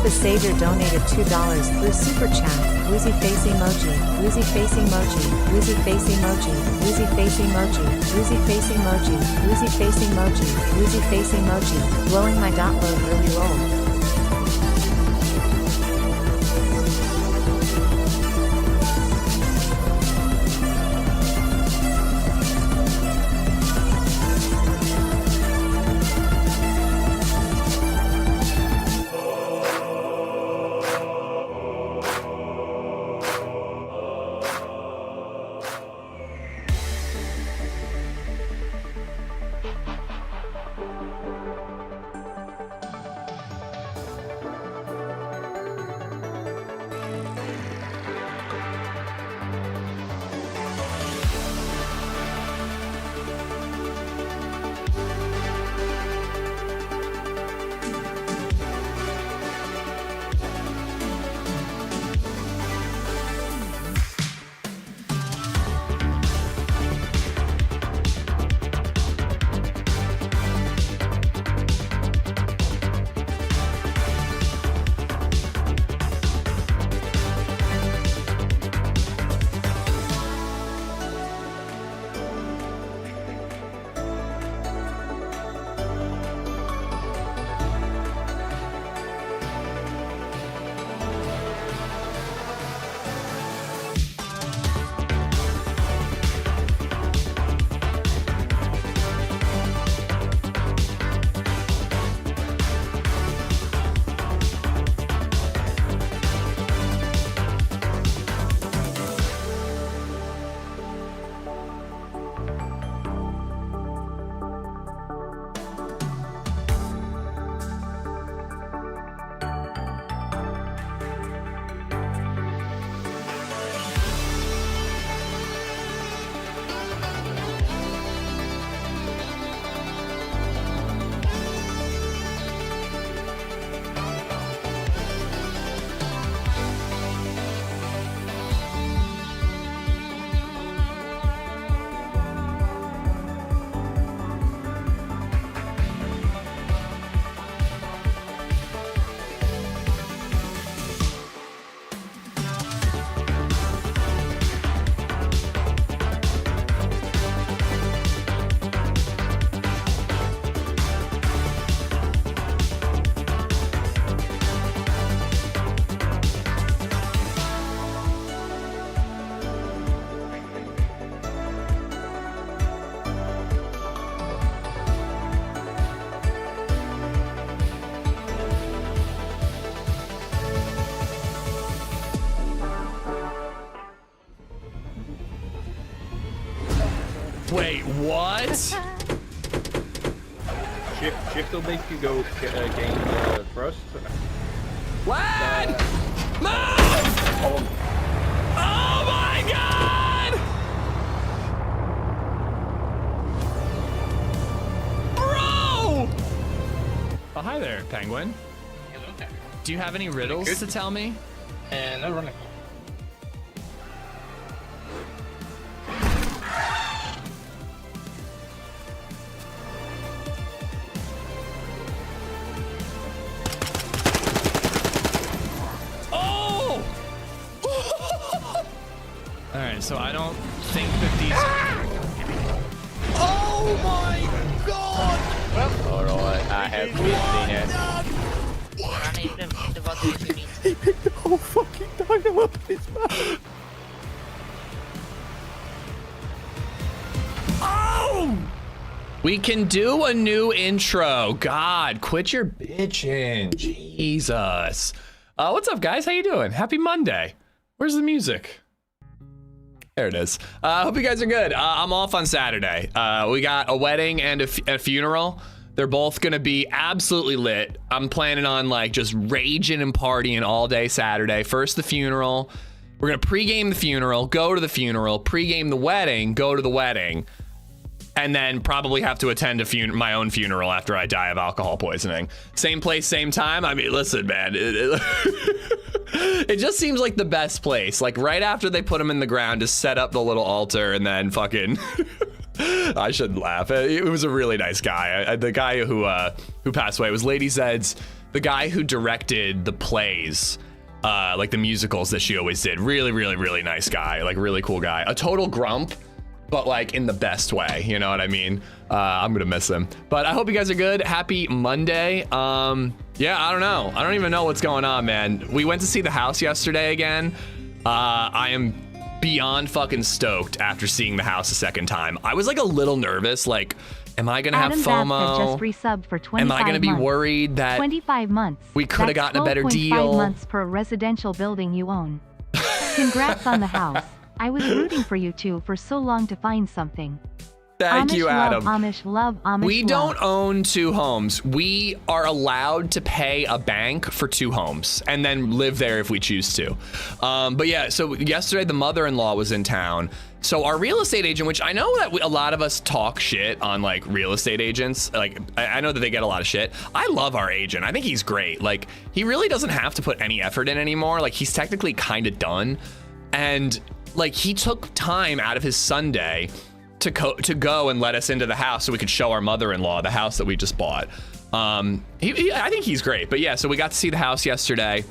the Savior donated $2 through Super Chat. Woozy face emoji. Woozy face emoji. Woozy face emoji. Woozy face emoji. Woozy face emoji. Woozy face emoji. Woozy face emoji. Blowing my dot load really roll. Wait, what? Shift will make you go gain thrust. What? Move! Oh my god! Bro! Oh, hi there, Penguin. Hello there. Do you have any riddles to tell me? No running. Alright, so I don't think that these... Oh my god! Alright, I have 15 it. He picked the whole fucking dino up in his mouth. Oh! We can do a new intro. God, quit your bitching. Jesus. What's up, guys? How you doing? Happy Monday. Where's the music? There it is. Hope you guys are good. I'm off on Saturday. We got a wedding and a funeral. They're both gonna be absolutely lit. I'm planning on like just raging and partying all day Saturday. First the funeral. We're gonna pregame the funeral, go to the funeral, pregame the wedding, go to the wedding, and then probably have to attend my own funeral after I die of alcohol poisoning. Same place, same time. I mean, listen, man, it just seems like the best place. Like right after they put him in the ground, to set up the little altar and then fucking I shouldn't laugh. It was a really nice guy. The guy who passed away was LadyZed's, the guy who directed the plays, like the musicals that she always did. Really, really, really nice guy. Like really cool guy. A total grump, but like in the best way. You know what I mean? I'm gonna miss him. But I hope you guys are good. Happy Monday. Yeah, I don't know. I don't even know what's going on, man. We went to see the house yesterday again. I am beyond fucking stoked after seeing the house a second time. I was like a little nervous, like, am I gonna have FOMO? Just resubbed for 25 am I gonna be worried that 25 months. We could have gotten a better deal? 12.5 months per residential building you own. Congrats on the house. I was rooting for you two for so long to find something. Thank Amish you, Adam. Love, Amish love, Amish We love. don't own 2 homes. We are allowed to pay a bank for 2 homes and then live there if we choose to. But yeah, so yesterday the mother-in-law was in town. So our real estate agent, which I know that a lot of us talk shit on like real estate agents. Like I know that they get a lot of shit. I love our agent. I think he's great. Like he really doesn't have to put any effort in anymore. Like he's technically kind of done. And like he took time out of his Sunday to go and let us into the house so we could show our mother-in-law the house that we just bought. I think he's great. But yeah, so we got to see the house yesterday.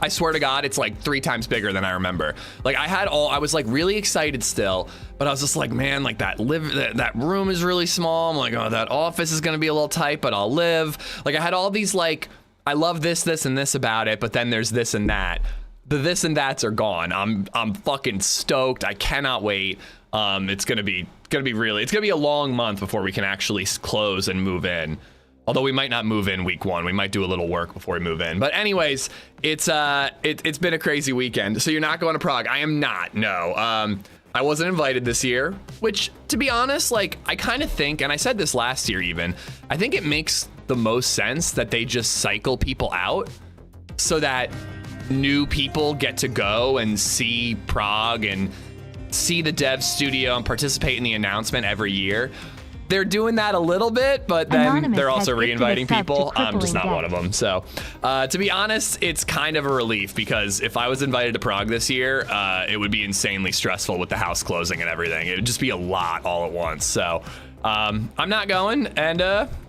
I swear to God, it's like 3 times bigger than I remember. Like I was like really excited still, but I was just like, man, like that room is really small. I'm like, oh, that office is gonna be a little tight, but I'll live. Like I had all these like, I love this, and this about it, but then there's this and that. The this and that's are gone. I'm fucking stoked. I cannot wait. It's gonna be a long month before we can actually close and move in. Although we might not move in week 1. We might do a little work before we move in. But anyways, it's been a crazy weekend. So you're not going to Prague? I am not. No. I wasn't invited this year, which to be honest, like I kind of think, and I said this last year even, I think it makes the most sense that they just cycle people out so that new people get to go and see Prague and see the dev studio and participate in the announcement every year. They're doing that a little bit, but then Anonymous they're also has gifted re-inviting a sub people. to I'm just not crippling one of them. So to be honest, it's kind of a relief because if I was invited to Prague this year, it would be insanely stressful with the house closing and everything. It would just be a lot all at once. So I'm not going, and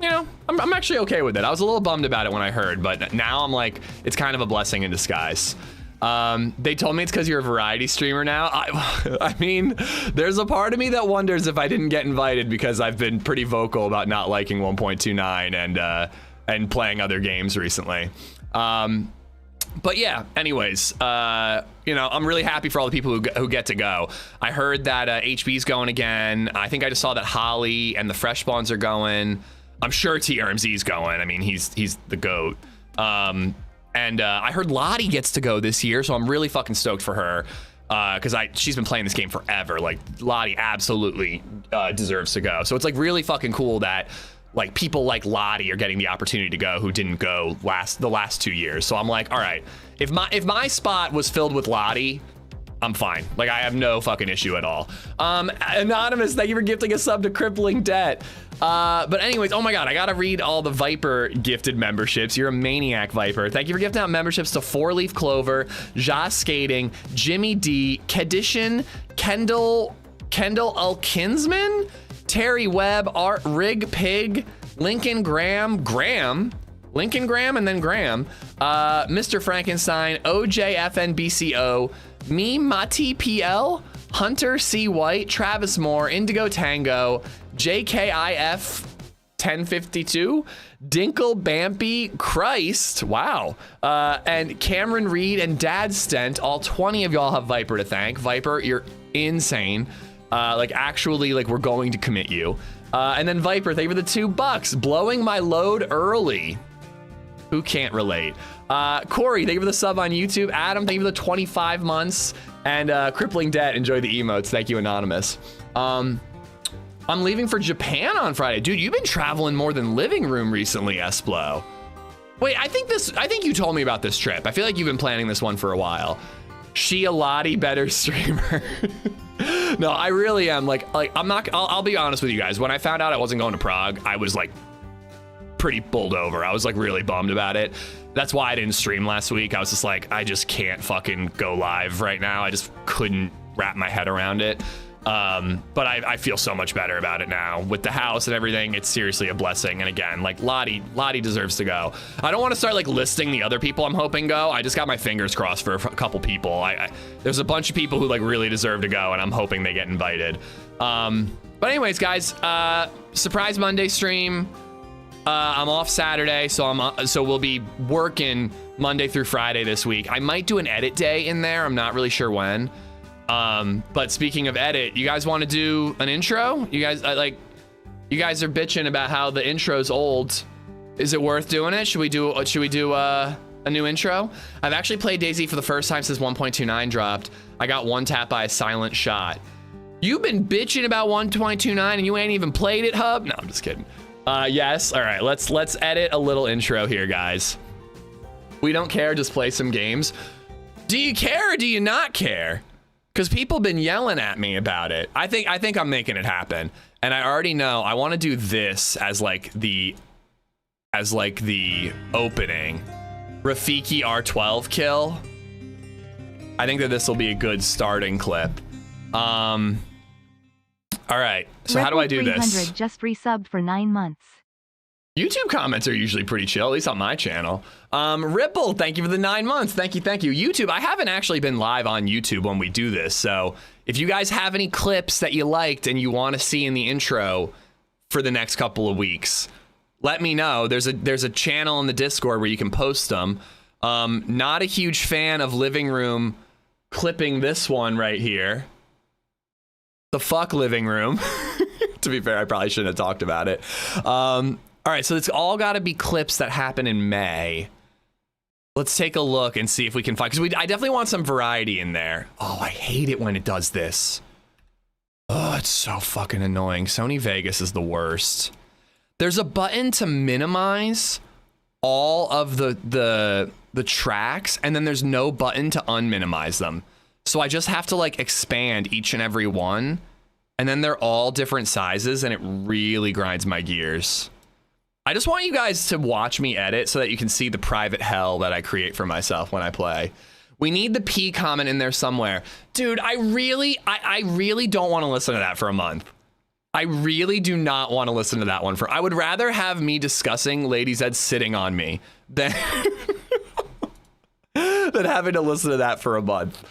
you know, I'm actually okay with it. I was a little bummed about it when I heard, but now I'm like, it's kind of a blessing in disguise. They told me it's because you're a variety streamer now. I mean, there's a part of me that wonders if I didn't get invited because I've been pretty vocal about not liking 1.29 and playing other games recently. But yeah, anyways, you know, I'm really happy for all the people who get to go. I heard that HB's going again. I think I just saw that Holly and the Fresh Spawns are going. I'm sure TRMZ's going. I mean, he's the GOAT. And I heard Lottie gets to go this year, so I'm really fucking stoked for her because she's been playing this game forever. Like Lottie absolutely deserves to go. So it's like really fucking cool that like people like Lottie are getting the opportunity to go who didn't go the last 2 years. So I'm like, all right, if my spot was filled with Lottie, I'm fine. Like I have no fucking issue at all. Anonymous, thank you for gifting a sub to Crippling Debt. But anyways, oh my God, I gotta read all the Viper gifted memberships. You're a maniac, Viper. Thank you for gifting out memberships to 4 Leaf Clover, Ja Skating, Jimmy D, Kedishan, Kendall L. Kinsman, Terry Webb, Art Rig Pig, Lincoln Graham, Lincoln Graham, and then Graham, Mr. Frankenstein, OJFNBCO, Me Mati PL, Hunter C. White, Travis Moore, Indigo Tango, JKIF 1052, Dinkle Bampy, Christ, wow, and Cameron Reed and Dad Stent. All 20 of y'all have Viper to thank. Viper, you're insane. Like actually, like we're going to commit you. And then Viper, thank you for the $2. Blowing my load early. Who can't relate? Corey, thank you for the sub on YouTube. Adam, thank you for the 25 months. And Crippling Debt, enjoy the emotes. Thank you, Anonymous. I'm leaving for Japan on Friday. Dude, you've been traveling more than living room recently, Esplo. Wait, I think you told me about this trip. I feel like you've been planning this one for a while. She a lottie better streamer. No, I really am. Like I'll be honest with you guys. When I found out I wasn't going to Prague, I was like pretty bowled over. I was like really bummed about it. That's why I didn't stream last week. I was just like, I just can't fucking go live right now. I just couldn't wrap my head around it. But I feel so much better about it now with the house and everything. It's seriously a blessing. And again, like Lottie deserves to go. I don't want to start like listing the other people I'm hoping go. I just got my fingers crossed for a couple people. There's a bunch of people who like really deserve to go, and I'm hoping they get invited. But anyways, guys, surprise Monday stream. I'm off Saturday, so we'll be working Monday through Friday this week. I might do an edit day in there. I'm not really sure when. But speaking of edit, you guys want to do an intro? You guys you guys are bitching about how the intro's old. Is it worth doing it? Should we do a new intro? I've actually played DayZ for the first time since 1.29 dropped. I got one tap by a silent shot. You've been bitching about 1.29 and you ain't even played it, Hub? No, I'm just kidding. Yes. All right, let's edit a little intro here, guys. We don't care, just play some games. Do you care or do you not care? Because people been yelling at me about it. I think I'm making it happen. And I already know I want to do this as like the opening. Rafiki R12 kill. I think that this will be a good starting clip. All right, so how do I do this? Just resubbed for 9 months. YouTube comments are usually pretty chill, at least on my channel. Ripple, thank you for the 9 months. Thank you. YouTube, I haven't actually been live on YouTube when we do this, so if you guys have any clips that you liked and you want to see in the intro for the next couple of weeks, let me know. There's a channel in the Discord where you can post them. Not a huge fan of Living Room clipping this one right here. The fuck Living Room. To be fair, I probably shouldn't have talked about it. All right, so it's all got to be clips that happen in May. Let's take a look and see if we can find, because I definitely want some variety in there. Oh, I hate it when it does this. Oh, it's so fucking annoying. Sony Vegas is the worst. There's a button to minimize all of the tracks, and then there's no button to unminimize them. So I just have to like expand each and every one, and then they're all different sizes, and it really grinds my gears. I just want you guys to watch me edit so that you can see the private hell that I create for myself when I play. We need the P comment in there somewhere. Dude, I really don't want to listen to that for a month. I really do not want to listen to that one I would rather have me discussing LadyZed sitting on me than, than having to listen to that for a month.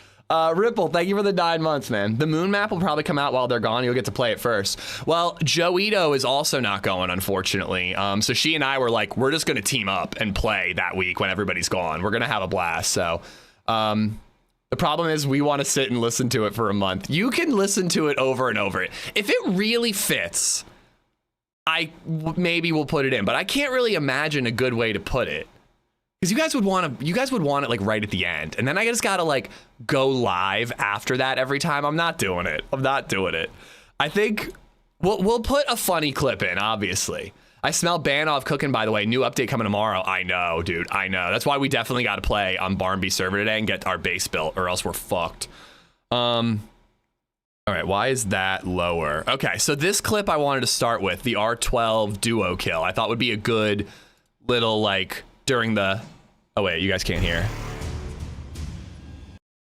Ripple, thank you for the 9 months, man. The moon map will probably come out while they're gone. You'll get to play it first. Well, Joito is also not going, unfortunately. So she and I were like, we're just going to team up and play that week when everybody's gone. We're going to have a blast. So the problem is we want to sit and listen to it for a month. You can listen to it over and over. If it really fits, maybe we'll put it in. But I can't really imagine a good way to put it. Because you guys would want it like right at the end, and then I just gotta like go live after that every time. I'm not doing it. I think we'll put a funny clip in. Obviously, I smell Banov cooking. By the way, new update coming tomorrow. I know, dude. I know. That's why we definitely got to play on Barnby server today and get our base built, or else we're fucked. All right, why is that lower? Okay, so this clip I wanted to start with, the R12 duo kill. I thought would be a good little like during the. Oh wait, you guys can't hear.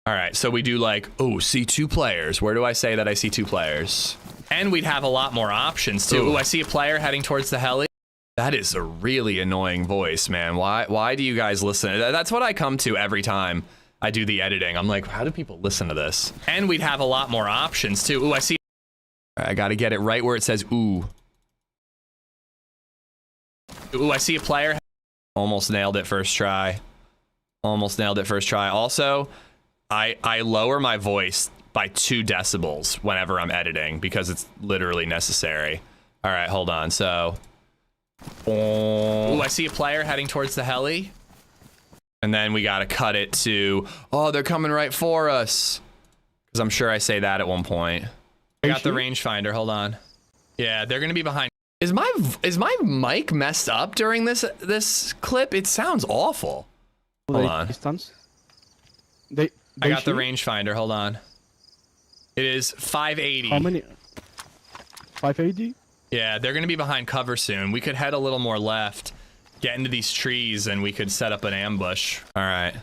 All right, so we do like, oh, see 2 players. Where do I say that I see 2 players? And we'd have a lot more options too. Ooh, I see a player heading towards the heli. That is a really annoying voice, man. Why do you guys listen? That's what I come to every time I do the editing. I'm like, how do people listen to this? And we'd have a lot more options too. Ooh, I see. I gotta get it right where it says ooh. Ooh, I see a player. Almost nailed it first try. Also, I lower my voice by 2 decibels whenever I'm editing because it's literally necessary. All right, hold on. So, ooh, I see a player heading towards the heli. And then we got to cut it to, oh, they're coming right for us. Because I'm sure I say that at one point. I got the rangefinder. Hold on. Yeah, they're going to be behind. Is my mic messed up during this clip? It sounds awful. Hold on. Distance. I got the rangefinder. Hold on. It is 580. How many? 580? Yeah, they're gonna be behind cover soon. We could head a little more left, get into these trees, and we could set up an ambush. All right.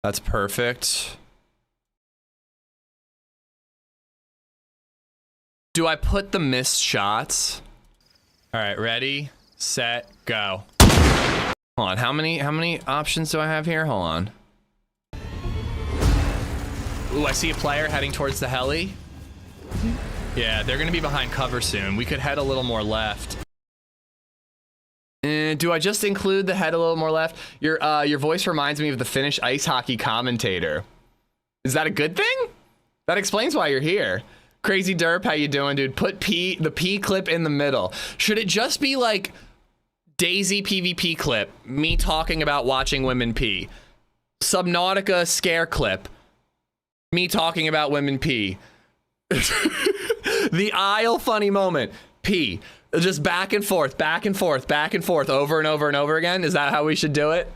That's perfect. Do I put the missed shots? All right, ready, set, go. Hold on, how many options do I have here? Hold on. Ooh, I see a player heading towards the heli. Yeah, they're gonna be behind cover soon. We could head a little more left. Do I just include the head a little more left? Your voice reminds me of the Finnish ice hockey commentator. Is that a good thing? That explains why you're here. Crazy Derp, how you doing, dude? Put the P clip in the middle. Should it just be like DayZ PvP clip, me talking about watching women pee? Subnautica scare clip, me talking about women pee. The aisle funny moment, pee. Just back and forth, back and forth, back and forth, over and over and over again. Is that how we should do it?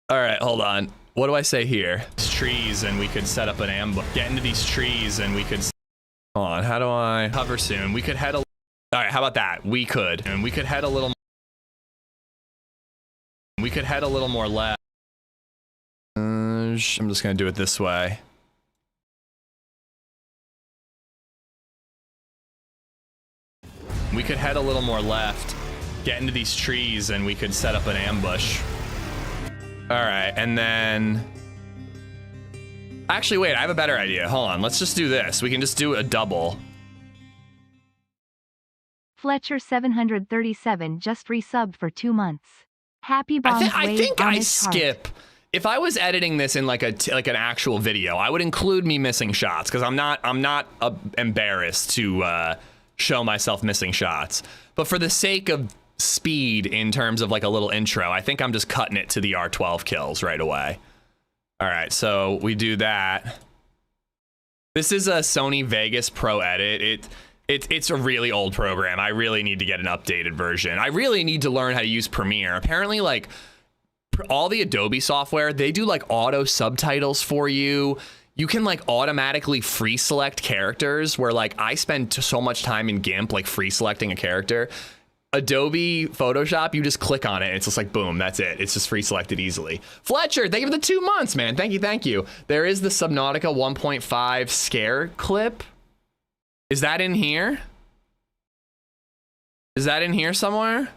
All right, hold on. What do I say here? These trees, and we could set up an ambush. Get into these trees, and we could. Hold on. How do I cover soon? We could head a. All right. How about that? We could, and we could head a little. We could head a little more left. I'm just gonna do it this way. We could head a little more left, get into these trees, and we could set up an ambush. All right, and then... Actually, wait, I have a better idea. Hold on, let's just do this. We can just do a double. Fletcher 737 just resubbed for 2 months. Happy bombs. I think I skip. If I was editing this in like an actual video, I would include me missing shots because I'm not embarrassed to show myself missing shots. But for the sake of speed in terms of like a little intro, I think I'm just cutting it to the R12 kills right away. All right, so we do that. This is a Sony Vegas Pro Edit. It's a really old program. I really need to get an updated version. I really need to learn how to use Premiere. Apparently, like all the Adobe software, they do like auto subtitles for you. You can like automatically free select characters where like I spend so much time in GIMP like free selecting a character. Adobe Photoshop, you just click on it. It's just like, boom, that's it. It's just free selected easily. Fletcher, thank you for the 2 months, man. Thank you, thank you. There is the Subnautica 1.5 scare clip. Is that in here? Is that in here somewhere?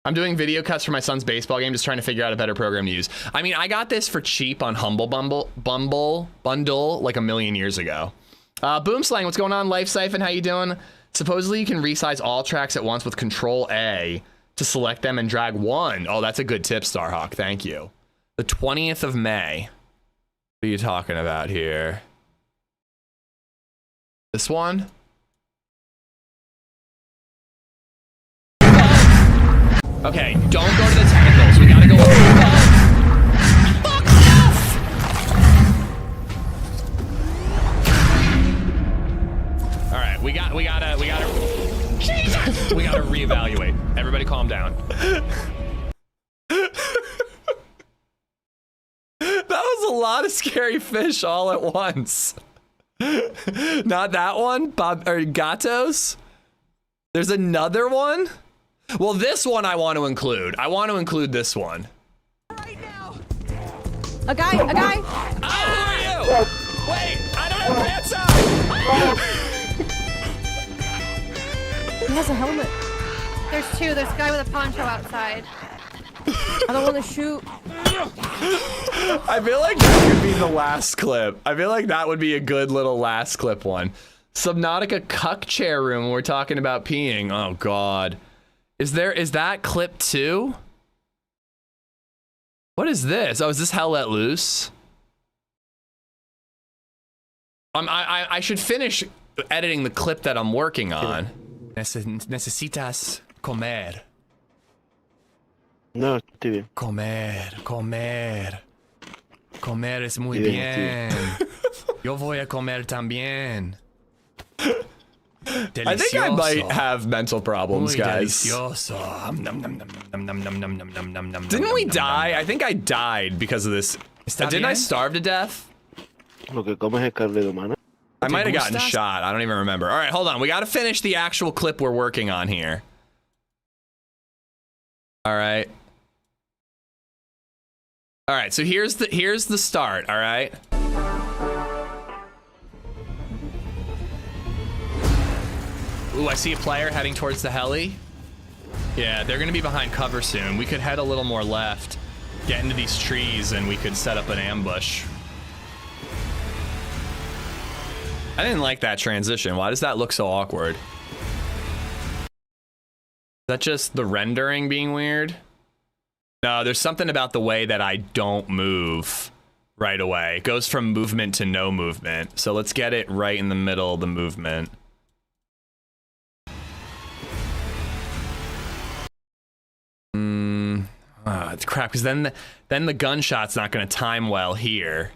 I'm doing video cuts for my son's baseball game, just trying to figure out a better program to use. I mean, I got this for cheap on Humble Bundle like a million years ago. Boomslang, what's going on? Life Siphon, how you doing? Supposedly you can resize all tracks at once with Control A to select them and drag one. Oh, that's a good tip, Starhawk. Thank you. The 20th of May. What are you talking about here? This one? Okay, don't go to the tentacles. We gotta go up. Fuck off! All right, we gotta. Jesus! We gotta reevaluate. Everybody, calm down. That was a lot of scary fish all at once. Not that one, Gatos. There's another one. Well, this one I want to include. I want to include this one. Right now. A guy. Oh, who are you? Wait, I don't have pants on. He has a helmet. There's two. There's a guy with a poncho outside. I don't want to shoot. I feel like that could be the last clip. I feel like that would be a good little last clip one. Subnautica cuck chair room. We're talking about peeing. Oh, God. Is that clip 2? What is this? Oh, is this Hell Let Loose? I should finish editing the clip that I'm working on. Necesitas comer. No, estoy bien. Comer es muy bien. Yo voy a comer también. Delicioso. I think I might have mental problems, guys. Didn't we die? I think I died because of this. Didn't I starve to death? Lo que comes es carne de humana. I might have gotten shot. I don't even remember. All right, hold on. We got to finish the actual clip we're working on here. All right. All right, so here's the start, all right? Ooh, I see a player heading towards the heli. Yeah, they're gonna be behind cover soon. We could head a little more left, get into these trees, and we could set up an ambush. I didn't like that transition. Why does that look so awkward? Is that just the rendering being weird? No, there's something about the way that I don't move right away. It goes from movement to no movement. So let's get it right in the middle of the movement. It's crap, because then the gunshot's not going to time well here.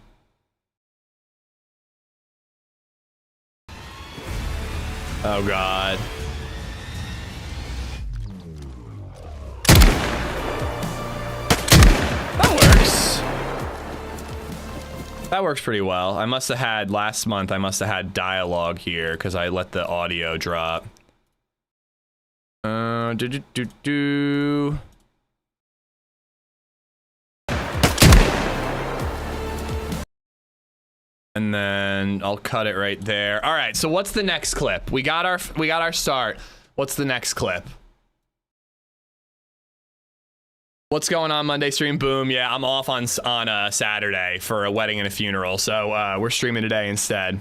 Oh god. That works. That works pretty well. I must have had, last month, I must have had dialogue here because I let the audio drop. And then I'll cut it right there. All right, so what's the next clip? We got our start. What's the next clip? What's going on Monday stream? Boom. Yeah, I'm off on Saturday for a wedding and a funeral, so we're streaming today instead.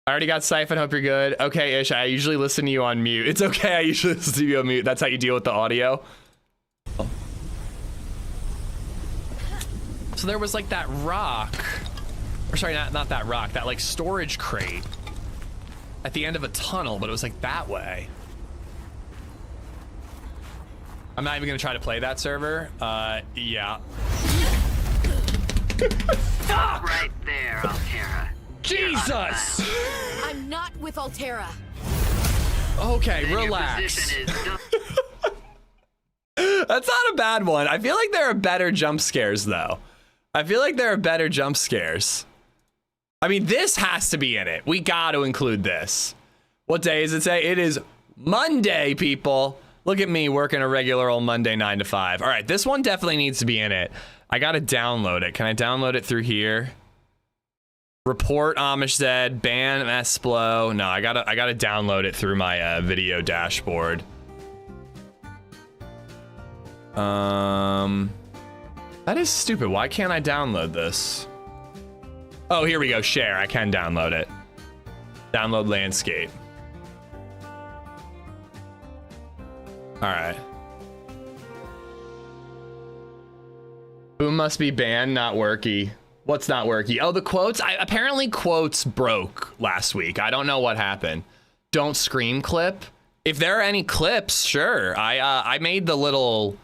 I already got Siphon. Hope you're good. Okay, Ish. I usually listen to you on mute. It's okay. I usually listen to you on mute. That's how you deal with the audio. Oh. So there was like that rock. Or sorry, not that rock, that like storage crate at the end of a tunnel, but it was like that way. I'm not even gonna try to play that server. Yeah. Stop right there, Altera. Jesus! I'm not with Altera. Okay, relax. That's not a bad one. I feel like there are better jump scares though. I feel like there are better jump scares. I mean, this has to be in it. We got to include this. What day is it today? It is Monday, people. Look at me working a regular old Monday 9 to 5. All right, this one definitely needs to be in it. I got to download it. Can I download it through here? Report AmishZed, ban Esplo. No, I gotta download it through my video dashboard. That is stupid. Why can't I download this? Oh, here we go. Share. I can download it. Download landscape. All right. Boom must be banned, not worky. What's not worky? Oh, the quotes. Apparently quotes broke last week. I don't know what happened. Don't scream clip. If there are any clips, sure. I made the little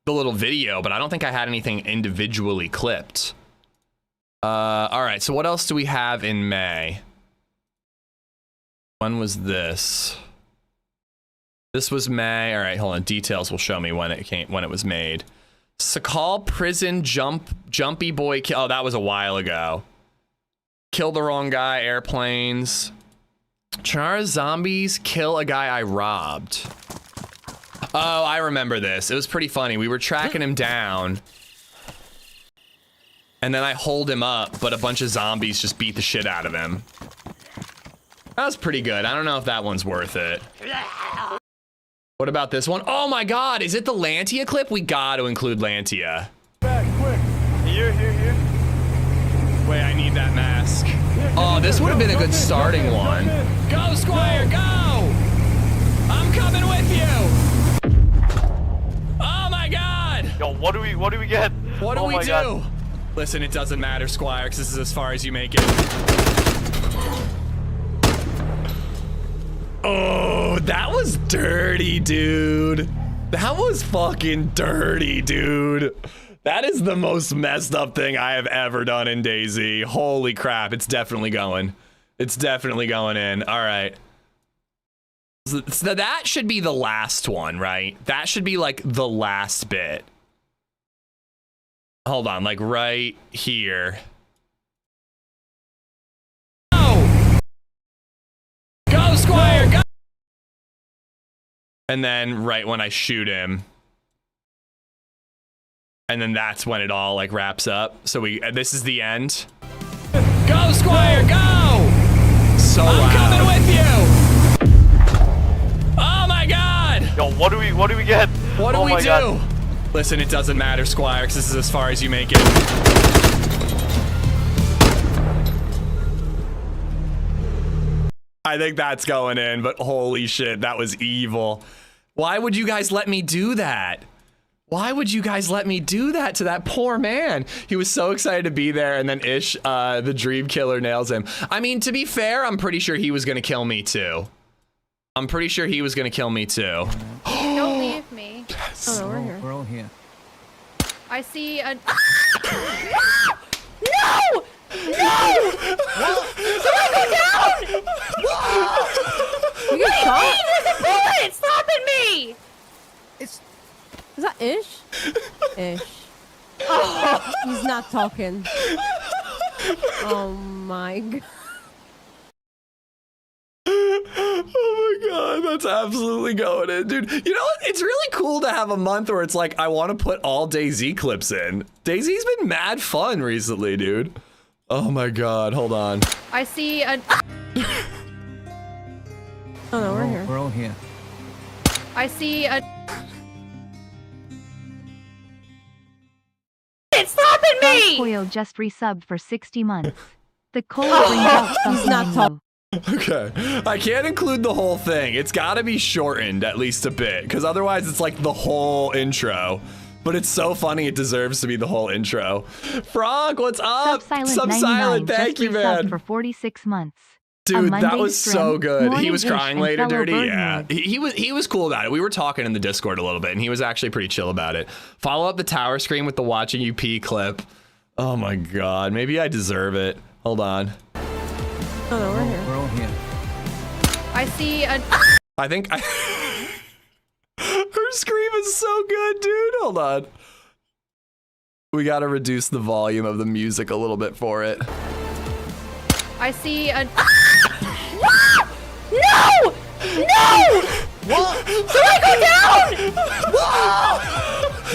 video, but I don't think I had anything individually clipped. All right, so what else do we have in May? When was this? This was May. All right, hold on. Details will show me when it was made. Sakal prison jumpy boy kill. Oh, that was a while ago. Kill the wrong guy. Airplanes. Char zombies kill a guy I robbed. Oh, I remember this. It was pretty funny. We were tracking him down. And then I hold him up, but a bunch of zombies just beat the shit out of him. That was pretty good. I don't know if that one's worth it. What about this one? Oh my god, is it the Lantia clip? We got to include Lantia. Back, quick. Here. Wait, I need that mask. Oh, this would have been a good starting one. Go, Squire, go! I'm coming with you! Oh my god! Yo, what do we get? What do we do? God. Listen, it doesn't matter, Squire, because this is as far as you make it. Oh, that was dirty, dude. That was fucking dirty, dude. That is the most messed up thing I have ever done in DayZ. Holy crap, it's definitely going. It's definitely going in. All right. So that should be the last one, right? That should be like the last bit. Hold on, like right here. Go! Go, Squire, go! And then right when I shoot him. And then that's when it all like wraps up. So this is the end. Go, Squire, go! So I'm coming with you! What do we get? What do Oh we my do? God. Listen, it doesn't matter, Squire, 'cause this is as far as you make it. I think that's going in, but holy shit, that was evil. Why would you guys let me do that? Why would you guys let me do that to that poor man? He was so excited to be there, and then Ish, the dream killer, nails him. I mean, to be fair, I'm pretty sure he was gonna kill me too. I'm pretty sure he was gonna kill me too. Don't leave me. Oh no, we're here. We're all here. I see a. No! No! Should I go down? You get shot? There's a bullet stopping me! Is that Ish? Ish. Oh, he's not talking. Oh my god. Oh my god, that's absolutely going in, dude. You know what? It's really cool to have a month where it's like, I want to put all DayZ clips in. DayZ's been mad fun recently, dude. Oh my god, hold on. I see a. Oh no, we're here. We're all here. I see a. It's stopping me! Coil just resubbed for 60 months. The cold brings out something not in talking. you. Okay, I can't include the whole thing. It's gotta be shortened at least a bit, because otherwise it's like the whole intro. But it's so funny, it deserves to be the whole intro. Frog, what's up? Subsilent Thank just you, resubbed man. for 46 months. Dude, A that Monday was stream, so good. He morning was ish crying and later, fellow Dirty. bird Yeah, mode. he was cool about it. We were talking in the Discord a little bit, and he was actually pretty chill about it. Follow up the tower screen with the watching you pee clip. Oh my god, maybe I deserve it. Hold on. Oh no, we're here. We're all here. I see a. I think I. Her scream is so good, dude. Hold on. We gotta reduce the volume of the music a little bit for it. I see a. No! No! What? Should I go down?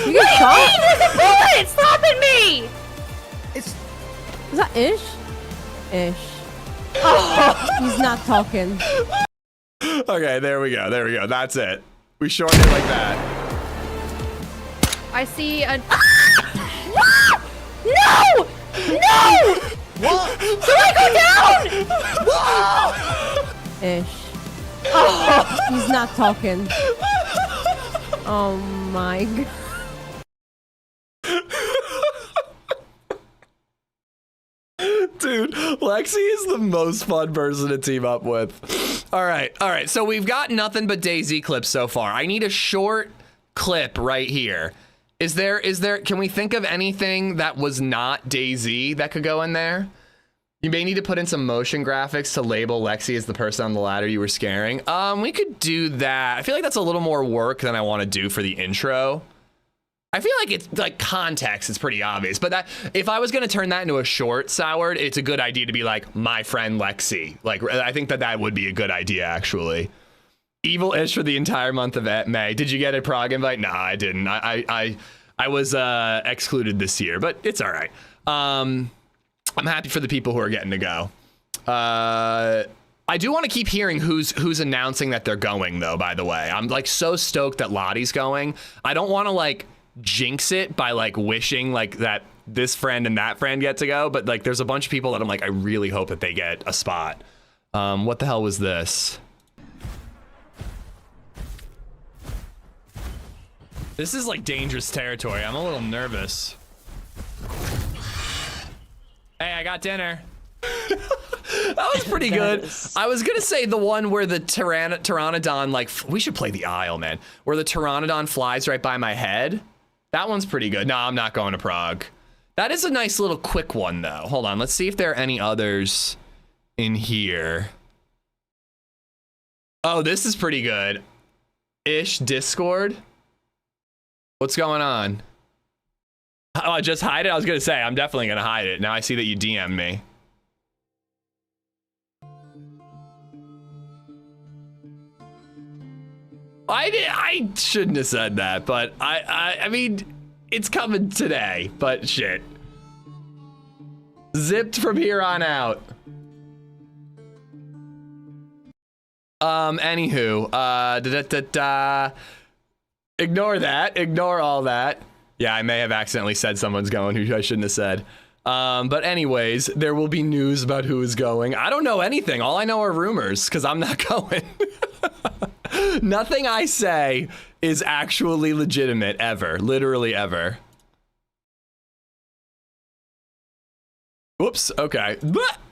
You get shot? There's a bullet stopping me! Is that Ish? Ish. Oh, he's not talking. Okay, there we go. There we go. That's it. We shorten it like that. I see a. No! No! What? Should I go down? Ish. Oh, he's not talking. Oh my god. Dude, Lexi is the most fun person to team up with. All right. So we've got nothing but DayZ clips so far. I need a short clip right here. Is there, can we think of anything that was not DayZ that could go in there? You may need to put in some motion graphics to label Lexi as the person on the ladder you were scaring. We could do that. I feel like that's a little more work than I want to do for the intro. I feel like it's like context is pretty obvious, but that if I was going to turn that into a short, Soured, it's a good idea to be like my friend Lexi. Like, I think that would be a good idea, actually. Evil-ish for the entire month of May. Did you get a prog invite? Nah, I didn't. I was excluded this year, but it's all right. I'm happy for the people who are getting to go. I do want to keep hearing who's announcing that they're going, though, by the way. I'm like so stoked that Lottie's going. I don't want to like jinx it by like wishing like that this friend and that friend get to go, but like there's a bunch of people that I'm like, I really hope that they get a spot. What the hell was this? This is like dangerous territory. I'm a little nervous. Hey, I got dinner. That was pretty good. I was gonna say the one where the Pteranodon, like, we should play the Isle, man. Where the Pteranodon flies right by my head. That one's pretty good. No, I'm not going to Prague. That is a nice little quick one, though. Hold on, let's see if there are any others in here. Oh, this is pretty good. Ish Discord. What's going on? Oh, just hide it? I was gonna say, I'm definitely gonna hide it. Now I see that you DM me. I shouldn't have said that, but I mean, it's coming today, but shit. Zipped from here on out. Anywho, Ignore that. Ignore all that. Yeah, I may have accidentally said someone's going who I shouldn't have said. But anyways, there will be news about who is going. I don't know anything. All I know are rumors because I'm not going. Nothing I say is actually legitimate ever. Literally ever. Whoops. Okay.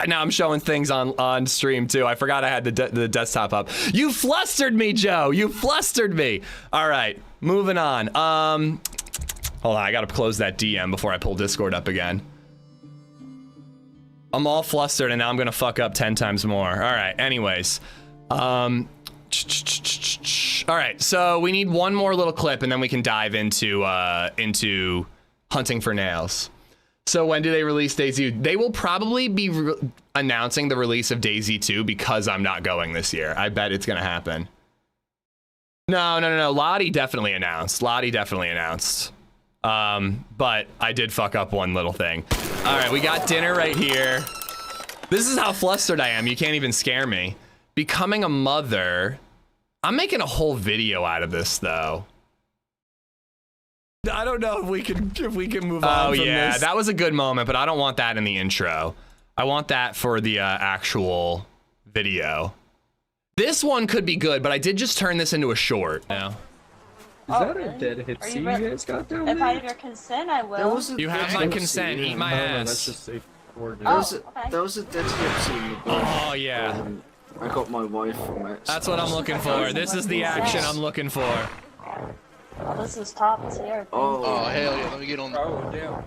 Now I'm showing things on stream too. I forgot I had the desktop up. You flustered me, Joe. You flustered me. All right. Moving on. Hold on. I gotta close that DM before I pull Discord up again. I'm all flustered and now I'm gonna fuck up 10 times more. All right. Anyways. All right. So we need one more little clip and then we can dive into hunting for nails. So when do they release DayZ? They will probably be announcing the release of DayZ 2 because I'm not going this year. I bet it's gonna happen. No. Lottie definitely announced. But I did fuck up one little thing. All right, we got dinner right here. This is how flustered I am. You can't even scare me. Becoming a mother. I'm making a whole video out of this though. I don't know if we can move on from this. That was a good moment, but I don't want that in the intro. I want that for the actual video. This one could be good, but I did just turn this into a short. Now. Is that a dead hit C you guys got down there? If I have your consent, I will. You have my consent. Eat my ass. That's just safe That was a dead hit C. Oh yeah. I got my wife from it. That's what I'm looking for. This is the action I'm looking for. Oh, this is top tier. Oh, hell yeah, let me get on. Oh, damn.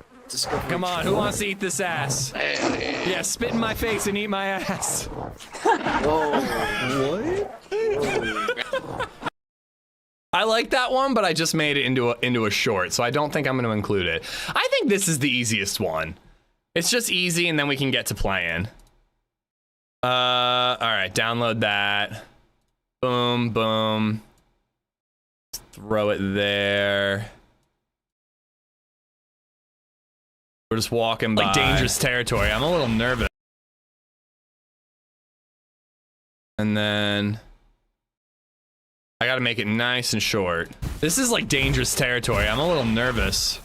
Come on, who wants to eat this ass? Yeah, spit in my face and eat my ass. Whoa. What? I like that one, but I just made it into a short, so I don't think I'm going to include it. I think this is the easiest one. It's just easy, and then we can get to playing. All right, download that. Boom, boom. Throw it there. We're just walking by. Like dangerous territory. I'm a little nervous. And then I gotta make it nice and short. This is like dangerous territory. I'm a little nervous.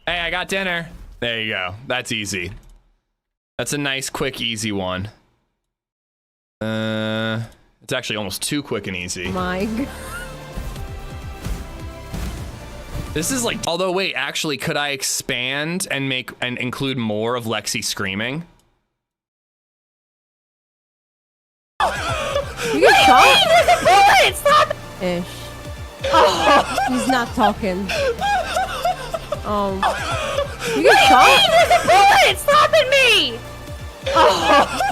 Hey, I got dinner. There you go. That's easy. That's a nice, quick, easy one. It's actually almost too quick and easy. My God. This is like, although wait, actually, could I expand and make and include more of Lexi screaming? You get shot? There's a bullet! Stop! Ish. He's not talking. You get shot? There's a bullet stopping me!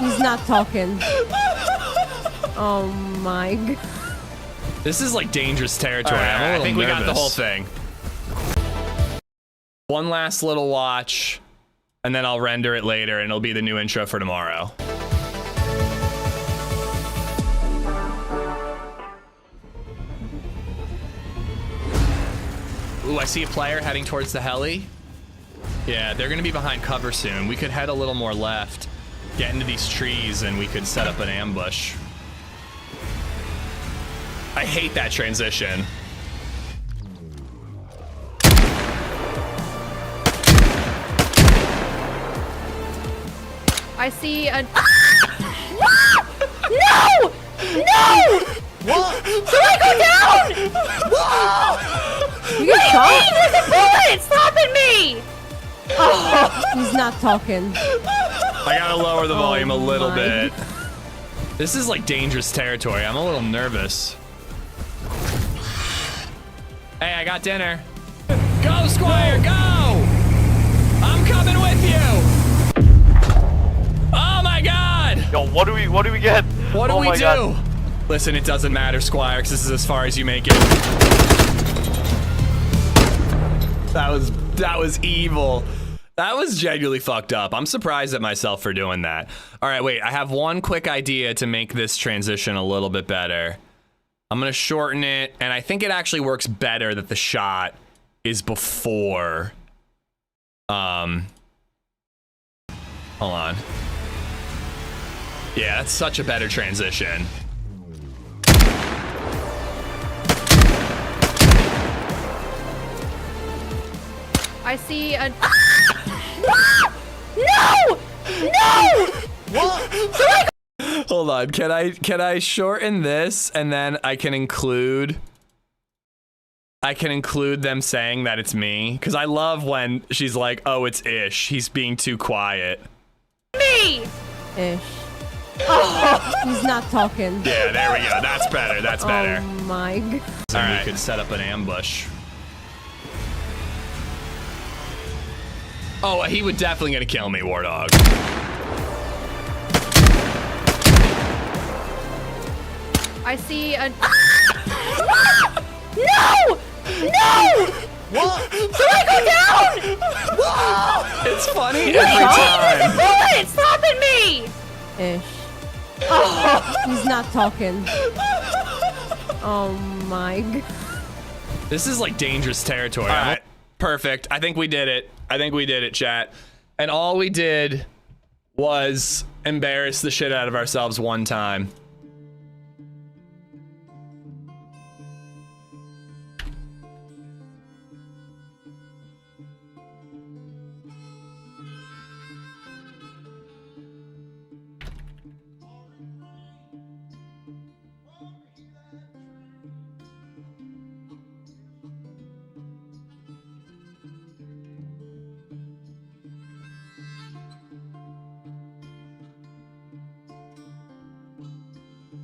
He's not talking. Oh my God. This is like dangerous territory. Right, I'm a little I think nervous. we got the whole thing. One last little watch, and then I'll render it later, and it'll be the new intro for tomorrow. Ooh, I see a player heading towards the heli. Yeah, they're gonna be behind cover soon. We could head a little more left, get into these trees, and we could set up an ambush. I hate that transition. I see a. No! No! What? Should I go down? You get shot? There's a bullet stopping me! He's not talking. I gotta lower the volume a little my. bit. This is like dangerous territory. I'm a little nervous. Hey, I got dinner. Go, Squire, go! I'm coming with you! Oh my God! Yo, what do we get? What do we do? God. Listen, it doesn't matter, Squire, because this is as far as you make it. That was evil. That was genuinely fucked up. I'm surprised at myself for doing that. All right, wait, I have one quick idea to make this transition a little bit better. I'm gonna shorten it, and I think it actually works better that the shot is before. Hold on. Yeah, that's such a better transition. I see a. No! No! What? Hold on, can I shorten this and then I can include them saying that it's me? Because I love when she's like, oh, it's Ish. He's being too quiet. Me! Ish. Oh, he's not talking. Yeah, there we go. That's better. That's better. Oh my god. So we could set up an ambush. Oh, he would definitely gonna kill me, War Dog. I see a. No! No! What? Did I go down? Whoa! It's funny every time. Bullet! Stopping me! Ish. Oh, he's not talking. Oh my god. This is like dangerous territory. All right, perfect. I think we did it. I think we did it, chat. And all we did was embarrass the shit out of ourselves one time.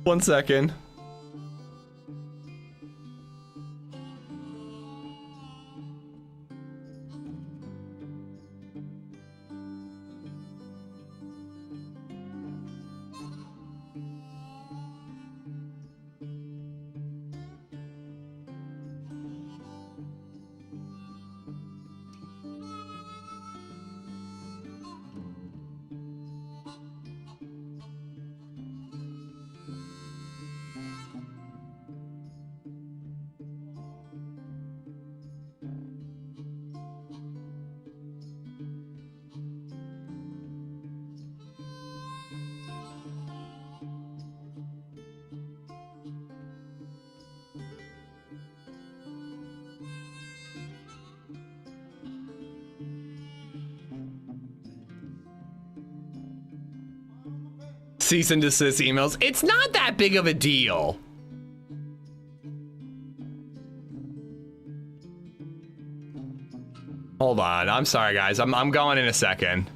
One second. Cease and desist emails. It's not that big of a deal. Hold on. I'm sorry, guys. I'm going in a second.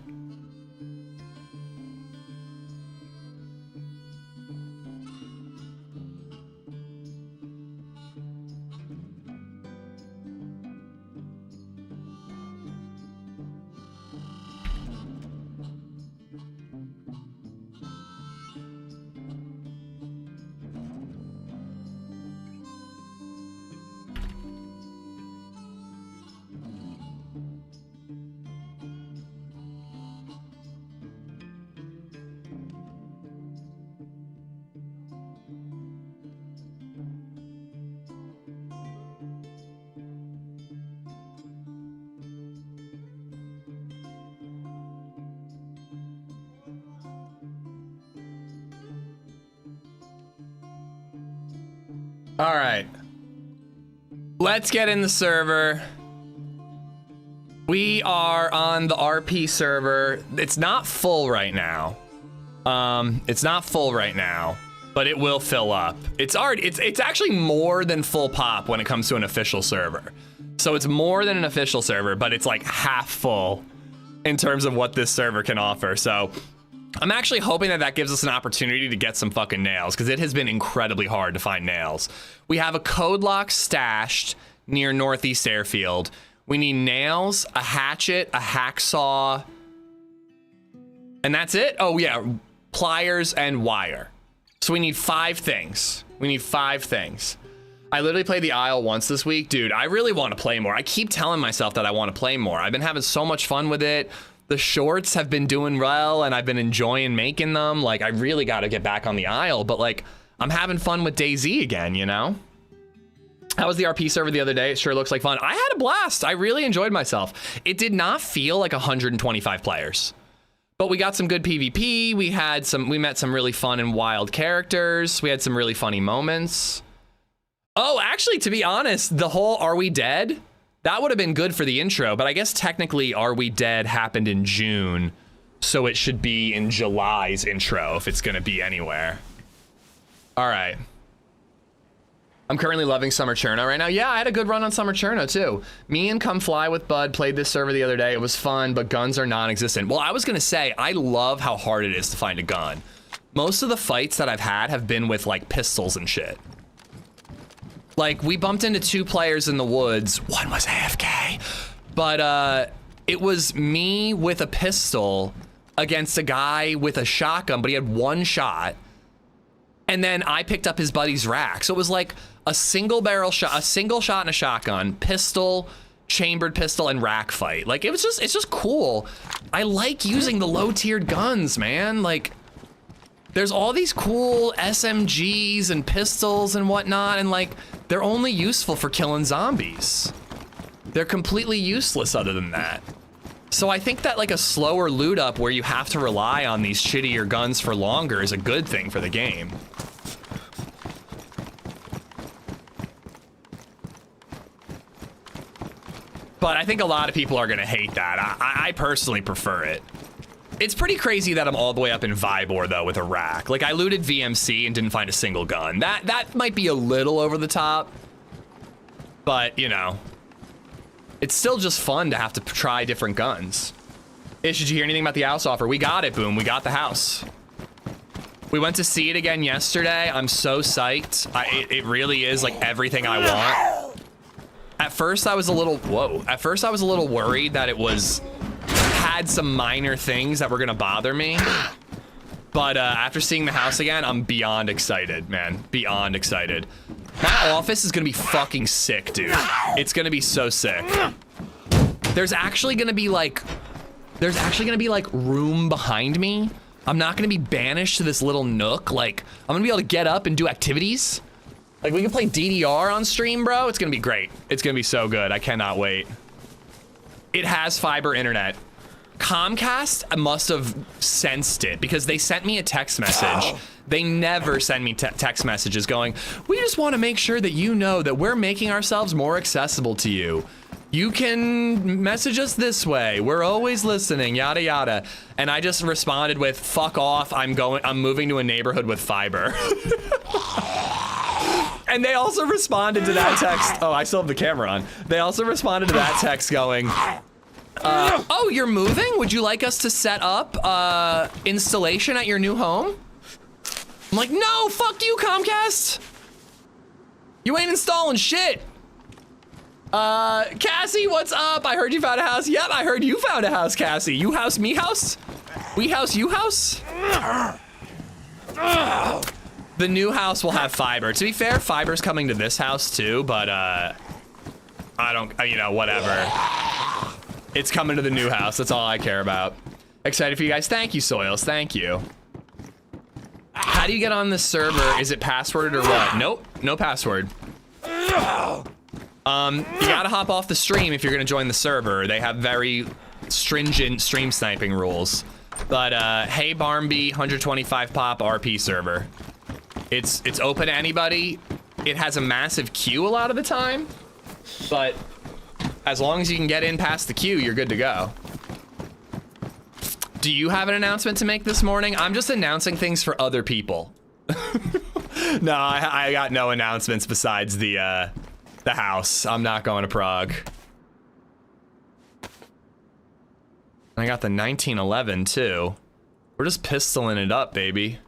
All right. Let's get in the server. We are on the RP server. It's not full right now. It's not full right now, but it will fill up. It's actually more than full pop when it comes to an official server. So it's more than an official server, but it's like half full in terms of what this server can offer. So I'm actually hoping that gives us an opportunity to get some fucking nails, because it has been incredibly hard to find nails. We have a code lock stashed near Northeast Airfield. We need nails, a hatchet, a hacksaw, and that's it? Oh yeah, pliers and wire. So we need 5 things. We need 5 things. I literally played the Isle once this week. Dude, I really want to play more. I keep telling myself that I want to play more. I've been having so much fun with it. The shorts have been doing well, and I've been enjoying making them. Like, I really got to get back on the Isle, but like, I'm having fun with DayZ again, you know? How was the RP server the other day? It sure looks like fun. I had a blast. I really enjoyed myself. It did not feel like 125 players, but we got some good PvP. We met some really fun and wild characters. We had some really funny moments. Oh, actually, to be honest, the whole "Are we dead?" That would have been good for the intro, but I guess technically Are We Dead happened in June, so it should be in July's intro if it's gonna be anywhere. All right. I'm currently loving Summer Cherno right now. Yeah, I had a good run on Summer Cherno too. Me and Come Fly with Bud played this server the other day. It was fun, but guns are non-existent. Well, I was gonna say, I love how hard it is to find a gun. Most of the fights that I've had have been with like pistols and shit. Like, we bumped into 2 players in the woods. One was AFK, but it was me with a pistol against a guy with a shotgun, but he had 1 shot. And then I picked up his buddy's rack. So it was like a single barrel shot, a single shot and a shotgun, pistol, chambered pistol, and rack fight. Like, it's just cool. I like using the low tiered guns, man. Like, there's all these cool SMGs and pistols and whatnot, and like, they're only useful for killing zombies. They're completely useless other than that. So I think that like a slower loot up where you have to rely on these shittier guns for longer is a good thing for the game. But I think a lot of people are gonna hate that. I personally prefer it. It's pretty crazy that I'm all the way up in Vybor though with a rack. Like, I looted VMC and didn't find a single gun. That might be a little over the top, but you know, it's still just fun to have to try different guns. Ish, did you hear anything about the house offer? We got it, Boom. We got the house. We went to see it again yesterday. I'm so psyched. It really is like everything I want. At first I was a little, At first I was a little worried that it had some minor things that were gonna bother me. But after seeing the house again, I'm beyond excited, man. Beyond excited. That office is gonna be fucking sick, dude. It's gonna be so sick. There's actually gonna be like room behind me. I'm not gonna be banished to this little nook. Like, I'm gonna be able to get up and do activities. Like, we can play DDR on stream, bro. It's gonna be great. It's gonna be so good. I cannot wait. It has fiber internet. Comcast must have sensed it because they sent me a text message. They never send me text messages going, we just want to make sure that you know that we're making ourselves more accessible to you. You can message us this way. We're always listening, yada, yada. And I just responded with, fuck off. I'm moving to a neighborhood with fiber. And they also responded to that text. Oh, I still have the camera on. They also responded to that text going, oh, you're moving? Would you like us to set up installation at your new home? I'm like, no, fuck you, Comcast. You ain't installing shit. Cassie, what's up? I heard you found a house. Yep, I heard you found a house, Cassie. You house, me house? We house, you house? The new house will have fiber. To be fair, fiber's coming to this house too, but I don't, you know, whatever. It's coming to the new house. That's all I care about. Excited for you guys. Thank you, Soils. Thank you. How do you get on this server? Is it passworded or what? Nope, no password. You gotta hop off the stream if you're gonna join the server. They have very stringent stream sniping rules. But hey, Barmby, 125 pop RP server. It's open to anybody. It has a massive queue a lot of the time, but as long as you can get in past the queue, you're good to go. Do you have an announcement to make this morning? I'm just announcing things for other people. No, I got no announcements besides the house. I'm not going to Prague. I got the 1911 too. We're just pistoling it up, baby.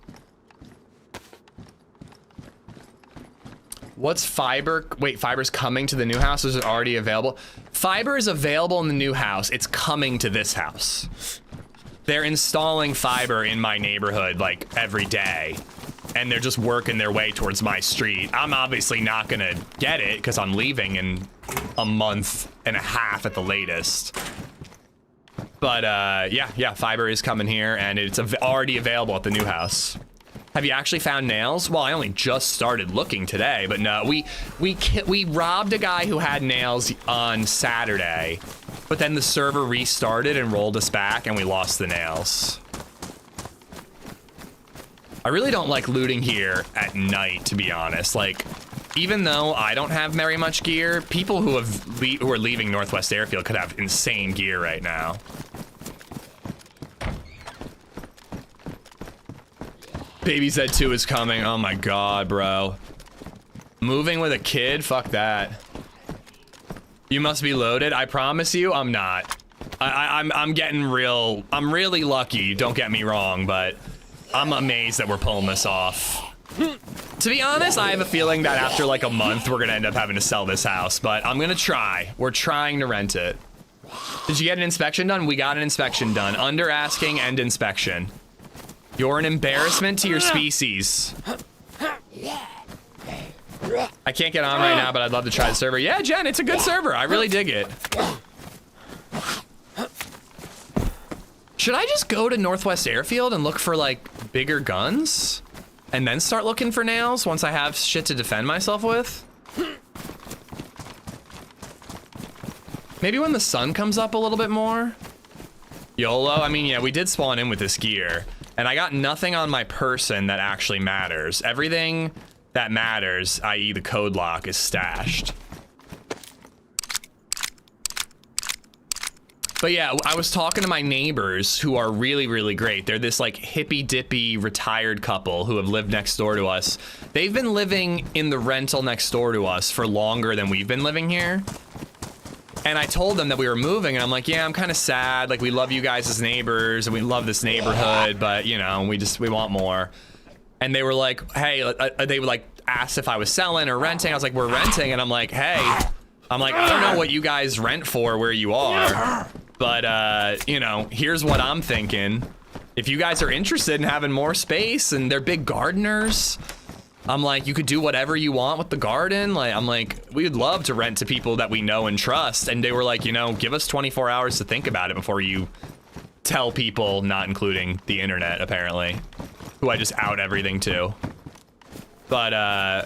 What's fiber? Wait, fiber's coming to the new house? Is it already available? Fiber is available in the new house. It's coming to this house. They're installing fiber in my neighborhood like every day, and they're just working their way towards my street. I'm obviously not gonna get it because I'm leaving in a month and a half at the latest. But yeah, fiber is coming here, and it's already available at the new house. Have you actually found nails? Well, I only just started looking today, but no, we robbed a guy who had nails on Saturday, but then the server restarted and rolled us back, and we lost the nails. I really don't like looting here at night, to be honest. Like, even though I don't have very much gear, people who are leaving Northwest Airfield could have insane gear right now. BabyZed 2 is coming. Oh my god, bro. Moving with a kid? Fuck that. You must be loaded. I promise you, I'm not. I'm getting real. I'm really lucky, don't get me wrong, but I'm amazed that we're pulling this off. To be honest, I have a feeling that after like a month, we're gonna end up having to sell this house, but I'm gonna try. We're trying to rent it. Did you get an inspection done? We got an inspection done. Under asking and inspection. You're an embarrassment to your species. I can't get on right now, but I'd love to try the server. Yeah, Jen, it's a good server. I really dig it. Should I just go to Northwest Airfield and look for like bigger guns? And then start looking for nails once I have shit to defend myself with? Maybe when the sun comes up a little bit more? YOLO, I mean, yeah, we did spawn in with this gear. And I got nothing on my person that actually matters. Everything that matters, i.e. the code lock, is stashed. But yeah, I was talking to my neighbors who are really, really great. They're this like hippy-dippy retired couple who have lived next door to us. They've been living in the rental next door to us for longer than we've been living here. And I told them that we were moving, and I'm like, yeah, I'm kind of sad. Like, we love you guys as neighbors, and we love this neighborhood, but, you know, we want more. And they were like, hey, they were like, asked if I was selling or renting. I was like, we're renting, and I'm like, hey, I don't know what you guys rent for where you are, but, you know, here's what I'm thinking. If you guys are interested in having more space, and they're big gardeners, I'm like, you could do whatever you want with the garden. Like, I'm like, we'd love to rent to people that we know and trust. And they were like, you know, give us 24 hours to think about it before you tell people, not including the internet, apparently, who I just out everything to. But yeah,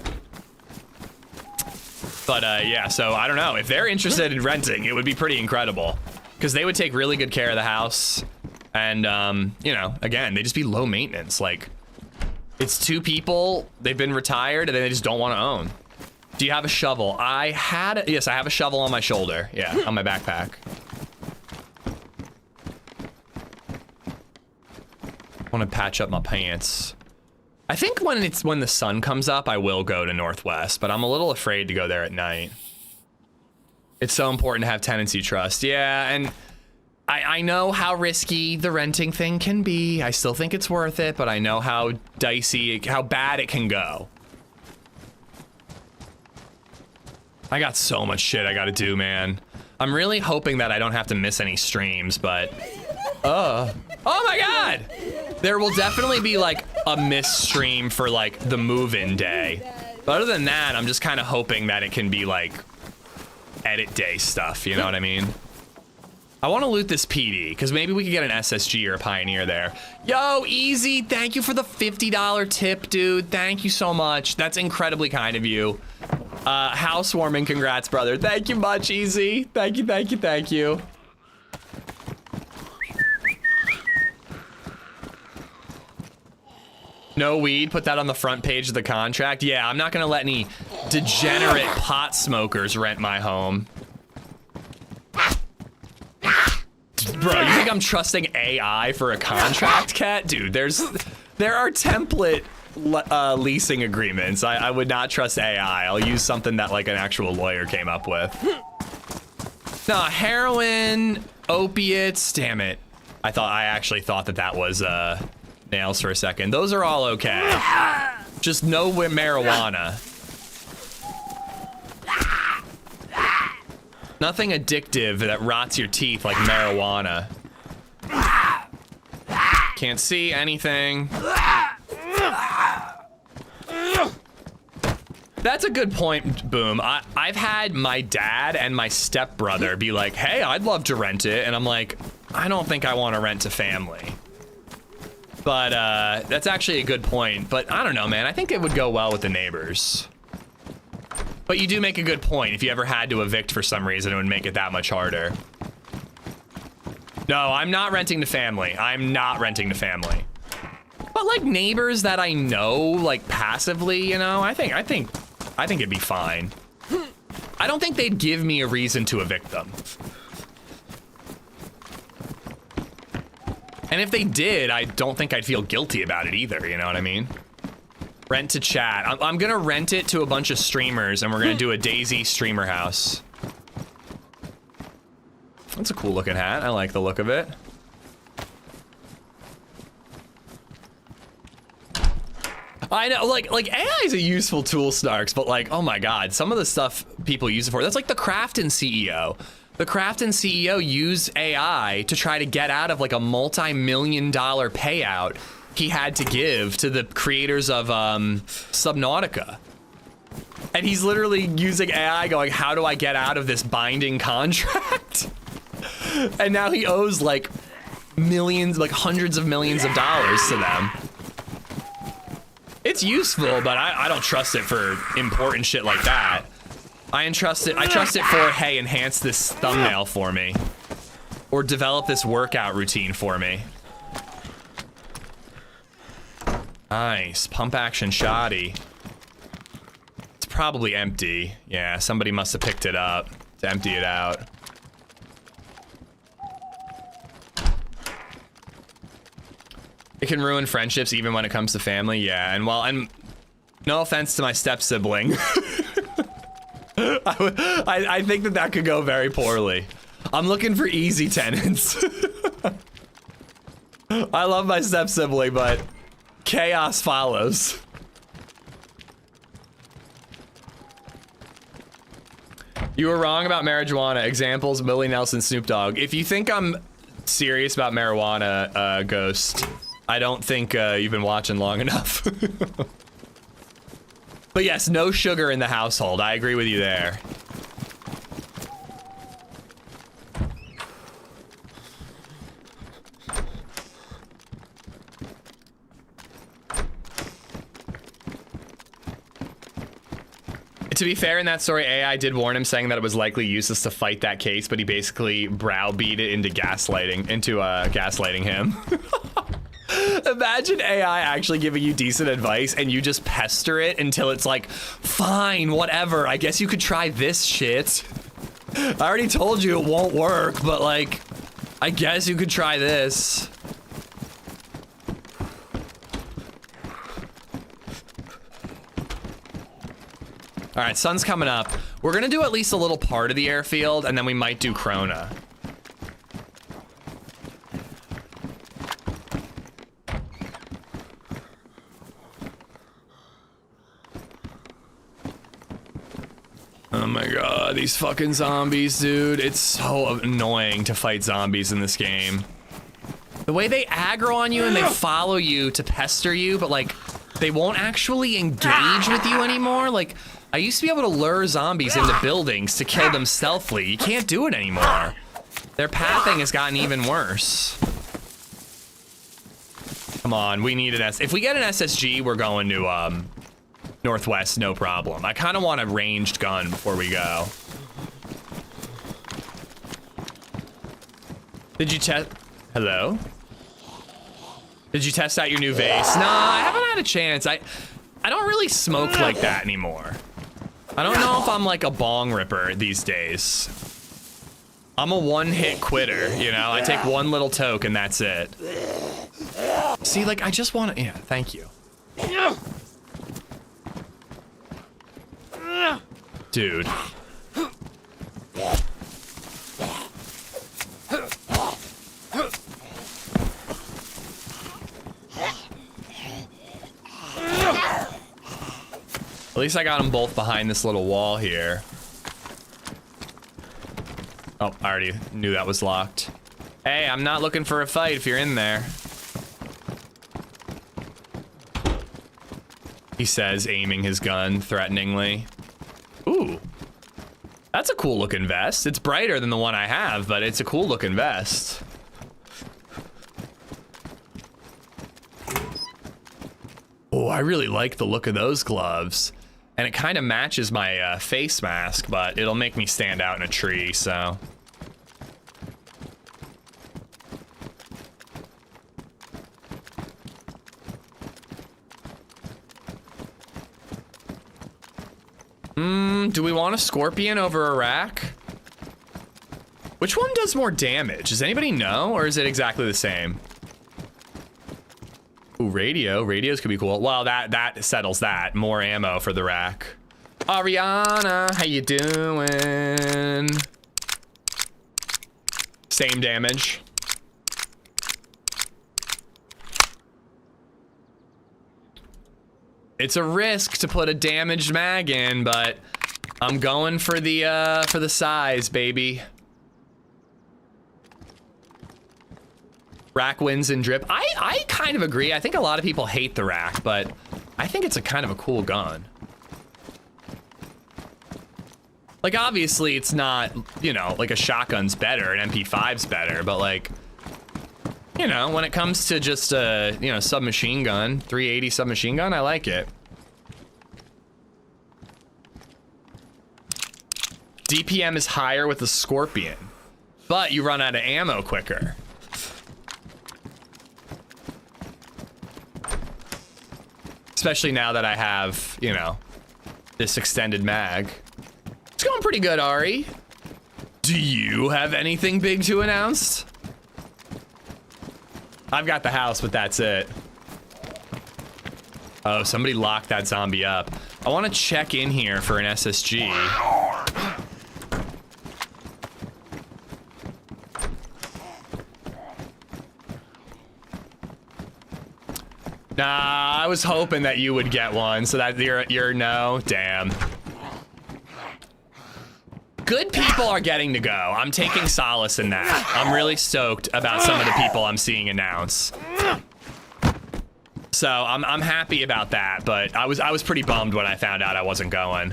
so I don't know. If they're interested in renting, it would be pretty incredible because they would take really good care of the house. And, you know, again, they just be low maintenance. Like, it's two people, they've been retired, and they just don't want to own. Do you have a shovel? Yes, I have a shovel on my shoulder. Yeah, on my backpack. I want to patch up my pants. I think when the sun comes up, I will go to Northwest, but I'm a little afraid to go there at night. It's so important to have tenancy trust. Yeah, and I know how risky the renting thing can be. I still think it's worth it, but I know how dicey, how bad it can go. I got so much shit I gotta do, man. I'm really hoping that I don't have to miss any streams, but... oh my god! There will definitely be like a missed stream for like the move-in day. But other than that, I'm just kind of hoping that it can be like edit day stuff, you know what I mean? I want to loot this PD, because maybe we could get an SSG or a Pioneer there. Yo, Easy, thank you for the $50 tip, dude. Thank you so much. That's incredibly kind of you. Housewarming, congrats, brother. Thank you much, Easy. Thank you, thank you, thank you. No weed, put that on the front page of the contract. Yeah, I'm not going to let any degenerate pot smokers rent my home. Bro, you think I'm trusting AI for a contract, Cat? Dude, there are template leasing agreements. I would not trust AI. I'll use something that like an actual lawyer came up with. Nah, heroin, opiates, damn it. I actually thought that was nails for a second. Those are all okay. Just no marijuana. Nothing addictive that rots your teeth like marijuana. Can't see anything. That's a good point, Boom. I've had my dad and my stepbrother be like, hey, I'd love to rent it. And I'm like, I don't think I want to rent to family. But that's actually a good point. But I don't know, man. I think it would go well with the neighbors. But you do make a good point. If you ever had to evict for some reason, it would make it that much harder. No, I'm not renting to family. I'm not renting to family. But like neighbors that I know, like passively, you know, I think I think it'd be fine. I don't think they'd give me a reason to evict them. And if they did, I don't think I'd feel guilty about it either, you know what I mean? Rent to chat. I'm gonna rent it to a bunch of streamers and we're gonna do a DayZ streamer house. That's a cool looking hat. I like the look of it. I know, like AI is a useful tool, Snarks, but like, oh my God, some of the stuff people use it for, that's like the Crafton CEO. The Crafton CEO used AI to try to get out of like a multi-million-dollar payout he had to give to the creators of Subnautica. And he's literally using AI going, how do I get out of this binding contract? And now he owes like millions, like hundreds of millions of dollars to them. It's useful, but I don't trust it for important shit like that. I trust it for, hey, enhance this thumbnail for me. Or develop this workout routine for me. Nice, pump action shoddy. It's probably empty. Yeah, somebody must have picked it up to empty it out. It can ruin friendships even when it comes to family, yeah. And well, and no offense to my step sibling. I think that could go very poorly. I'm looking for easy tenants. I love my step sibling, but chaos follows. You were wrong about marijuana. Examples, Willie Nelson, Snoop Dogg. If you think I'm serious about marijuana, Ghost, I don't think you've been watching long enough. But yes, no sugar in the household. I agree with you there. To be fair, in that story, AI did warn him, saying that it was likely useless to fight that case, but he basically browbeat it into gaslighting him. Imagine AI actually giving you decent advice and you just pester it until it's like, fine, whatever, I guess you could try this shit. I already told you it won't work, but like, I guess you could try this. All right, sun's coming up. We're gonna do at least a little part of the airfield and then we might do Krona. Oh my God, these fucking zombies, dude. It's so annoying to fight zombies in this game. The way they aggro on you and they follow you to pester you, but like, they won't actually engage with you anymore. Like, I used to be able to lure zombies into buildings to kill them stealthily. You can't do it anymore. Their pathing has gotten even worse. Come on, we need an if we get an SSG, we're going to Northwest, no problem. I kind of want a ranged gun before we go. Did you test? Hello? Did you test out your new vase? Nah, I haven't had a chance. I don't really smoke like that anymore. I don't know if I'm like a bong ripper these days. I'm a one-hit quitter, you know? I take one little toke and that's it. See, like, I just want to, yeah, thank you. Dude. At least I got them both behind this little wall here. Oh, I already knew that was locked. Hey, I'm not looking for a fight if you're in there. He says, aiming his gun threateningly. Ooh. That's a cool looking vest. It's brighter than the one I have, but it's a cool looking vest. Oh, I really like the look of those gloves. And it kind of matches my face mask, but it'll make me stand out in a tree, so. Do we want a Scorpion over a Rack? Which one does more damage? Does anybody know, or is it exactly the same? Ooh, radio. Radios could be cool. Well, that settles that. More ammo for the Rack. Ariana, how you doing? Same damage. It's a risk to put a damaged mag in, but I'm going for the size, baby. Rack wins in drip. I kind of agree. I think a lot of people hate the Rack, but I think it's a kind of a cool gun. Like, obviously it's not, you know, like a shotgun's better, an MP5's better, but like, you know, when it comes to just a, you know, submachine gun, 380 submachine gun, I like it. DPM is higher with the Scorpion, but you run out of ammo quicker. Especially now that I have, you know, this extended mag. It's going pretty good, Ari. Do you have anything big to announce? I've got the house, but that's it. Oh, somebody locked that zombie up. I want to check in here for an SSG. Nah, I was hoping that you would get one, so that you're no, damn. Good people are getting to go. I'm taking solace in that. I'm really stoked about some of the people I'm seeing announce. So I'm happy about that, but I was pretty bummed when I found out I wasn't going.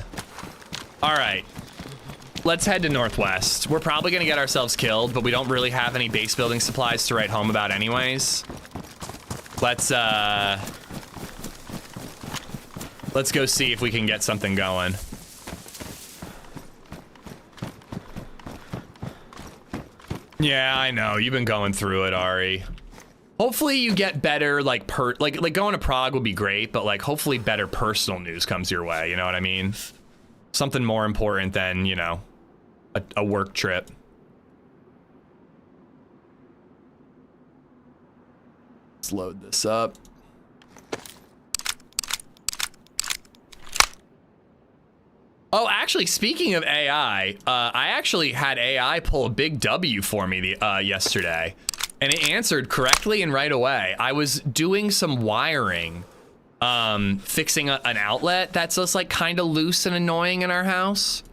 All right, let's head to Northwest. We're probably gonna get ourselves killed, but we don't really have any base building supplies to write home about anyways. Let's go see if we can get something going. Yeah, I know. You've been going through it, Ari. Hopefully you get better, like going to Prague would be great, but like hopefully better personal news comes your way, you know what I mean? Something more important than, you know, a work trip. Let's load this up. Oh, actually, speaking of AI, I actually had AI pull a big W for me yesterday, and it answered correctly and right away. I was doing some wiring, fixing an outlet that's just like kind of loose and annoying in our house,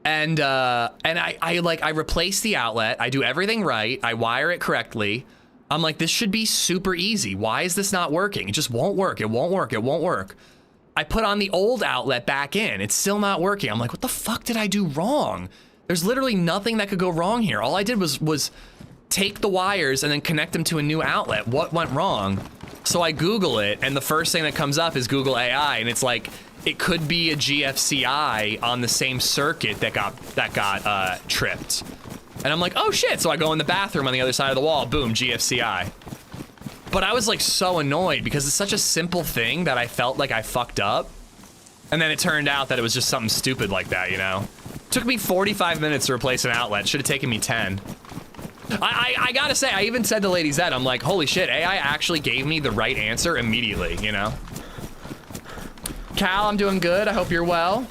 and I replace the outlet. I do everything right. I wire it correctly. I'm like, this should be super easy. Why is this not working? It just won't work. It won't work. It won't work. I put on the old outlet back in. It's still not working. I'm like, what the fuck did I do wrong? There's literally nothing that could go wrong here. All I did was take the wires and then connect them to a new outlet. What went wrong? So I Google it, and the first thing that comes up is Google AI, and it's like, it could be a GFCI on the same circuit that got tripped. And I'm like, oh shit. So I go in the bathroom on the other side of the wall, boom, GFCI. But I was like so annoyed because it's such a simple thing that I felt like I fucked up. And then it turned out that it was just something stupid like that, you know? Took me 45 minutes to replace an outlet. Should have taken me 10. I gotta say, I even said to LadyZed, I'm like, holy shit, AI actually gave me the right answer immediately, you know? Cal, I'm doing good. I hope you're well.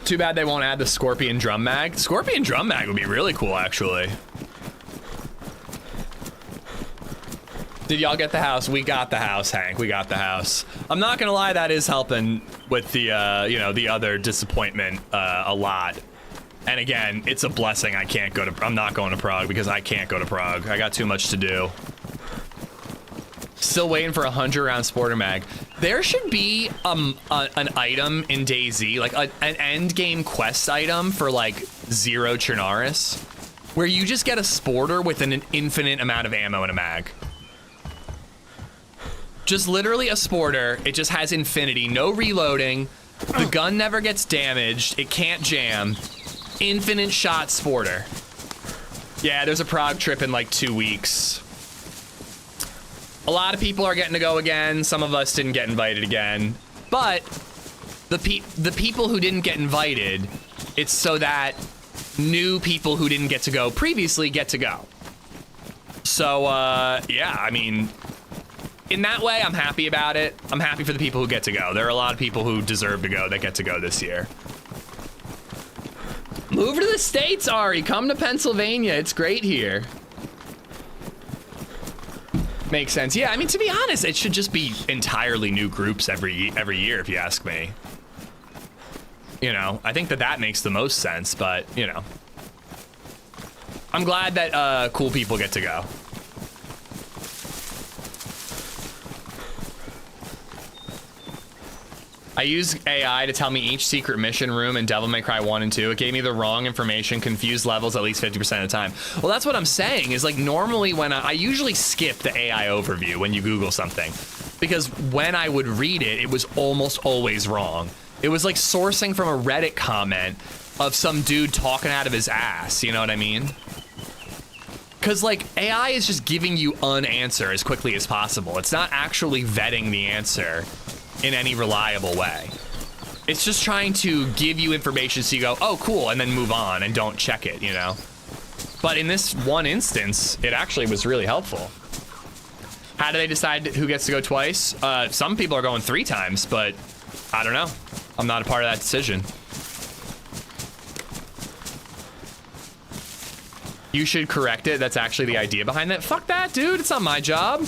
Too bad they won't add the Scorpion drum mag. Scorpion drum mag would be really cool, actually. Did y'all get the house? We got the house, Hank. We got the house. I'm not gonna lie, that is helping with the, you know, the other disappointment a lot. And again, it's a blessing I can't go to, I'm not going to Prague because I can't go to Prague. I got too much to do. Still waiting for a 100-round sporter mag. There should be an item in DayZ, like an end game quest item for like 0 Chernarus, where you just get a sporter with an infinite amount of ammo in a mag. Just literally a sporter. It just has infinity, no reloading. The gun never gets damaged. It can't jam. Infinite shot sporter. Yeah, there's a Prague trip in like 2 weeks. A lot of people are getting to go again. Some of us didn't get invited again. But the people who didn't get invited, it's so that new people who didn't get to go previously get to go. So, yeah, I mean, in that way, I'm happy about it. I'm happy for the people who get to go. There are a lot of people who deserve to go that get to go this year. Move to the States, Ari. Come to Pennsylvania. It's great here. Makes sense. Yeah, I mean, to be honest, it should just be entirely new groups every year, if you ask me. You know, I think that makes the most sense, but, you know. I'm glad that cool people get to go. I use AI to tell me each secret mission room in Devil May Cry 1 and 2. It gave me the wrong information, confused levels at least 50% of the time. Well, that's what I'm saying, is like normally when I usually skip the AI overview when you Google something, because when I would read it, it was almost always wrong. It was like sourcing from a Reddit comment of some dude talking out of his ass, you know what I mean? Because like AI is just giving you an answer as quickly as possible. It's not actually vetting the answer in any reliable way. It's just trying to give you information so you go, oh, cool, and then move on and don't check it, you know? But in this one instance, it actually was really helpful. How do they decide who gets to go twice? Some people are going 3 times, but I don't know. I'm not a part of that decision. You should correct it. That's actually the idea behind that. Fuck that, dude. It's not my job.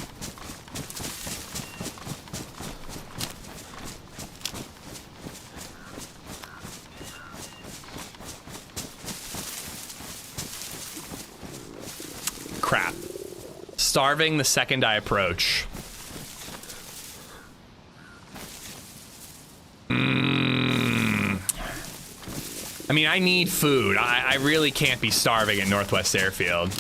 Crap. Starving the second I approach. I mean, I need food. I really can't be starving at Northwest Airfield.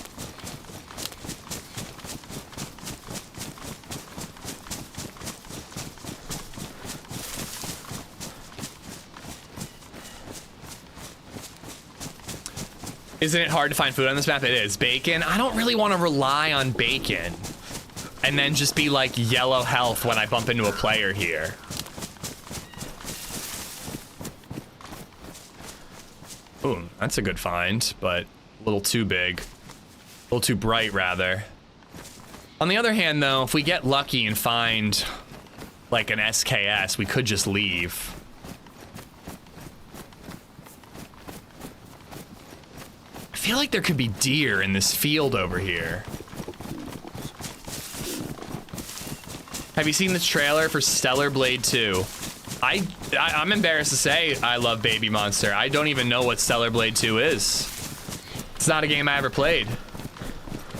Isn't it hard to find food on this map? It is. Bacon? I don't really want to rely on bacon and then just be like yellow health when I bump into a player here. Ooh, that's a good find, but a little too big. A little too bright, rather. On the other hand, though, if we get lucky and find like an SKS, we could just leave. I feel like there could be deer in this field over here. Have you seen the trailer for Stellar Blade 2? I'm embarrassed to say I love Baby Monster. I don't even know what Stellar Blade 2 is. It's not a game I ever played.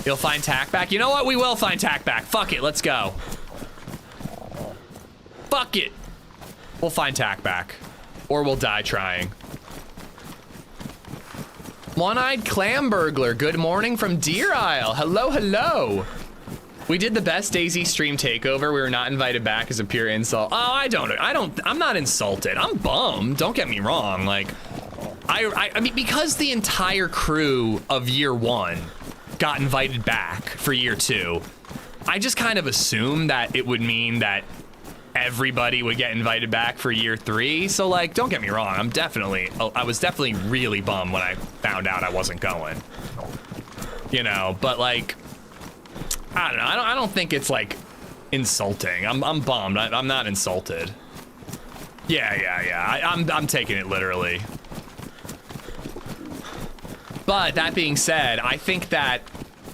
You'll find tack back? You know what? We will find tack back. Fuck it. Let's go. Fuck it. We'll find tack back. Or we'll die trying. One-eyed clam burglar. Good morning from Deer Isle. Hello, hello. We did the best DayZ stream takeover. We were not invited back as a pure insult. Oh, I'm not insulted. I'm bummed. Don't get me wrong. Like, I mean, because the entire crew of year 1 got invited back for year 2, I just kind of assumed that it would mean that everybody would get invited back for year 3. So like, don't get me wrong. I was definitely really bummed when I found out I wasn't going, you know, but like, I don't know. I don't think it's like insulting. I'm bummed. I'm not insulted. Yeah. I'm taking it literally. But that being said, I think that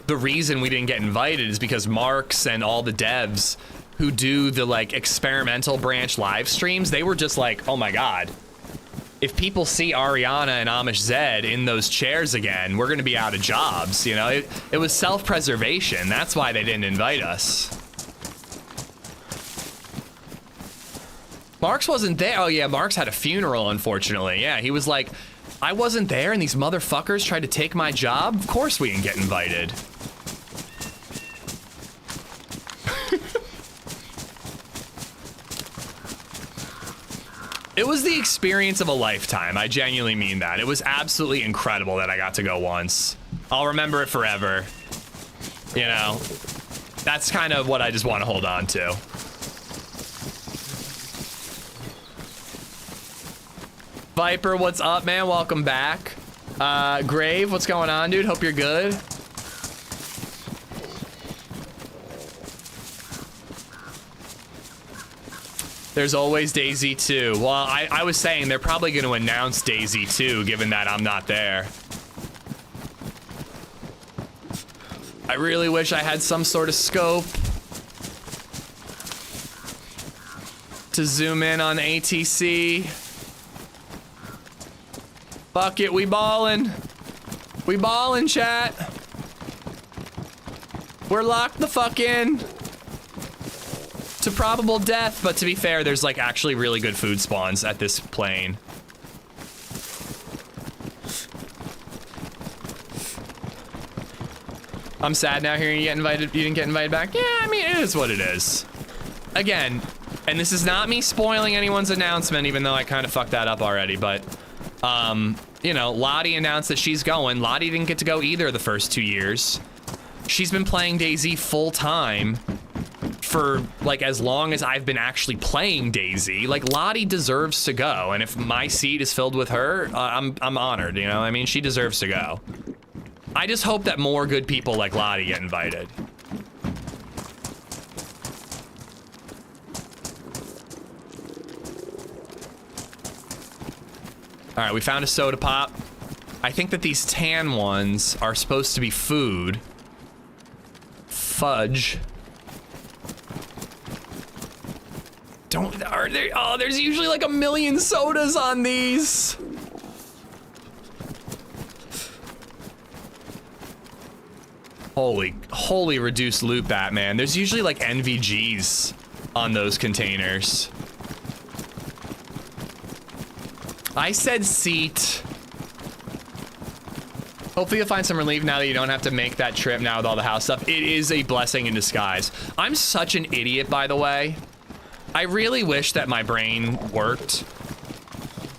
the reason we didn't get invited is because Marks and all the devs who do the like experimental branch live streams, they were just like, oh my God, if people see Ariana and AmishZed in those chairs again, we're gonna be out of jobs, you know? It was self-preservation. That's why they didn't invite us. Marks wasn't there. Oh yeah, Marks had a funeral, unfortunately. Yeah, he was like, I wasn't there and these motherfuckers tried to take my job. Of course we didn't get invited. It was the experience of a lifetime. I genuinely mean that. It was absolutely incredible that I got to go once. I'll remember it forever. You know? That's kind of what I just want to hold on to. Viper, what's up, man? Welcome back. Grave, what's going on, dude? Hope you're good. There's always DayZ 2. Well, I was saying they're probably going to announce DayZ 2, given that I'm not there. I really wish I had some sort of scope to zoom in on ATC. Fuck it, we ballin'. We ballin', chat. We're locked the fuck in to probable death, but to be fair, there's like actually really good food spawns at this plane. I'm sad now hearing you didn't get invited back. Yeah, I mean, it is what it is. Again, and this is not me spoiling anyone's announcement, even though I kind of fucked that up already, but you know, Lottie announced that she's going. Lottie didn't get to go either the first 2 years. She's been playing DayZ full time for like as long as I've been actually playing DayZ. Like, Lottie deserves to go, and if my seat is filled with her, I'm honored, you know? I mean, she deserves to go. I just hope that more good people like Lottie get invited. All right, we found a soda pop. I think that these tan ones are supposed to be food. Fudge. Are there? Oh, there's usually like 1 million sodas on these. Holy reduced loot, Batman. There's usually like NVGs on those containers. I said seat. Hopefully you'll find some relief now that you don't have to make that trip now with all the house stuff. It is a blessing in disguise. I'm such an idiot, by the way. I really wish that my brain worked.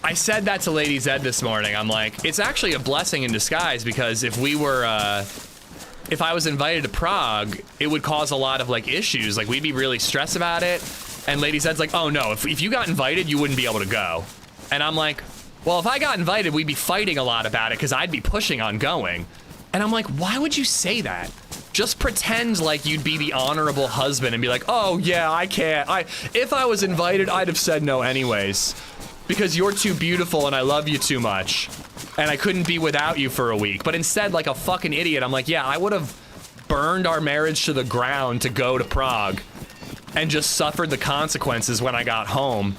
I said that to LadyZed this morning. I'm like, it's actually a blessing in disguise, because if we were, if I was invited to Prague, it would cause a lot of like issues. Like, we'd be really stressed about it. And LadyZed's like, oh no, if you got invited, you wouldn't be able to go. And I'm like, well, if I got invited, we'd be fighting a lot about it because I'd be pushing on going. And I'm like, why would you say that? Just pretend like you'd be the honorable husband and be like, oh yeah, I can't. If I was invited, I'd have said no anyways, because you're too beautiful and I love you too much. And I couldn't be without you for a week. But instead, like a fucking idiot, I'm like, yeah, I would have burned our marriage to the ground to go to Prague and just suffered the consequences when I got home.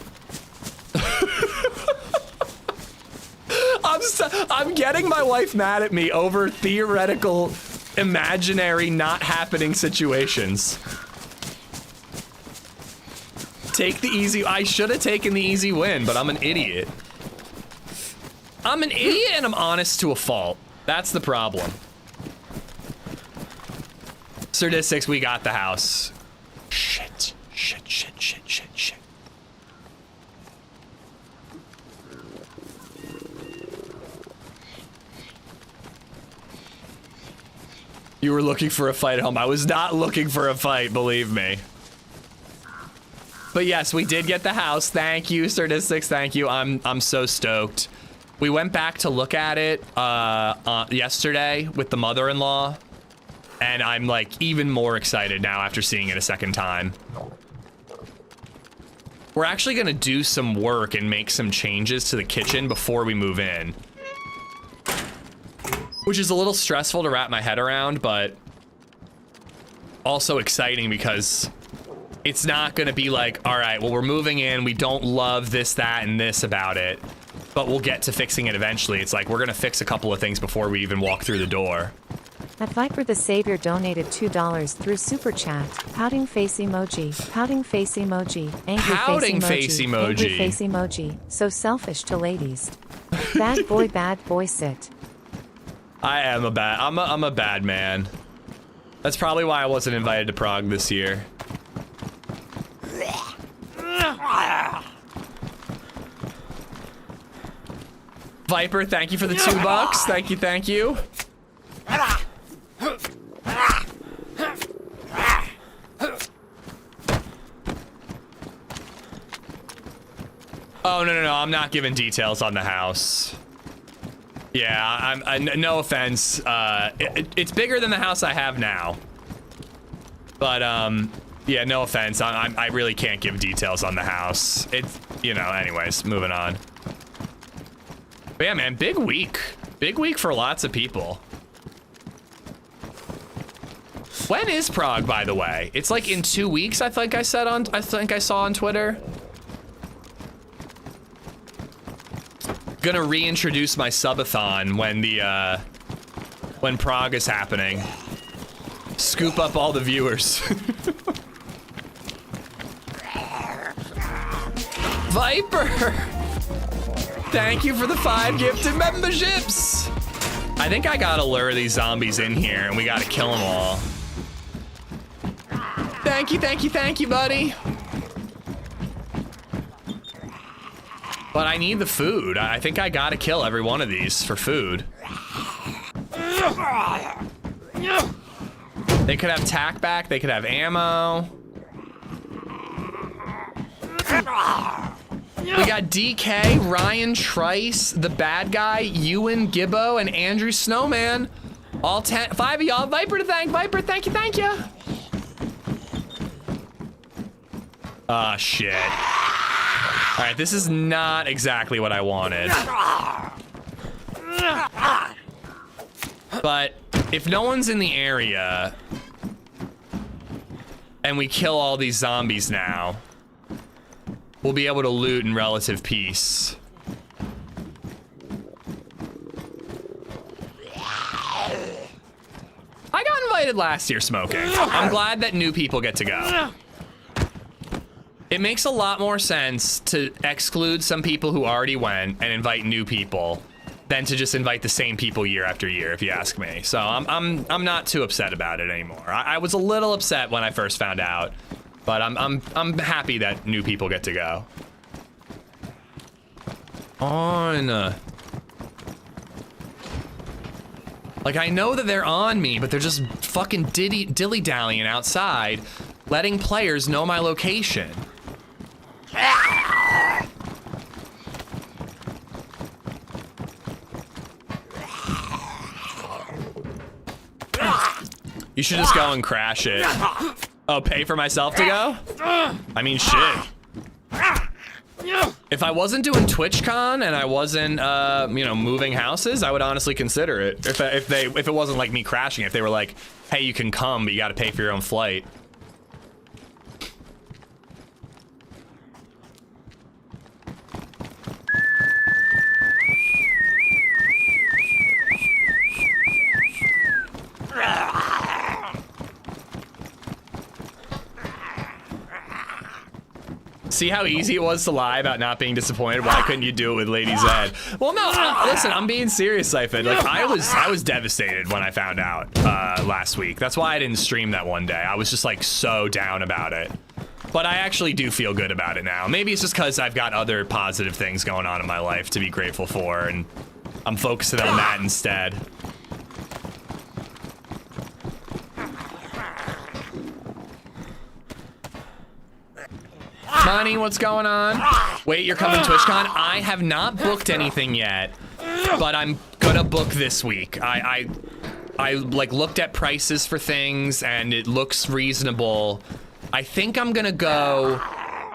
I'm getting my wife mad at me over theoretical, imaginary, not happening situations. Take the easy. I should have taken the easy win, but I'm an idiot. I'm an idiot and I'm honest to a fault. That's the problem. Statistics, we got the house. Shit. You were looking for a fight at home. I was not looking for a fight, believe me. But yes, we did get the house. Thank you, Statistics. Thank you. I'm so stoked. We went back to look at it yesterday with the mother-in-law, and I'm like even more excited now after seeing it a second time. We're actually gonna do some work and make some changes to the kitchen before we move in, which is a little stressful to wrap my head around, but also exciting because it's not gonna be like, all right, well, we're moving in, we don't love this, that, and this about it, but we'll get to fixing it eventually. It's like, we're gonna fix a couple of things before we even walk through the door. At Viper the Savior donated $2 through Super Chat. Pouting face emoji. Pouting face emoji. Angry Pouting face emoji. emoji. Angry face emoji. So selfish to ladies. Bad boy sit. I'm a bad man. That's probably why I wasn't invited to Prague this year. Viper, thank you for the $2. Thank you. Oh, no, I'm not giving details on the house. Yeah, no offense. It's bigger than the house I have now. But, yeah, no offense. I really can't give details on the house. It's, you know, anyways, moving on. But yeah, man, big week. Big week for lots of people. When is Prague, by the way? It's like in 2 weeks, I think I saw on Twitter. Gonna reintroduce my subathon when Prague is happening. Scoop up all the viewers. Viper! Thank you for the 5 gifted memberships! I think I gotta lure these zombies in here and we gotta kill them all. Thank you, buddy. But I need the food. I think I gotta kill every one of these for food. They could have tack back, they could have ammo. We got DK, Ryan Trice, the bad guy, Ewan Gibbo, and Andrew Snowman. All 5 of y'all. Viper to thank. Viper, thank you. Ah, shit. All right, this is not exactly what I wanted. But if no one's in the area and we kill all these zombies now, we'll be able to loot in relative peace. I got invited last year smoking. I'm glad that new people get to go. It makes a lot more sense to exclude some people who already went and invite new people than to just invite the same people year after year, if you ask me. So I'm not too upset about it anymore. I was a little upset when I first found out, but I'm happy that new people get to go. Like, I know that they're on me, but they're just fucking dilly-dallying outside, letting players know my location. You should just go and crash it. Oh, pay for myself to go? I mean, shit. If I wasn't doing TwitchCon and I wasn't, you know, moving houses, I would honestly consider it. If it wasn't like me crashing, if they were like, hey, you can come, but you got to pay for your own flight. See how easy it was to lie about not being disappointed? Why couldn't you do it with LadyZed? Well, no, listen, I'm being serious, Siphon. Like, I was devastated when I found out last week. That's why I didn't stream that one day. I was just like so down about it. But I actually do feel good about it now. Maybe it's just because I've got other positive things going on in my life to be grateful for, and I'm focusing on that instead. Money, what's going on? Wait, you're coming to TwitchCon? I have not booked anything yet, but I'm gonna book this week. I like looked at prices for things and it looks reasonable. I think I'm gonna go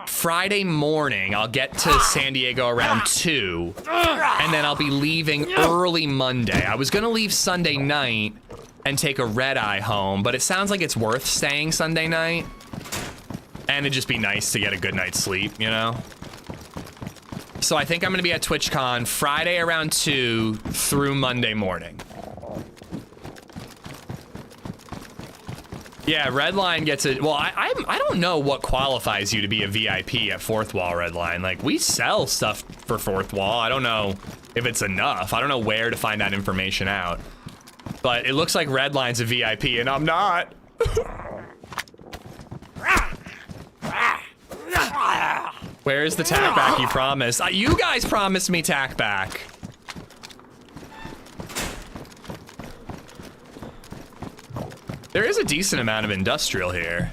Friday morning. I'll get to San Diego around 2, and then I'll be leaving early Monday. I was gonna leave Sunday night and take a red-eye home, but it sounds like it's worth staying Sunday night. And it'd just be nice to get a good night's sleep, you know? So I think I'm gonna be at TwitchCon Friday around 2 through Monday morning. Yeah, Redline gets it. Well, I don't know what qualifies you to be a VIP at Fourth Wall, Redline. Like, we sell stuff for Fourth Wall. I don't know if it's enough. I don't know where to find that information out. But it looks like Redline's a VIP and I'm not. Where is the tack back you promised? You guys promised me tack back. There is a decent amount of industrial here.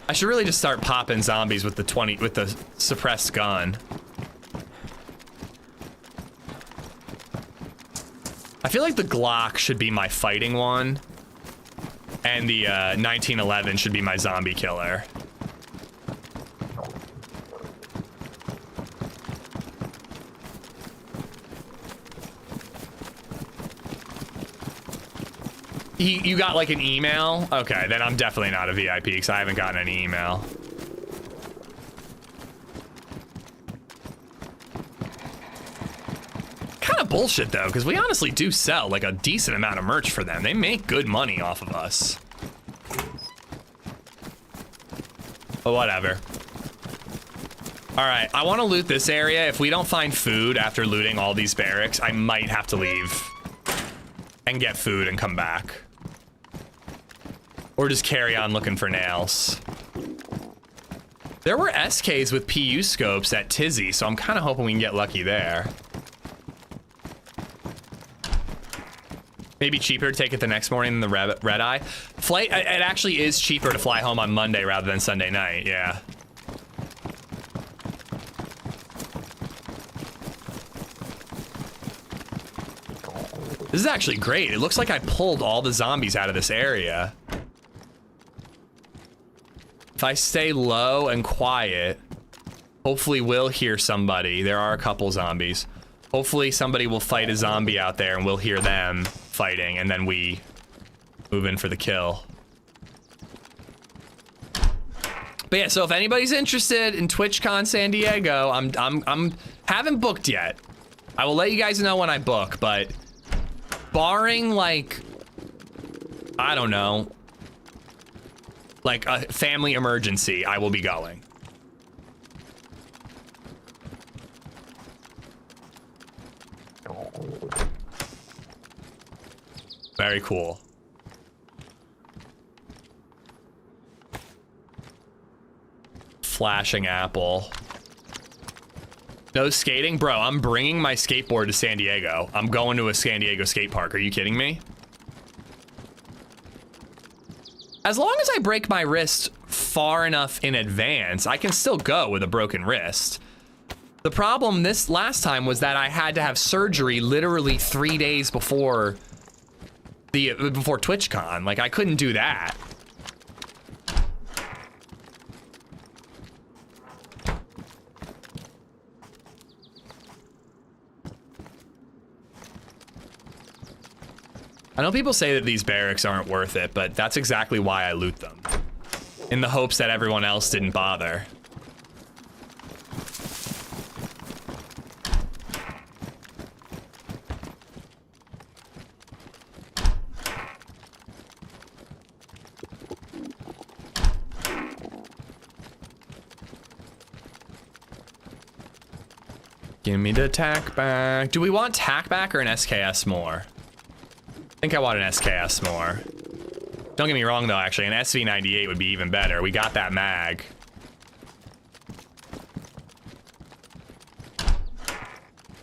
I should really just start popping zombies with the suppressed gun. I feel like the Glock should be my fighting one, and the 1911 should be my zombie killer. You got like an email? Okay, then I'm definitely not a VIP because I haven't gotten any email. Kind of bullshit though, because we honestly do sell like a decent amount of merch for them. They make good money off of us. But whatever. All right, I want to loot this area. If we don't find food after looting all these barracks, I might have to leave and get food and come back. Or just carry on looking for nails. There were SKs with PU scopes at Tizzy, so I'm kind of hoping we can get lucky there. Maybe cheaper to take it the next morning than the red eye. Flight, it actually is cheaper to fly home on Monday rather than Sunday night, yeah. This is actually great. It looks like I pulled all the zombies out of this area. If I stay low and quiet, hopefully we'll hear somebody. There are a couple zombies. Hopefully somebody will fight a zombie out there and we'll hear them fighting, and then we move in for the kill. But yeah, so if anybody's interested in TwitchCon San Diego, I'm haven't booked yet. I will let you guys know when I book, but barring like, I don't know, like a family emergency, I will be going. Very cool. Flashing apple. No skating? Bro, I'm bringing my skateboard to San Diego. I'm going to a San Diego skate park. Are you kidding me? As long as I break my wrist far enough in advance, I can still go with a broken wrist. The problem this last time was that I had to have surgery literally 3 days before TwitchCon. Like, I couldn't do that. I know people say that these barracks aren't worth it, but that's exactly why I loot them. In the hopes that everyone else didn't bother. Give me the tack back. Do we want tack back or an SKS more? I think I want an SKS more. Don't get me wrong though, actually, an SV98 would be even better. We got that mag.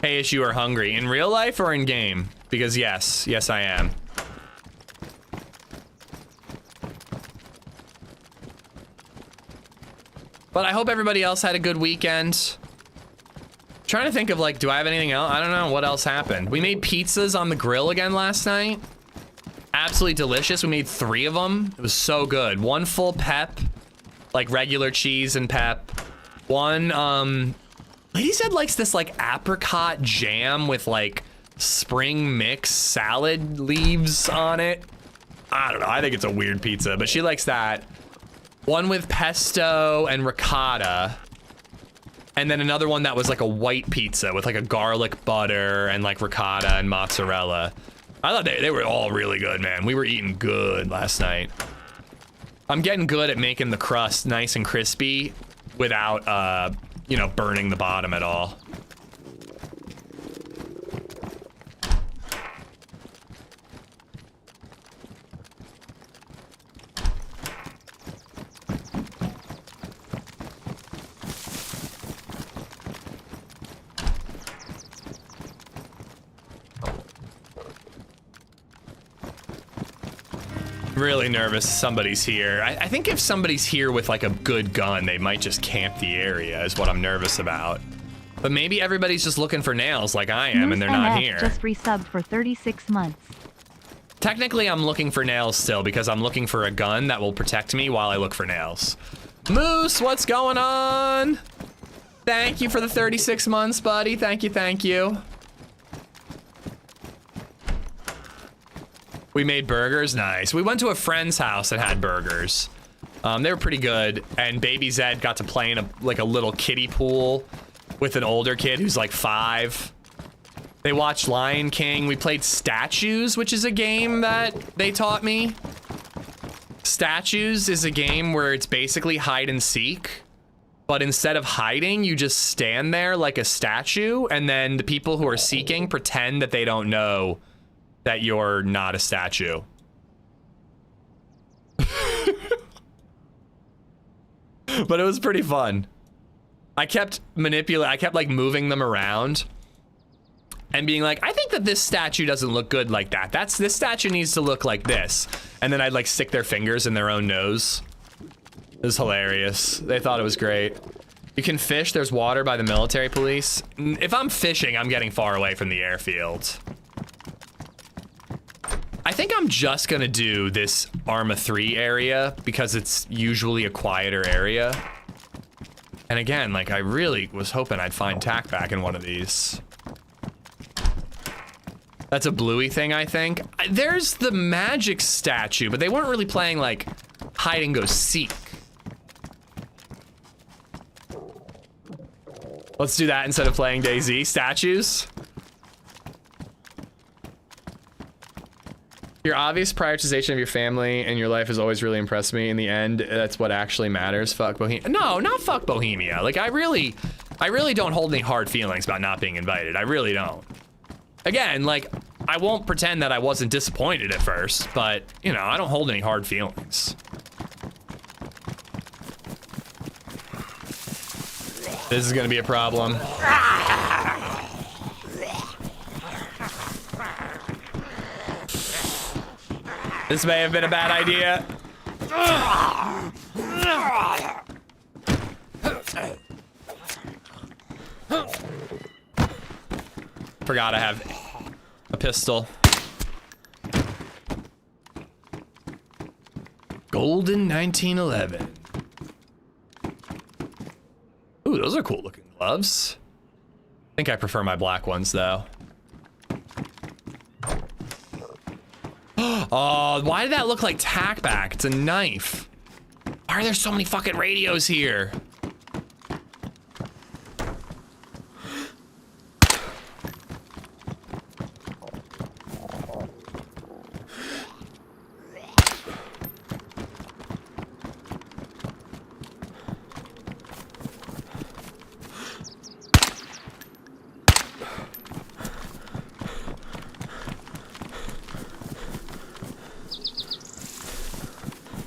Hey, Ish, you are hungry. In real life or in game? Because yes, I am. But I hope everybody else had a good weekend. Trying to think of like, do I have anything else? I don't know what else happened. We made pizzas on the grill again last night. Absolutely delicious. We made 3 of them. It was so good. 1 full pep, like regular cheese and pep. 1, LadyZed likes this like apricot jam with like spring mix salad leaves on it. I don't know. I think it's a weird pizza, but she likes that. 1 with pesto and ricotta. And then another one that was like a white pizza with like a garlic butter and like ricotta and mozzarella. I thought they were all really good, man. We were eating good last night. I'm getting good at making the crust nice and crispy without, you know, burning the bottom at all. really nervous somebody's here. I think if somebody's here with like a good gun, they might just camp the area is what I'm nervous about. But maybe everybody's just looking for nails like I am and they're not here. Just resubbed for 36 months. Technically, I'm looking for nails still because I'm looking for a gun that will protect me while I look for nails. Moose, what's going on? Thank you for the 36 months, buddy. Thank you, thank you. We made burgers, nice. We went to a friend's house and had burgers. They were pretty good, and BabyZed got to play in a little kiddie pool with an older kid who's like 5. They watched Lion King. We played Statues, which is a game that they taught me. Statues is a game where it's basically hide and seek, but instead of hiding, you just stand there like a statue, and then the people who are seeking pretend that they don't know that you're not a statue. But it was pretty fun. I kept like moving them around and being like, I think that this statue doesn't look good like that. This statue needs to look like this. And then I'd like stick their fingers in their own nose. It was hilarious. They thought it was great. You can fish, there's water by the military police. If I'm fishing, I'm getting far away from the airfield. I think I'm just gonna do this Arma 3 area because it's usually a quieter area. And again, like I really was hoping I'd find tack back in one of these. That's a bluey thing, I think. There's the magic statue, but they weren't really playing like hide and go seek. Let's do that instead of playing DayZ. Statues. Your obvious prioritization of your family and your life has always really impressed me. In the end, that's what actually matters. Fuck Bohemia. No, not fuck Bohemia. Like I really don't hold any hard feelings about not being invited. I really don't. Again, like I won't pretend that I wasn't disappointed at first, but you know, I don't hold any hard feelings. This is gonna be a problem. This may have been a bad idea. Forgot I have a pistol. Golden 1911. Ooh, those are cool looking gloves. I think I prefer my black ones though. Oh, why did that look like tack back? It's a knife. Why are there so many fucking radios here?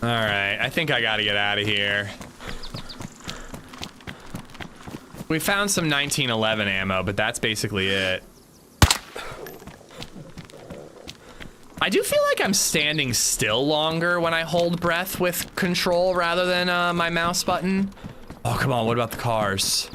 All right, I think I gotta get out of here. We found some 1911 ammo, but that's basically it. I do feel like I'm standing still longer when I hold breath with control rather than my mouse button. Oh, come on, what about the cars?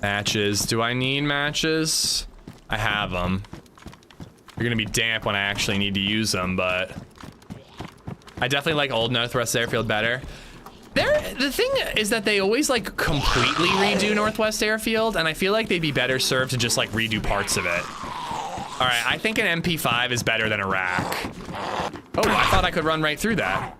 Matches. Do I need matches? I have them. They're gonna be damp when I actually need to use them, but I definitely like Old Northwest Airfield better. The thing is that they always like completely redo Northwest Airfield, and I feel like they'd be better served to just like redo parts of it. All right, I think an MP5 is better than a rack. Oh, I thought I could run right through that.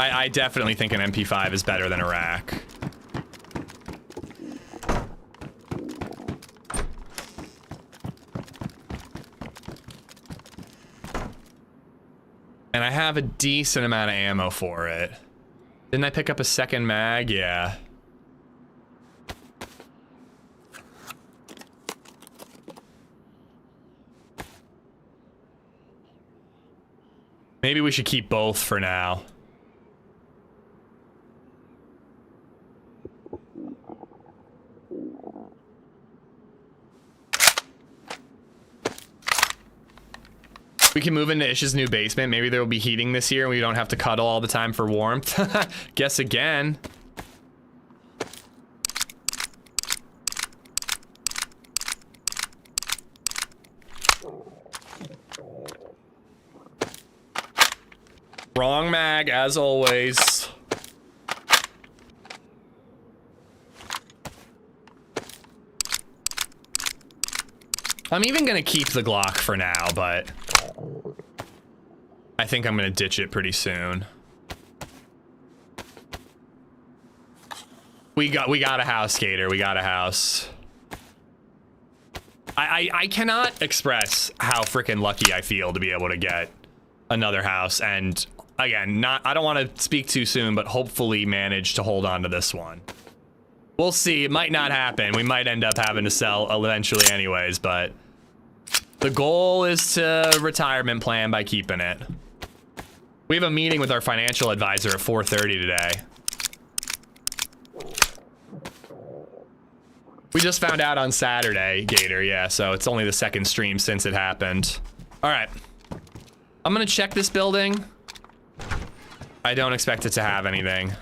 I definitely think an MP5 is better than a rack. And I have a decent amount of ammo for it. Didn't I pick up a second mag? Yeah. Maybe we should keep both for now. We can move into Ish's new basement. Maybe there will be heating this year and we don't have to cuddle all the time for warmth. Guess again. Wrong mag, as always. I'm even gonna keep the Glock for now, but I think I'm gonna ditch it pretty soon. We got a house, Gator. We got a house. I cannot express how freaking lucky I feel to be able to get another house, and again, I don't want to speak too soon, but hopefully manage to hold on to this one. We'll see. It might not happen. We might end up having to sell eventually anyways, but the goal is to retirement plan by keeping it. We have a meeting with our financial advisor at 4:30 today. We just found out on Saturday, Gator, yeah, so it's only the second stream since it happened. All right. I'm gonna check this building. I don't expect it to have anything.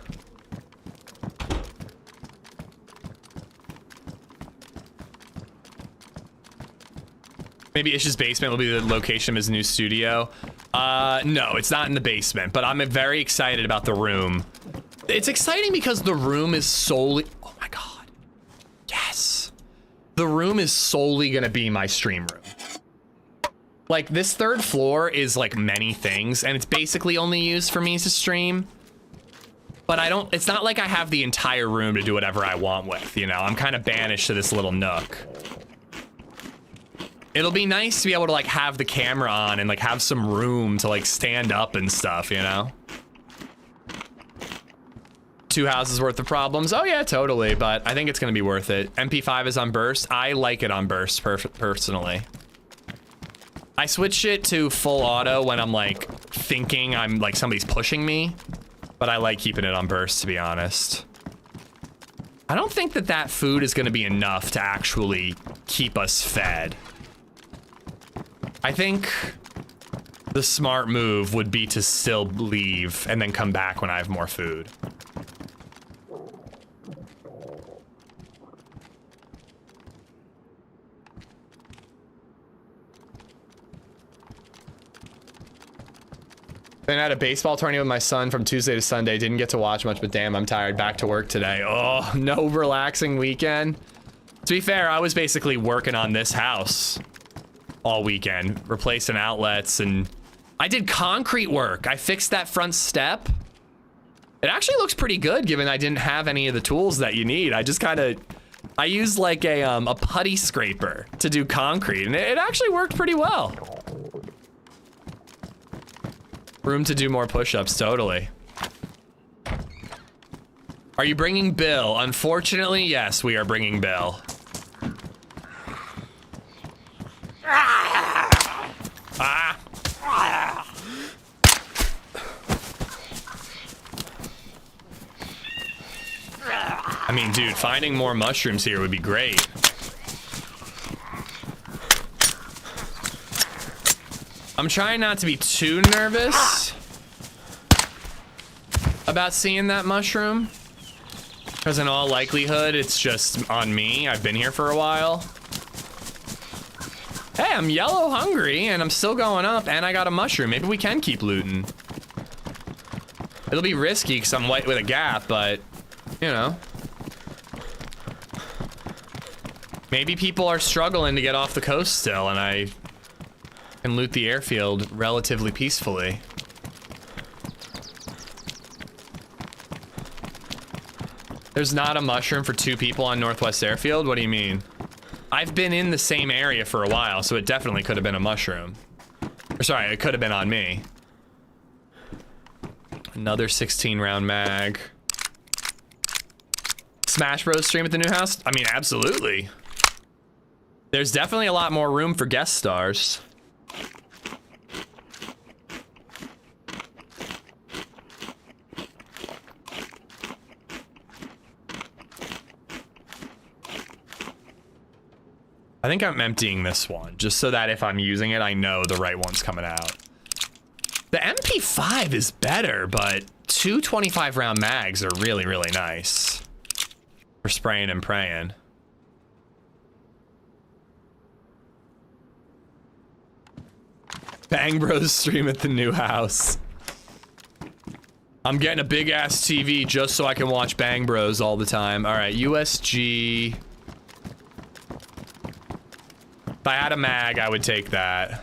Maybe Ish's basement will be the location of his new studio. No, it's not in the basement, but I'm very excited about the room. It's exciting because the room is solely, oh my God. Yes. The room is solely gonna be my stream room. Like, this third floor is like many things, and it's basically only used for me to stream. But it's not like I have the entire room to do whatever I want with, you know? I'm kind of banished to this little nook. It'll be nice to be able to like have the camera on and like have some room to like stand up and stuff, you know? 2 houses worth of problems. Oh yeah, totally, but I think it's gonna be worth it. MP5 is on burst. I like it on burst personally. I switched it to full auto when I'm like thinking I'm like somebody's pushing me, but I like keeping it on burst, to be honest. I don't think that food is gonna be enough to actually keep us fed. I think the smart move would be to still leave and then come back when I have more food. Then I had a baseball tournament with my son from Tuesday to Sunday. Didn't get to watch much, but damn, I'm tired. Back to work today. Oh, no relaxing weekend. To be fair, I was basically working on this house all weekend, replacing outlets, and I did concrete work. I fixed that front step. It actually looks pretty good given I didn't have any of the tools that you need. I just I used like a putty scraper to do concrete, and it actually worked pretty well. Room to do more push-ups, totally. Are you bringing Bill? Unfortunately, yes, we are bringing Bill. Ah! I mean, dude, finding more mushrooms here would be great. I'm trying not to be too nervous about seeing that mushroom, because in all likelihood, it's just on me. I've been here for a while. Hey, I'm yellow hungry, and I'm still going up, and I got a mushroom. Maybe we can keep looting. It'll be risky, because I'm white with a gap, but, you know. Maybe people are struggling to get off the coast still, and I can loot the airfield relatively peacefully. There's not a mushroom for 2 people on Northwest Airfield? What do you mean? I've been in the same area for a while, so it definitely could have been a mushroom. Or sorry, it could have been on me. Another 16-round mag. Smash Bros stream at the new house? I mean, absolutely. There's definitely a lot more room for guest stars. I think I'm emptying this one just so that if I'm using it, I know the right one's coming out. The MP5 is better, but 2 25-round mags are really, really nice for spraying and praying. Bang Bros stream at the new house. I'm getting a big ass TV just so I can watch Bang Bros all the time. All right, USG. If I had a mag, I would take that.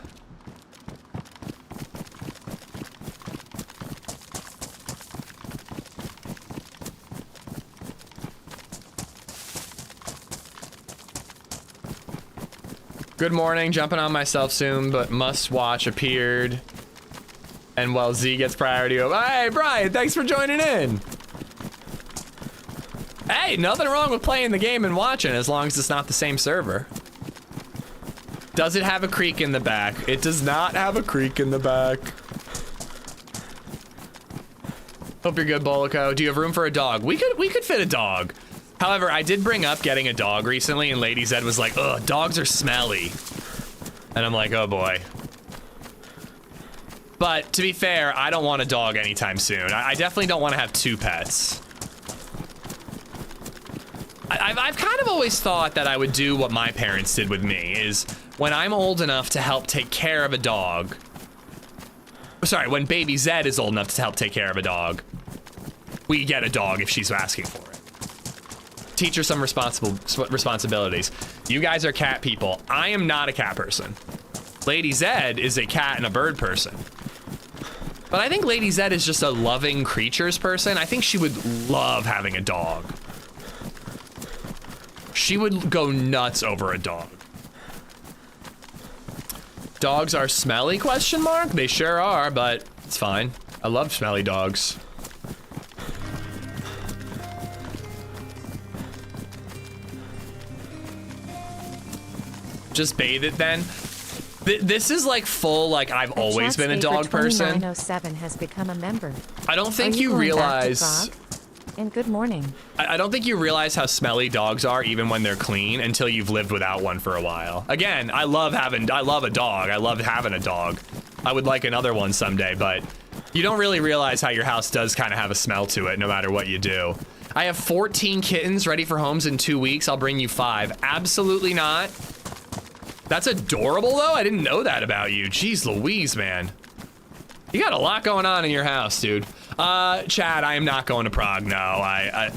Good morning, jumping on myself soon, but must watch appeared. And well, Z gets priority over. Hey, Brian, thanks for joining in. Hey, nothing wrong with playing the game and watching as long as it's not the same server. Does it have a creek in the back? It does not have a creek in the back. Hope you're good, Bolico. Do you have room for a dog? We could fit a dog. However, I did bring up getting a dog recently, and LadyZed was like, ugh, dogs are smelly. And I'm like, oh boy. But to be fair, I don't want a dog anytime soon. I definitely don't want to have 2 pets. I've kind of always thought that I would do what my parents did with me, is when I'm old enough to help take care of a dog. Sorry, when BabyZed is old enough to help take care of a dog, we get a dog if she's asking for it. Teach her some responsibilities. You guys are cat people. I am not a cat person. LadyZed is a cat and a bird person. But I think LadyZed is just a loving creatures person. I think she would love having a dog. She would go nuts over a dog. Dogs are smelly, question mark? They sure are, but it's fine. I love smelly dogs. Just bathe it then. This is like full, like I've always been a dog person. 2907 has become a member. I don't think Are you going realize. back to Prague? And good morning. I don't think you realize how smelly dogs are even when they're clean until you've lived without one for a while. Again, I love a dog. I love having a dog. I would like another one someday, but you don't really realize how your house does kind of have a smell to it no matter what you do. I have 14 kittens ready for homes in 2 weeks. I'll bring you 5. Absolutely not. That's adorable though. I didn't know that about you. Jeez Louise, man. You got a lot going on in your house, dude. Chad, I am not going to Prague. No,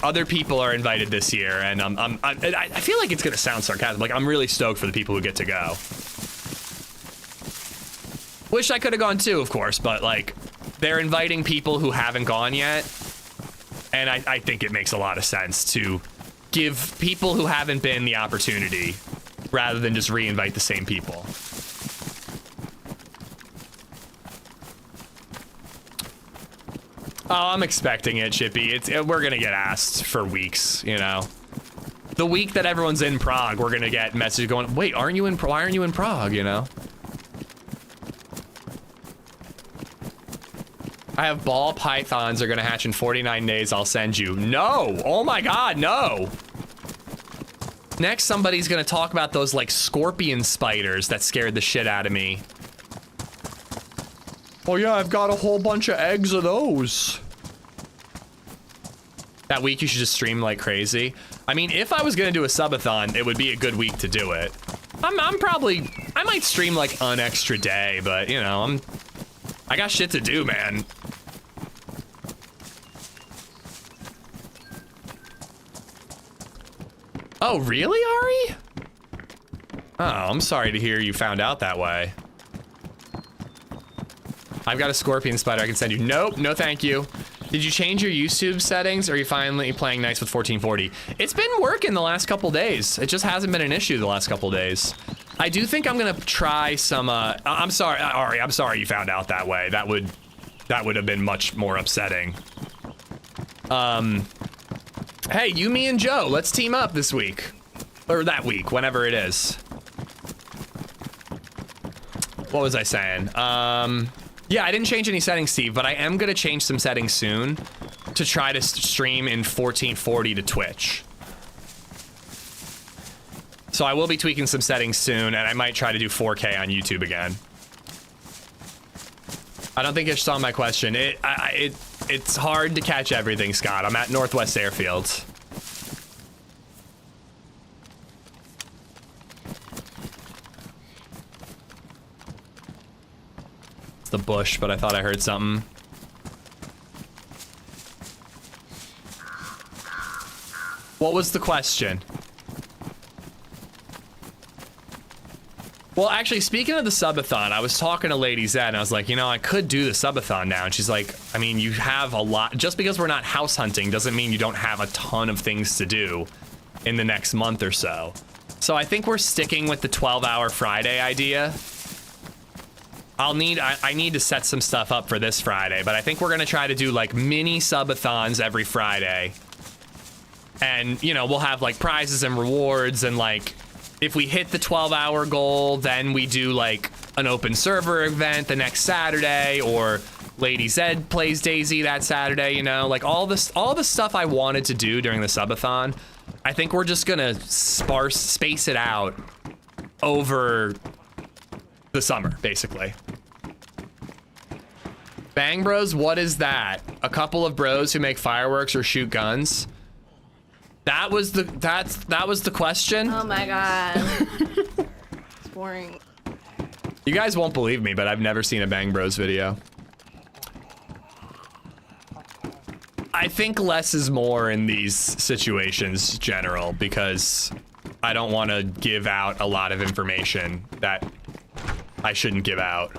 other people are invited this year, and I feel like it's gonna sound sarcastic. Like I'm really stoked for the people who get to go. Wish I could have gone too, of course, but like they're inviting people who haven't gone yet, and I think it makes a lot of sense to give people who haven't been the opportunity rather than just re-invite the same people. Oh, I'm expecting it, Chippy. We're gonna get asked for weeks, you know. The week that everyone's in Prague, we're gonna get messages going, wait, why aren't you in Prague, you know? I have ball pythons are gonna hatch in 49 days, I'll send you. No, oh my God, no. Next, somebody's gonna talk about those like scorpion spiders that scared the shit out of me. Oh yeah, I've got a whole bunch of eggs of those. That week you should just stream like crazy. I mean, if I was gonna do a subathon, it would be a good week to do it. I might stream like an extra day, but you know, I got shit to do, man. Oh, really, Ari? Oh, I'm sorry to hear you found out that way. I've got a scorpion spider I can send you. Nope, no thank you. Did you change your YouTube settings or are you finally playing nice with 1440? It's been working the last couple days. It just hasn't been an issue the last couple days. I do think I'm gonna try some, I'm sorry, Ari, I'm sorry you found out that way. That would have been much more upsetting. Hey, you, me, and Joe, let's team up this week. Or that week, whenever it is. What was I saying? Yeah, I didn't change any settings, Steve, but I am gonna change some settings soon to try to stream in 1440 to Twitch. So I will be tweaking some settings soon, and I might try to do 4K on YouTube again. I don't think you saw my question. It's hard to catch everything, Scott. I'm at Northwest Airfield. It's the bush, but I thought I heard something. What was the question? Well, actually, speaking of the subathon, I was talking to LadyZed, and I was like, you know, I could do the subathon now. And she's like, I mean, you have a lot. Just because we're not house hunting doesn't mean you don't have a ton of things to do in the next month or so. So I think we're sticking with the 12-hour Friday idea. I need to set some stuff up for this Friday, but I think we're going to try to do like mini subathons every Friday. And, you know, we'll have like prizes and rewards, and like, if we hit the 12-hour goal, then we do like an open server event the next Saturday, or LadyZed plays DayZ that Saturday, you know, like all the stuff I wanted to do during the subathon. I think we're just gonna space it out over the summer, basically. Bang Bros, what is that? A couple of bros who make fireworks or shoot guns? That was the question. Oh my god. It's boring. You guys won't believe me, but I've never seen a Bang Bros video. I think less is more in these situations, general, because I don't want to give out a lot of information that I shouldn't give out.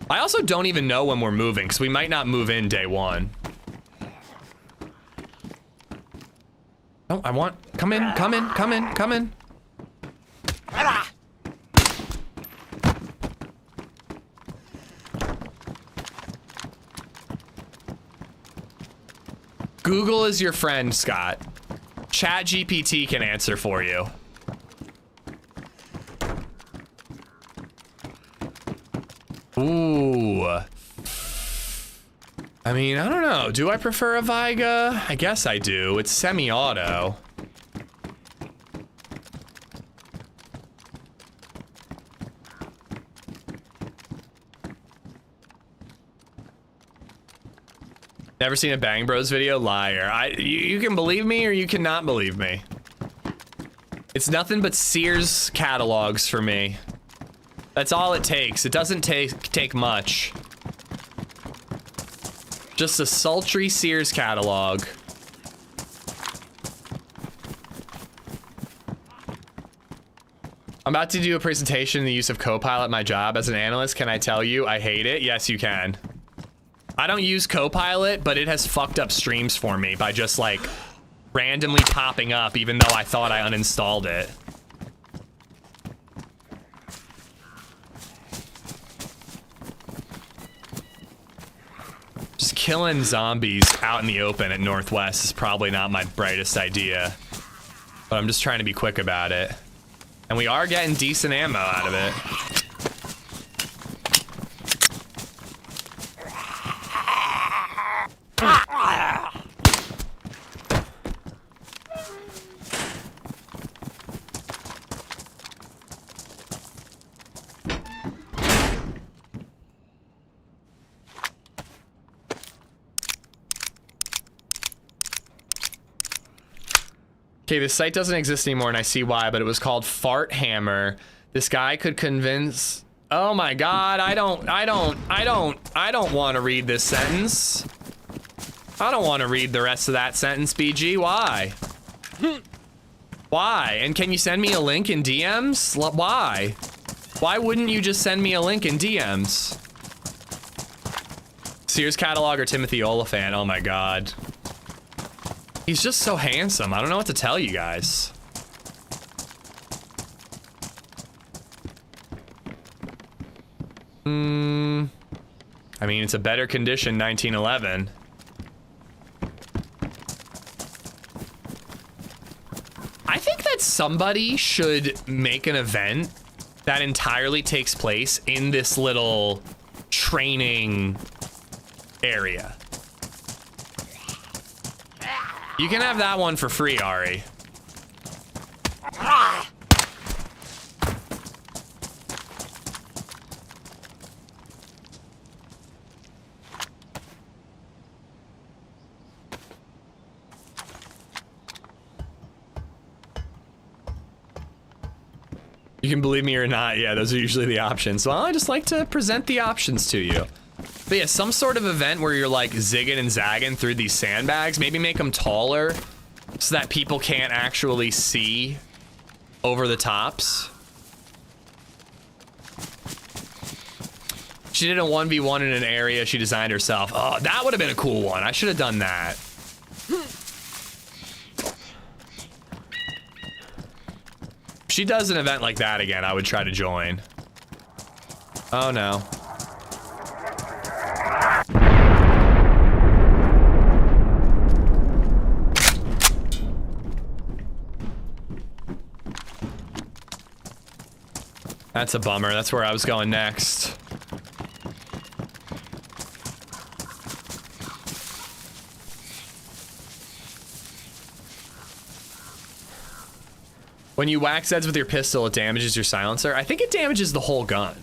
I also don't even know when we're moving, because we might not move in day one. Oh, come in. Google is your friend, Scott. ChatGPT can answer for you. Ooh. I mean, I don't know. Do I prefer a Viga? I guess I do. It's semi-auto. Never seen a Bang Bros video? Liar. You can believe me or you cannot believe me. It's nothing but Sears catalogs for me. That's all it takes. It doesn't take much. Just a sultry Sears catalog. I'm about to do a presentation in the use of Copilot at my job. As an analyst, can I tell you I hate it? Yes, you can. I don't use Copilot, but it has fucked up streams for me by just like randomly popping up even though I thought I uninstalled it. Just killing zombies out in the open at Northwest is probably not my brightest idea, but I'm just trying to be quick about it. And we are getting decent ammo out of it. Okay, this site doesn't exist anymore and I see why, but it was called Fart Hammer. This guy could convince... Oh my god, I don't want to read this sentence. I don't want to read the rest of that sentence, BG. Why? Why? And can you send me a link in DMs? Why? Why wouldn't you just send me a link in DMs? Sears catalog or Timothy Oliphant? Oh my god. He's just so handsome. I don't know what to tell you guys. I mean, it's a better condition 1911. I think that somebody should make an event that entirely takes place in this little training area. You can have that one for free, Ari. You can believe me or not. Yeah, those are usually the options. Well, I just like to present the options to you. But yeah, some sort of event where you're like zigging and zagging through these sandbags. Maybe make them taller so that people can't actually see over the tops. She did a 1v1 in an area she designed herself. Oh, that would have been a cool one. I should have done that. If she does an event like that again, I would try to join. Oh no. That's a bummer. That's where I was going next. When you whack Zeds with your pistol, it damages your silencer. I think it damages the whole gun.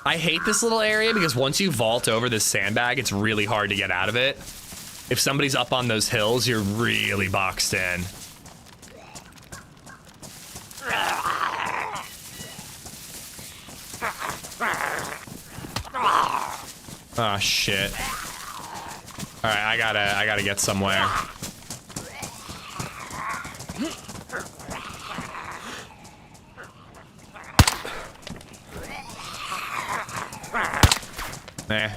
I hate this little area because once you vault over this sandbag, it's really hard to get out of it. If somebody's up on those hills, you're really boxed in. Oh shit. All right, I gotta get somewhere. Nah.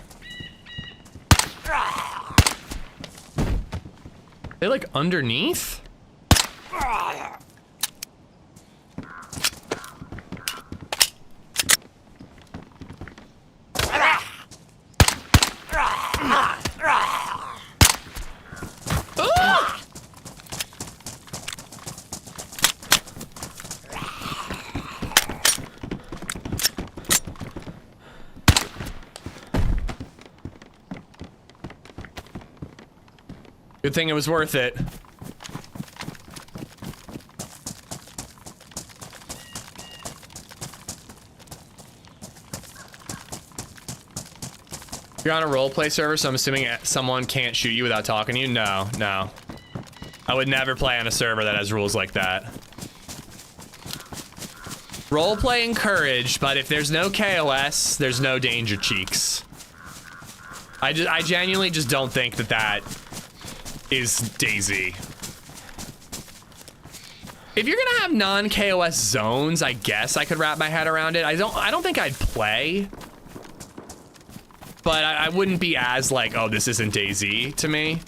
They like underneath? Good thing it was worth it. You're on a roleplay server, so I'm assuming someone can't shoot you without talking to you? No, no. I would never play on a server that has rules like that. Roleplay encouraged, but if there's no KOS, there's no danger, cheeks. I genuinely just don't think that that is DayZ. If you're gonna have non-KOS zones, I guess I could wrap my head around it. I don't think I'd play, but I wouldn't be as like, oh, this isn't DayZ to me.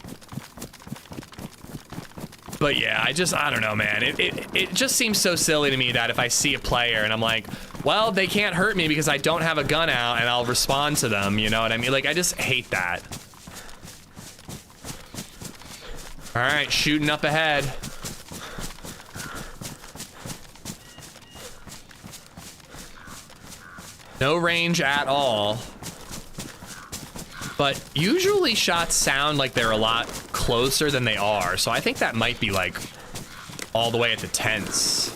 But yeah, I don't know, man. It just seems so silly to me that if I see a player and I'm like, well, they can't hurt me because I don't have a gun out and I'll respond to them, you know what I mean? Like, I just hate that. All right, shooting up ahead. No range at all. But usually shots sound like they're a lot closer than they are, so I think that might be like all the way at the tents.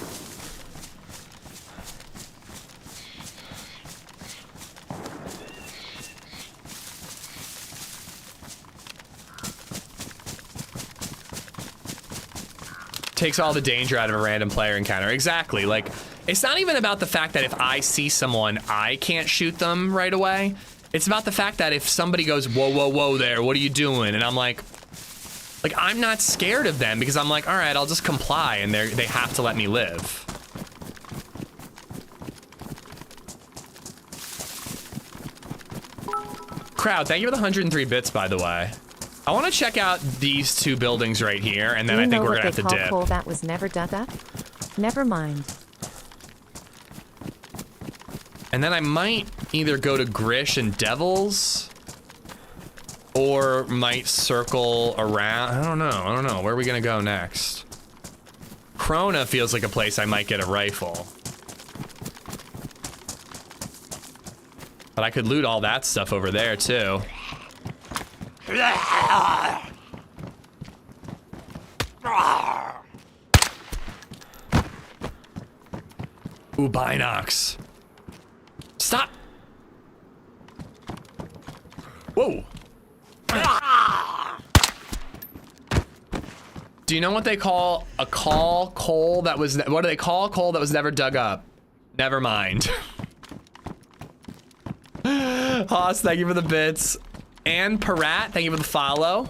Takes all the danger out of a random player encounter. Exactly. Like, it's not even about the fact that if I see someone, I can't shoot them right away. It's about the fact that if somebody goes, whoa, whoa, whoa there, what are you doing? And I'm like, I'm not scared of them because I'm like, all right, I'll just comply, and they have to let me live. Crowd, thank you for the 103 bits, by the way. I want to check out these two buildings right here, and then I think we're gonna have to dip. Coal that was never dug up? Never mind. And then I might either go to Grish and Devils, or might circle around. I don't know. Where are we gonna go next? Krona feels like a place I might get a rifle. But I could loot all that stuff over there too. Ooh, Binox. Stop. Whoa. Do you know what they call a coal that was, what do they call a coal that was never dug up? Never mind. Haas, thank you for the bits. And Parat, thank you for the follow.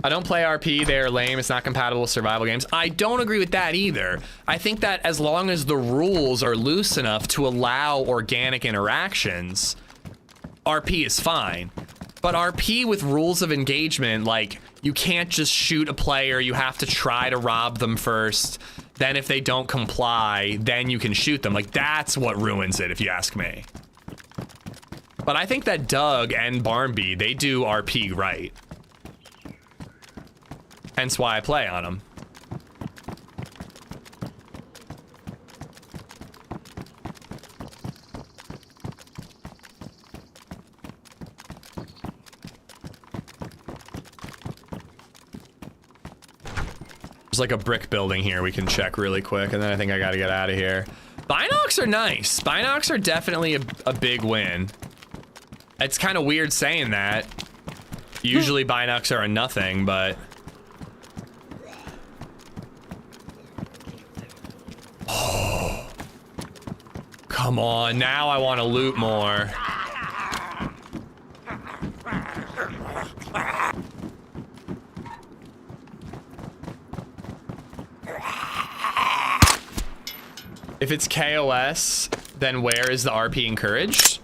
I don't play RP, they're lame, it's not compatible with survival games. I don't agree with that either. I think that as long as the rules are loose enough to allow organic interactions, RP is fine. But RP with rules of engagement, like you can't just shoot a player, you have to try to rob them first. Then if they don't comply, then you can shoot them. Like that's what ruins it, if you ask me. But I think that Doug and Barnby, they do RP right. Hence why I play on them. There's like a brick building here we can check really quick, and then I think I gotta get out of here. Binocs are nice. Binocs are definitely a big win. It's kind of weird saying that. Usually binocs are a nothing, but... Oh. Come on, now I want to loot more. If it's KOS, then where is the RP encouraged?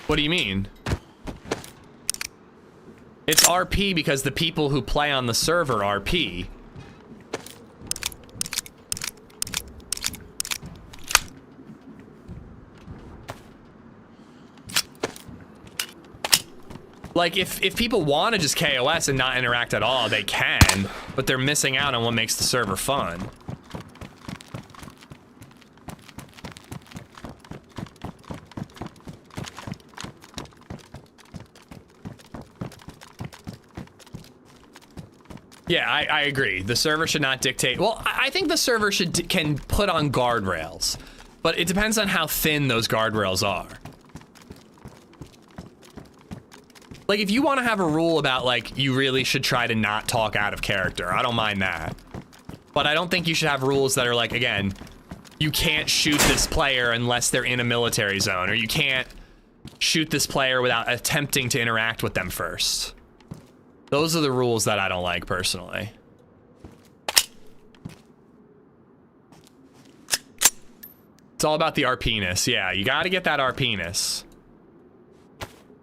What do you mean? It's RP because the people who play on the server RP. Like, if people want to just KOS and not interact at all, they can, but they're missing out on what makes the server fun. Yeah, I agree. The server should not dictate. Well, I think the server can put on guardrails, but it depends on how thin those guardrails are. Like, if you want to have a rule about, like, you really should try to not talk out of character, I don't mind that. But I don't think you should have rules that are like, again, you can't shoot this player unless they're in a military zone, or you can't shoot this player without attempting to interact with them first. Those are the rules that I don't like personally. It's all about the RP-ness. Yeah, you gotta get that RP-ness.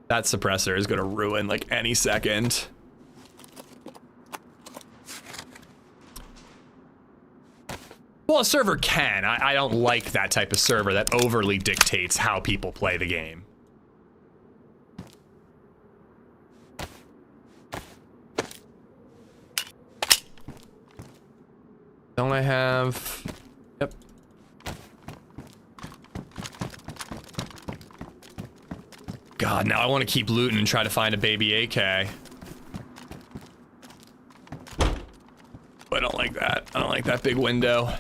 That suppressor is gonna ruin like any second. Well, a server can. I don't like that type of server that overly dictates how people play the game. Don't I have... Yep. God, now I want to keep looting and try to find a baby AK. I don't like that. I don't like that big window.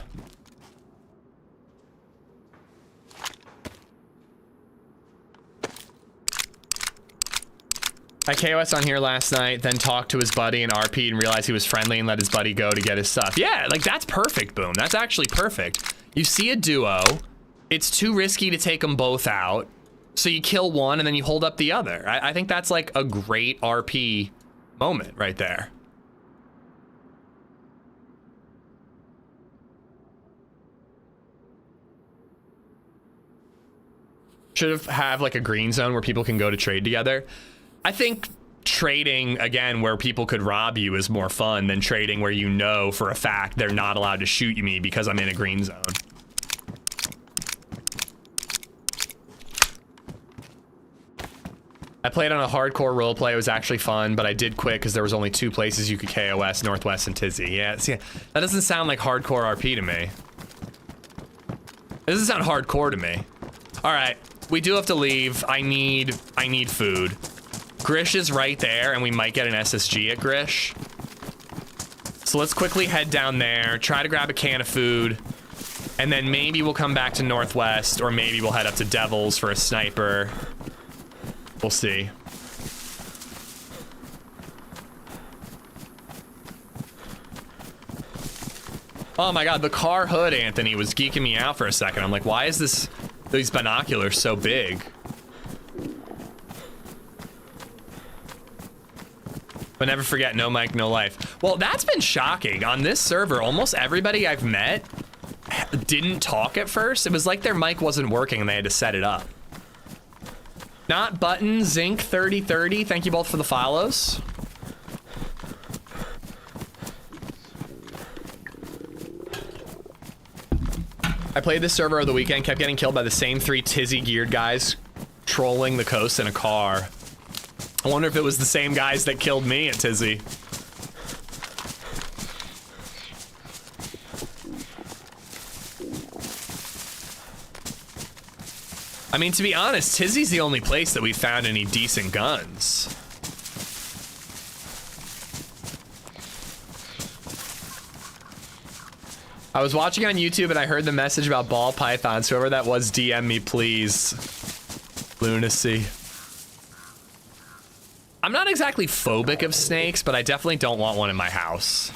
I KOS on here last night, then talked to his buddy and RP'd and realized he was friendly and let his buddy go to get his stuff. Yeah, like that's perfect, Boom. That's actually perfect. You see a duo, it's too risky to take them both out, so you kill one and then you hold up the other. I think that's like a great RP moment right there. Should have like a green zone where people can go to trade together. I think trading, again, where people could rob you is more fun than trading where you know for a fact they're not allowed to shoot me because I'm in a green zone. I played on a hardcore roleplay. It was actually fun, but I did quit because there was only 2 places you could KOS, Northwest and Tizzy. Yeah, see, that doesn't sound like hardcore RP to me. It doesn't sound hardcore to me. All right, we do have to leave. I need food. Grish is right there, and we might get an SSG at Grish. So let's quickly head down there, try to grab a can of food, and then maybe we'll come back to Northwest, or maybe we'll head up to Devil's for a sniper. We'll see. Oh my God, the car hood, Anthony, was geeking me out for a second. I'm like, why is these binoculars so big? But never forget, no mic, no life. Well, that's been shocking. On this server, almost everybody I've met didn't talk at first. It was like their mic wasn't working and they had to set it up. Not Button, Zinc 3030, thank you both for the follows. I played this server over the weekend, kept getting killed by the same 3 Tizzy geared guys trolling the coast in a car. I wonder if it was the same guys that killed me at Tizzy. I mean, to be honest, Tizzy's the only place that we found any decent guns. I was watching on YouTube and I heard the message about ball pythons. Whoever that was, DM me, please. Lunacy. I'm not exactly phobic of snakes, but I definitely don't want one in my house.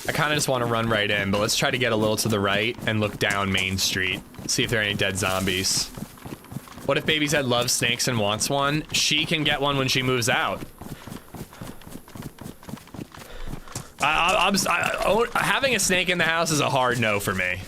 I kind of just want to run right in, but let's try to get a little to the right and look down Main Street. See if there are any dead zombies. What if BabyZed loves snakes and wants one? She can get one when she moves out. Having a snake in the house is a hard no for me.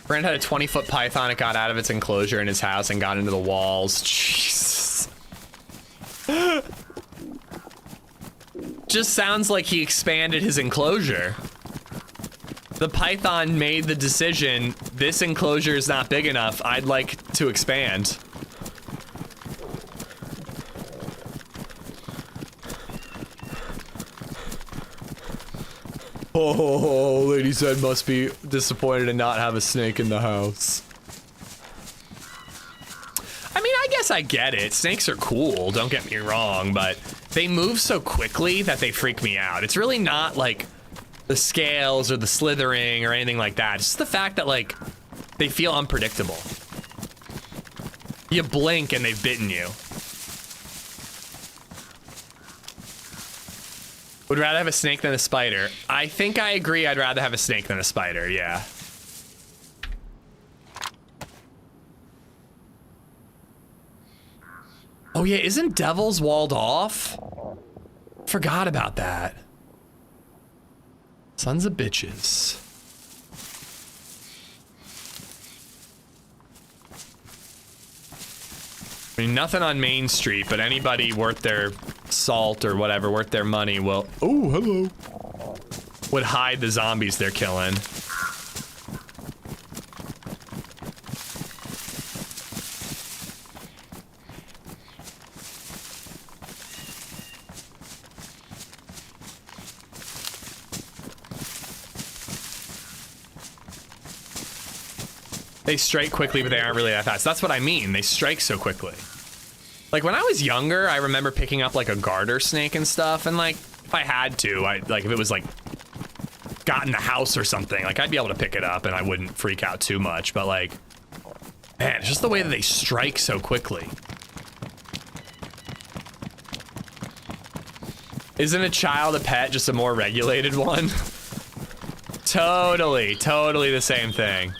Brand had a 20-foot python. It got out of its enclosure in his house and got into the walls. Jesus. Just sounds like he expanded his enclosure. The python made the decision, this enclosure is not big enough. I'd like to expand. Oh, LadyZed must be disappointed to not have a snake in the house. I mean, I guess I get it. Snakes are cool, don't get me wrong, but they move so quickly that they freak me out. It's really not like the scales or the slithering or anything like that. It's just the fact that, like, they feel unpredictable. You blink and they've bitten you. Would rather have a snake than a spider. I think I agree I'd rather have a snake than a spider, yeah. Oh yeah, isn't Devil's walled off? Forgot about that. Sons of bitches. I mean, nothing on Main Street, but anybody worth their salt or whatever, worth their money will, oh, hello, would hide the zombies they're killing. They strike quickly, but they aren't really that fast. That's what I mean. They strike so quickly. Like when I was younger, I remember picking up like a garter snake and stuff, and like if I had to, like if it was like got in the house or something, like I'd be able to pick it up and I wouldn't freak out too much. But like, man, it's just the way that they strike so quickly. Isn't a child a pet, just a more regulated one? Totally the same thing.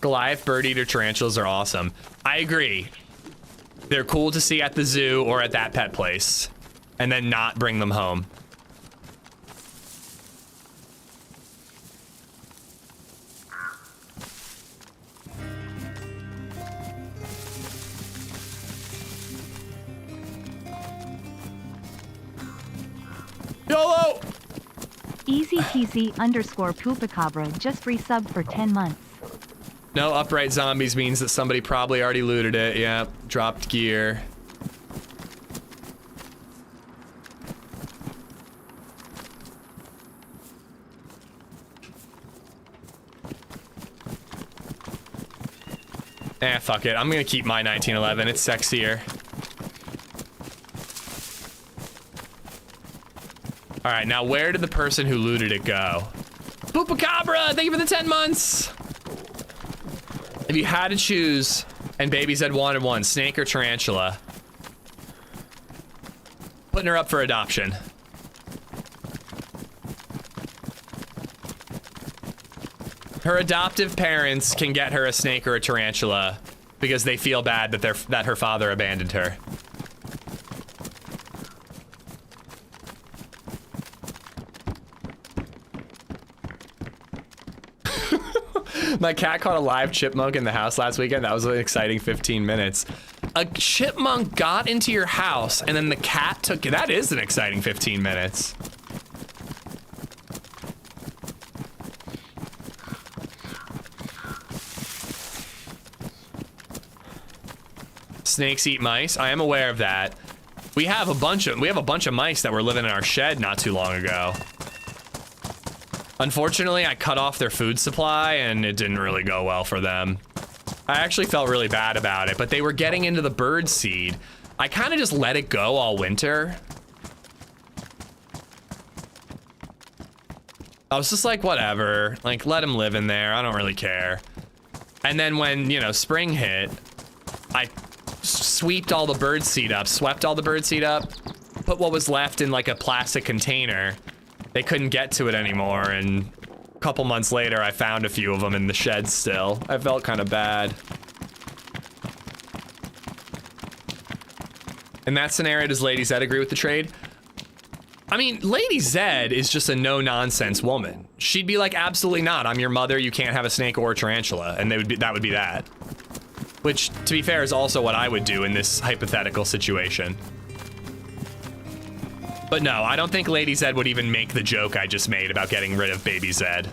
Goliath bird eater tarantulas are awesome. I agree. They're cool to see at the zoo or at that pet place. and then not bring them home. YOLO! Easy peasy _ Poopacabra just resubbed for 10 months. No upright zombies means that somebody probably already looted it. Yep, dropped gear. Eh, fuck it. I'm gonna keep my 1911. It's sexier. All right, now where did the person who looted it go? Poopacabra, thank you for the 10 months. If you had to choose, and BabyZed wanted one, snake or tarantula, putting her up for adoption. Her adoptive parents can get her a snake or a tarantula because they feel bad that her father abandoned her. My cat caught a live chipmunk in the house last weekend. That was an exciting 15 minutes. A chipmunk got into your house and then the cat took it. That is an exciting 15 minutes. Snakes eat mice. I am aware of that. We have a bunch of mice that were living in our shed not too long ago. Unfortunately, I cut off their food supply and it didn't really go well for them. I actually felt really bad about it, but they were getting into the bird seed. I kind of just let it go all winter. I was just like, whatever, like let them live in there. I don't really care. And then when, you know, spring hit, I swept all the bird seed up, put what was left in like a plastic container. They couldn't get to it anymore, and a couple months later, I found a few of them in the shed still. I felt kind of bad. In that scenario, does LadyZed agree with the trade? I mean, LadyZed is just a no-nonsense woman. She'd be like, absolutely not. I'm your mother. You can't have a snake or a tarantula, and that would be that. Which, to be fair, is also what I would do in this hypothetical situation. But no, I don't think LadyZed would even make the joke I just made about getting rid of BabyZed.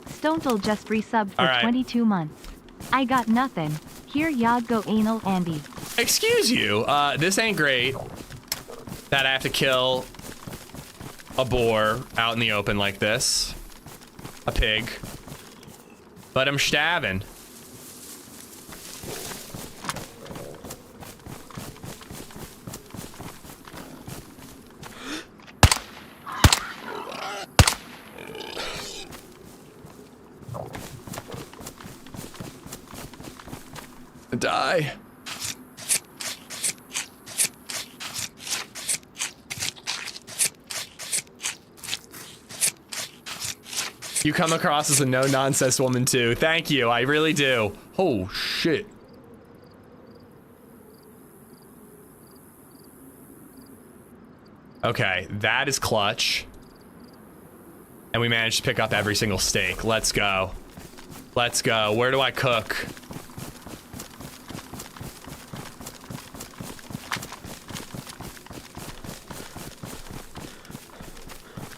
Stontel just resubbed for 22 months. I got nothing. Here ya go anal Andy. Excuse you, this ain't great. That I have to kill a boar out in the open like this. A pig. But I'm stabbing. Die. You come across as a no-nonsense woman too. Thank you, I really do. Oh shit. Okay, that is clutch. And we managed to pick up every single steak. Let's go. Let's go. Where do I cook?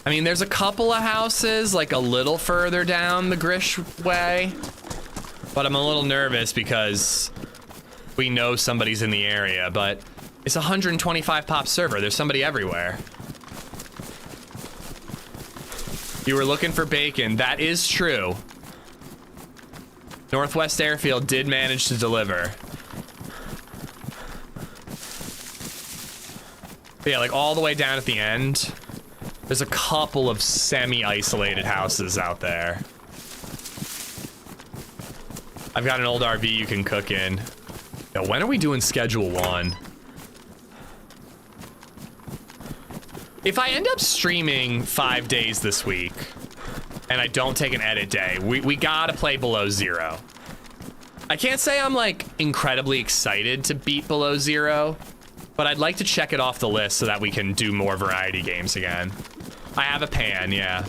I mean, there's a couple of houses like a little further down the Grish way, but I'm a little nervous because we know somebody's in the area, but it's a 125 pop server. There's somebody everywhere. You were looking for bacon. That is true. Northwest Airfield did manage to deliver. But yeah, like all the way down at the end, there's a couple of semi-isolated houses out there. I've got an old RV you can cook in. Yo, when are we doing schedule 1? If I end up streaming 5 days this week, and I don't take an edit day, we gotta play Below Zero. I can't say I'm like incredibly excited to beat Below Zero, But I'd like to check it off the list so that we can do more variety games again. I have a pan, yeah.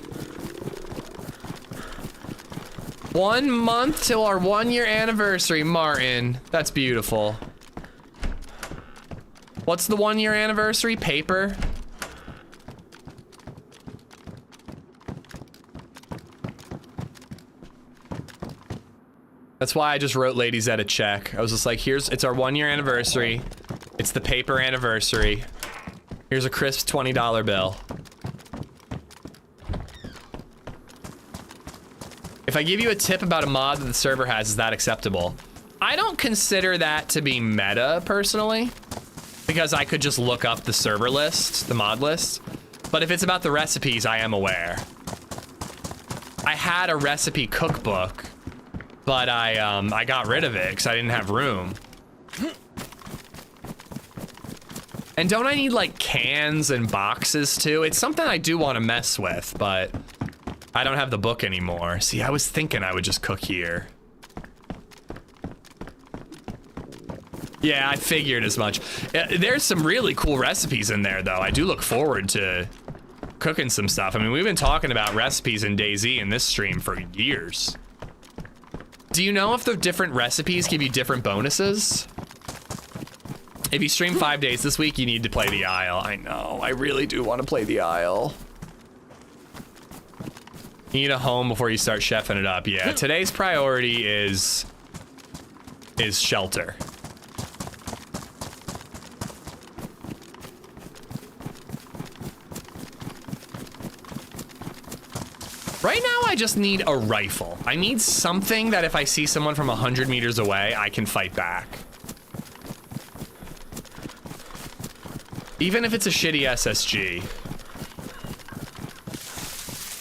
1 month till our 1-year anniversary, Martin. That's beautiful. What's the 1-year anniversary? Paper? That's why I just wrote LadyZed a check. I was just like, it's our 1-year anniversary. It's the paper anniversary. Here's a crisp $20 bill. If I give you a tip about a mod that the server has, is that acceptable? I don't consider that to be meta, personally, because I could just look up the server list, the mod list. But if it's about the recipes, I am aware. I had a recipe cookbook, but I got rid of it because I didn't have room. And don't I need like cans and boxes too? It's something I do want to mess with, but I don't have the book anymore. See, I was thinking I would just cook here. Yeah, I figured as much. There's some really cool recipes in there, though. I do look forward to cooking some stuff. I mean, we've been talking about recipes in DayZ in this stream for years. Do you know if the different recipes give you different bonuses? If you stream 5 days this week, you need to play the Isle. I know, I really do want to play the Isle. You need a home before you start chefing it up. Yeah, today's priority is shelter. Right now, I just need a rifle. I need something that if I see someone from 100 meters away, I can fight back. Even if it's a shitty SSG.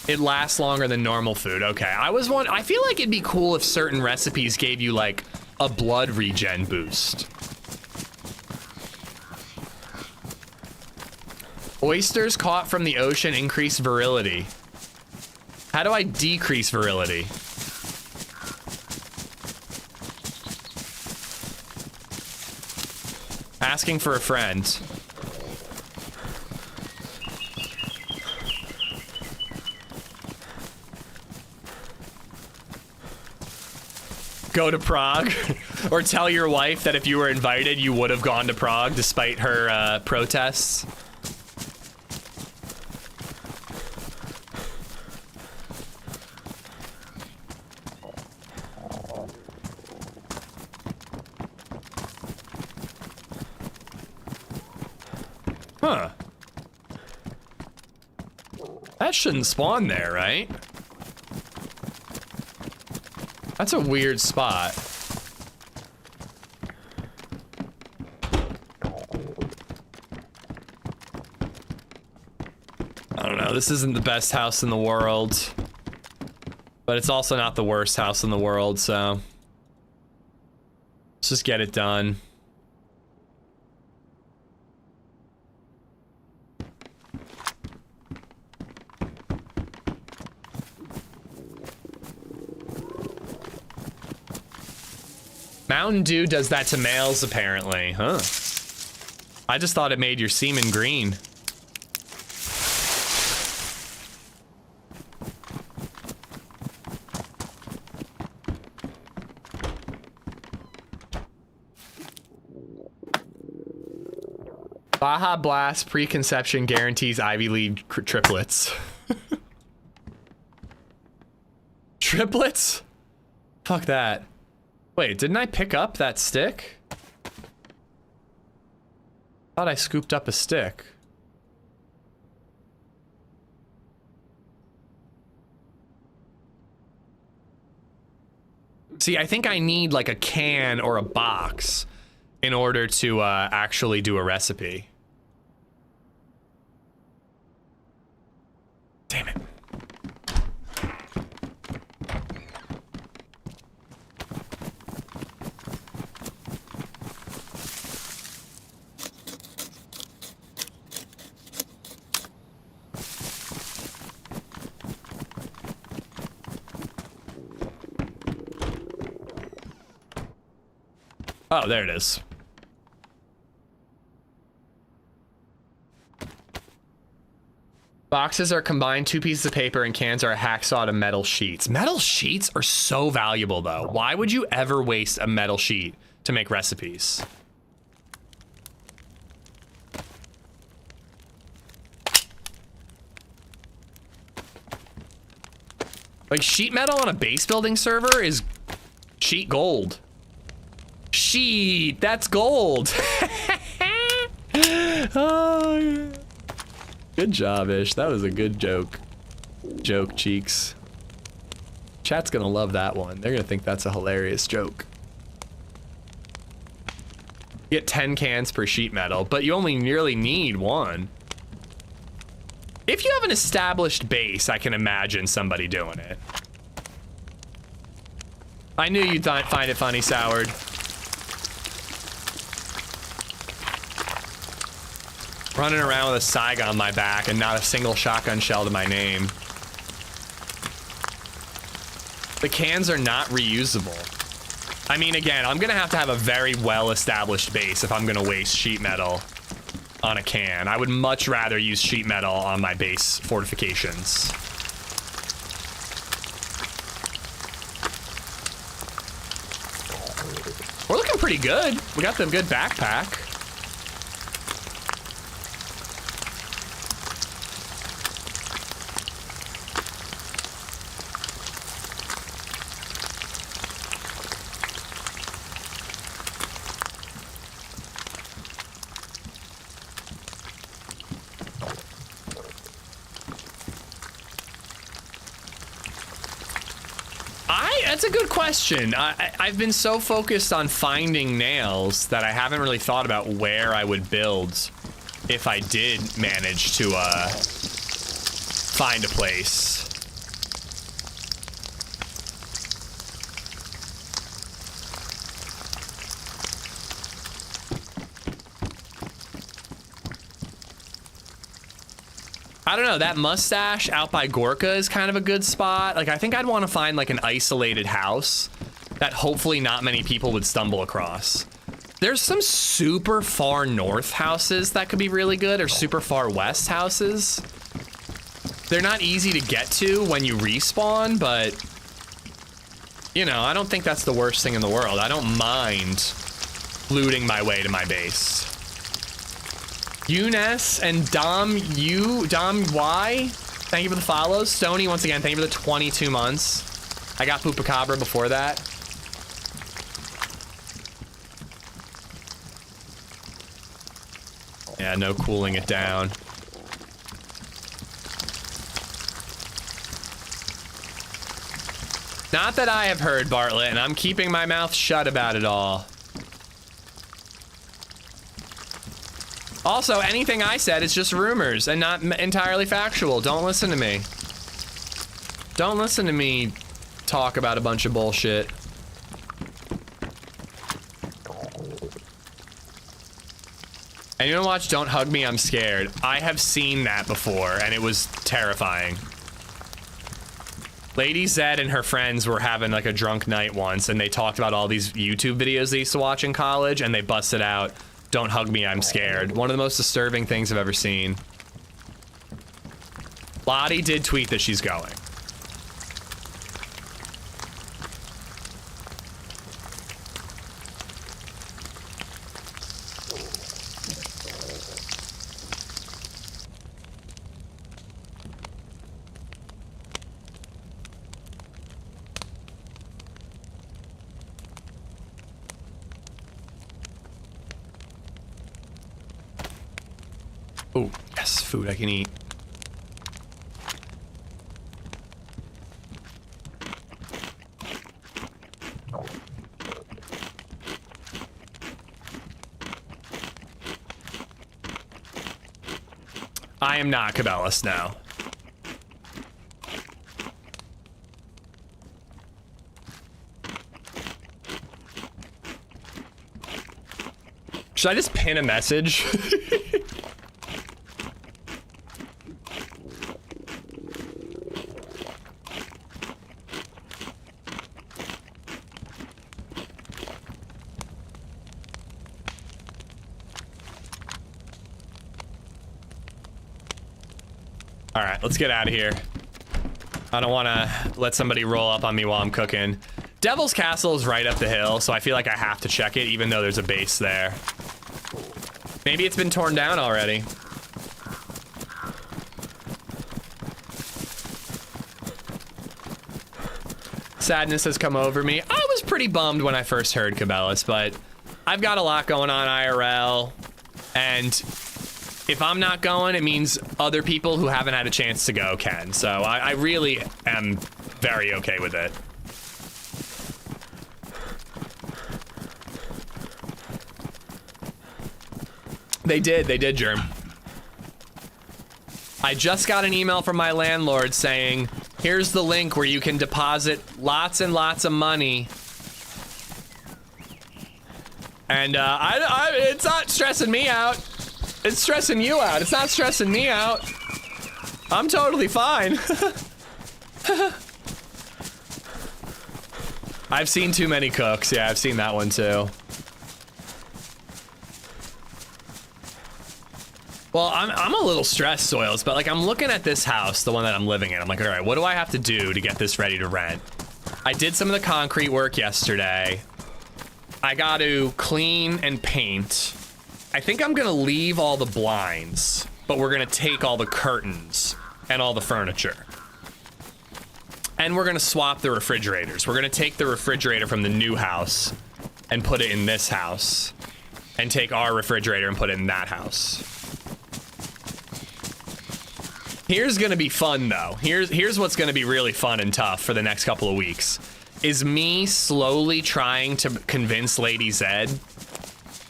It lasts longer than normal food. Okay, I feel like it'd be cool if certain recipes gave you like a blood regen boost. Oysters caught from the ocean increase virility. How do I decrease virility? Asking for a friend. Go to Prague, or tell your wife that if you were invited, you would have gone to Prague despite her protests. Huh. That shouldn't spawn there, right? That's a weird spot. I don't know, this isn't the best house in the world, but it's also not the worst house in the world, so let's just get it done. Mountain Dew does that to males, apparently, huh? I just thought it made your semen green. Baja Blast preconception guarantees Ivy League triplets. Triplets? Fuck that. Wait, didn't I pick up that stick? Thought I scooped up a stick. See, I think I need like a can or a box in order to actually do a recipe. Damn it. Oh, there it is. Boxes are combined 2 pieces of paper and cans are a hacksaw to metal sheets. Metal sheets are so valuable though. Why would you ever waste a metal sheet to make recipes? Like sheet metal on a base building server is sheet gold. Sheet, that's gold. Oh, yeah. Good job, Ish. That was a good joke. Joke, Cheeks. Chat's gonna love that one. They're gonna think that's a hilarious joke. You get 10 cans per sheet metal, but you only nearly need 1. If you have an established base, I can imagine somebody doing it. I knew you'd find it funny, Soured. Running around with a Saiga on my back and not a single shotgun shell to my name. The cans are not reusable. I mean, again, I'm gonna have to have a very well-established base if I'm gonna waste sheet metal on a can. I would much rather use sheet metal on my base fortifications. We're looking pretty good. We got the good backpack. That's a good question. I've been so focused on finding nails that I haven't really thought about where I would build if I did manage to find a place. I don't know, that mustache out by Gorka is kind of a good spot. Like, I think I'd want to find like an isolated house that hopefully not many people would stumble across. There's some super far north houses that could be really good, or super far west houses. They're not easy to get to when you respawn, but you know, I don't think that's the worst thing in the world. I don't mind looting my way to my base. Eunice and Dom Y, thank you for the follows. Stony, once again, thank you for the 22 months. I got Pupacabra before that. Yeah, no cooling it down. Not that I have heard, Bartlett, and I'm keeping my mouth shut about it all. Also, anything I said is just rumors and not entirely factual. Don't listen to me. Don't listen to me talk about a bunch of bullshit. And you wanna watch Don't Hug Me, I'm Scared? I have seen that before, and it was terrifying. LadyZed and her friends were having like a drunk night once, and they talked about all these YouTube videos they used to watch in college, and they busted out Don't Hug Me, I'm Scared. One of the most disturbing things I've ever seen. Lottie did tweet that she's going. Oh, yes, food I can eat. I am not Cabela's now. Should I just pin a message? All right, let's get out of here. I don't want to let somebody roll up on me while I'm cooking. Devil's Castle is right up the hill, so I feel like I have to check it, even though there's a base there. Maybe it's been torn down already. Sadness has come over me. I was pretty bummed when I first heard Cabela's, but I've got a lot going on IRL, and if I'm not going, it means other people who haven't had a chance to go can. So I really am very okay with it. They did, Germ. I just got an email from my landlord saying, here's the link where you can deposit lots and lots of money. And it's not stressing me out. It's stressing you out. It's not stressing me out. I'm totally fine. I've seen Too Many Cooks. Yeah, I've seen that one too. Well, I'm a little stressed, Soils, but like I'm looking at this house, the one that I'm living in. I'm like, all right, what do I have to do to get this ready to rent? I did some of the concrete work yesterday. I got to clean and paint. I think I'm gonna leave all the blinds, but we're gonna take all the curtains and all the furniture. And we're gonna swap the refrigerators. We're gonna take the refrigerator from the new house and put it in this house, and take our refrigerator and put it in that house. Here's gonna be fun though. Here's what's gonna be really fun and tough for the next couple of weeks, is me slowly trying to convince LadyZed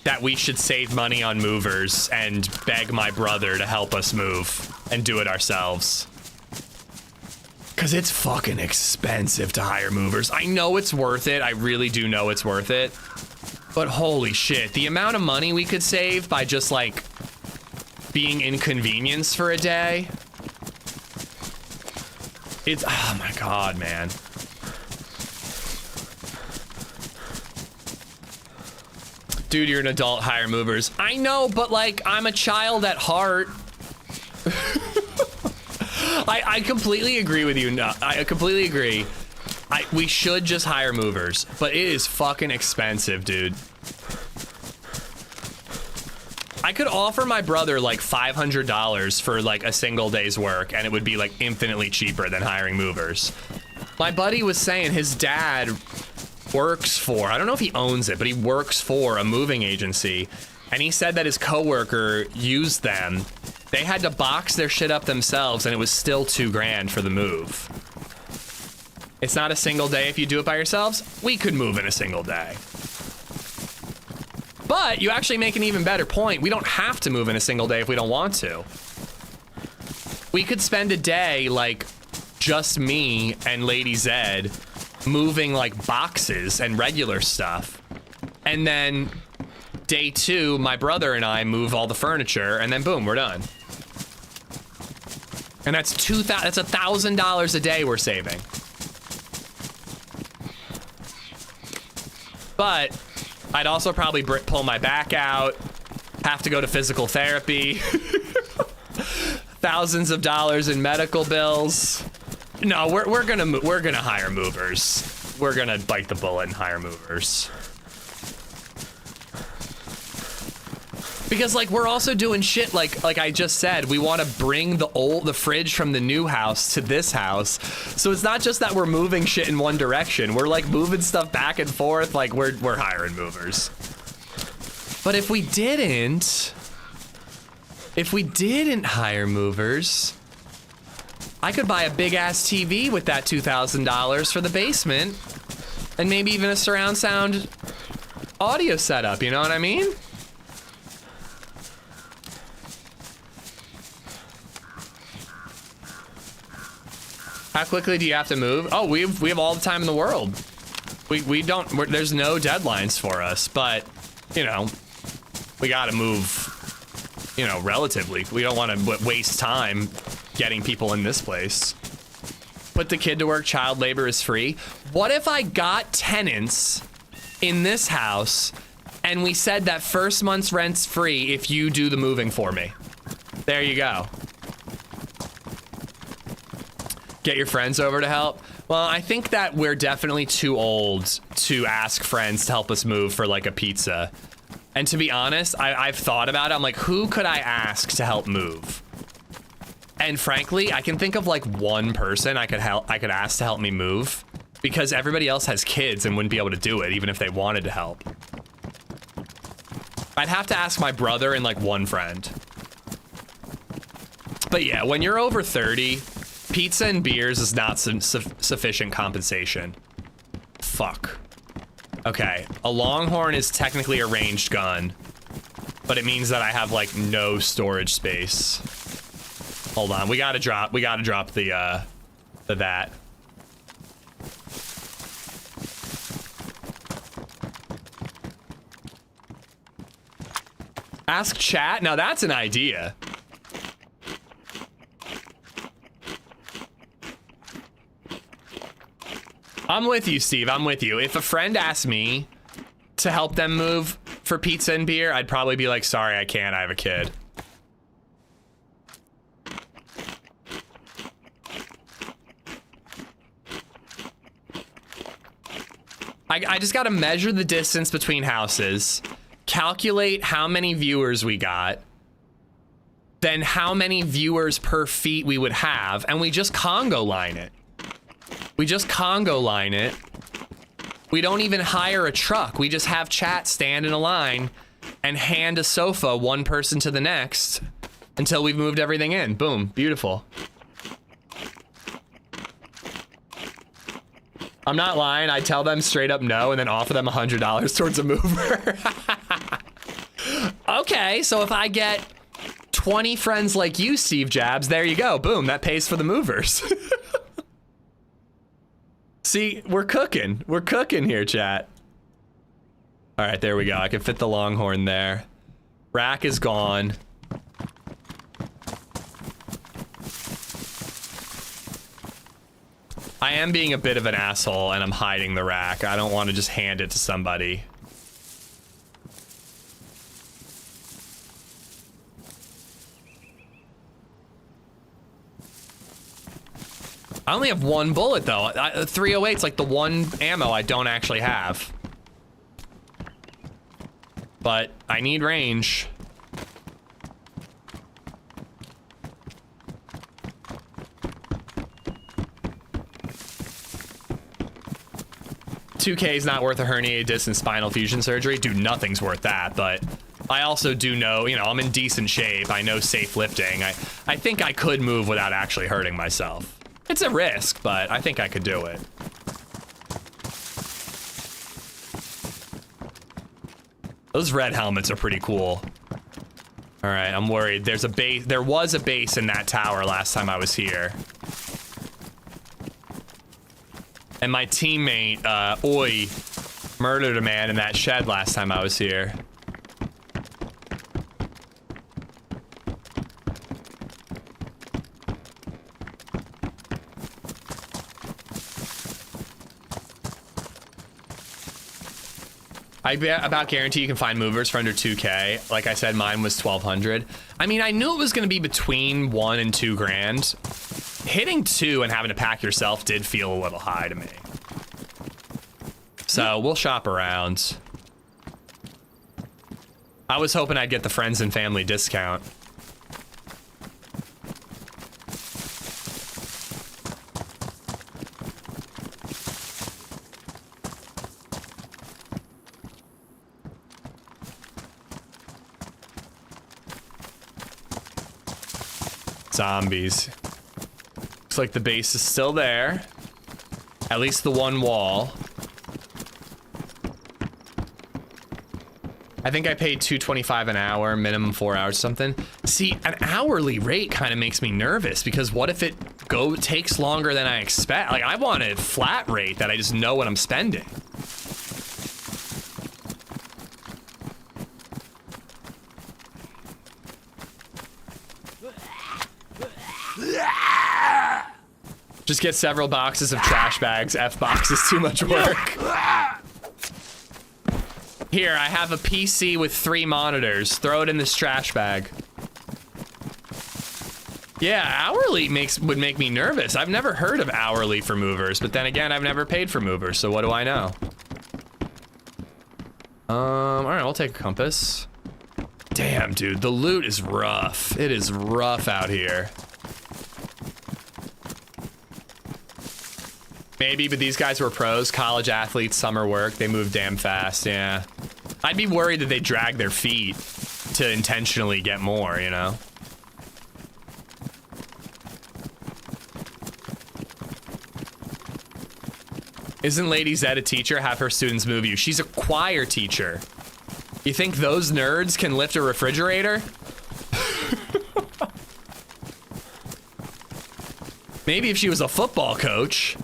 that we should save money on movers and beg my brother to help us move and do it ourselves. Cause it's fucking expensive to hire movers. I know it's worth it. I really do know it's worth it. But holy shit, the amount of money we could save by just like being inconvenienced for a day. It's, oh my God, man. Dude, you're an adult, hire movers. I know, but like, I'm a child at heart. I completely agree with you. No, I completely agree. We should just hire movers, but it is fucking expensive, dude. I could offer my brother like $500 for like a single day's work, and it would be like infinitely cheaper than hiring movers. My buddy was saying his dad works for, I don't know if he owns it, but he works for a moving agency, and he said that his coworker used them. They had to box their shit up themselves, and it was still $2 grand for the move. It's not a single day if you do it by yourselves. We could move in a single day. But you actually make an even better point. We don't have to move in a single day if we don't want to. We could spend a day like just me and LadyZed moving like boxes and regular stuff, and then day 2 my brother and I move all the furniture, and then boom, we're done. And that's $1,000 a day we're saving. But I'd also probably pull my back out, have to go to physical therapy, thousands of dollars in medical bills. No, we're gonna hire movers. We're gonna bite the bullet and hire movers. Because like we're also doing shit like I just said, we want to bring the fridge from the new house to this house. So it's not just that we're moving shit in one direction. We're like moving stuff back and forth. Like we're hiring movers. But if we didn't hire movers, I could buy a big ass TV with that $2,000 for the basement, and maybe even a surround sound audio setup. You know what I mean? How quickly do you have to move? Oh, we have all the time in the world. There's no deadlines for us, but you know, we gotta move, you know, relatively. We don't want to waste time getting people in this place. Put the kid to work, child labor is free. What if I got tenants in this house and we said that first month's rent's free if you do the moving for me? There you go. Get your friends over to help. Well, I think that we're definitely too old to ask friends to help us move for like a pizza. And to be honest, I've thought about it. I'm like, who could I ask to help move? And frankly, I can think of like one person I could ask to help me move, because everybody else has kids and wouldn't be able to do it even if they wanted to help. I'd have to ask my brother and like one friend. But yeah, when you're over 30, pizza and beers is not sufficient compensation. Fuck. Okay, a Longhorn is technically a ranged gun, but it means that I have like no storage space. Hold on, we gotta drop the that. Ask chat? Now that's an idea. I'm with you, Steve. I'm with you. If a friend asked me to help them move for pizza and beer, I'd probably be like, sorry, I can't. I have a kid. I just got to measure the distance between houses, calculate how many viewers we got, then how many viewers per feet we would have, and we just Congo line it. We just Congo line it. We don't even hire a truck. We just have chat stand in a line and hand a sofa one person to the next until we've moved everything in. Boom, beautiful. I'm not lying. I tell them straight up no and then offer them $100 towards a mover. Okay, so if I get 20 friends like you, Steve Jabs, there you go. Boom, that pays for the movers. See, we're cooking. We're cooking here, chat. All right, there we go. I can fit the Longhorn there. Rack is gone. I am being a bit of an asshole and I'm hiding the rack. I don't want to just hand it to somebody. I only have one bullet though. 308's like the one ammo I don't actually have. But I need range. $2K is not worth a herniated disc and spinal fusion surgery. Dude, nothing's worth that, but I also do know, you know, I'm in decent shape. I know safe lifting. I think I could move without actually hurting myself. It's a risk, but I think I could do it. Those red helmets are pretty cool. All right, I'm worried. There's a base. There was a base in that tower last time I was here. And my teammate, Oi, murdered a man in that shed last time I was here. I about guarantee you can find movers for under 2K. Like I said, mine was 1,200. I mean, I knew it was gonna be between 1 and 2 grand. Hitting 2 and having to pack yourself did feel a little high to me. So we'll shop around. I was hoping I'd get the friends and family discount. Zombies. Looks like the base is still there. At least the one wall. I think I paid $2.25 an hour, minimum 4 hours or something. See, an hourly rate kind of makes me nervous because what if it takes longer than I expect? Like, I want a flat rate that I just know what I'm spending. Just get several boxes of trash bags. F box is too much work. Here, I have a PC with 3 monitors. Throw it in this trash bag. Yeah, hourly would make me nervous. I've never heard of hourly for movers, but then again, I've never paid for movers, so what do I know? All right, we'll take a compass. Damn, dude, the loot is rough. It is rough out here. Maybe, but these guys were pros, college athletes, summer work. They move damn fast, yeah. I'd be worried that they drag their feet to intentionally get more, you know? Isn't LadyZed a teacher? Have her students move you. She's a choir teacher. You think those nerds can lift a refrigerator? Maybe if she was a football coach.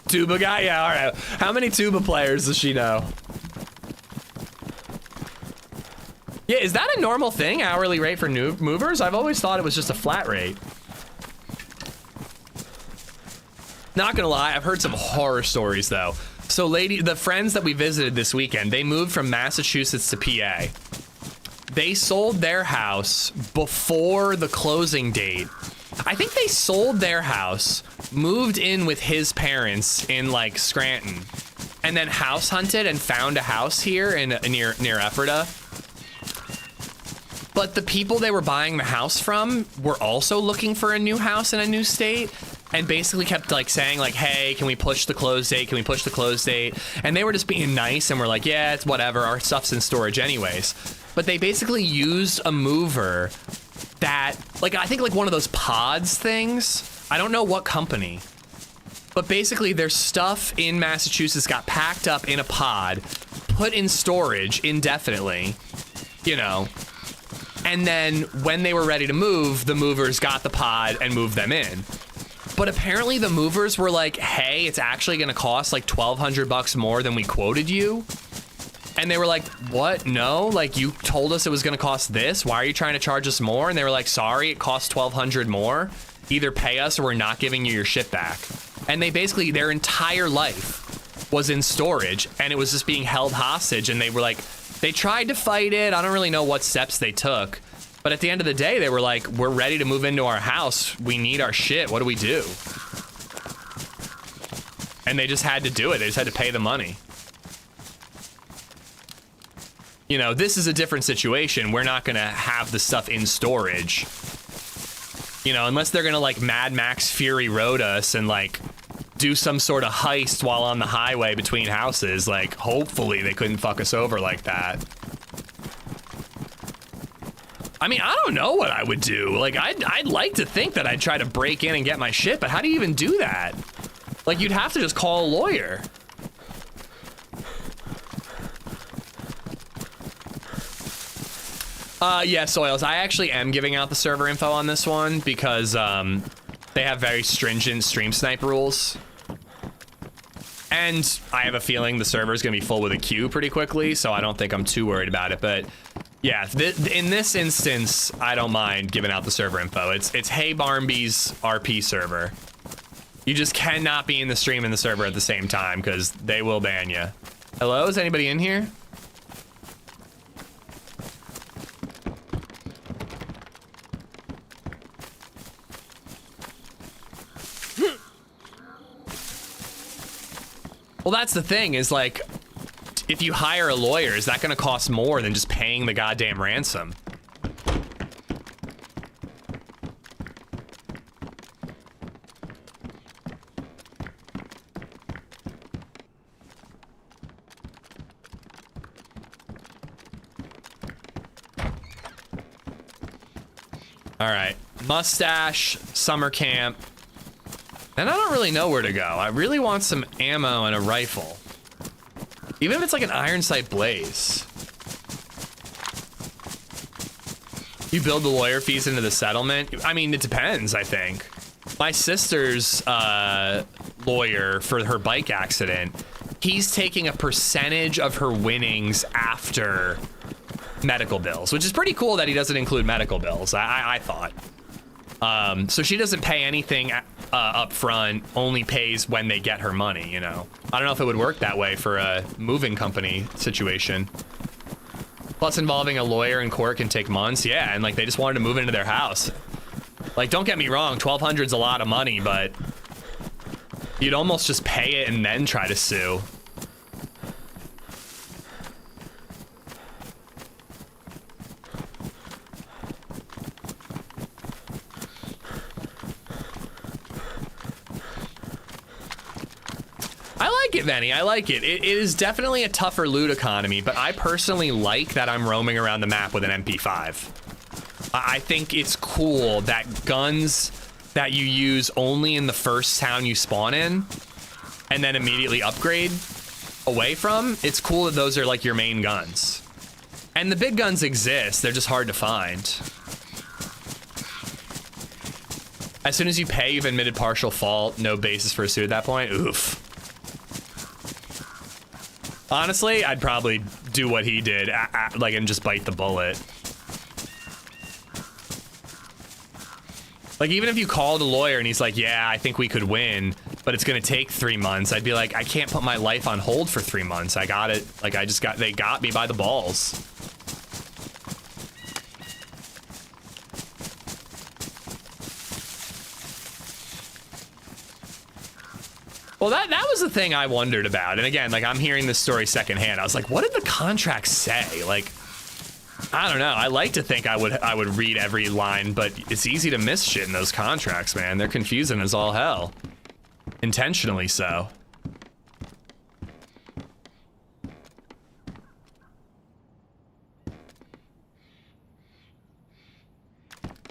Tuba guy? Yeah, all right. How many tuba players does she know? Yeah, is that a normal thing, hourly rate for new movers? I've always thought it was just a flat rate. Not gonna lie, I've heard some horror stories though. So the friends that we visited this weekend, they moved from Massachusetts to PA. They sold their house before the closing date. I think they sold their house, moved in with his parents in like Scranton, and then house hunted and found a house here in near Ephrata. But the people they were buying the house from were also looking for a new house in a new state, and basically kept like saying like, hey, can we push the close date? Can we push the close date? And they were just being nice and were like, yeah, it's whatever. Our stuff's in storage anyways. But they basically used a mover that, like, I think like one of those pods things. I don't know what company. But basically their stuff in Massachusetts got packed up in a pod, put in storage indefinitely, you know. And then when they were ready to move, the movers got the pod and moved them in. But apparently the movers were like, hey, it's actually gonna cost like $1,200 more than we quoted you. And they were like, what? No, like you told us it was gonna cost this. Why are you trying to charge us more? And they were like, sorry, it costs $1,200 more. Either pay us or we're not giving you your shit back. And they basically, their entire life was in storage and it was just being held hostage. And they were like, they tried to fight it. I don't really know what steps they took. But at the end of the day, they were like, we're ready to move into our house. We need our shit. What do we do? And they just had to do it. They just had to pay the money. You know, this is a different situation. We're not gonna have the stuff in storage. You know, unless they're gonna like Mad Max Fury Road us and like do some sort of heist while on the highway between houses. Like, hopefully they couldn't fuck us over like that. I mean, I don't know what I would do. Like, I'd like to think that I'd try to break in and get my shit, but how do you even do that? Like, you'd have to just call a lawyer. Yeah, Soils, I actually am giving out the server info on this one because they have very stringent stream snipe rules. And I have a feeling the server is going to be full with a queue pretty quickly, so I don't think I'm too worried about it. But yeah, in this instance, I don't mind giving out the server info. It's Hey Barmby's RP server. You just cannot be in the stream and the server at the same time because they will ban you. Hello, is anybody in here? Well, that's the thing is like, if you hire a lawyer, is that gonna cost more than just paying the goddamn ransom? All right, mustache, summer camp. And I don't really know where to go. I really want some ammo and a rifle. Even if it's like an iron sight blaze. You build the lawyer fees into the settlement? I mean, it depends, I think. My sister's lawyer for her bike accident, he's taking a percentage of her winnings after medical bills, which is pretty cool that he doesn't include medical bills, I thought. So she doesn't pay anything up front, only pays when they get her money, you know. I don't know if it would work that way for a moving company situation. Plus involving a lawyer in court can take months. Yeah, and like they just wanted to move into their house. Like, don't get me wrong, $1,200's a lot of money, but you'd almost just pay it and then try to sue. I like it, Venny. I like it. It is definitely a tougher loot economy, but I personally like that I'm roaming around the map with an MP5. I think it's cool that guns that you use only in the first town you spawn in and then immediately upgrade away from, it's cool that those are like your main guns. And the big guns exist, they're just hard to find. As soon as you pay, you've admitted partial fault, no basis for a suit at that point. Oof. Honestly, I'd probably do what he did, like, and just bite the bullet. Like, even if you called a lawyer and he's like, yeah, I think we could win, but it's gonna take 3 months, I'd be like, I can't put my life on hold for 3 months. I got it. Like, they got me by the balls. Well, that was the thing I wondered about. And again, like, I'm hearing this story secondhand. I was like, what did the contract say? Like, I don't know. I like to think I would read every line, but it's easy to miss shit in those contracts, man. They're confusing as all hell. Intentionally so.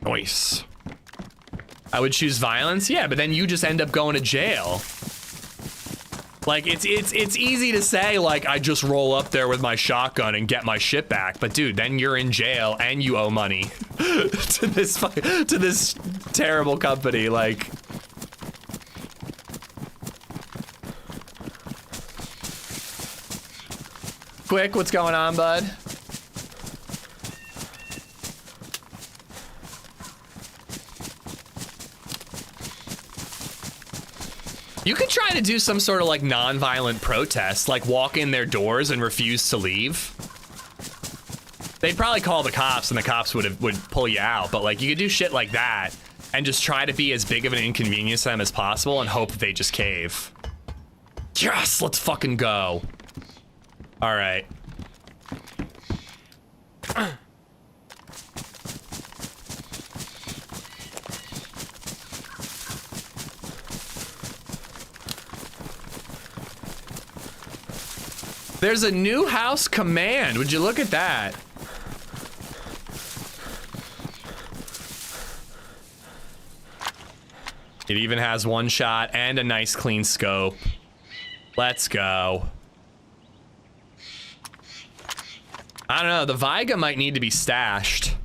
Nice. I would choose violence? Yeah, but then you just end up going to jail. Like, it's easy to say, like, I just roll up there with my shotgun and get my shit back, but dude, then you're in jail and you owe money to this terrible company. Like, Quick, what's going on, bud? You could try to do some sort of like non-violent protest, like walk in their doors and refuse to leave. They'd probably call the cops and the cops would pull you out, but like you could do shit like that and just try to be as big of an inconvenience to them as possible and hope that they just cave. Yes, let's fucking go. All right. There's a new house command. Would you look at that? It even has one shot and a nice clean scope. Let's go. I don't know, the Viga might need to be stashed.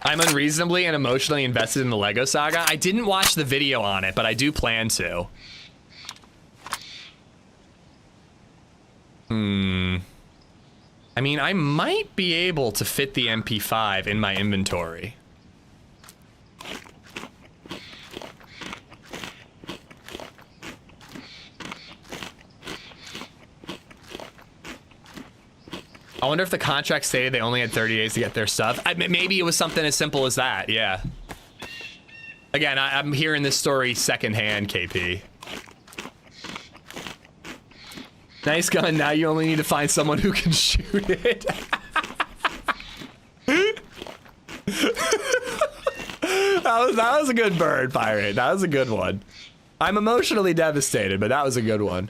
I'm unreasonably and emotionally invested in the Lego Saga. I didn't watch the video on it, but I do plan to. I mean, I might be able to fit the MP5 in my inventory. I wonder if the contract stated they only had 30 days to get their stuff. Maybe it was something as simple as that, yeah. Again, I'm hearing this story secondhand, KP. Nice gun, now you only need to find someone who can shoot it. That was a good bird, Pirate. That was a good one. I'm emotionally devastated, but that was a good one.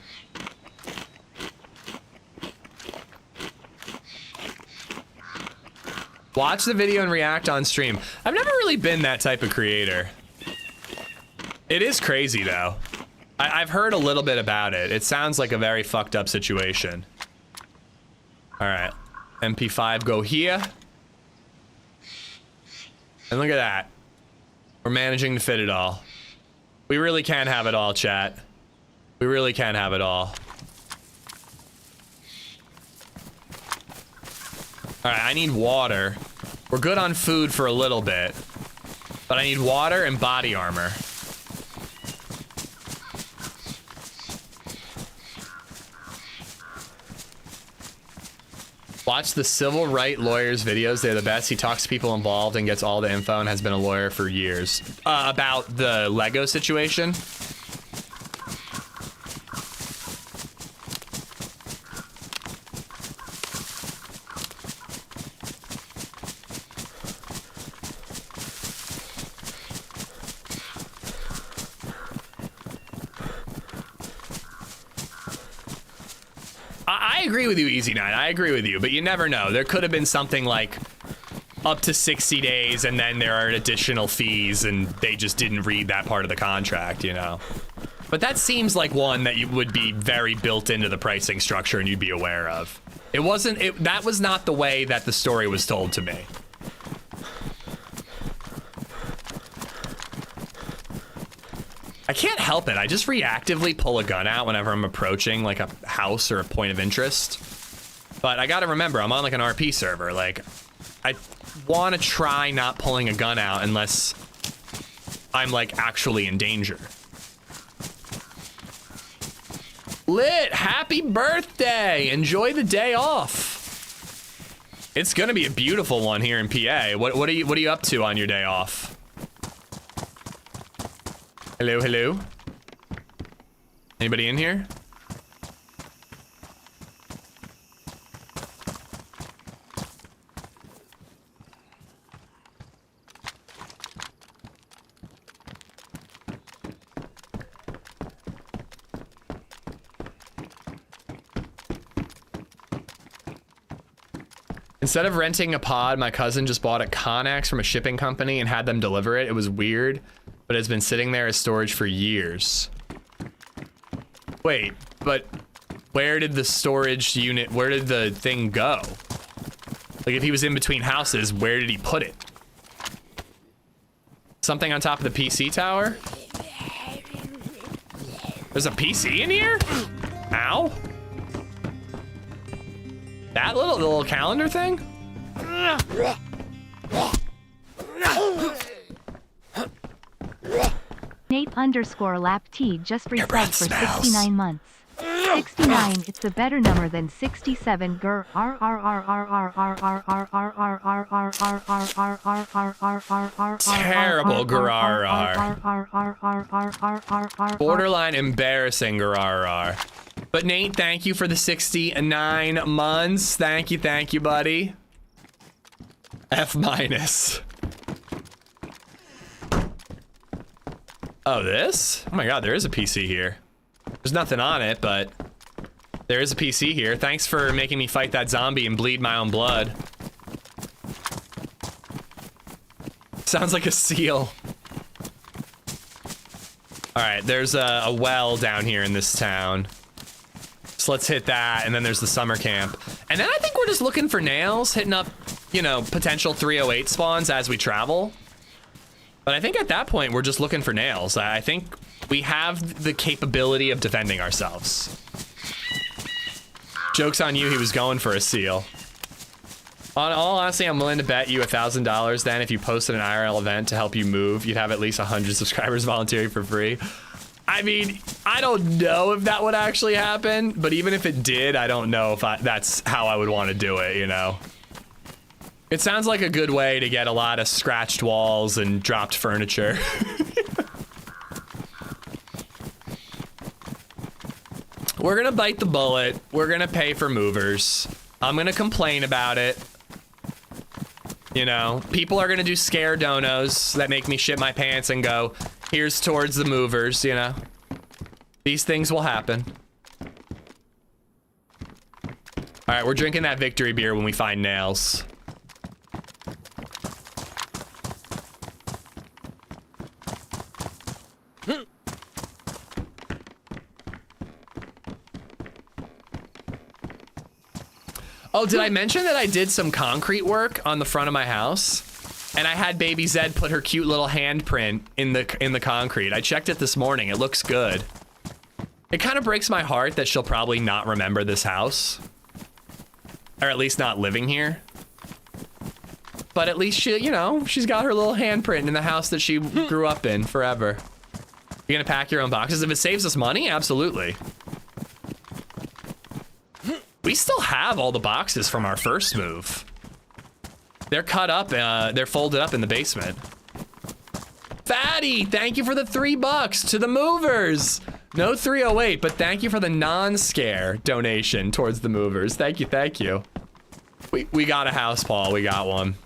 Watch the video and react on stream. I've never really been that type of creator. It is crazy though. I've heard a little bit about it. It sounds like a very fucked up situation. All right, MP5 go here. And look at that. We're managing to fit it all. We really can have it all, chat. We really can have it all. All right, I need water. We're good on food for a little bit, but I need water and body armor. Watch the civil right lawyers videos. They're the best. He talks to people involved and gets all the info and has been a lawyer for years. About the Lego situation. I agree with you, Easy Night. I agree with you, but you never know. There could have been something like up to 60 days and then there are additional fees and they just didn't read that part of the contract, you know? But that seems like one that you would be very built into the pricing structure and you'd be aware of. It wasn't, that was not the way that the story was told to me. I can't help it. I just reactively pull a gun out whenever I'm approaching like a house or a point of interest. But I gotta remember, I'm on like an RP server. Like, I want to try not pulling a gun out unless I'm like actually in danger. Lit, happy birthday. Enjoy the day off. It's gonna be a beautiful one here in PA. What are you up to on your day off? Hello, hello. Anybody in here? Instead of renting a pod, my cousin just bought a Connex from a shipping company and had them deliver it. It was weird, but it's been sitting there as storage for years. Wait, but where did the storage unit, where did the thing go? Like if he was in between houses, where did he put it? Something on top of the PC tower? There's a PC in here? Ow. That little calendar thing? Nate_lap_t just reset for 69 months. 69, it's a better number than 67. Grr. Terrible grr. Borderline embarrassing grr. But Nate, thank you for the 69 months. Thank you, buddy. F-. Oh, this? Oh my god, there is a PC here. There's nothing on it, but there is a PC here. Thanks for making me fight that zombie and bleed my own blood. Sounds like a seal. Alright, there's a well down here in this town. So let's hit that, and then there's the summer camp. And then I think we're just looking for nails, hitting up, you know, potential 308 spawns as we travel. But I think at that point, we're just looking for nails. I think we have the capability of defending ourselves. Joke's on you, he was going for a seal. On all honesty, I'm willing to bet you $1,000 then if you posted an IRL event to help you move, you'd have at least 100 subscribers volunteering for free. I mean, I don't know if that would actually happen, but even if it did, I don't know if that's how I would want to do it, you know? It sounds like a good way to get a lot of scratched walls and dropped furniture. We're gonna bite the bullet. We're gonna pay for movers. I'm gonna complain about it. You know, people are gonna do scare donos that make me shit my pants and go, here's towards the movers, you know? These things will happen. All right, we're drinking that victory beer when we find nails. Oh, did I mention that I did some concrete work on the front of my house? And I had BabyZed put her cute little handprint in the concrete. I checked it this morning. It looks good. It kind of breaks my heart that she'll probably not remember this house. Or at least not living here. But at least she, you know, she's got her little handprint in the house that she grew up in forever. You're gonna pack your own boxes? If it saves us money, absolutely. We still have all the boxes from our first move. They're cut up, they're folded up in the basement. Fatty, thank you for the $3 to the movers. No 308, but thank you for the non-scare donation towards the movers. Thank you, thank you. We got a house, Paul, we got one.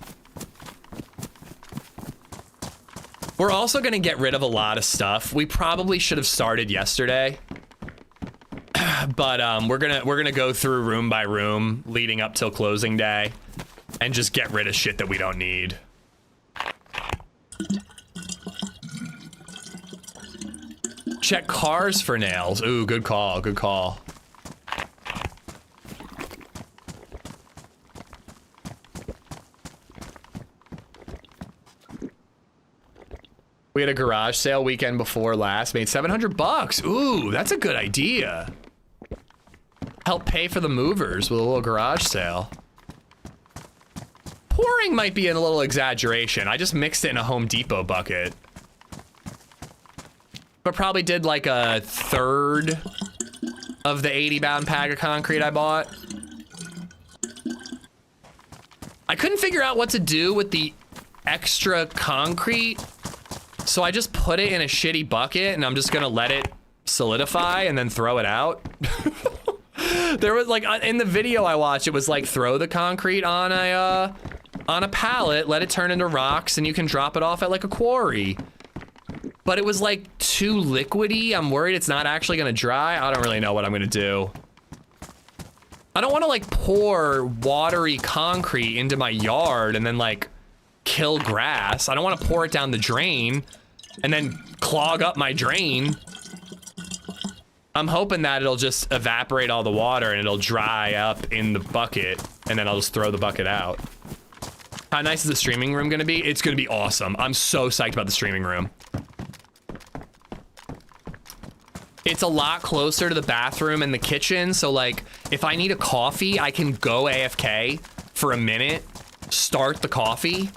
We're also gonna get rid of a lot of stuff. We probably should have started yesterday. But we're gonna go through room by room leading up till closing day and just get rid of shit that we don't need. Check cars for nails. Ooh, good call, good call. We had a garage sale weekend before last, made $700. Ooh, that's a good idea. Help pay for the movers with a little garage sale. Pouring might be a little exaggeration. I just mixed it in a Home Depot bucket. But probably did like a third of the 80-pound bag of concrete I bought. I couldn't figure out what to do with the extra concrete, so I just put it in a shitty bucket and I'm just gonna let it solidify and then throw it out. There was like, in the video I watched, it was like throw the concrete on a pallet, let it turn into rocks, and you can drop it off at like a quarry. But it was like too liquidy. I'm worried it's not actually gonna dry. I don't really know what I'm gonna do. I don't wanna like pour watery concrete into my yard and then like kill grass. I don't wanna pour it down the drain and then clog up my drain. I'm hoping that it'll just evaporate all the water and it'll dry up in the bucket and then I'll just throw the bucket out. How nice is the streaming room gonna be? It's gonna be awesome. I'm so psyched about the streaming room. It's a lot closer to the bathroom and the kitchen, so like if I need a coffee, I can go AFK for a minute, start the coffee,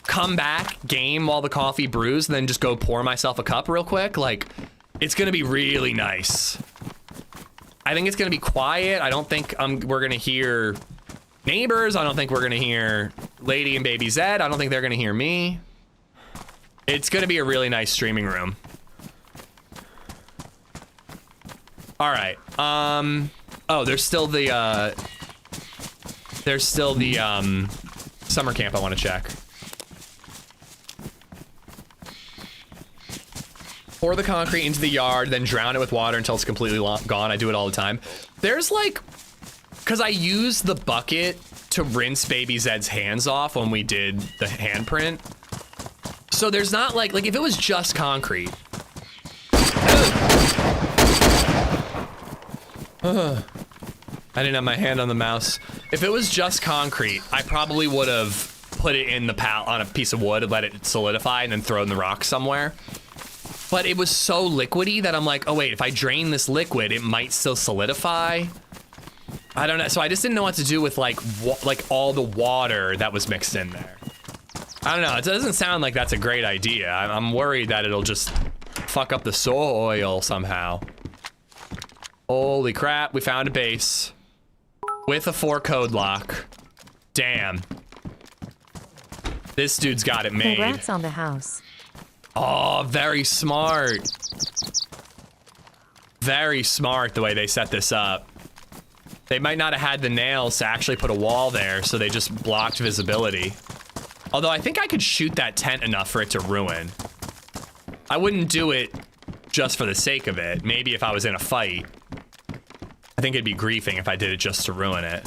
come back, game while the coffee brews, and then just go pour myself a cup real quick. Like, it's gonna be really nice. I think it's gonna be quiet. I don't think we're gonna hear neighbors. I don't think we're gonna hear Lady and BabyZed. I don't think they're gonna hear me. It's gonna be a really nice streaming room. All right. Oh, there's still the summer camp I want to check. Pour the concrete into the yard, then drown it with water until it's completely gone. I do it all the time. There's like, cause I used the bucket to rinse BabyZed's hands off when we did the handprint. So there's not like if it was just concrete. I didn't have my hand on the mouse. If it was just concrete, I probably would have put it in the on a piece of wood and let it solidify and then throw in the rock somewhere. But it was so liquidy that I'm like, oh wait, if I drain this liquid, it might still solidify. I don't know. So I just didn't know what to do with like all the water that was mixed in there. I don't know. It doesn't sound like that's a great idea. I'm worried that it'll just fuck up the soil somehow. Holy crap, we found a base with a 4-code lock. Damn. This dude's got it made. Congrats on the house. Oh, very smart. Very smart the way they set this up. They might not have had the nails to actually put a wall there, so they just blocked visibility. Although I think I could shoot that tent enough for it to ruin. I wouldn't do it just for the sake of it. Maybe if I was in a fight. I think it'd be griefing if I did it just to ruin it.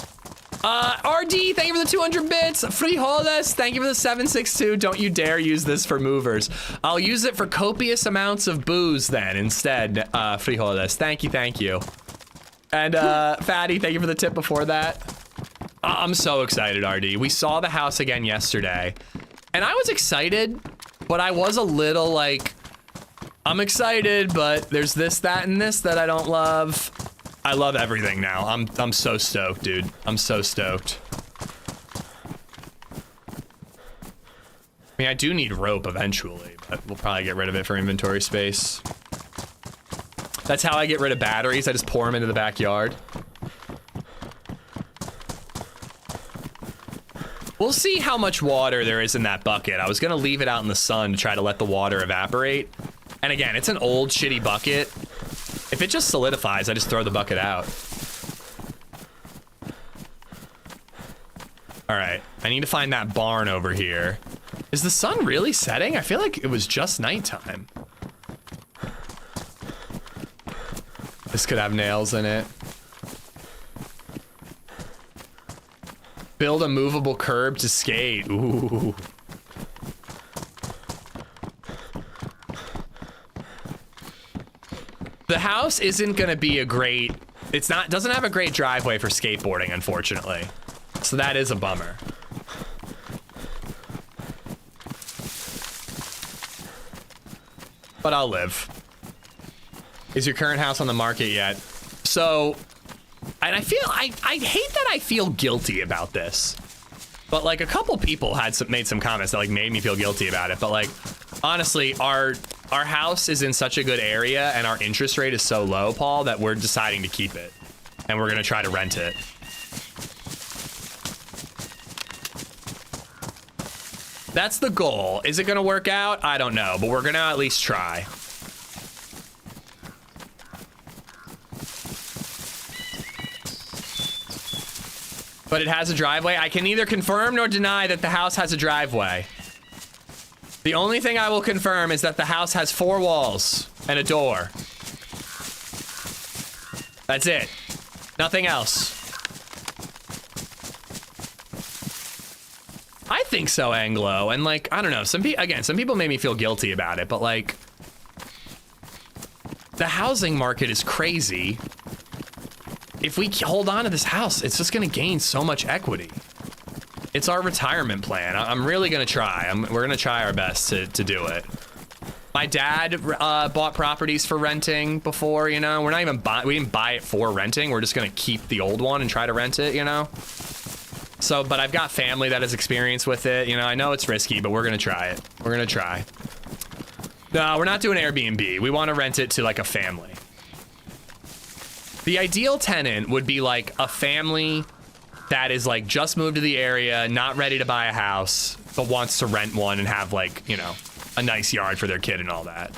RD, thank you for the 200 bits. Frijoles, thank you for the 762. Don't you dare use this for movers. I'll use it for copious amounts of booze then instead, Frijoles. Thank you, thank you. And Fatty, thank you for the tip before that. I'm so excited, RD. We saw the house again yesterday. And I was excited, but I was a little like, I'm excited, but there's this, that, and this that I don't love. I love everything now. I'm so stoked, dude. I'm so stoked. I mean, I do need rope eventually, but we'll probably get rid of it for inventory space. That's how I get rid of batteries. I just pour them into the backyard. We'll see how much water there is in that bucket. I was gonna leave it out in the sun to try to let the water evaporate. And again, it's an old shitty bucket. If it just solidifies, I just throw the bucket out. All right, I need to find that barn over here. Is the sun really setting? I feel like it was just nighttime. This could have nails in it. Build a movable curb to skate. Ooh. The house isn't gonna be a great, doesn't have a great driveway for skateboarding, unfortunately. So that is a bummer. But I'll live. Is your current house on the market yet? So, and I hate that I feel guilty about this. But like a couple people made some comments that like made me feel guilty about it. But like, honestly, our house is in such a good area and our interest rate is so low, Paul, that we're deciding to keep it. And we're gonna try to rent it. That's the goal. Is it gonna work out? I don't know, but we're gonna at least try. But it has a driveway. I can neither confirm nor deny that the house has a driveway. The only thing I will confirm is that the house has 4 walls and a door. That's it. Nothing else. I think so, Anglo. And like, I don't know. Some people made me feel guilty about it, but like, the housing market is crazy. If we hold on to this house, it's just gonna gain so much equity. It's our retirement plan. I'm really gonna try. We're gonna try our best to do it. My dad bought properties for renting before, you know. We didn't buy it for renting. We're just gonna keep the old one and try to rent it, you know. So, but I've got family that has experience with it. You know, I know it's risky, but we're gonna try it. We're gonna try. No, we're not doing Airbnb. We want to rent it to like a family. The ideal tenant would be like a family that is like just moved to the area, not ready to buy a house, but wants to rent one and have like, you know, a nice yard for their kid and all that.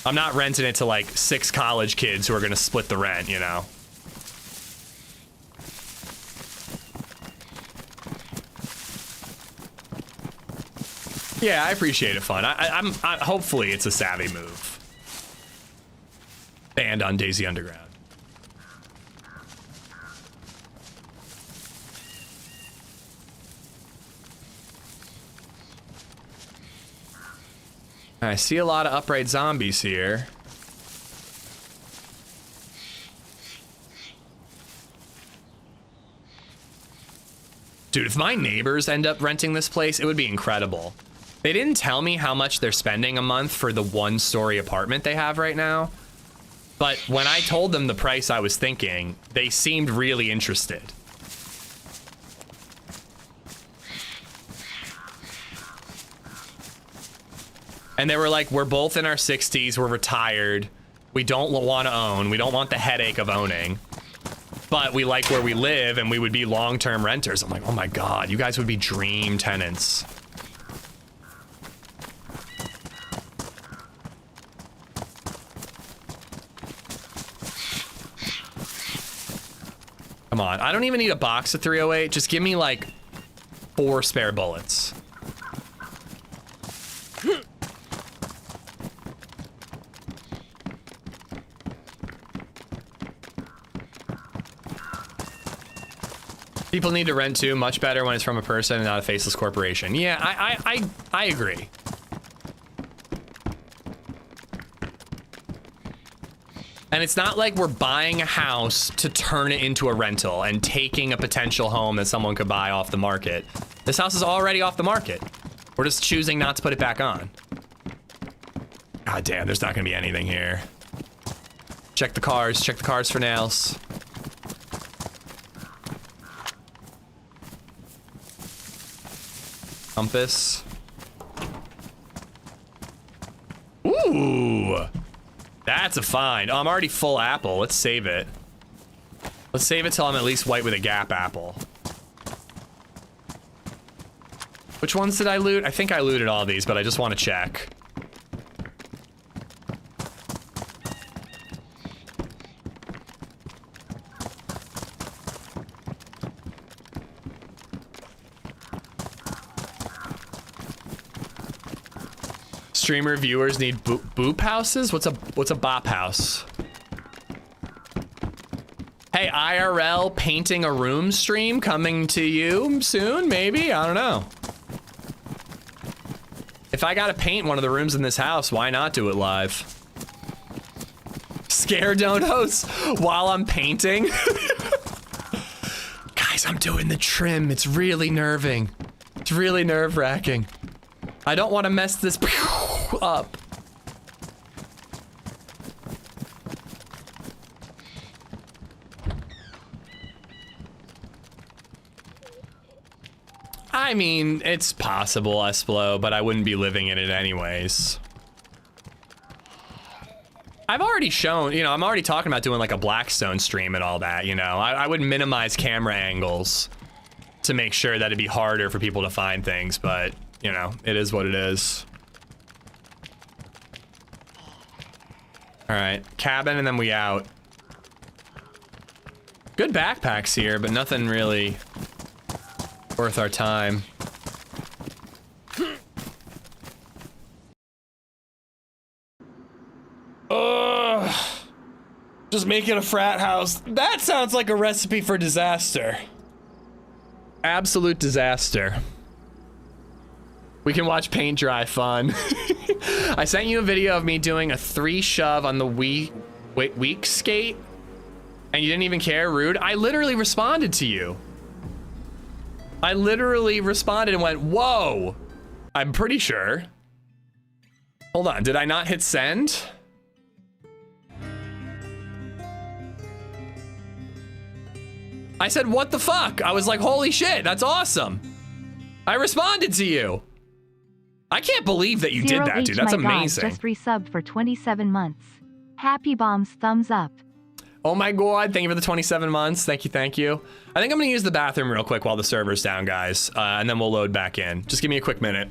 I'm not renting it to like 6 college kids who are gonna split the rent, you know. Yeah, I appreciate it, fun. I'm hopefully it's a savvy move. Banned on DayZ Underground. I see a lot of upright zombies here. Dude, if my neighbors end up renting this place, it would be incredible. They didn't tell me how much they're spending a month for the 1-story apartment they have right now. But when I told them the price I was thinking, they seemed really interested. And they were like, we're both in our 60s, we're retired, we don't want to own, we don't want the headache of owning, but we like where we live and we would be long-term renters. I'm like, oh my God, you guys would be dream tenants. Come on, I don't even need a box of 308. Just give me like 4 spare bullets. People need to rent too, much better when it's from a person and not a faceless corporation. Yeah, I agree. And it's not like we're buying a house to turn it into a rental and taking a potential home that someone could buy off the market. This house is already off the market. We're just choosing not to put it back on. God damn, there's not gonna be anything here. Check the cars for nails. Compass. Ooh. That's a find. Oh, I'm already full apple. Let's save it. Let's save it till I'm at least white with a gap apple. Which ones did I loot? I think I looted all these, but I just want to check. Streamer viewers need boop houses? What's a bop house? Hey, IRL painting a room stream coming to you soon, maybe? I don't know. If I gotta paint one of the rooms in this house, why not do it live? Scare donos while I'm painting? Guys, I'm doing the trim. It's really nerving. It's really nerve-wracking. I don't want to mess this up. I mean, it's possible, Esplo, but I wouldn't be living in it anyways. I've already shown, you know, I'm already talking about doing like a Blackstone stream and all that, you know. I would minimize camera angles to make sure that it'd be harder for people to find things, but, you know, it is what it is. All right, cabin and then we out. Good backpacks here, but nothing really worth our time. Just making a frat house. That sounds like a recipe for disaster. Absolute disaster. We can watch paint dry, fun. I sent you a video of me doing a 3 shove on the weak skate, and you didn't even care, rude. I literally responded to you. I literally responded and went, whoa. I'm pretty sure. Hold on, did I not hit send? I said, what the fuck? I was like, holy shit, that's awesome. I responded to you. I can't believe that you did that, dude. That's amazing. God, just resubbed for 27 months. Happy bombs, thumbs up. Oh my god, thank you for the 27 months. Thank you, thank you. I think I'm gonna use the bathroom real quick while the server's down, guys. And then we'll load back in. Just give me a quick minute.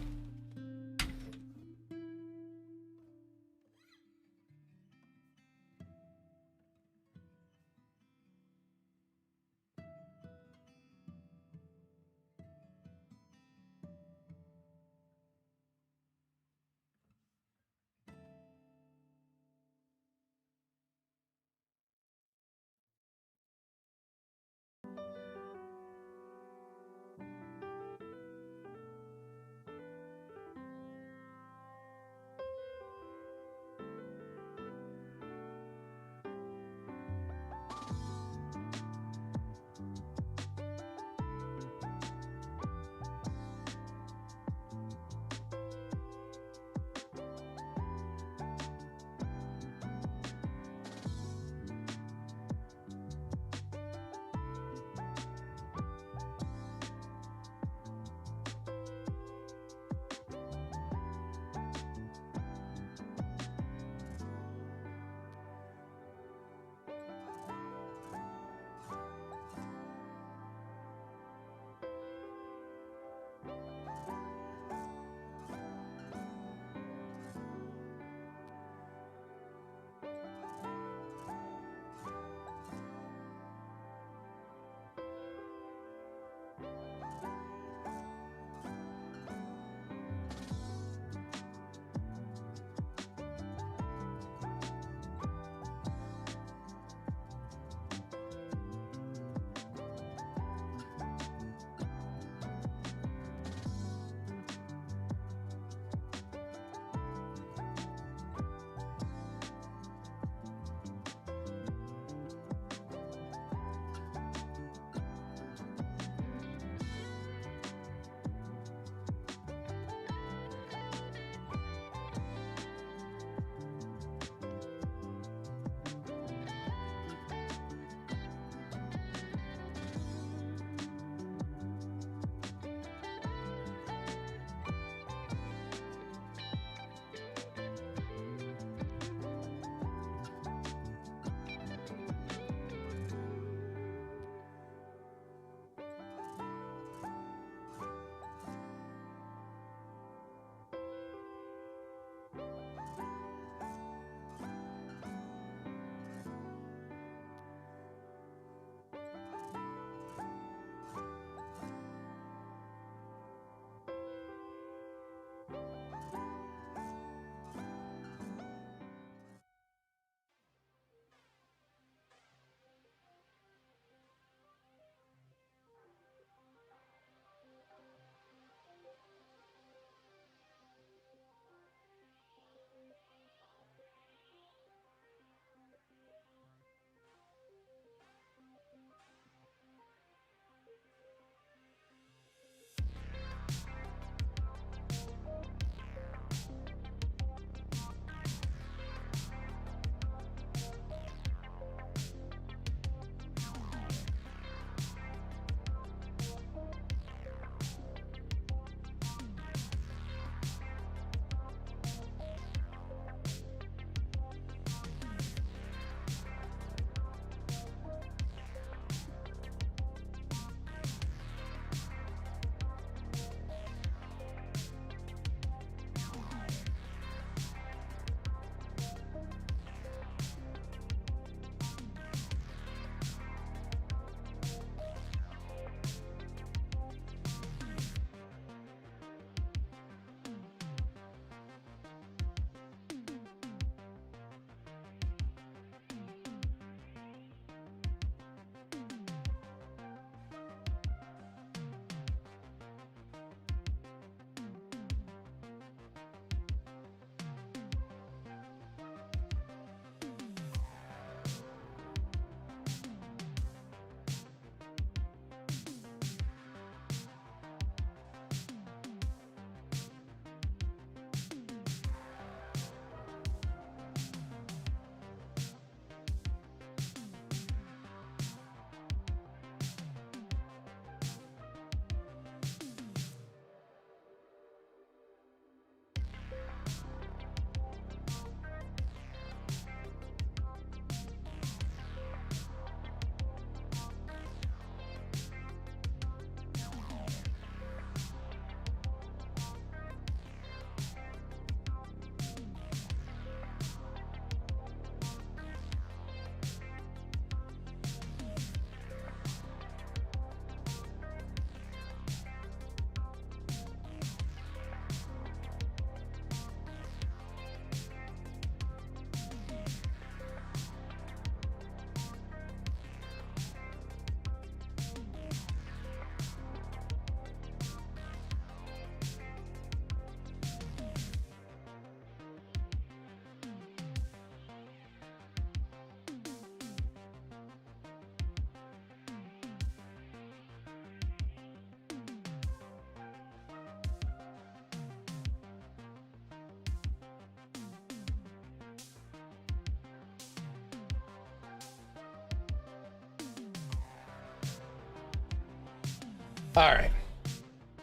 All right.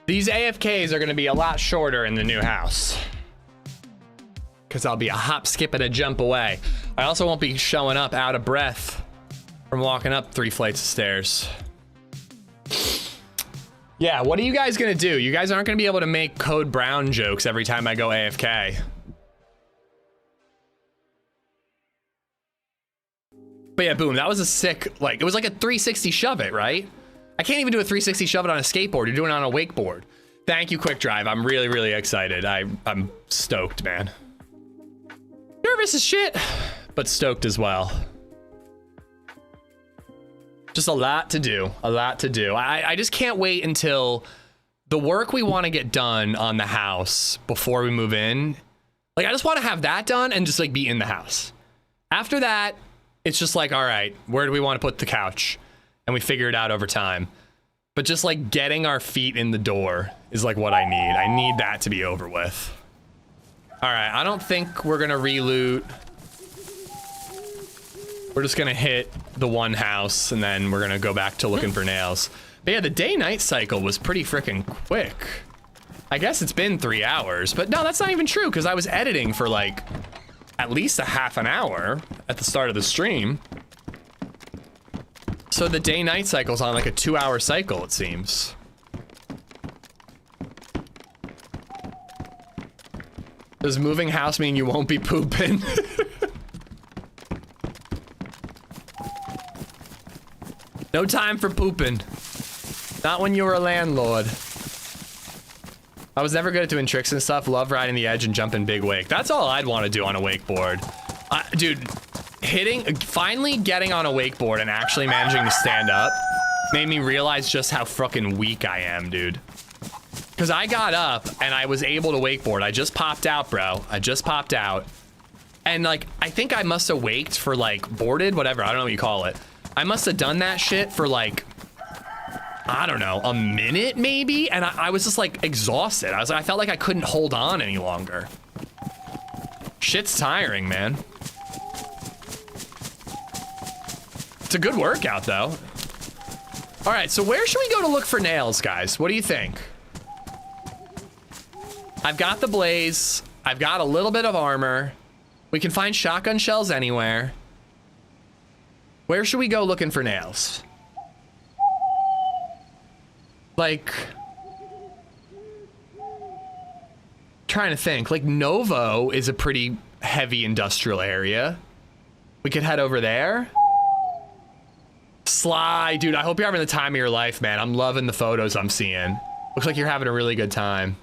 These AFKs are going to be a lot shorter in the new house. Because I'll be a hop, skip, and a jump away. I also won't be showing up out of breath from walking up 3 flights of stairs. Yeah, what are you guys going to do? You guys aren't going to be able to make Code Brown jokes every time I go AFK. But yeah, boom, that was a sick, like, it was like a 360 shove it, right? I can't even do a 360 shove it on a skateboard. You're doing it on a wakeboard. Thank you, Quick Drive. I'm really, really excited. I'm stoked, man. Nervous as shit, but stoked as well. Just a lot to do, a lot to do. I just can't wait until the work we want to get done on the house before we move in. Like, I just want to have that done and just like be in the house. After that, it's just like, all right, where do we want to put the couch? And we figure it out over time. But just like getting our feet in the door is like what I need. I need that to be over with. All right, I don't think we're gonna re-loot. We're just gonna hit the one house and then we're gonna go back to looking for nails. But yeah, the day-night cycle was pretty freaking quick. I guess it's been 3 hours, but no, that's not even true because I was editing for like at least a half an hour at the start of the stream. So the day-night cycle's on like a 2-hour cycle, it seems. Does moving house mean you won't be pooping? No time for pooping. Not when you're a landlord. I was never good at doing tricks and stuff. Love riding the edge and jumping big wake. That's all I'd want to do on a wakeboard. Dude, finally getting on a wakeboard and actually managing to stand up made me realize just how fucking weak I am, dude. Because I got up and I was able to wakeboard. I just popped out, bro. I just popped out. And like, I think I must have waked for like boarded, whatever. I don't know what you call it. I must have done that shit for like, I don't know, a minute maybe. And I was just like exhausted. I felt like I couldn't hold on any longer. Shit's tiring, man. It's a good workout though. All right, so where should we go to look for nails, guys? What do you think? I've got the blaze. I've got a little bit of armor. We can find shotgun shells anywhere. Where should we go looking for nails? Like, trying to think. Like, Novo is a pretty heavy industrial area. We could head over there. Sly, dude, I hope you're having the time of your life, man. I'm loving the photos I'm seeing. Looks like you're having a really good time.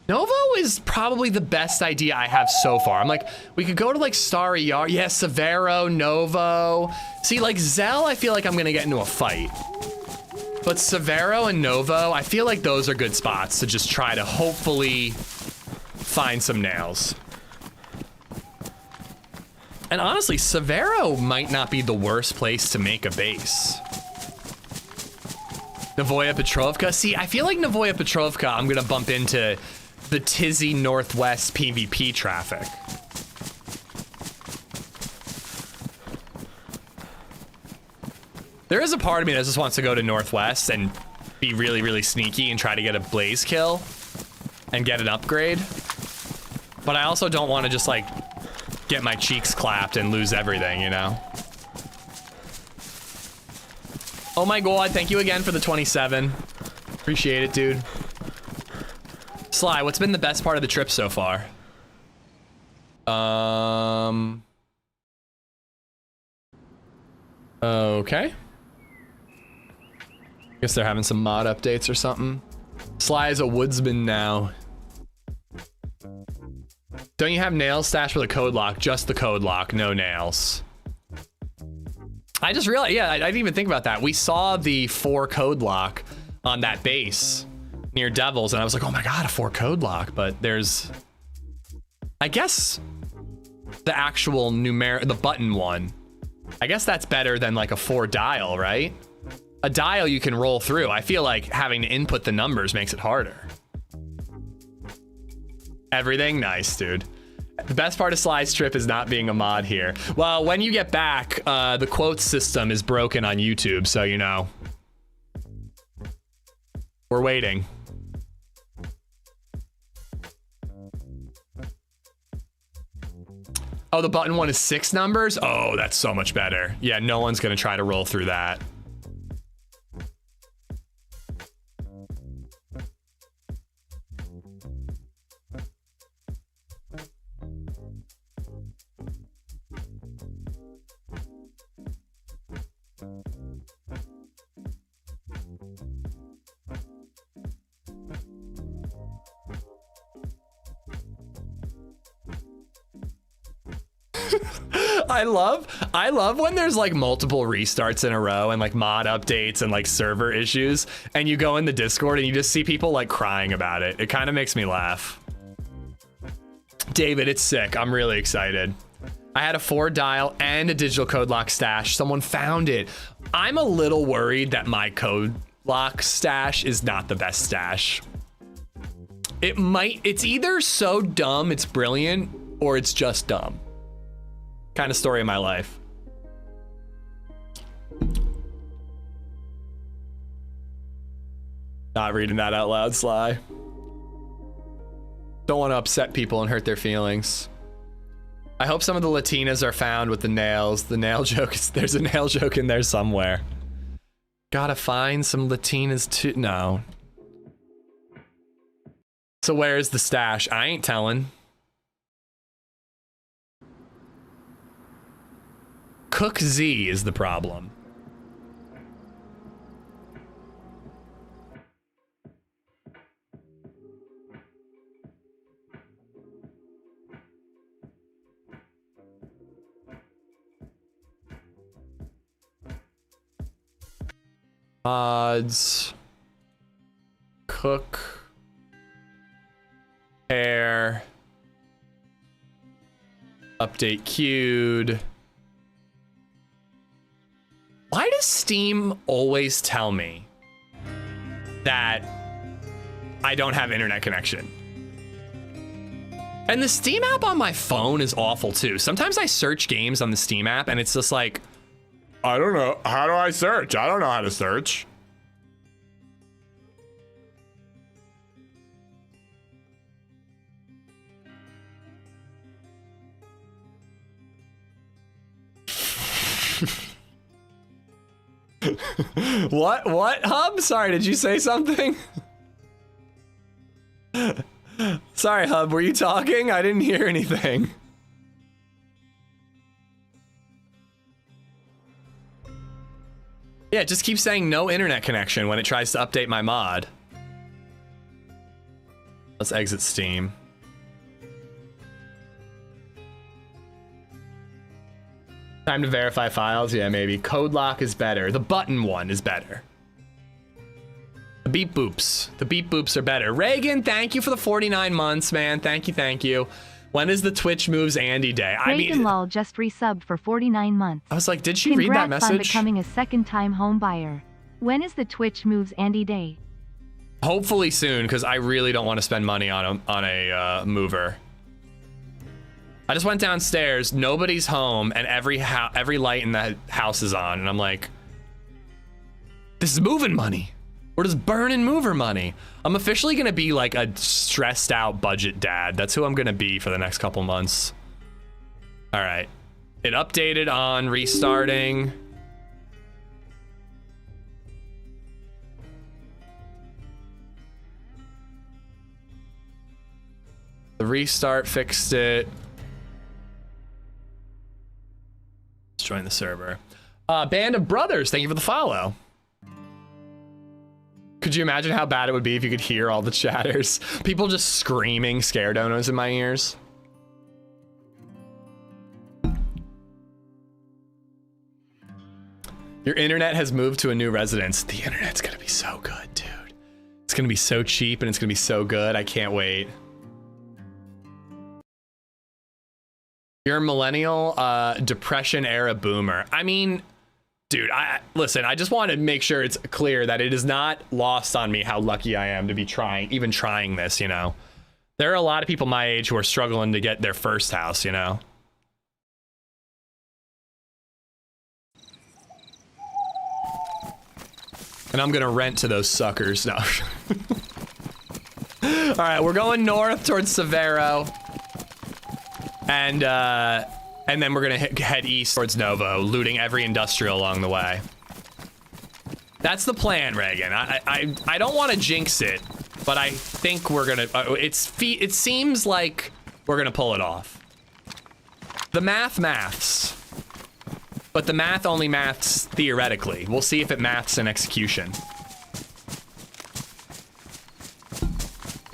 Novo is probably the best idea I have so far. I'm like, we could go to like Starry Yard. Yeah, Severo, Novo. See, like Zell, I feel like I'm gonna get into a fight. But Severo and Novo, I feel like those are good spots to just try to hopefully find some nails. And honestly, Severo might not be the worst place to make a base. Novoya Petrovka. See, I feel like Novoya Petrovka, I'm gonna bump into the Tizzy Northwest PvP traffic. There is a part of me that just wants to go to Northwest and be really, really sneaky and try to get a blaze kill and get an upgrade. But I also don't want to just like get my cheeks clapped and lose everything, you know? Oh my god, thank you again for the 27. Appreciate it, dude. Sly, what's been the best part of the trip so far? Okay. Guess they're having some mod updates or something. Sly is a woodsman now. Don't you have nails stashed for the code lock? Just the code lock, no nails. I just realized, yeah, I didn't even think about that. We saw the 4 code lock on that base near Devils, and I was like, oh my god, a 4 code lock. But there's, I guess, the actual the button one. I guess that's better than like a 4 dial, right? A dial you can roll through. I feel like having to input the numbers makes it harder. Everything nice, dude. The best part of Sly's trip is not being a mod here. Well, when you get back, the quotes system is broken on YouTube, so you know. We're waiting. Oh, the button one is 6 numbers? Oh, that's so much better. Yeah, no one's gonna try to roll through that. I love when there's like multiple restarts in a row and like mod updates and like server issues, and you go in the Discord and you just see people like crying about it. It kind of makes me laugh. David, it's sick. I'm really excited. I had a 4-dial and a digital code lock stash. Someone found it. I'm a little worried that my code lock stash is not the best stash. It's either so dumb it's brilliant, or it's just dumb. Kind of story of my life. Not reading that out loud, Sly. Don't want to upset people and hurt their feelings. I hope some of the Latinas are found with the nails. The nail joke is, there's a nail joke in there somewhere. Gotta find some Latinas too. No. So where's the stash? I ain't telling. Cook Z is the problem. Mods. Cook. Pair. Update queued. Why does Steam always tell me that I don't have internet connection? And the Steam app on my phone is awful too. Sometimes I search games on the Steam app and it's just like, I don't know. How do I search? I don't know how to search. What, Hub? Sorry, did you say something? Sorry, Hub, were you talking? I didn't hear anything. Yeah, just keep saying no internet connection when it tries to update my mod. Let's exit Steam. Time to verify files? Yeah, maybe. Code lock is better. The button one is better. The beep boops. The beep boops are better. Reagan, thank you for the 49 months, man. Thank you, thank you. When is the Twitch Moves Andy Day? I mean, Reagan Lol just resubbed for 49 months. I was like, did she read that message? Congrats on becoming a second-time home buyer. When is the Twitch Moves Andy Day? Hopefully soon, because I really don't want to spend money on a mover. I just went downstairs, nobody's home, and every light in the house is on, and I'm like, this is moving money. We're just burning mover money. I'm officially gonna be like a stressed out budget dad. That's who I'm gonna be for the next couple months. All right, it updated on restarting. The restart fixed it. Let's join the server. Band of Brothers, thank you for the follow. Could you imagine how bad it would be if you could hear all the chatters? People just screaming scare donos in my ears. Your internet has moved to a new residence. The internet's gonna be so good, dude. It's gonna be so cheap and it's gonna be so good. I can't wait. You're a millennial, depression era boomer. I mean, dude, listen, I just want to make sure it's clear that it is not lost on me how lucky I am to be even trying this, you know? There are a lot of people my age who are struggling to get their first house, you know? And I'm gonna rent to those suckers. No. All right, we're going north towards Severo. And then we're gonna head east towards Novo, looting every industrial along the way. That's the plan, Reagan. I don't want to jinx it, but I think we're gonna. It seems like we're gonna pull it off. The maths, but the math only maths theoretically. We'll see if it maths in execution.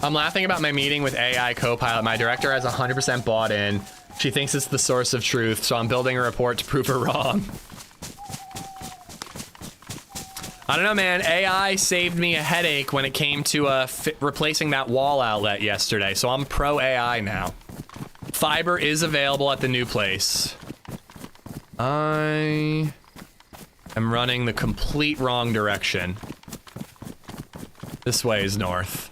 I'm laughing about my meeting with AI Copilot. My director has 100% bought in. She thinks it's the source of truth, so I'm building a report to prove her wrong. I don't know, man. AI saved me a headache when it came to replacing that wall outlet yesterday, so I'm pro AI now. Fiber is available at the new place. I am running the complete wrong direction. This way is north.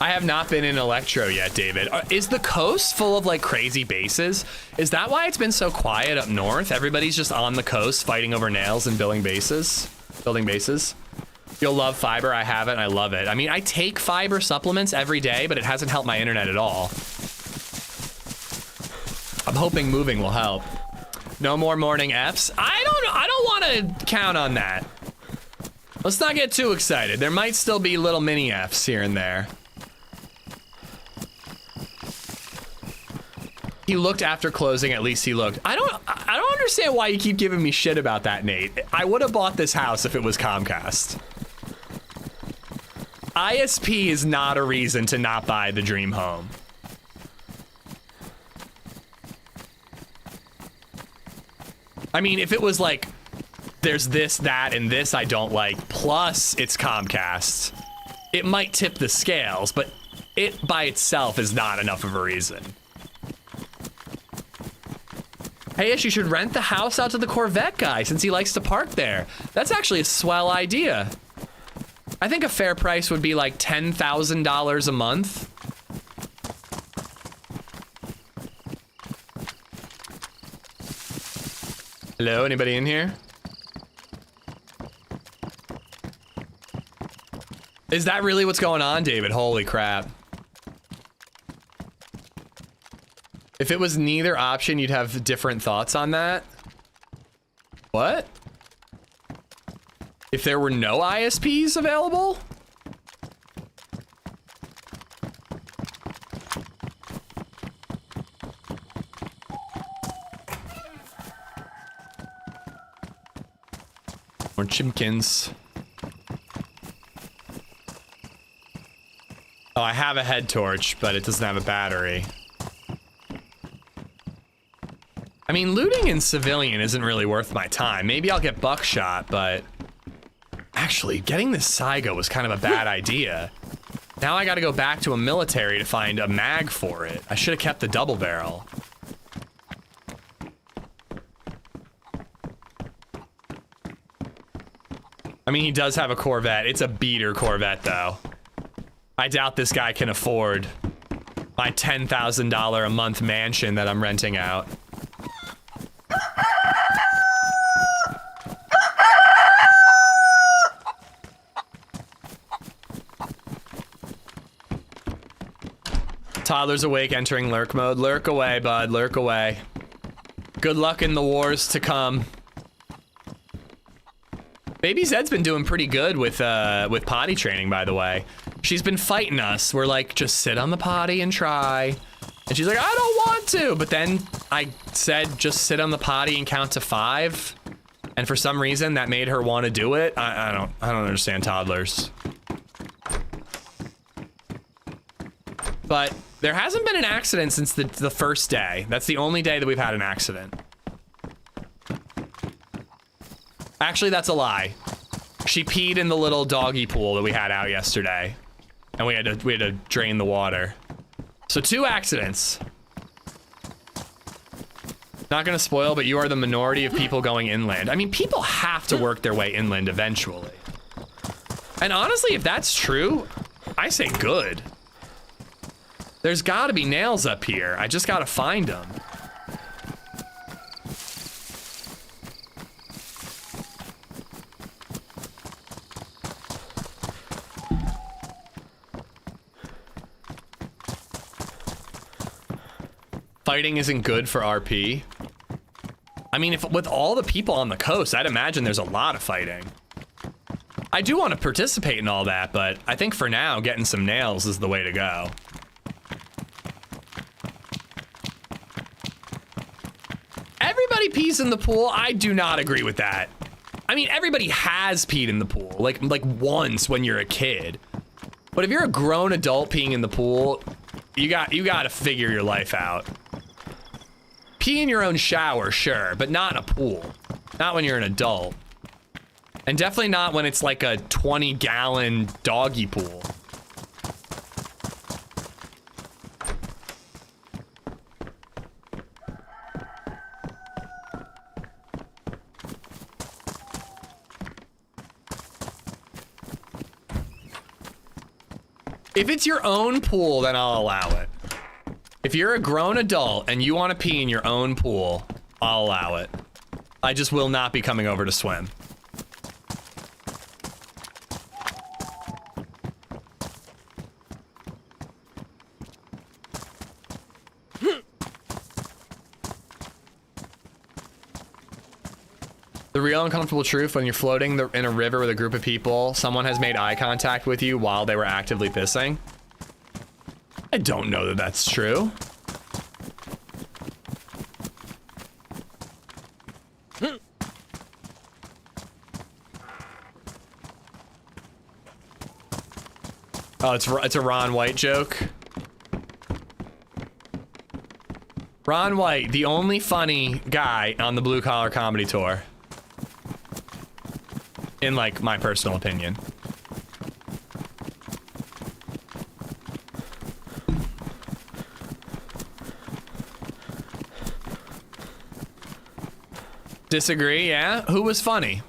I have not been in Electro yet, David. Is the coast full of like crazy bases? Is that why it's been so quiet up north? Everybody's just on the coast fighting over nails and building bases. You'll love fiber. I have it and I love it. I mean, I take fiber supplements every day, but it hasn't helped my internet at all. I'm hoping moving will help. No more morning Fs. I don't want to count on that. Let's not get too excited. There might still be little mini Fs here and there. He looked after closing, at least he looked. I don't understand why you keep giving me shit about that, Nate. I would have bought this house if it was Comcast. ISP is not a reason to not buy the dream home. I mean, if it was like, there's this, that, and this I don't like, plus it's Comcast, it might tip the scales, but it by itself is not enough of a reason. Hey, Ish, you should rent the house out to the Corvette guy since he likes to park there. That's actually a swell idea. I think a fair price would be like $10,000 a month. Hello, anybody in here? Is that really what's going on, David? Holy crap. If it was neither option, you'd have different thoughts on that? What? If there were no ISPs available? More chimkins. Oh, I have a head torch, but it doesn't have a battery. I mean, looting in civilian isn't really worth my time. Maybe I'll get buckshot, but actually, getting this Saiga was kind of a bad idea. Now I gotta go back to a military to find a mag for it. I should have kept the double barrel. I mean, he does have a Corvette. It's a beater Corvette, though. I doubt this guy can afford my $10,000 a month mansion that I'm renting out. Toddler's awake, entering lurk mode. Lurk away, bud. Lurk away. Good luck in the wars to come. BabyZed's been doing pretty good with potty training, by the way. She's been fighting us. We're like, just sit on the potty and try. And she's like, I don't want to. But then I said, just sit on the potty and count to 5. And for some reason, that made her want to do it. I don't understand toddlers. But there hasn't been an accident since the first day. That's the only day that we've had an accident. Actually, that's a lie. She peed in the little doggy pool that we had out yesterday. And we had to drain the water. So 2 accidents. Not gonna spoil, but you are the minority of people going inland. I mean, people have to work their way inland eventually. And honestly, if that's true, I say good. There's gotta be nails up here. I just gotta find them. Fighting isn't good for RP. I mean, if with all the people on the coast, I'd imagine there's a lot of fighting. I do want to participate in all that, but I think for now, getting some nails is the way to go. Everybody pees in the pool. I do not agree with that. I mean, everybody has peed in the pool, like once when you're a kid. But if you're a grown adult peeing in the pool, you got to figure your life out. Pee in your own shower, sure, but not in a pool. Not when you're an adult. And definitely not when it's like a 20-gallon doggy pool. If it's your own pool, then I'll allow it. If you're a grown adult and you want to pee in your own pool, I'll allow it. I just will not be coming over to swim. The real uncomfortable truth when you're floating in a river with a group of people, someone has made eye contact with you while they were actively pissing. I don't know that that's true. Oh, it's a Ron White joke. Ron White, the only funny guy on the Blue Collar Comedy Tour. In, like, my personal opinion. Disagree, yeah? Who was funny?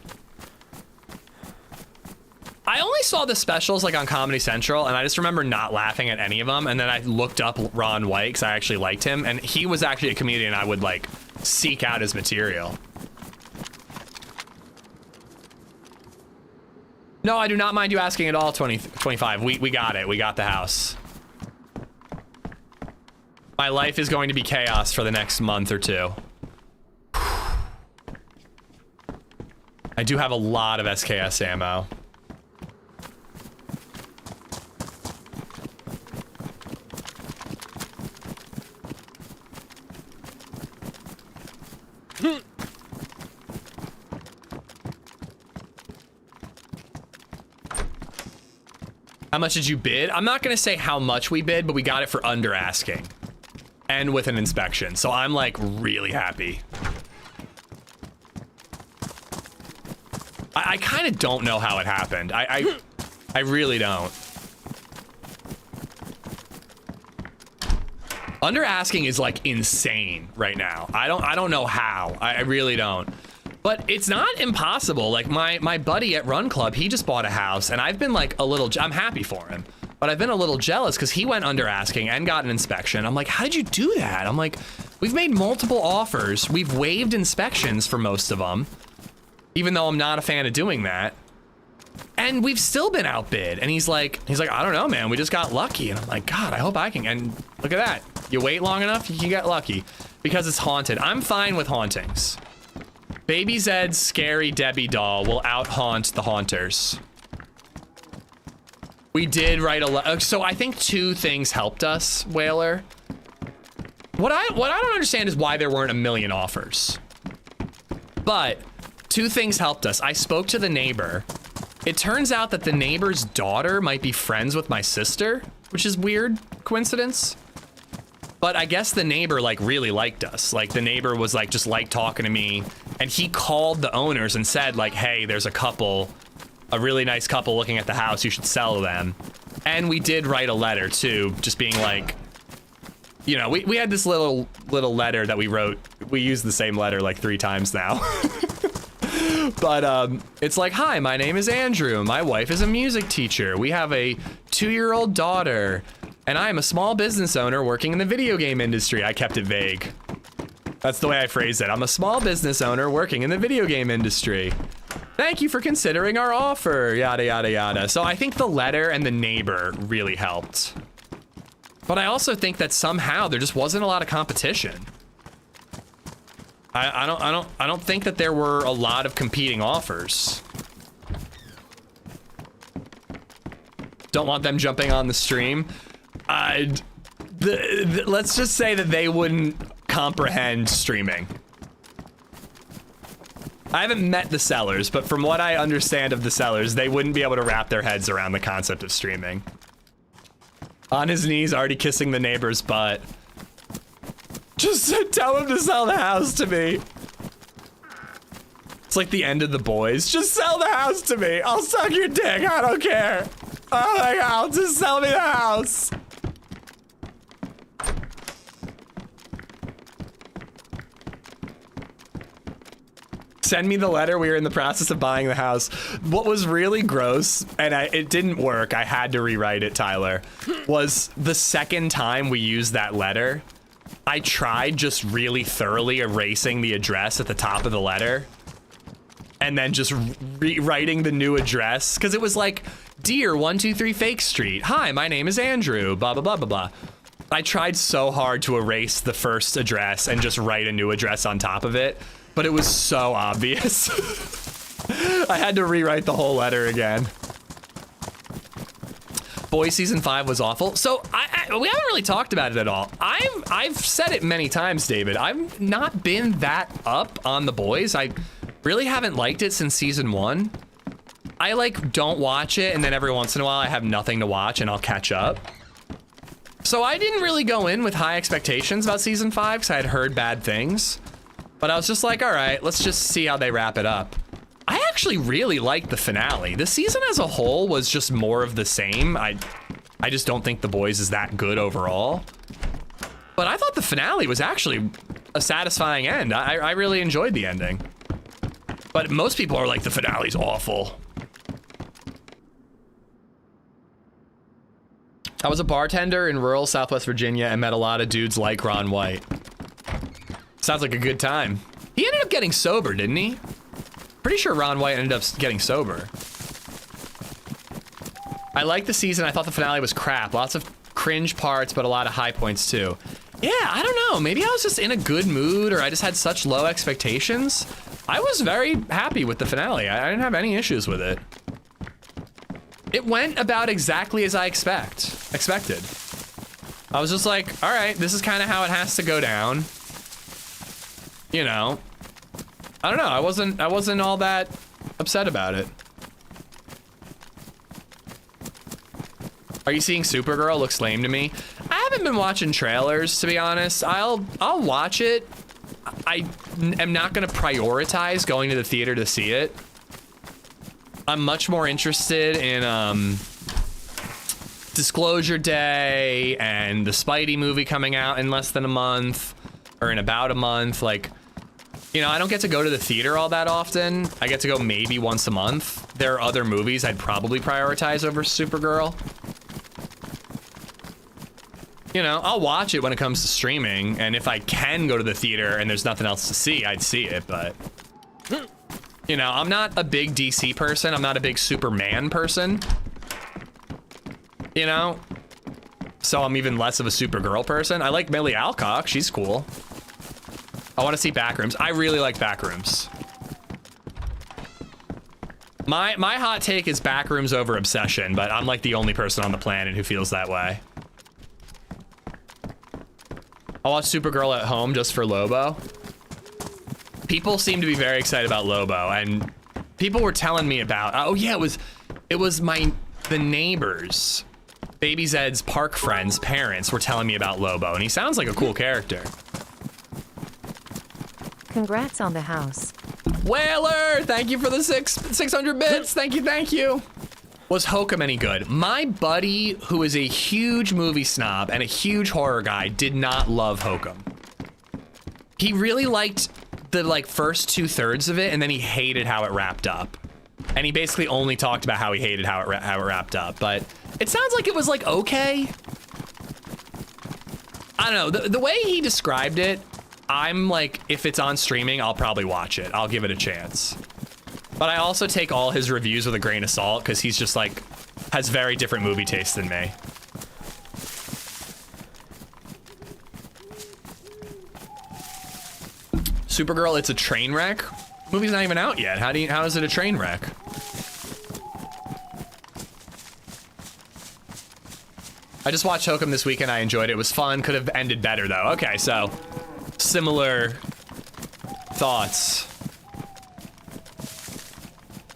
I only saw the specials like on Comedy Central, and I just remember not laughing at any of them, and then I looked up Ron White because I actually liked him, and he was actually a comedian I would like seek out his material. No, I do not mind you asking at all, 25. We got it. We got the house. My life is going to be chaos for the next month or two. I do have a lot of SKS ammo. How much did you bid? I'm not gonna say how much we bid, but we got it for under asking. And with an inspection, so I'm like really happy. I kind of don't know how it happened. I really don't. Under asking is like insane right now. I don't know how. I really don't. But it's not impossible. Like my buddy at Run Club, he just bought a house, and I've been like a little, I'm happy for him, but I've been a little jealous because he went under asking and got an inspection. I'm like, how did you do that? I'm like, we've made multiple offers. We've waived inspections for most of them, even though I'm not a fan of doing that. And we've still been outbid. And he's like, I don't know, man. We just got lucky. And I'm like, God, I hope I can. And look at that. You wait long enough, you can get lucky because it's haunted. I'm fine with hauntings. BabyZed's scary Debbie doll will out-haunt the haunters. We did write a so I think two things helped us, Whaler. What I don't understand is why there weren't a million offers. But two things helped us. I spoke to the neighbor. It turns out that the neighbor's daughter might be friends with my sister, which is weird coincidence. But I guess the neighbor like really liked us. Like the neighbor was like just like talking to me, and he called the owners and said like, hey, there's a couple, a really nice couple looking at the house, you should sell them. And we did write a letter too, just being like, you know, we had this little letter that we wrote we use the same letter like 3 times now. But it's like, hi, my name is Andrew. My wife is a music teacher. We have a 2-year-old daughter, and I am a small business owner working in the video game industry. I kept it vague. That's the way I phrased it. I'm a small business owner working in the video game industry. Thank you for considering our offer, yada, yada, yada. So I think the letter and the neighbor really helped. But I also think that somehow there just wasn't a lot of competition. I don't think that there were a lot of competing offers. Don't want them jumping on the stream. Let's just say that they wouldn't comprehend streaming. I haven't met the sellers, but from what I understand of the sellers, they wouldn't be able to wrap their heads around the concept of streaming. On his knees, already kissing the neighbor's butt. Just tell him to sell the house to me. It's like the end of The Boys. Just sell the house to me. I'll suck your dick. I don't care. Oh my God, just sell me the house. Send me the letter. We were in the process of buying the house. What was really gross, and it didn't work, I had to rewrite it, Tyler, was the second time we used that letter, I tried just really thoroughly erasing the address at the top of the letter and then just rewriting the new address, because it was like, Dear 123 Fake Street. Hi, my name is Andrew, blah, blah, blah, blah, blah. I tried so hard to erase the first address and just write a new address on top of it, but it was so obvious. I had to rewrite the whole letter again. Boys season 5 was awful. So we haven't really talked about it at all. I've said it many times, David. I've not been that up on The Boys. I really haven't liked it since season 1. I like don't watch it, and then every once in a while I have nothing to watch and I'll catch up. So I didn't really go in with high expectations about season 5 because I had heard bad things. But I was just like, all right, let's just see how they wrap it up. I actually really liked the finale. The season as a whole was just more of the same. I just don't think The Boys is that good overall. But I thought the finale was actually a satisfying end. I really enjoyed the ending. But most people are like, the finale's awful. I was a bartender in rural Southwest Virginia and met a lot of dudes like Ron White. Sounds like a good time. He ended up getting sober, didn't he? Pretty sure Ron White ended up getting sober. I liked the season. I thought the finale was crap. Lots of cringe parts, but a lot of high points too. Yeah, I don't know. Maybe I was just in a good mood, or I just had such low expectations. I was very happy with the finale. I didn't have any issues with it. It went about exactly as I expected. I was just like, all right, this is kind of how it has to go down. You know, I don't know. I wasn't all that upset about it. Are you seeing Supergirl? Looks lame to me. I haven't been watching trailers, to be honest. I'll watch it. I am not gonna prioritize going to the theater to see it. I'm much more interested in Disclosure Day and the Spidey movie coming out in less than a month, or in about a month. Like, you know, I don't get to go to the theater all that often. I get to go maybe once a month. There are other movies I'd probably prioritize over Supergirl. You know, I'll watch it when it comes to streaming, and if I can go to the theater and there's nothing else to see, I'd see it, but... You know, I'm not a big DC person. I'm not a big Superman person. You know? So I'm even less of a Supergirl person. I like Millie Alcock. She's cool. I want to see Backrooms. I really like Backrooms. My hot take is Backrooms over Obsession, but I'm like the only person on the planet who feels that way. I'll watch Supergirl at home just for Lobo. People seem to be very excited about Lobo, and people were telling me about, oh yeah, it was the neighbors, BabyZed's park friends' parents were telling me about Lobo, and he sounds like a cool character. Congrats on the house. Whaler, thank you for the 600 bits. Thank you. Was Hokum any good? My buddy, who is a huge movie snob and a huge horror guy, did not love Hokum. He really liked the like first 2/3 of it, and then he hated how it wrapped up. And he basically only talked about how he hated how it wrapped up. But it sounds like it was like okay. I don't know. The way he described it, I'm like, if it's on streaming, I'll probably watch it. I'll give it a chance. But I also take all his reviews with a grain of salt because he's just like has very different movie tastes than me. Supergirl, it's a train wreck. Movie's not even out yet. How is it a train wreck? I just watched Hokum this weekend. I enjoyed it. It was fun. Could have ended better though. Okay, so similar thoughts.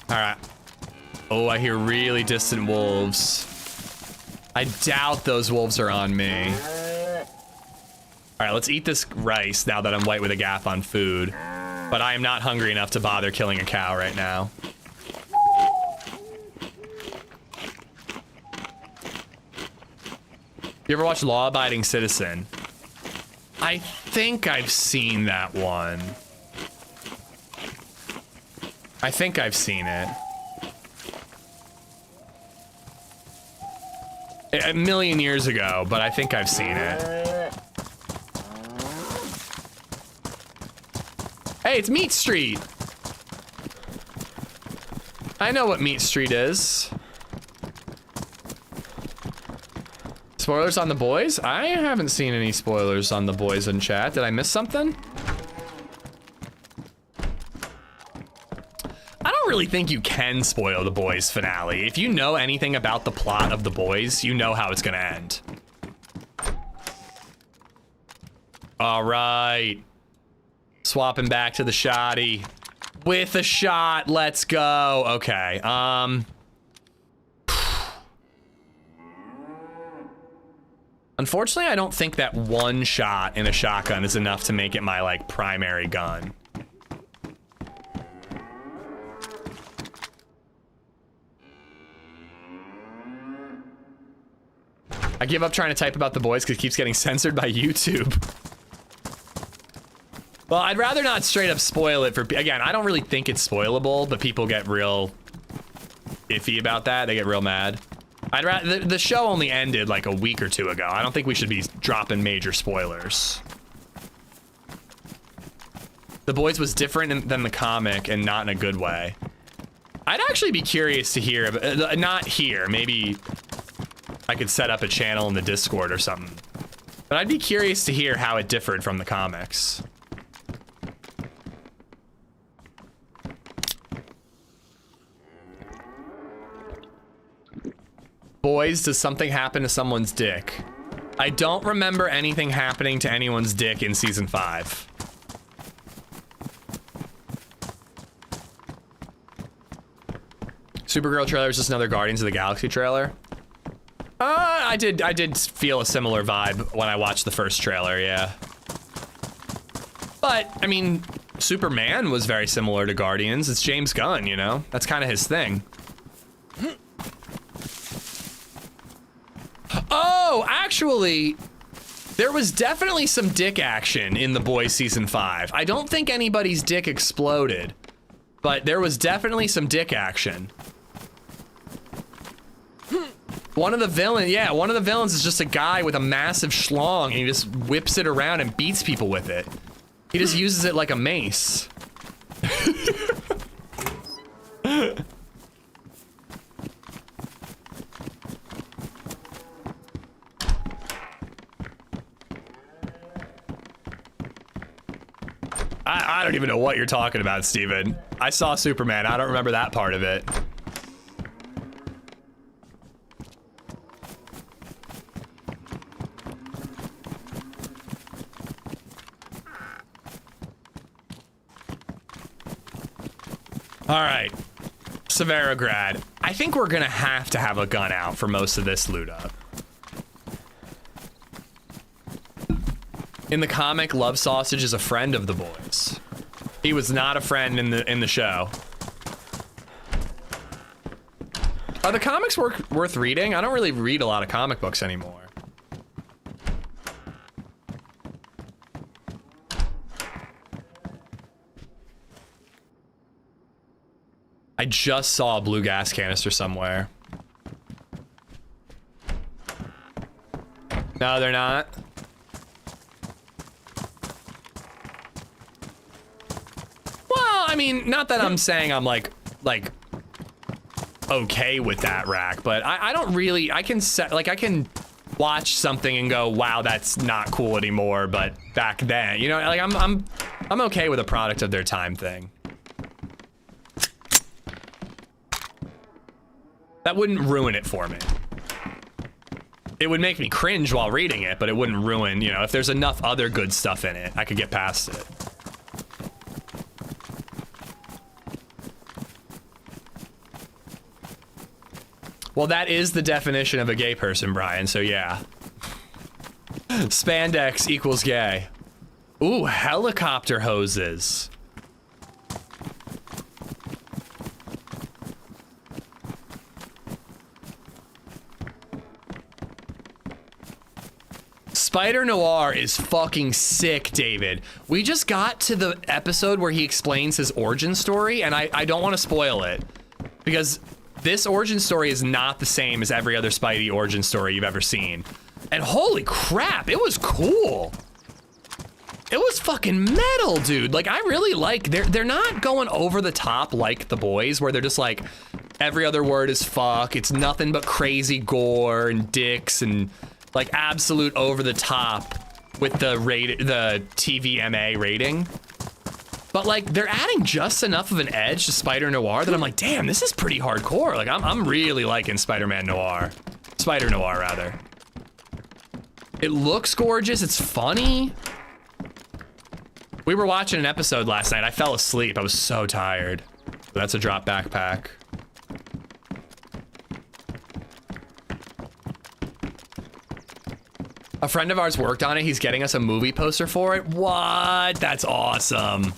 All right. Oh, I hear really distant wolves. I doubt those wolves are on me. All right, let's eat this rice now that I'm white with a gap on food. But I am not hungry enough to bother killing a cow right now. You ever watch Law Abiding Citizen? I think I've seen that one. I think I've seen it. A million years ago, but I think I've seen it. Hey, it's Meat Street. I know what Meat Street is. Spoilers on The Boys? I haven't seen any spoilers on The Boys in chat. Did I miss something? I don't really think you can spoil The Boys finale. If you know anything about the plot of The Boys, you know how it's gonna end. All right. Swapping back to the shotty. With a shot, let's go. Okay, unfortunately, I don't think that one shot in a shotgun is enough to make it my, like, primary gun. I give up trying to type about The Boys because it keeps getting censored by YouTube. Well, I'd rather not straight up spoil it for, again, I don't really think it's spoilable, but people get real iffy about that. They get real mad. I'd rather, the show only ended like a week or two ago. I don't think we should be dropping major spoilers. The Boys was different than the comic and not in a good way. I'd actually be curious to hear, not here, maybe I could set up a channel in the Discord or something. But I'd be curious to hear how it differed from the comics. Boys, does something happen to someone's dick? I don't remember anything happening to anyone's dick in season 5. Supergirl trailer is just another Guardians of the Galaxy trailer. I did feel a similar vibe when I watched the first trailer, yeah. But I mean, Superman was very similar to Guardians. It's James Gunn, you know? That's kind of his thing. Oh, actually, there was definitely some dick action in The Boys season 5. I don't think anybody's dick exploded, but there was definitely some dick action. One of the villains is just a guy with a massive schlong, and he just whips it around and beats people with it. He just uses it like a mace. I don't even know what you're talking about, Steven. I saw Superman. I don't remember that part of it. All right, Severograd. I think we're gonna have to have a gun out for most of this loot up. In the comic, Love Sausage is a friend of the Boys. He was not a friend in the show. Are the comics worth reading? I don't really read a lot of comic books anymore. I just saw a blue gas canister somewhere. No, they're not. Well, I mean, not that I'm saying I'm like okay with that rack, but I don't really, I can set, like I can watch something and go, wow, that's not cool anymore, but back then, you know, like I'm okay with a product of their time thing. That wouldn't ruin it for me. It would make me cringe while reading it, but it wouldn't ruin, you know, if there's enough other good stuff in it, I could get past it. Well, that is the definition of a gay person, Brian, so yeah. Spandex equals gay. Ooh, helicopter hoses. Spider Noir is fucking sick, David. We just got to the episode where he explains his origin story, and I don't want to spoil it, because this origin story is not the same as every other Spidey origin story you've ever seen. And holy crap, it was cool. It was fucking metal, dude. Like, I really like, they're not going over the top like the boys, where they're just like, every other word is fuck. It's nothing but crazy gore and dicks and like absolute over the top with the TVMA rating. But like, they're adding just enough of an edge to Spider Noir that I'm like, damn, this is pretty hardcore. Like, I'm really liking Spider-Man Noir. Spider Noir, rather. It looks gorgeous, it's funny. We were watching an episode last night. I fell asleep, I was so tired. That's a drop backpack. A friend of ours worked on it. He's getting us a movie poster for it. What? That's awesome.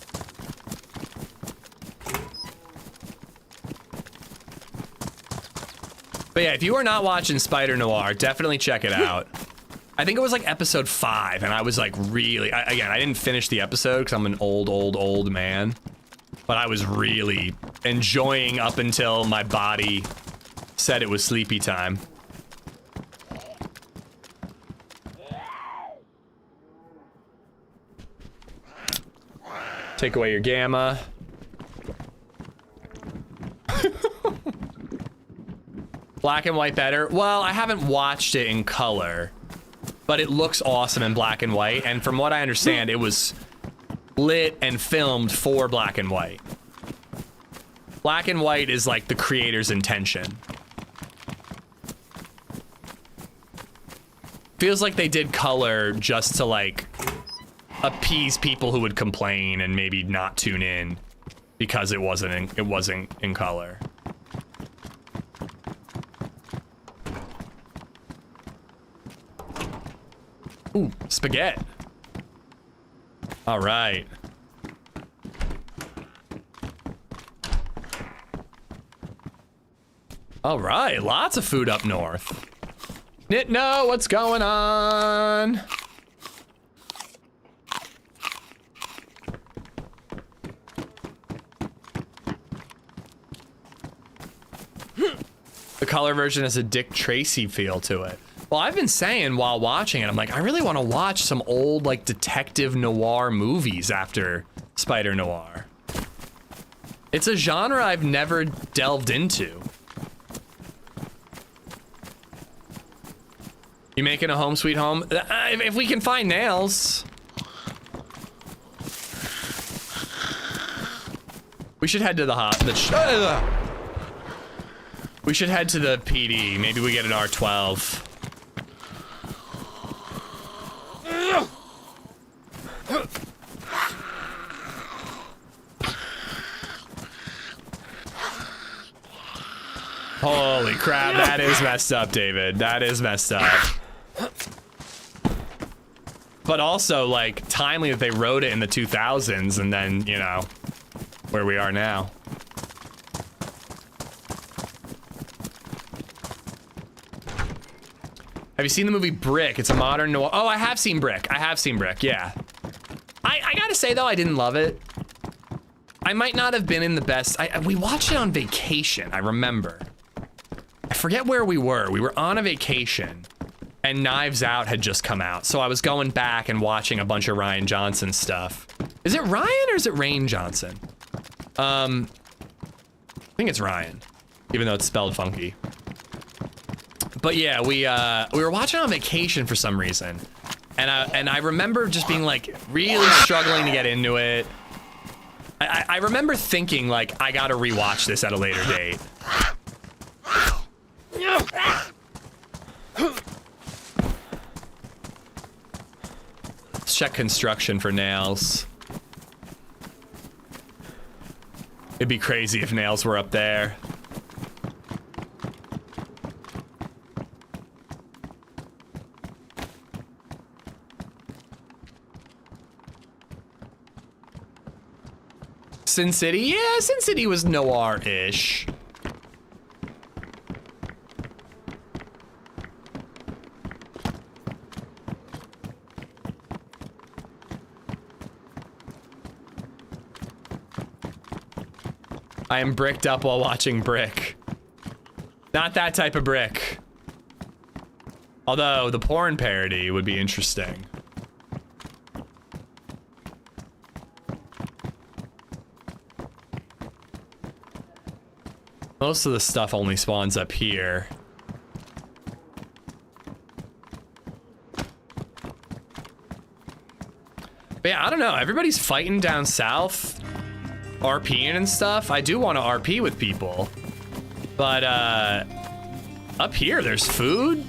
But yeah, if you are not watching Spider Noir, definitely check it out. I think it was like episode 5, and I was like really, again, I didn't finish the episode because I'm an old man, but I was really enjoying up until my body said it was sleepy time. Take away your gamma. Black and white better? Well, I haven't watched it in color, but it looks awesome in black and white. And from what I understand, it was lit and filmed for black and white. Black and white is like the creator's intention. Feels like they did color just to like appease people who would complain and maybe not tune in because it wasn't in color. Ooh, spaghetti. All right. All right, lots of food up north. Nitno, what's going on? The color version has a Dick Tracy feel to it. Well, I've been saying while watching it, I'm like, I really want to watch some old like detective noir movies after Spider Noir. It's a genre I've never delved into. You making a home sweet home? If we can find nails. We should head to the we should head to the PD. Maybe we get an R12. Holy crap, that is messed up, David. That is messed up. But also, like, timely that they wrote it in the 2000s and then, you know, where we are now. Have you seen the movie Brick? It's a modern noir. Oh, I have seen Brick. I have seen Brick, yeah. I gotta say, though, I didn't love it. I might not have been in the best. We watched it on vacation, I remember. I forget where we were. We were on a vacation and Knives Out had just come out. So I was going back and watching a bunch of Ryan Johnson stuff. Is it Ryan or is it Rain Johnson? I think it's Ryan, even though it's spelled funky. But yeah, we were watching on vacation for some reason. And I remember just being like really struggling to get into it. I remember thinking like, I gotta rewatch this at a later date. Let's check construction for nails. It'd be crazy if nails were up there. Sin City? Yeah, Sin City was noir-ish. I am bricked up while watching Brick. Not that type of brick. Although, the porn parody would be interesting. Most of the stuff only spawns up here. But yeah, I don't know. Everybody's fighting down south, RPing and stuff. I do want to RP with people. But up here, there's food.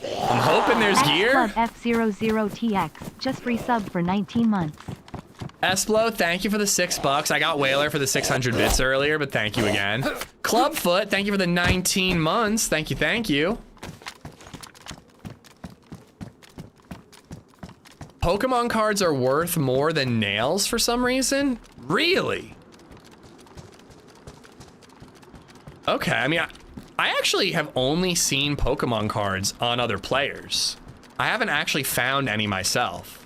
I'm hoping there's gear. F00TX, just resub for 19 months. Esplo, thank you for the $6. I got Whaler for the 600 bits earlier, but thank you again. Clubfoot, thank you for the 19 months. Thank you, thank you. Pokemon cards are worth more than nails for some reason? Really? Okay, I mean, I actually have only seen Pokemon cards on other players. I haven't actually found any myself.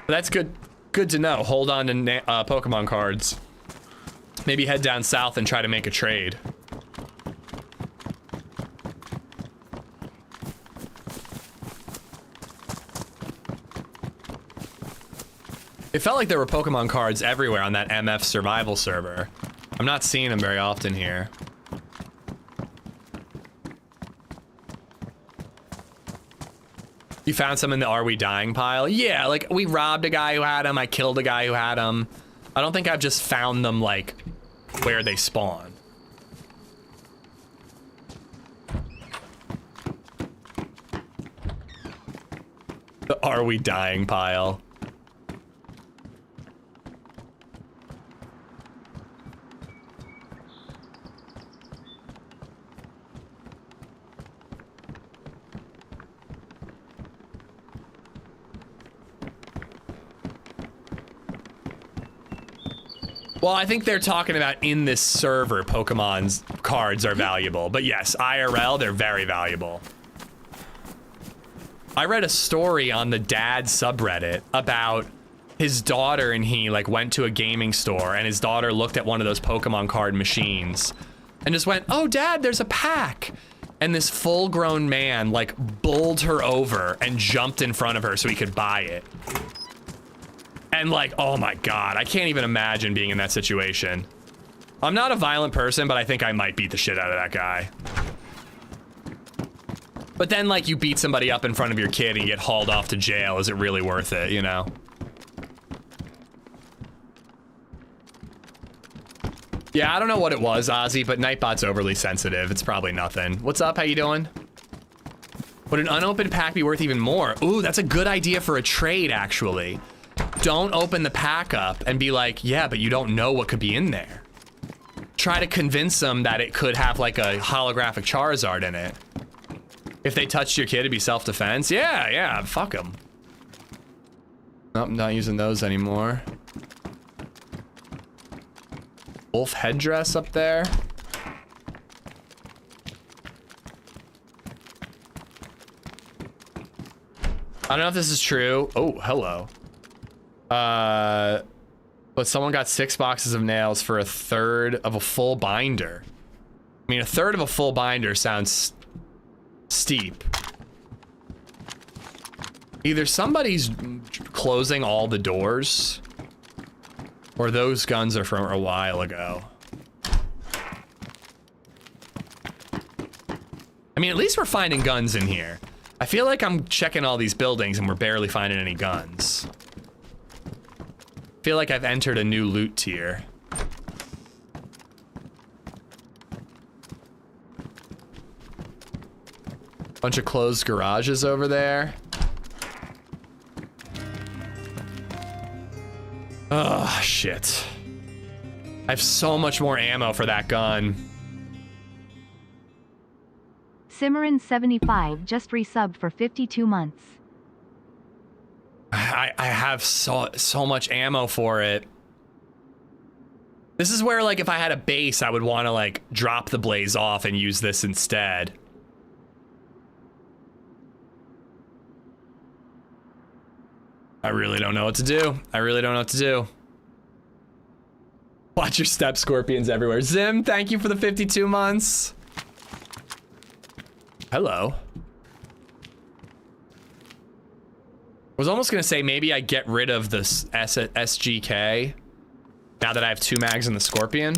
That's good to know. Hold on to Pokemon cards. Maybe head down south and try to make a trade. It felt like there were Pokemon cards everywhere on that MF survival server. I'm not seeing them very often here. You found some in the Are We Dying pile? Yeah, like we robbed a guy who had them. I killed a guy who had them. I don't think I've just found them like where they spawn. The Are We Dying pile. Well, I think they're talking about in this server, Pokemon's cards are valuable. But yes, IRL, they're very valuable. I read a story on the dad subreddit about his daughter and he like went to a gaming store and his daughter looked at one of those Pokemon card machines and just went, "Oh, Dad, there's a pack." And this full-grown man like bowled her over and jumped in front of her so he could buy it. And like, oh my God, I can't even imagine being in that situation. I'm not a violent person, but I think I might beat the shit out of that guy. But then like you beat somebody up in front of your kid and you get hauled off to jail. Is it really worth it, you know? Yeah, I don't know what it was, Ozzy, but Nightbot's overly sensitive. It's probably nothing. What's up? How you doing? Would an unopened pack be worth even more? Ooh, that's a good idea for a trade, actually. Don't open the pack up and be like, yeah, but you don't know what could be in there. Try to convince them that it could have like a holographic Charizard in it. If they touched your kid, it'd be self-defense. Yeah, fuck them. Nope, not using those anymore. Wolf headdress up there. I don't know if this is true. Oh, hello. But someone got 6 boxes of nails for 1/3 of a full binder. I mean, 1/3 of a full binder sounds steep. Either somebody's closing all the doors, or those guns are from a while ago. I mean, at least we're finding guns in here. I feel like I'm checking all these buildings and we're barely finding any guns. I feel like I've entered a new loot tier. Bunch of closed garages over there. Oh, shit. I have so much more ammo for that gun. Simmerin75 just resubbed for 52 months. I have so much ammo for it. This is where, like, if I had a base, I would want to, like, drop the blaze off and use this instead. I really don't know what to do. I really don't know what to do. Watch your step, scorpions everywhere. Zim, thank you for the 52 months. Hello. I was almost gonna say maybe I get rid of this SGK now that I have 2 mags in the scorpion.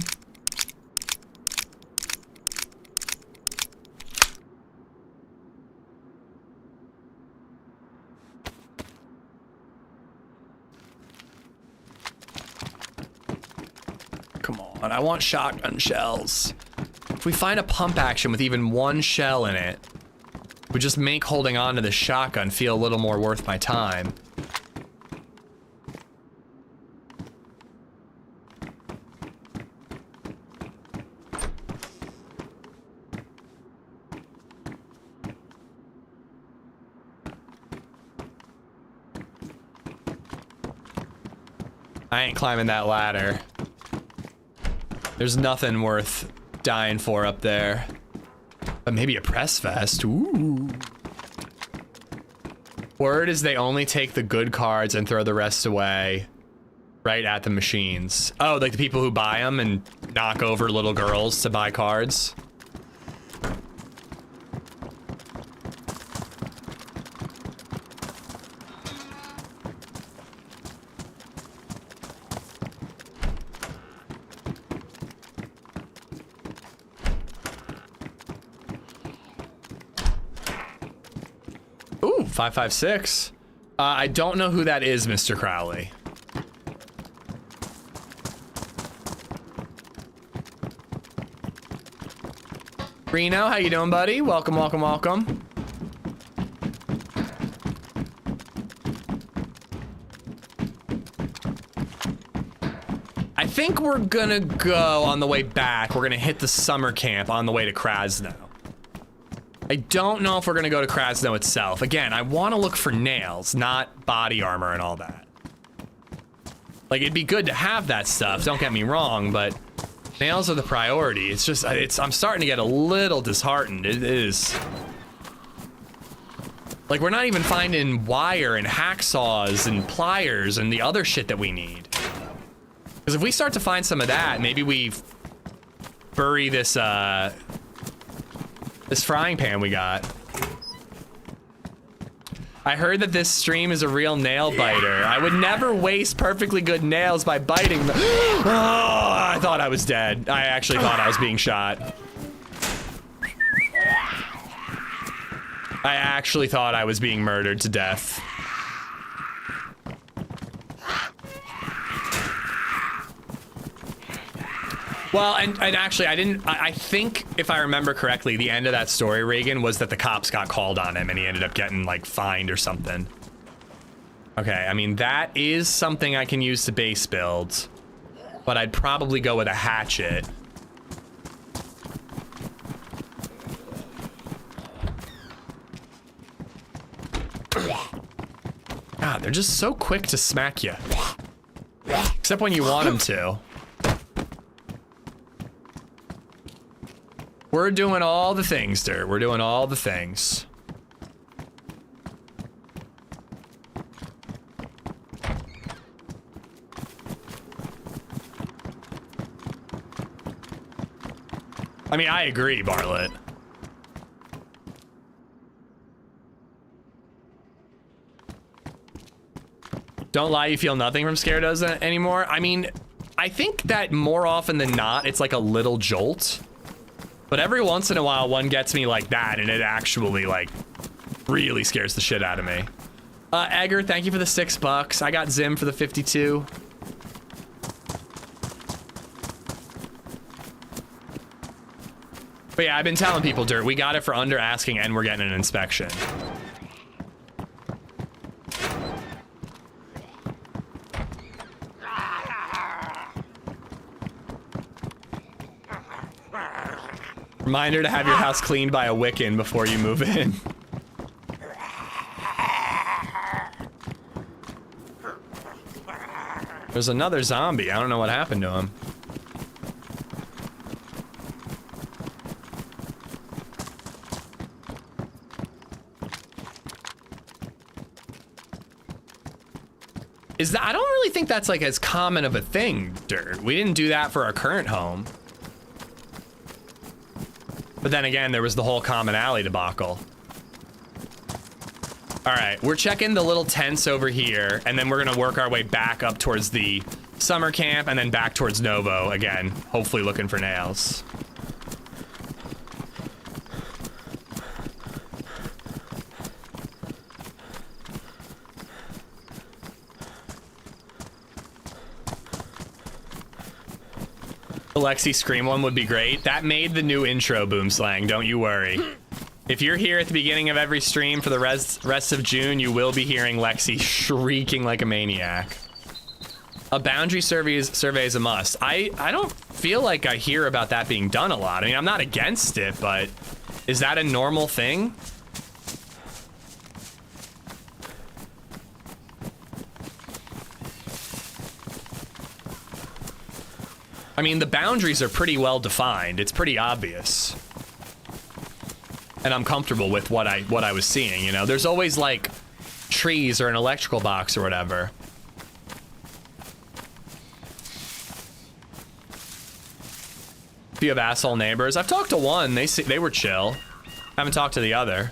Come on, I want shotgun shells. If we find a pump action with even 1 shell in it, would just make holding on to the shotgun feel a little more worth my time. I ain't climbing that ladder. There's nothing worth dying for up there. But maybe a press vest. Ooh. Word is they only take the good cards and throw the rest away right at the machines. Oh, like the people who buy them and knock over little girls to buy cards. Ooh, 556. I don't know who that is, Mr. Crowley. Reno, how you doing, buddy? Welcome, welcome, welcome. I think we're gonna go on the way back. We're gonna hit the summer camp on the way to Krasno. I don't know if we're gonna go to Krasno itself. Again, I want to look for nails, not body armor and all that. Like, it'd be good to have that stuff, don't get me wrong, but nails are the priority. It's just, I'm starting to get a little disheartened. It is. Like, we're not even finding wire and hacksaws and pliers and the other shit that we need. Because if we start to find some of that, maybe we bury this, this frying pan we got. I heard that this stream is a real nail biter. I would never waste perfectly good nails by biting them. Oh, I thought I was dead. I actually thought I was being shot. I actually thought I was being murdered to death. Well, and actually, I think, if I remember correctly, the end of that story, Reagan, was that the cops got called on him and he ended up getting, like, fined or something. Okay, I mean, that is something I can use to base build, but I'd probably go with a hatchet. God, they're just so quick to smack you. Except when you want them to. We're doing all the things, Dirt. We're doing all the things. I mean, I agree, Bartlett. Don't lie, you feel nothing from Scaredos anymore. I mean, I think that more often than not, it's like a little jolt. But every once in a while, one gets me like that, and it actually, like, really scares the shit out of me. Egger, thank you for the $6. I got Zim for the 52. But yeah, I've been telling people, Dirt, we got it for under asking, and we're getting an inspection. Reminder to have your house cleaned by a Wiccan before you move in. There's another zombie. I don't know what happened to him. Is that, I don't really think that's like as common of a thing, Dirt. We didn't do that for our current home. But then again, there was the whole common alley debacle. All right, we're checking the little tents over here, and then we're gonna work our way back up towards the summer camp and then back towards Novo again, hopefully looking for nails. The Lexi Scream one would be great. That made the new intro, Boomslang, don't you worry. If you're here at the beginning of every stream for the rest of June, you will be hearing Lexi shrieking like a maniac. A boundary survey is a must. I don't feel like I hear about that being done a lot. I mean, I'm not against it, but is that a normal thing? I mean, the boundaries are pretty well defined. It's pretty obvious. And I'm comfortable with what I was seeing, you know? There's always like trees or an electrical box or whatever. If you have asshole neighbors, I've talked to one, they were chill. Haven't talked to the other.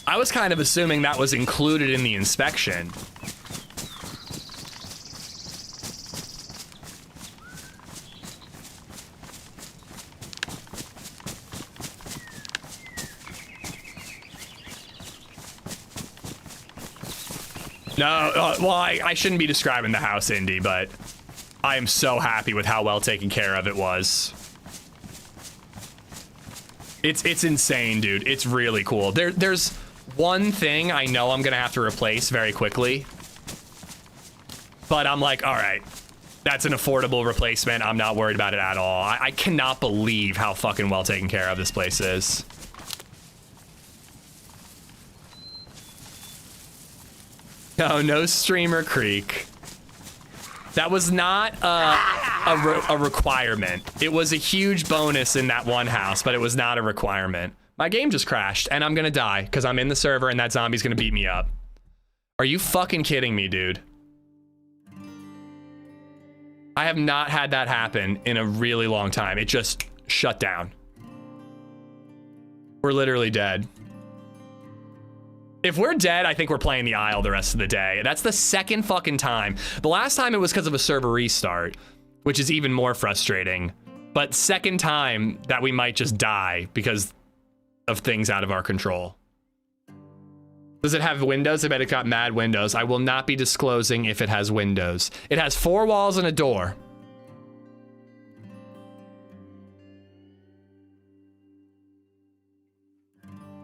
I was kind of assuming that was included in the inspection. No, well, I shouldn't be describing the house, Indy, but I am so happy with how well taken care of it was. It's insane, dude. It's really cool. There's one thing I know I'm gonna have to replace very quickly, but I'm like, all right, that's an affordable replacement. I'm not worried about it at all. I cannot believe how fucking well taken care of this place is. No streamer creek. That was not a requirement. It was a huge bonus in that one house, but it was not a requirement. My game just crashed, and I'm gonna die because I'm in the server and that zombie's gonna beat me up. Are you fucking kidding me, dude? I have not had that happen in a really long time. It just shut down. We're literally dead. If we're dead, I think we're playing the Isle the rest of the day. That's the second fucking time. The last time it was because of a server restart, which is even more frustrating. But second time that we might just die because of things out of our control. Does it have windows? I bet it got mad windows. I will not be disclosing if it has windows. It has 4 walls and a door.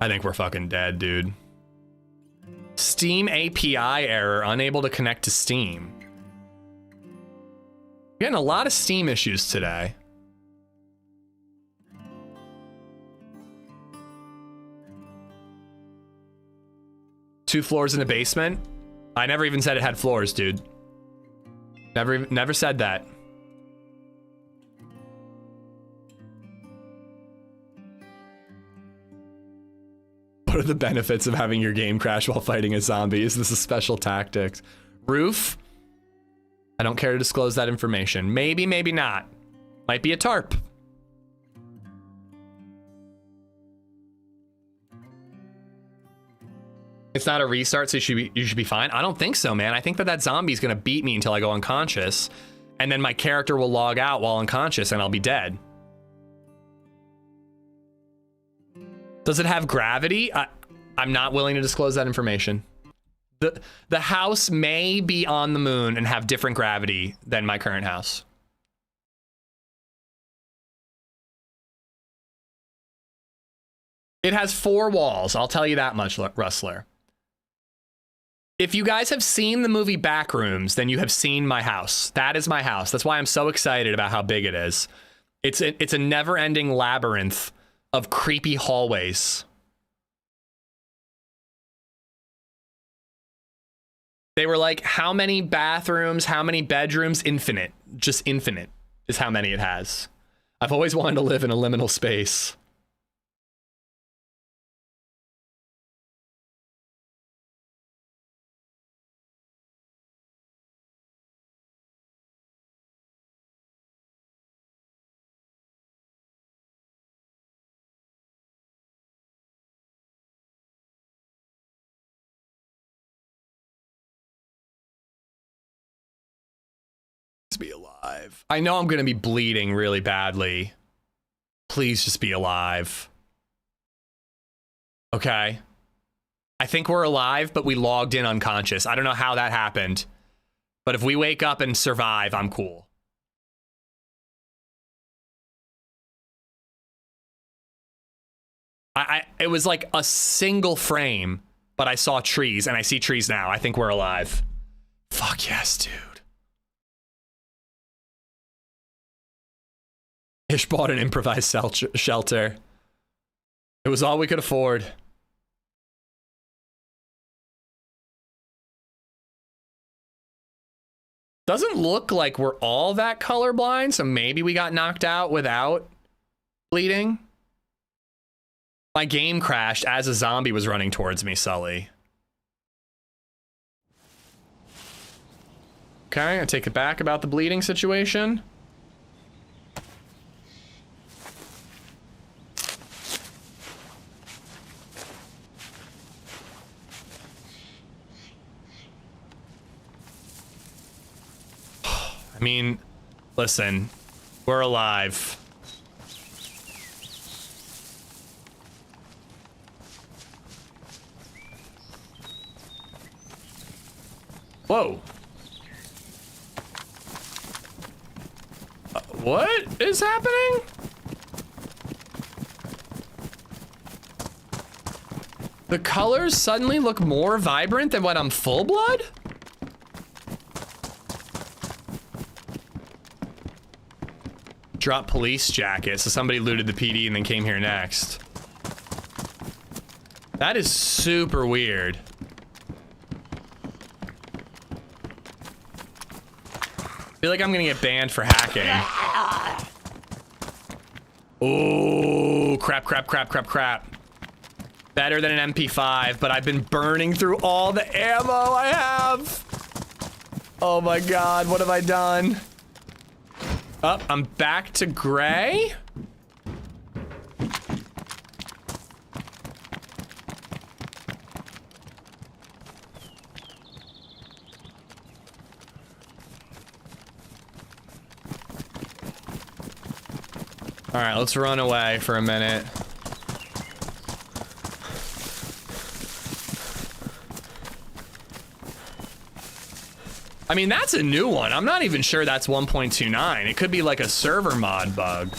I think we're fucking dead, dude. Steam API error, unable to connect to Steam. Getting a lot of Steam issues today. Two floors in a basement? I never even said it had floors, dude. Never said that. Put What are the benefits of having your game crash while fighting a zombie? Is this a special tactic? Roof? I don't care to disclose that information. Maybe, maybe not. Might be a tarp. It's not a restart, so you should be fine. I don't think so, man. I think that zombie's gonna beat me until I go unconscious, and then my character will log out while unconscious, and I'll be dead. Does it have gravity? I'm not willing to disclose that information. The house may be on the moon and have different gravity than my current house. It has 4 walls. I'll tell you that much, Rustler. If you guys have seen the movie Backrooms, then you have seen my house. That is my house. That's why I'm so excited about how big it is. It's a never-ending labyrinth of creepy hallways. They were like, how many bathrooms, how many bedrooms? Infinite. Just infinite is how many it has. I've always wanted to live in a liminal space. Be alive. I know I'm gonna be bleeding really badly. Please just be alive. Okay. I think we're alive, but we logged in unconscious. I don't know how that happened, but if we wake up and survive, I'm cool. It was like a single frame, but I saw trees, and I see trees now. I think we're alive. Fuck yes, dude. Ish bought an improvised shelter. It was all we could afford. Doesn't look like we're all that colorblind, so maybe we got knocked out without bleeding. My game crashed as a zombie was running towards me, Sully. Okay, I take it back about the bleeding situation. I mean, listen, we're alive. Whoa. What is happening? The colors suddenly look more vibrant than when I'm full blood? Drop police jacket, so somebody looted the PD and then came here next. That is super weird. I feel like I'm gonna get banned for hacking. Oh, crap, crap, crap, crap, crap. Better than an MP5, but I've been burning through all the ammo I have. Oh my God, what have I done? Oh, I'm back to gray. All right, let's run away for a minute. I mean, that's a new one. I'm not even sure that's 1.29. It could be like a server mod bug.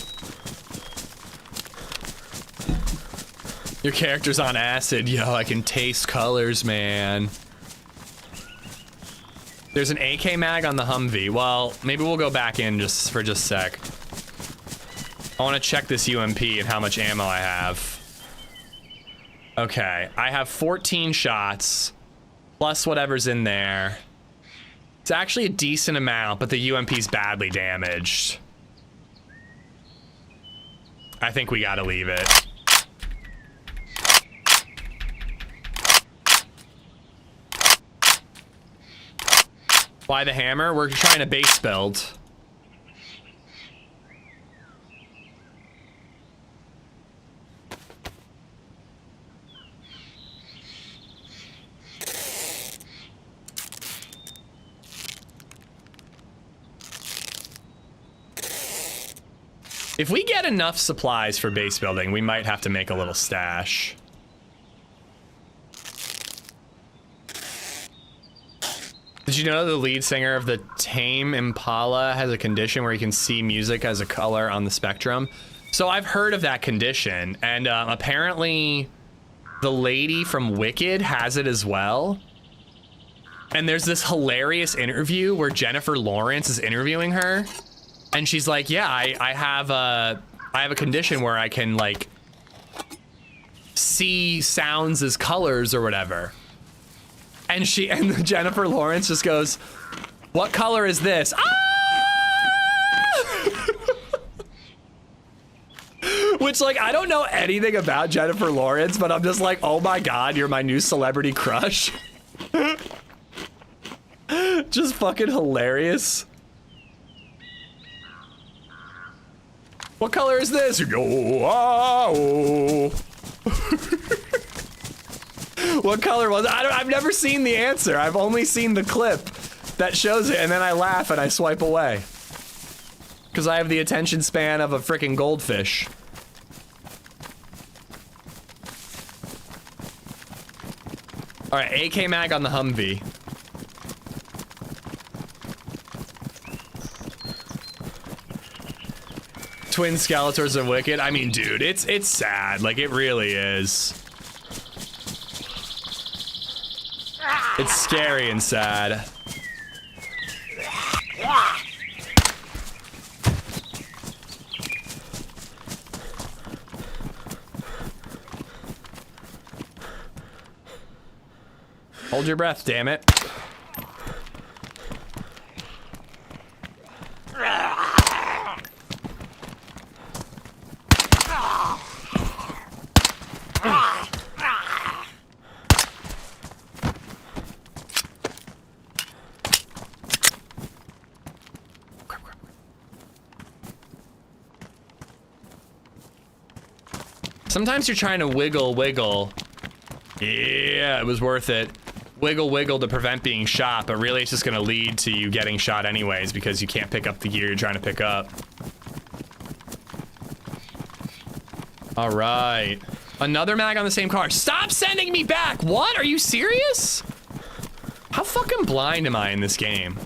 Your character's on acid. Yo, I can taste colors, man. There's an AK mag on the Humvee. Well, maybe we'll go back in just a sec. I want to check this UMP and how much ammo I have. Okay, I have 14 shots, plus whatever's in there. It's actually a decent amount, but the UMP's badly damaged. I think we gotta leave it. Why the hammer? We're trying to base build. If we get enough supplies for base building, we might have to make a little stash. Did you know the lead singer of the Tame Impala has a condition where he can see music as a color on the spectrum? So I've heard of that condition, and apparently the lady from Wicked has it as well. And there's this hilarious interview where Jennifer Lawrence is interviewing her, and she's like, yeah, I have a condition where I can like see sounds as colors or whatever. And Jennifer Lawrence just goes, what color is this? Ah! Which, like, I don't know anything about Jennifer Lawrence, but I'm just like, oh my God, you're my new celebrity crush. Just fucking hilarious. What color is this? You go, oh. What color was it? I've never seen the answer. I've only seen the clip that shows it, and then I laugh and I swipe away. Because I have the attention span of a freaking goldfish. Alright, AK mag on the Humvee. Twin Skeletors are wicked. I mean, dude, it's sad. Like, it really is. It's scary and sad. Hold your breath, damn it. Sometimes you're trying to wiggle. Yeah, it was worth it. Wiggle to prevent being shot, but really it's just gonna lead to you getting shot anyways because you can't pick up the gear you're trying to pick up. All right. Another mag on the same car. Stop sending me back! What? Are you serious? How fucking blind am I in this game?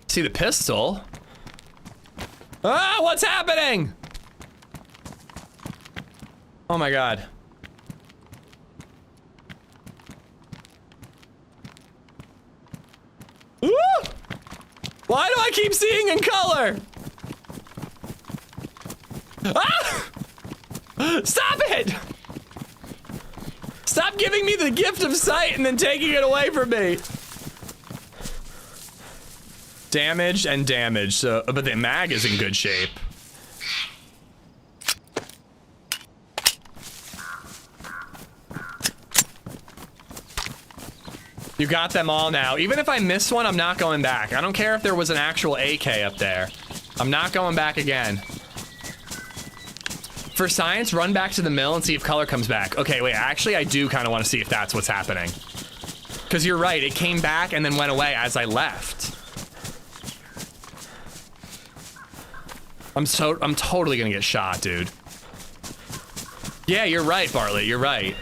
See the pistol? Ah, what's happening? Oh my God. Ooh! Why do I keep seeing in color? Ah! Stop it! Stop giving me the gift of sight and then taking it away from me. Damaged and damaged, so, but the mag is in good shape. You got them all now. Even if I miss one, I'm not going back. I don't care if there was an actual AK up there. I'm not going back again. For science, run back to the mill and see if color comes back. Okay, wait, actually, I do kind of want to see if that's what's happening. Because you're right, it came back and then went away as I left. I'm totally gonna get shot, dude. Yeah, you're right, Bartlett, you're right.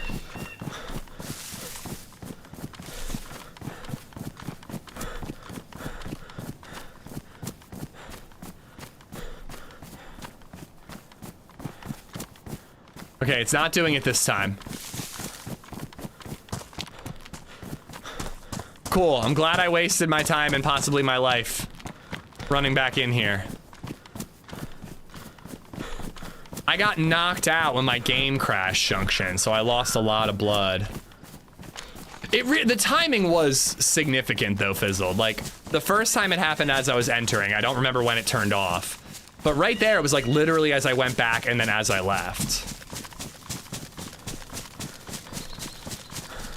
Okay, it's not doing it this time. Cool, I'm glad I wasted my time and possibly my life running back in here. I got knocked out when my game crashed, Junction, so I lost a lot of blood. The timing was significant though, Fizzled. Like, the first time it happened as I was entering, I don't remember when it turned off. But right there, it was like literally as I went back and then as I left.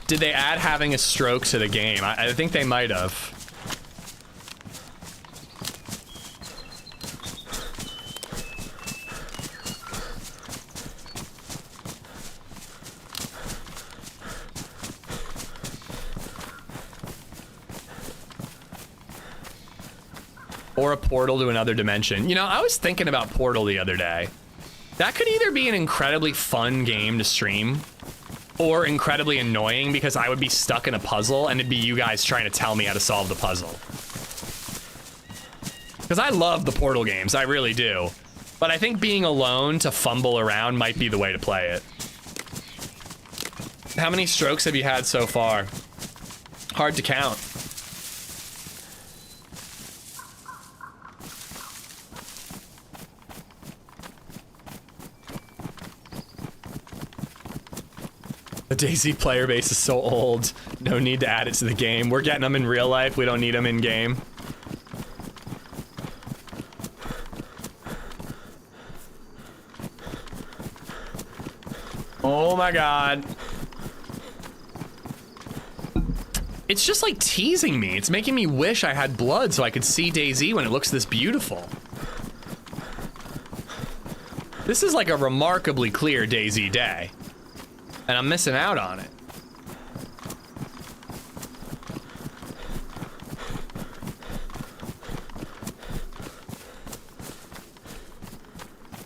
Did they add having a stroke to the game? I think they might have. Or a portal to another dimension. You know, I was thinking about Portal the other day. That could either be an incredibly fun game to stream or incredibly annoying because I would be stuck in a puzzle and it'd be you guys trying to tell me how to solve the puzzle. Because I love the Portal games, I really do. But I think being alone to fumble around might be the way to play it. How many strokes have you had so far? Hard to count. The DayZ player base is so old. No need to add it to the game. We're getting them in real life. We don't need them in game. Oh my god. It's just like teasing me. It's making me wish I had blood so I could see DayZ when it looks this beautiful. This is like a remarkably clear DayZ day. And I'm missing out on it.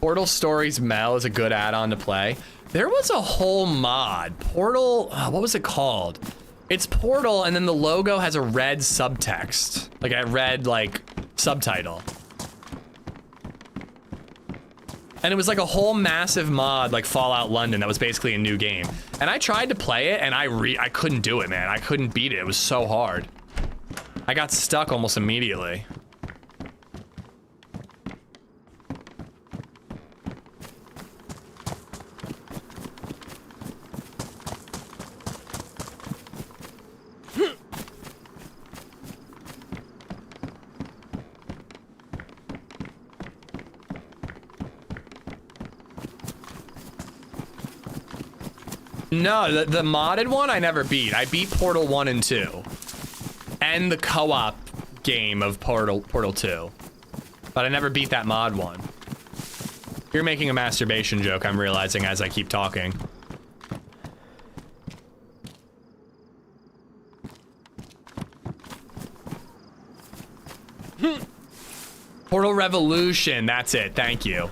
Portal Stories Mel is a good add-on to play. There was a whole mod. Portal, what was it called? It's Portal and then the logo has a red subtext. Like a red, like, subtitle. And it was like a whole massive mod, like Fallout London, that was basically a new game. And I tried to play it, and I couldn't do it, man. I couldn't beat it. It was so hard. I got stuck almost immediately. No, the modded one I never beat. I beat Portal 1 and 2. And the co-op game of Portal 2. But I never beat that mod one. You're making a masturbation joke, I'm realizing as I keep talking. Portal Revolution, that's it, thank you.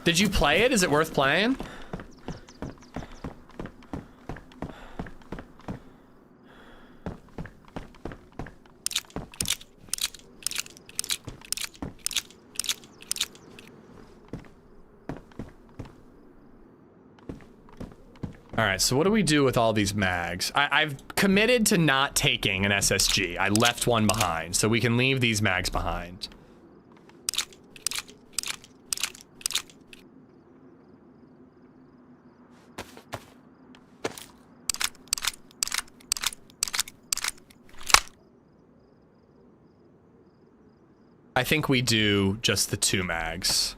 Did you play it? Is it worth playing? All right, so what do we do with all these mags? I've committed to not taking an SSG. I left one behind, so we can leave these mags behind. I think we do just the 2 mags.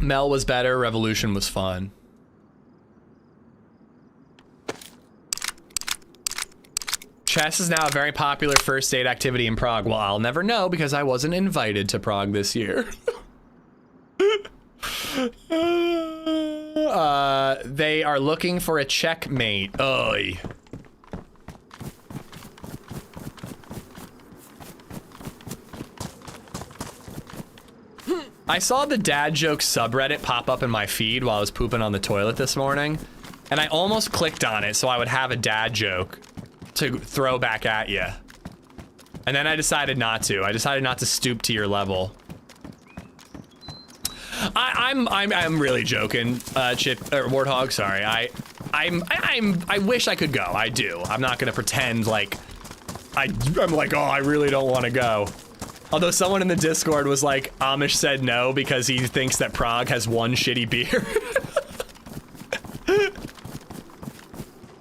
Mel was better, Revolution was fun. Chess is now a very popular first date activity in Prague. Well, I'll never know because I wasn't invited to Prague this year. They are looking for a checkmate. Oy. I saw the dad joke subreddit pop up in my feed while I was pooping on the toilet this morning, and I almost clicked on it so I would have a dad joke to throw back at you. And then I decided not to. I decided not to stoop to your level. I'm really joking, Chip or Warthog. Sorry. I wish I could go. I do. I'm not gonna pretend like I'm like, oh, I really don't want to go. Although someone in the Discord was like, Amish said no because he thinks that Prague has one shitty beer.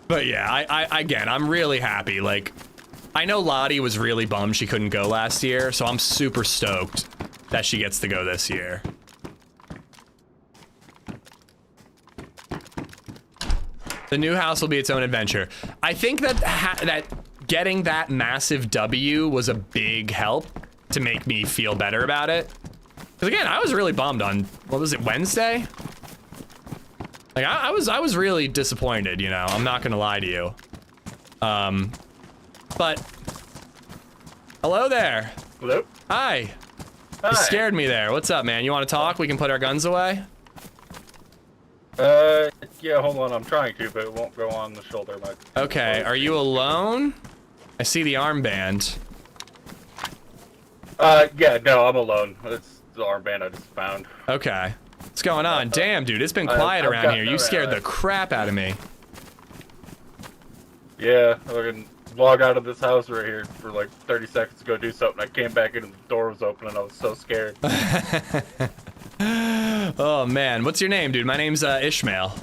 But yeah, again, I'm really happy. Like, I know Lottie was really bummed she couldn't go last year, so I'm super stoked that she gets to go this year. The new house will be its own adventure. I think that that getting that massive W was a big help to make me feel better about it. Because again, I was really bummed on, what was it, Wednesday? Like I was really disappointed, you know, I'm not gonna lie to you. But hello there. Hello. Hi. Hi. You scared me there. What's up, man? You want to talk? We can put our guns away. Yeah, hold on. I'm trying to, but it won't go on the shoulder. Okay. Are you alone? I see the armband. Yeah, no, I'm alone. It's the armband I just found. Okay. What's going on? Damn, dude, it's been quiet around here. You scared the crap out of me. Yeah, I can log out of this house right here for like 30 seconds to go do something. I came back in and the door was open and I was so scared. Oh man, what's your name, dude? My name's Ishmael.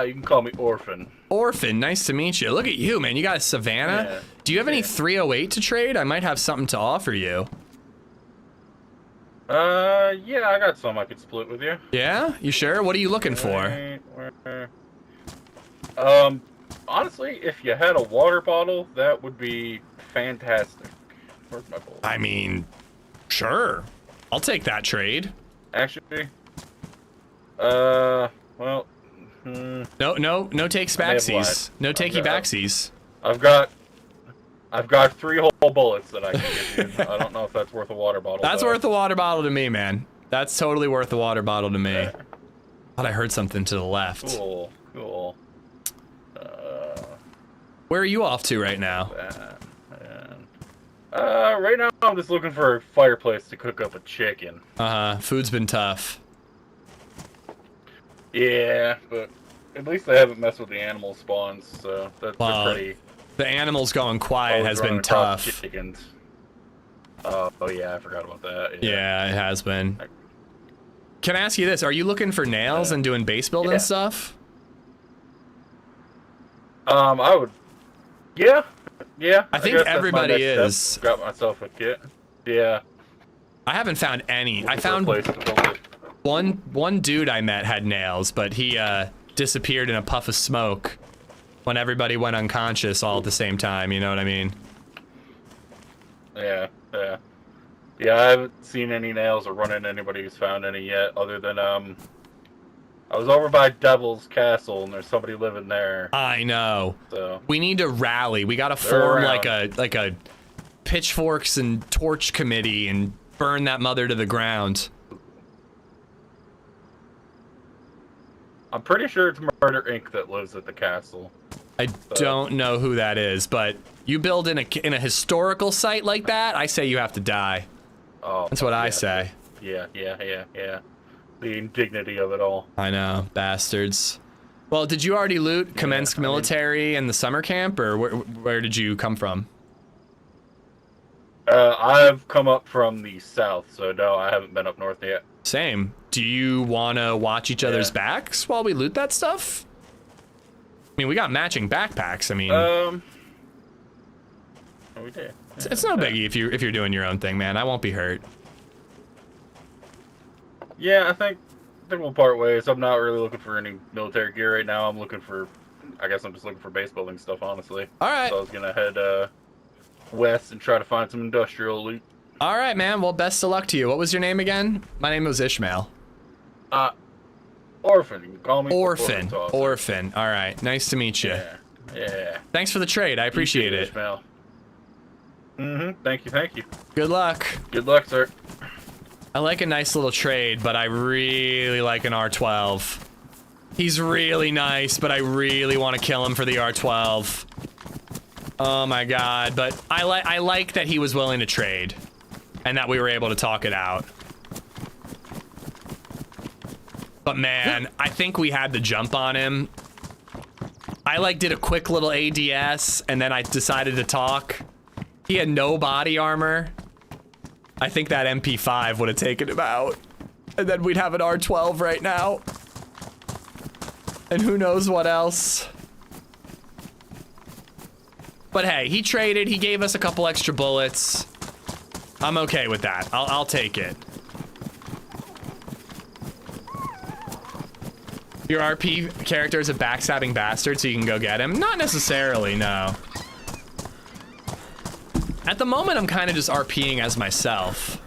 You can call me Orphan. Orphan, nice to meet you. Look at you, man. You got a Savannah? Yeah. Do you have any 308 to trade? I might have something to offer you. Yeah, I got some I could split with you. Yeah? You sure? What are you looking for? Honestly, if you had a water bottle, that would be fantastic. Where's my bowl? I mean, sure. I'll take that trade. Actually, well, No takes backsies. No takey backsies. I've got 3 whole bullets that I can give you. I don't know if that's worth a water bottle. That's though. worth a water bottle to me, man. That's totally worth a water bottle to me. Thought I heard something to the left. Cool. Where are you off to right now? Right now I'm just looking for a fireplace to cook up a chicken. Food's been tough. Yeah, but at least I haven't messed with the animal spawns, so that's pretty. The animals going quiet has been tough. Chickens. Oh yeah, I forgot about that. Yeah, it has been. Can I ask you this? Are you looking for nails and doing base building stuff? I would. Yeah. I think guess that's my everybody next is. step. Got myself a kit. Yeah. I haven't found any. I Looking for a found place to build it. one dude I met had nails, but he disappeared in a puff of smoke when everybody went unconscious all at the same time. You know what I mean? Yeah. I haven't seen any nails or run into anybody who's found any yet, other than I was over by Devil's Castle and there's somebody living there. I know. So we need to rally. We got to They're form around. like a pitchforks and torch committee and burn that mother to the ground. I'm pretty sure it's Murder Inc. that lives at the castle. I don't know who that is, but you build in a historical site like that, I say you have to die. Oh, That's what I say. Yeah. The indignity of it all. I know, bastards. Well, did you already loot commenced military and the summer camp, or where did you come from? I've come up from the south, so no, I haven't been up north yet. Same. Do you want to watch each other's backs while we loot that stuff? I mean, we got matching backpacks. I mean, we did. It's no biggie if you're doing your own thing, man. I won't be hurt. Yeah, I think we'll part ways. I'm not really looking for any military gear right now. I guess I'm just looking for base building stuff, honestly. All right. So I was gonna head west and try to find some industrial loot. All right, man. Well, best of luck to you. What was your name again? My name was Ishmael. Orphan. You can call me Orphan. Toss. Orphan. All right. Nice to meet you. Yeah. Thanks for the trade. I appreciate it. Ishmael. Thank you. Good luck. Good luck, sir. I like a nice little trade, but I really like an R12. He's really nice, but I really want to kill him for the R12. Oh my god, but I like that he was willing to trade and that we were able to talk it out. But man, I think we had the jump on him. I did a quick little ADS and then I decided to talk. He had no body armor. I think that MP5 would have taken him out. And then we'd have an R12 right now. And who knows what else. But hey, he traded, he gave us a couple extra bullets. I'm okay with that. I'll take it. Your RP character is a backstabbing bastard, so you can go get him? Not necessarily, no. At the moment, I'm kind of just RPing as myself.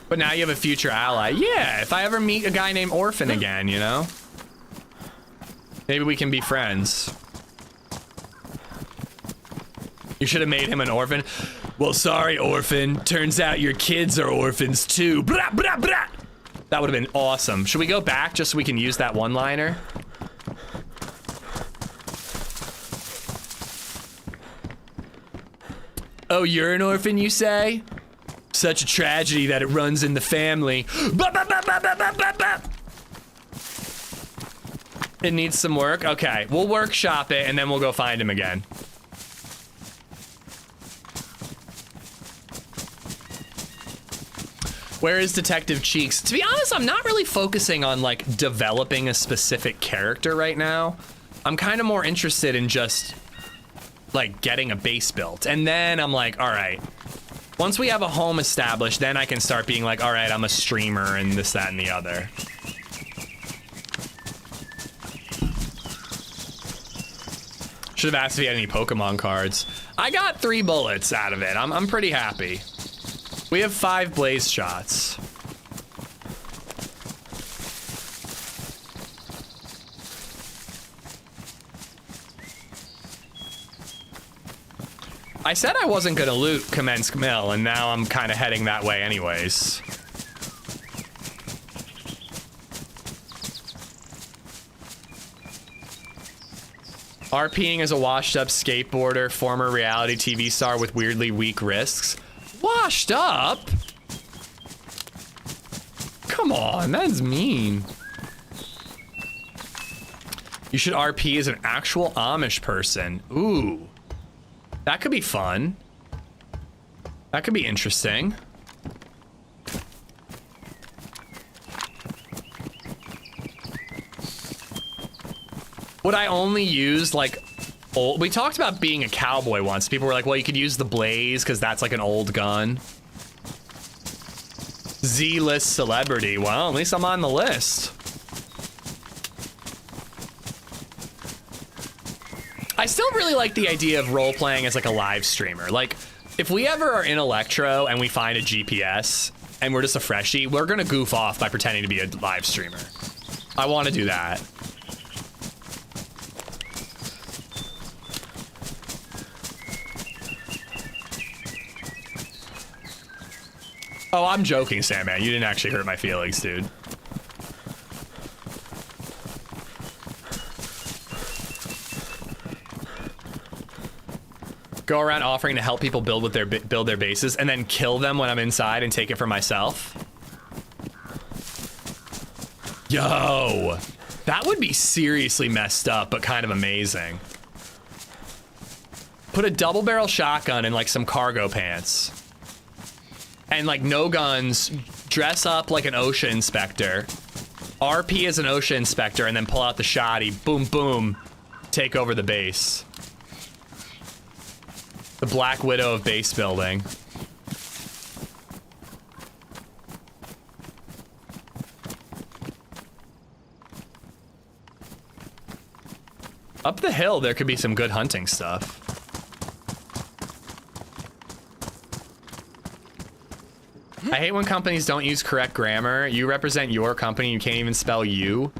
But now you have a future ally. Yeah, if I ever meet a guy named Orphan again, you know? Maybe we can be friends. You should have made him an orphan. Well, sorry, Orphan. Turns out your kids are orphans too. Blah, blah, blah. That would have been awesome. Should we go back just so we can use that one-liner? Oh, you're an orphan, you say? Such a tragedy that it runs in the family. Bah, bah, bah, bah, bah, bah, bah, bah. It needs some work? Okay, we'll workshop it and then we'll go find him again. Where is Detective Cheeks? To be honest, I'm not really focusing on like developing a specific character right now. I'm kind of more interested in just like getting a base built. And then I'm like, all right, once we have a home established, then I can start being like, all right, I'm a streamer and this, that, and the other. Should have asked if he had any Pokemon cards. I got 3 bullets out of it. I'm pretty happy. We have 5 blaze shots. I said I wasn't gonna loot Commence Mill, and now I'm kind of heading that way anyways. RPing as a washed-up skateboarder, former reality TV star with weirdly weak wrists. Washed up? Come on, that's mean. You should RP as an actual Amish person. Ooh. That could be fun. That could be interesting. Would I only use like old? We talked about being a cowboy once. People were like, well, you could use the Blaze because that's like an old gun. Z-list celebrity. Well, at least I'm on the list. I still really like the idea of role-playing as like a live streamer. Like, if we ever are in Electro and we find a GPS and we're just a freshie, we're gonna goof off by pretending to be a live streamer. I want to do that. Oh, I'm joking, Sandman. You didn't actually hurt my feelings, dude. Go around offering to help people build with build their bases and then kill them when I'm inside and take it for myself. Yo, that would be seriously messed up, but kind of amazing. Put a double barrel shotgun in like some cargo pants. And like no guns, dress up like an OSHA inspector, RP as an OSHA inspector, and then pull out the shotty, boom, boom, take over the base. The Black Widow of base building. Up the hill, there could be some good hunting stuff. I hate when companies don't use correct grammar. You represent your company, you can't even spell you.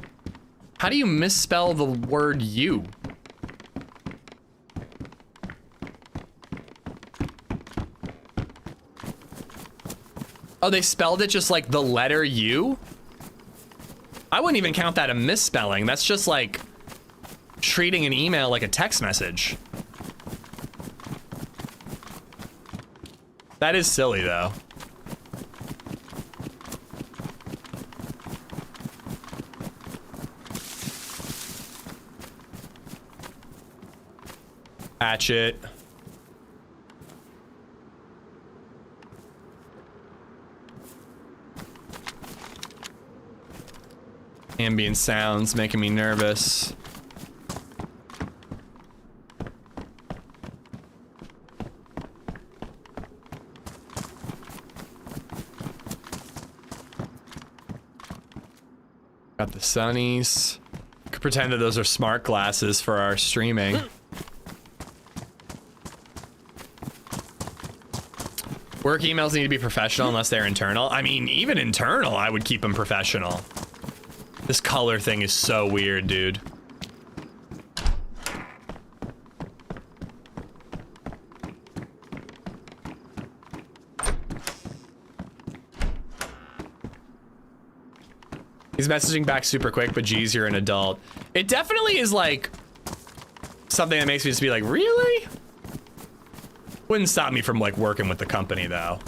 How do you misspell the word you? Oh, they spelled it just like the letter U? I wouldn't even count that a misspelling. That's just like treating an email like a text message. That is silly though. Hatchet. Ambient sounds making me nervous. Got the sunnies. Pretend that those are smart glasses for our streaming. Work emails need to be professional unless they're internal. I mean, even internal, I would keep them professional. This color thing is so weird, dude. He's messaging back super quick, but geez, you're an adult. It definitely is like something that makes me just be like, really? Wouldn't stop me from like working with the company though.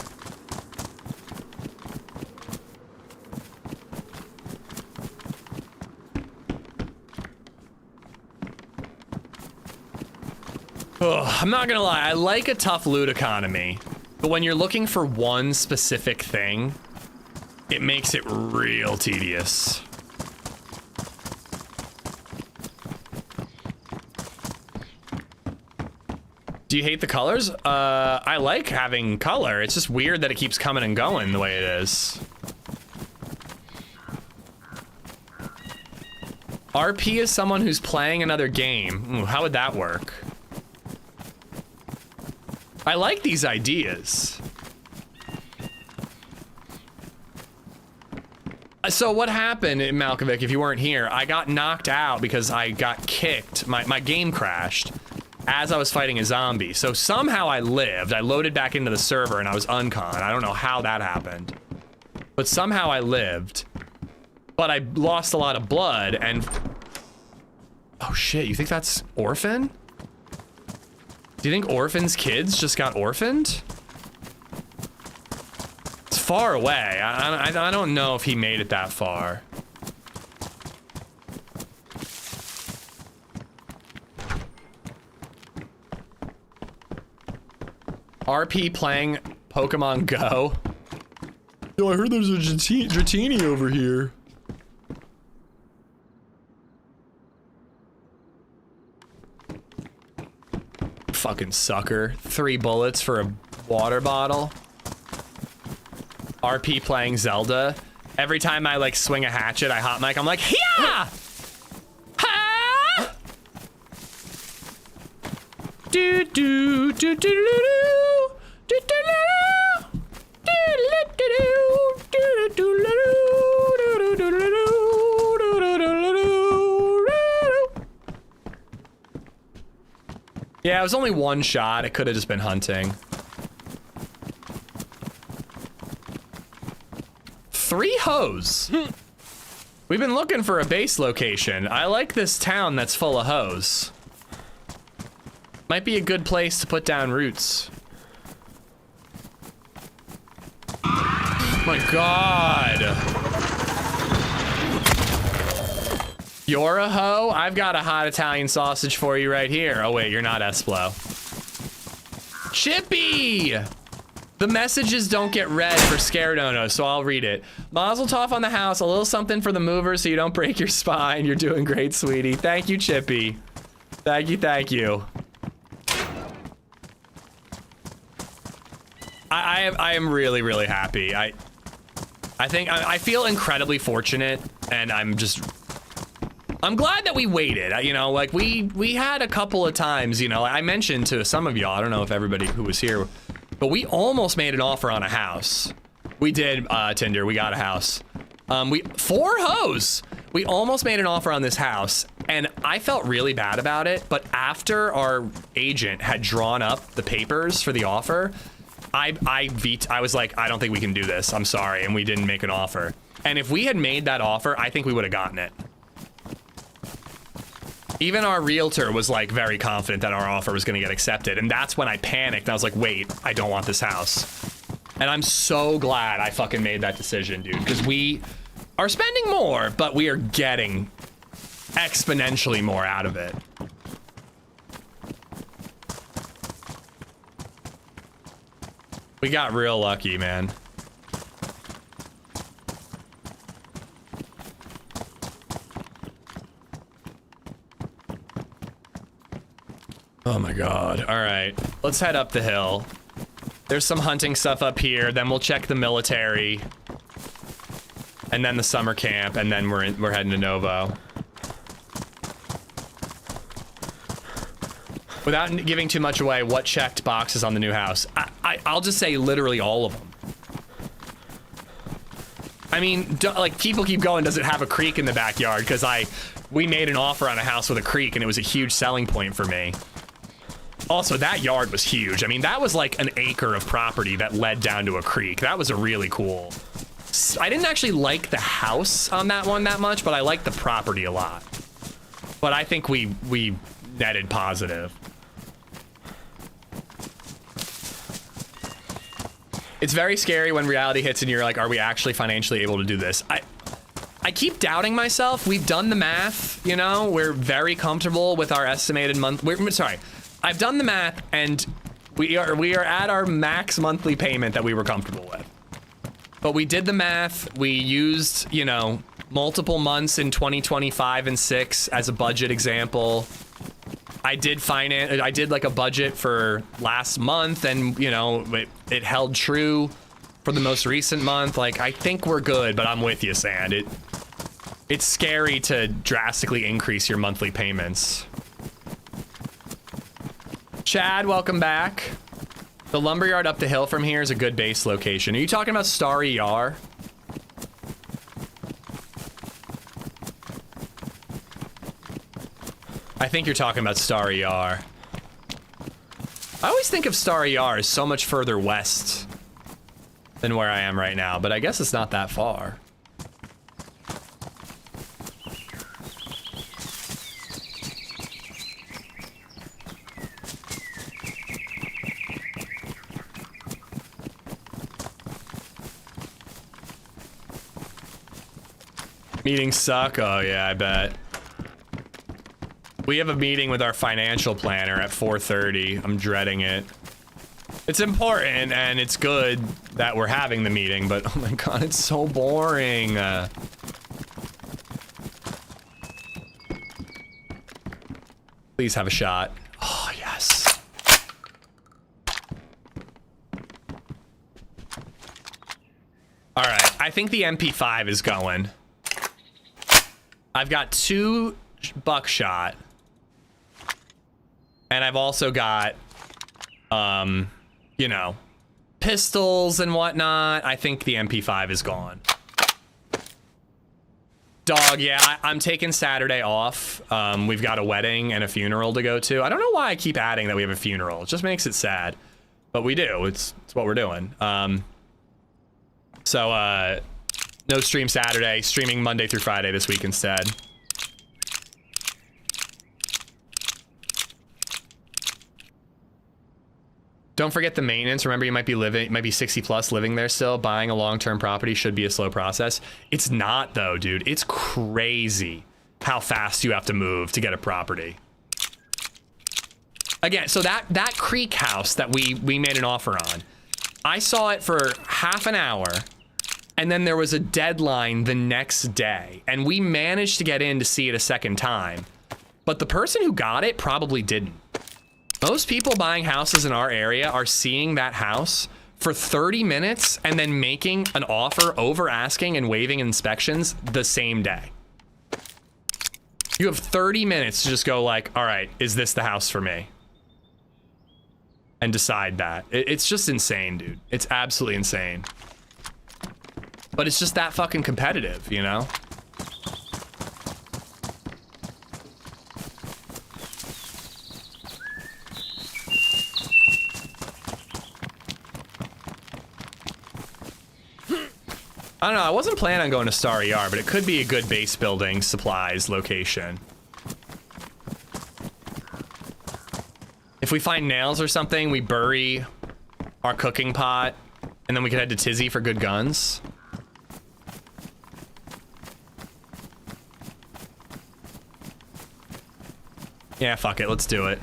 Oh, I'm not gonna lie, I like a tough loot economy, but when you're looking for one specific thing, it makes it real tedious. Do you hate the colors? I like having color. It's just weird that it keeps coming and going the way it is. RP is someone who's playing another game. Ooh, how would that work? I like these ideas. So what happened, Malkovic, if you weren't here, I got knocked out because I got kicked. My game crashed as I was fighting a zombie. So somehow I lived. I loaded back into the server and I was uncon. I don't know how that happened. But somehow I lived. But I lost a lot of blood and... Oh shit, you think that's orphan? Do you think orphans' kids just got orphaned? It's far away. I don't know if he made it that far. RP playing Pokemon Go. Yo, I heard there's a Dratini over here. Fucking sucker. 3 bullets for a water bottle. RP playing Zelda. Every time I like swing a hatchet, I hot mic. I'm like, yeah! Ha! Do do do do do do do Yeah, it was only one shot. It could have just been hunting. 3 hoes. We've been looking for a base location. I like this town that's full of hoes. Might be a good place to put down roots. My God. You're a hoe? I've got a hot Italian sausage for you right here. Oh wait, you're not Esplo. Chippy! The messages don't get read for Scaredono, so I'll read it. Mazel tov on the house, a little something for the movers so you don't break your spine. You're doing great, sweetie. Thank you, Chippy. Thank you, thank you. I am really, really happy. I think I feel incredibly fortunate, and I'm glad that we waited. You know, like we had a couple of times, you know, I mentioned to some of y'all, I don't know if everybody who was here, but we almost made an offer on a house. We did, Tinder, we got a house. 4 hoes. We almost made an offer on this house, and I felt really bad about it, but after our agent had drawn up the papers for the offer, I was like, I don't think we can do this, I'm sorry, and we didn't make an offer. And if we had made that offer, I think we would have gotten it. Even our realtor was like very confident that our offer was gonna get accepted, and that's when I panicked. I was like, wait, I don't want this house. And I'm so glad I fucking made that decision, dude, because we are spending more, but we are getting exponentially more out of it. We got real lucky, man. Oh my God. All right, let's head up the hill. There's some hunting stuff up here, then we'll check the military, and then the summer camp, and then we're heading to Novo. Without giving too much away, what checked boxes on the new house? I'll just say literally all of them. I mean, like, people keep going, does it have a creek in the backyard? Because we made an offer on a house with a creek, and it was a huge selling point for me. Also, that yard was huge. I mean, that was like an acre of property that led down to a creek. That was a really cool. I didn't actually like the house on that one that much, but I liked the property a lot. But I think we netted positive. It's very scary when reality hits and you're like, are we actually financially able to do this? I keep doubting myself. We've done the math, you know, we're very comfortable with our estimated month. Sorry, I've done the math and we are at our max monthly payment that we were comfortable with. But we did the math. We used, you know, multiple months in 2025 and 6 as a budget example. I did like a budget for last month, and you know, it held true for the most recent month. Like, I think we're good, but I'm with you, Sand. It's scary to drastically increase your monthly payments. Chad, welcome back. The lumberyard up the hill from here is a good base location. Are you talking about Starry Yar? I think you're talking about Starry Yar. I always think of Starry Yar as so much further west than where I am right now, but I guess it's not that far. Meetings suck? Oh yeah, I bet. We have a meeting with our financial planner at 4:30. I'm dreading it. It's important and it's good that we're having the meeting, but oh my god, it's so boring. Please have a shot. Oh, yes. All right, I think the MP5 is going. I've got 2 buckshot. And I've also got, you know, pistols and whatnot. I think the MP5 is gone. Dog, yeah, I'm taking Saturday off. We've got a wedding and a funeral to go to. I don't know why I keep adding that we have a funeral. It just makes it sad. But we do. It's what we're doing. So, no stream Saturday. Streaming Monday through Friday this week instead. Don't forget the maintenance. Remember, you might be 60 plus living there still. Buying a long-term property should be a slow process. It's not though, dude. It's crazy how fast you have to move to get a property. Again, so that creek house that we made an offer on, I saw it for half an hour and then there was a deadline the next day and we managed to get in to see it a second time. But the person who got it probably didn't. Most people buying houses in our area are seeing that house for 30 minutes and then making an offer over asking and waiving inspections the same day. You have 30 minutes to just go like, all right, is this the house for me? And decide that. It's just insane, dude. It's absolutely insane. But it's just that fucking competitive, you know? I don't know, I wasn't planning on going to Starry Yar, but it could be a good base building supplies location. If we find nails or something, we bury our cooking pot, and then we could head to Tizzy for good guns. Yeah, fuck it, let's do it.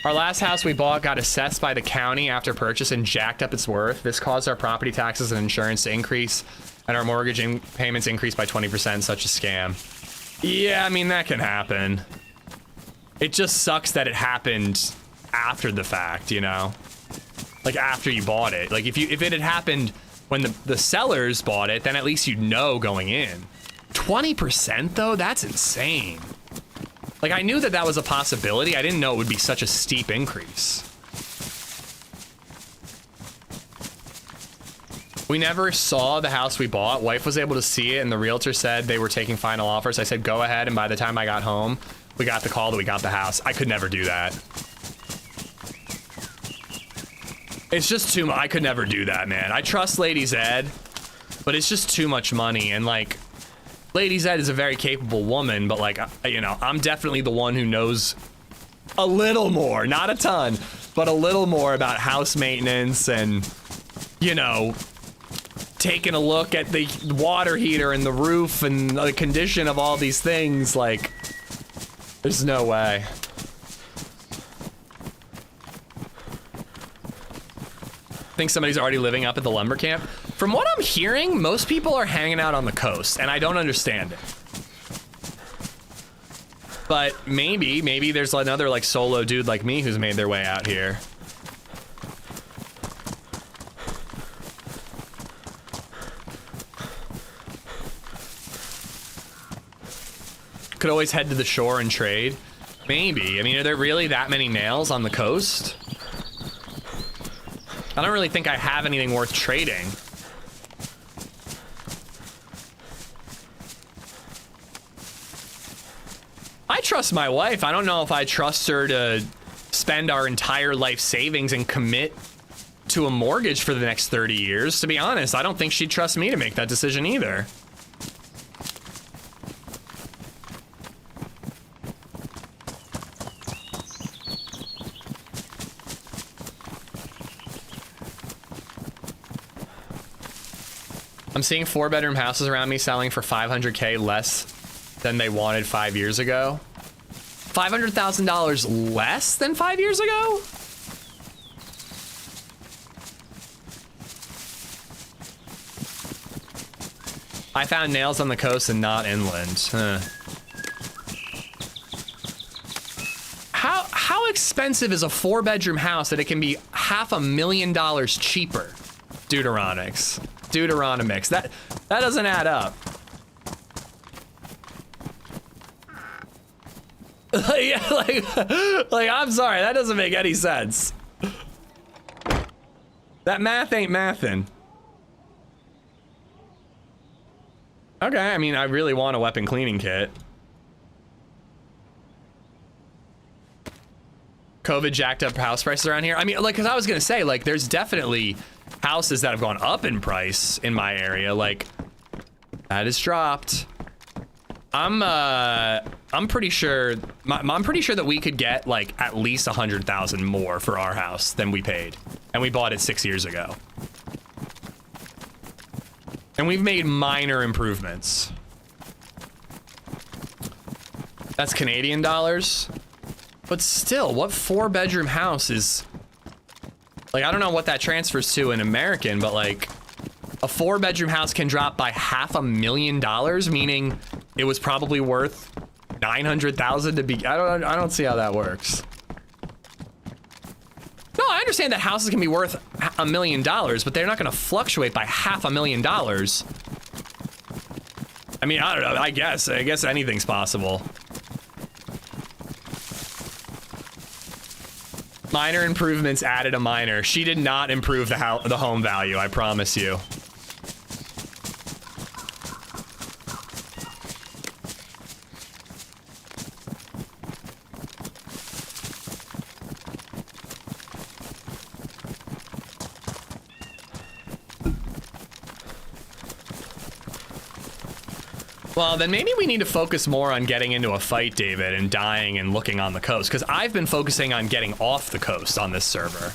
Our last house we bought got assessed by the county after purchase and jacked up its worth. This caused our property taxes and insurance to increase, and our mortgage payments increased by 20%, such a scam. Yeah, I mean, that can happen. It just sucks that it happened after the fact, you know? Like, after you bought it. Like, if it had happened when the sellers bought it, then at least you'd know going in. 20% though? That's insane. Like, I knew that that was a possibility. I didn't know it would be such a steep increase. We never saw the house we bought. Wife was able to see it, and the realtor said they were taking final offers. I said, go ahead, and by the time I got home, we got the call that we got the house. I could never do that. It's just too much. I could never do that, man. I trust LadyZed, but it's just too much money, and, like, LadyZed is a very capable woman, but, like, you know, I'm definitely the one who knows a little more, not a ton, but a little more about house maintenance and, you know, taking a look at the water heater and the roof and the condition of all these things. Like, there's no way. I think somebody's already living up at the lumber camp. From what I'm hearing, most people are hanging out on the coast, and I don't understand it. But maybe there's another, like, solo dude like me who's made their way out here. Could always head to the shore and trade. Maybe. I mean, are there really that many nails on the coast? I don't really think I have anything worth trading. I trust my wife. I don't know if I trust her to spend our entire life savings and commit to a mortgage for the next 30 years. To be honest, I don't think she'd trust me to make that decision either. I'm seeing 4-bedroom houses around me selling for $500K less than they wanted 5 years ago. $500,000 less than 5 years ago? I found nails on the coast and not inland. Huh. How expensive is a 4-bedroom house that it can be $500,000 cheaper? Deuteronomics. That doesn't add up. like I'm sorry, that doesn't make any sense. That math ain't mathin'. Okay, I mean, I really want a weapon cleaning kit. COVID jacked up house prices around here. I mean, like, cause I was gonna say, like, there's definitely houses that have gone up in price in my area. Like, that has dropped. I'm pretty sure, I'm pretty sure that we could get like at least 100,000 more for our house than we paid, and we bought it 6 years ago. And we've made minor improvements. That's Canadian dollars, but still, what 4-bedroom house is? Like, I don't know what that transfers to in American, but like a 4-bedroom house can drop by $500,000, meaning it was probably worth 900,000 to be. I don't see how that works. No, I understand that houses can be worth $1 million, but they're not going to fluctuate by $500,000. I mean, I don't know. I guess anything's possible. Minor improvements added a minor. She did not improve the home value, I promise you. Well, then maybe we need to focus more on getting into a fight, David, and dying and looking on the coast, because I've been focusing on getting off the coast on this server.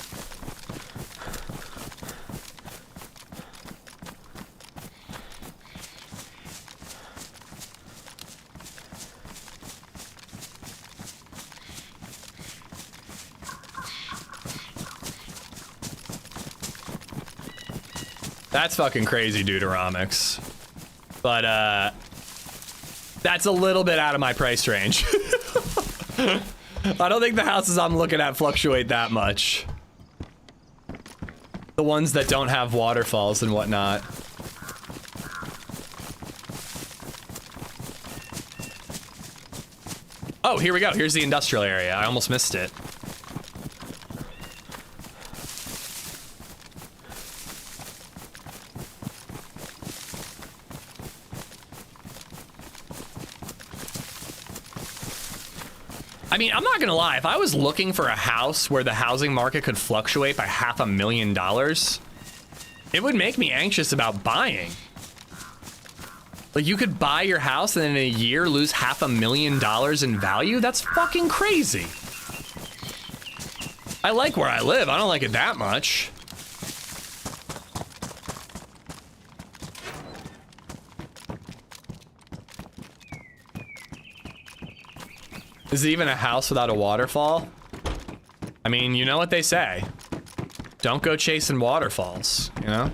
That's fucking crazy, Deuteronomics. But, that's a little bit out of my price range. I don't think the houses I'm looking at fluctuate that much. The ones that don't have waterfalls and whatnot. Oh, here we go. Here's the industrial area. I almost missed it. I mean, I'm not gonna lie, if I was looking for a house where the housing market could fluctuate by $500,000, it would make me anxious about buying. Like, you could buy your house and in a year lose $500,000 in value? That's fucking crazy. I like where I live, I don't like it that much. Is it even a house without a waterfall? I mean, you know what they say. Don't go chasing waterfalls, you know?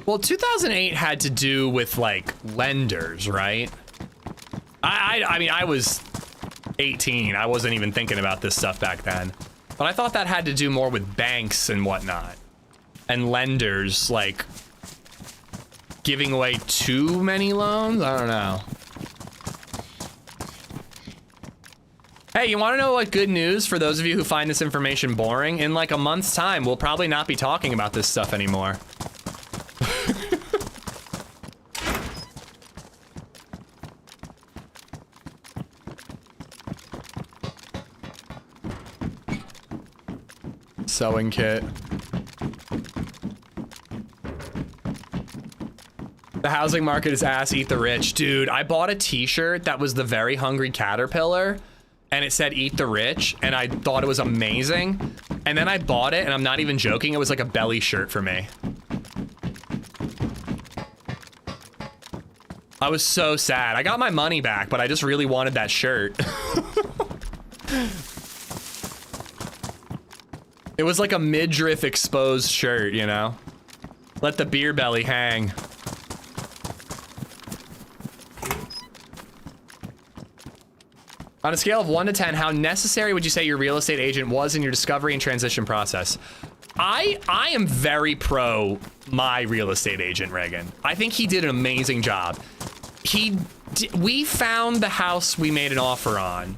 Well, 2008 had to do with, like, lenders, right? I mean, I was 18. I wasn't even thinking about this stuff back then. But I thought that had to do more with banks and whatnot. And lenders, like, giving away too many loans? I don't know. Hey, you want to know what good news for those of you who find this information boring? In like a month's time, we'll probably not be talking about this stuff anymore. Sewing kit. The housing market is ass, eat the rich. Dude, I bought a t-shirt that was the Very Hungry Caterpillar and it said eat the rich and I thought it was amazing. And then I bought it and I'm not even joking, it was like a belly shirt for me. I was so sad. I got my money back, but I just really wanted that shirt. It was like a midriff exposed shirt, you know? Let the beer belly hang. On a scale of 1 to 10, how necessary would you say your real estate agent was in your discovery and transition process? I am very pro my real estate agent, Reagan. I think he did an amazing job. We found the house we made an offer on.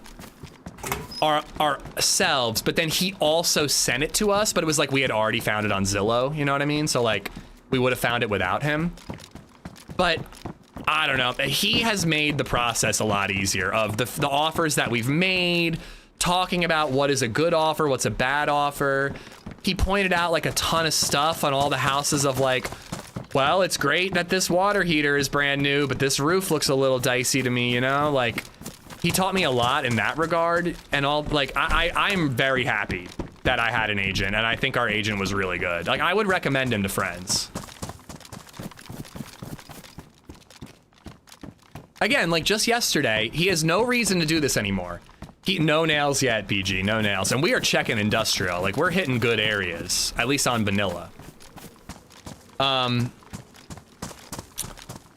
Ourselves, but then he also sent it to us, but it was like we had already found it on Zillow, you know what I mean? So like we would have found it without him. But I don't know, he has made the process a lot easier of the offers that we've made, talking about what is a good offer, what's a bad offer. He pointed out like a ton of stuff on all the houses of like, well, it's great that this water heater is brand new, but this roof looks a little dicey to me, you know? Like, he taught me a lot in that regard, and all, like, I'm very happy that I had an agent, and I think our agent was really good. Like, I would recommend him to friends. Again, like, just yesterday, he has no reason to do this anymore. No nails yet, BG, no nails. And we are checking industrial, like, we're hitting good areas, at least on vanilla.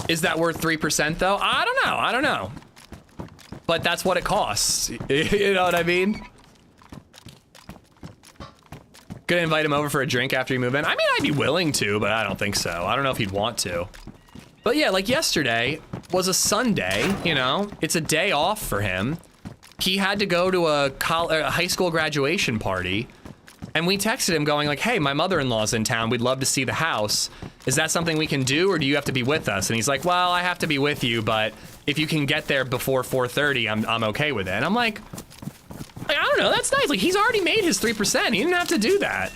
Is that worth 3% though? I don't know. But that's what it costs. You know what I mean? Gonna invite him over for a drink after you move in? I mean, I'd be willing to, but I don't think so. I don't know if he'd want to. But yeah, like yesterday was a Sunday, you know? It's a day off for him. He had to go to a high school graduation party. And we texted him going like, hey, my mother-in-law's in town. We'd love to see the house. Is that something we can do, or do you have to be with us? And he's like, well, I have to be with you, but if you can get there before 4:30, I'm okay with it. And I'm like, I don't know, that's nice. Like, he's already made his 3%. He didn't have to do that.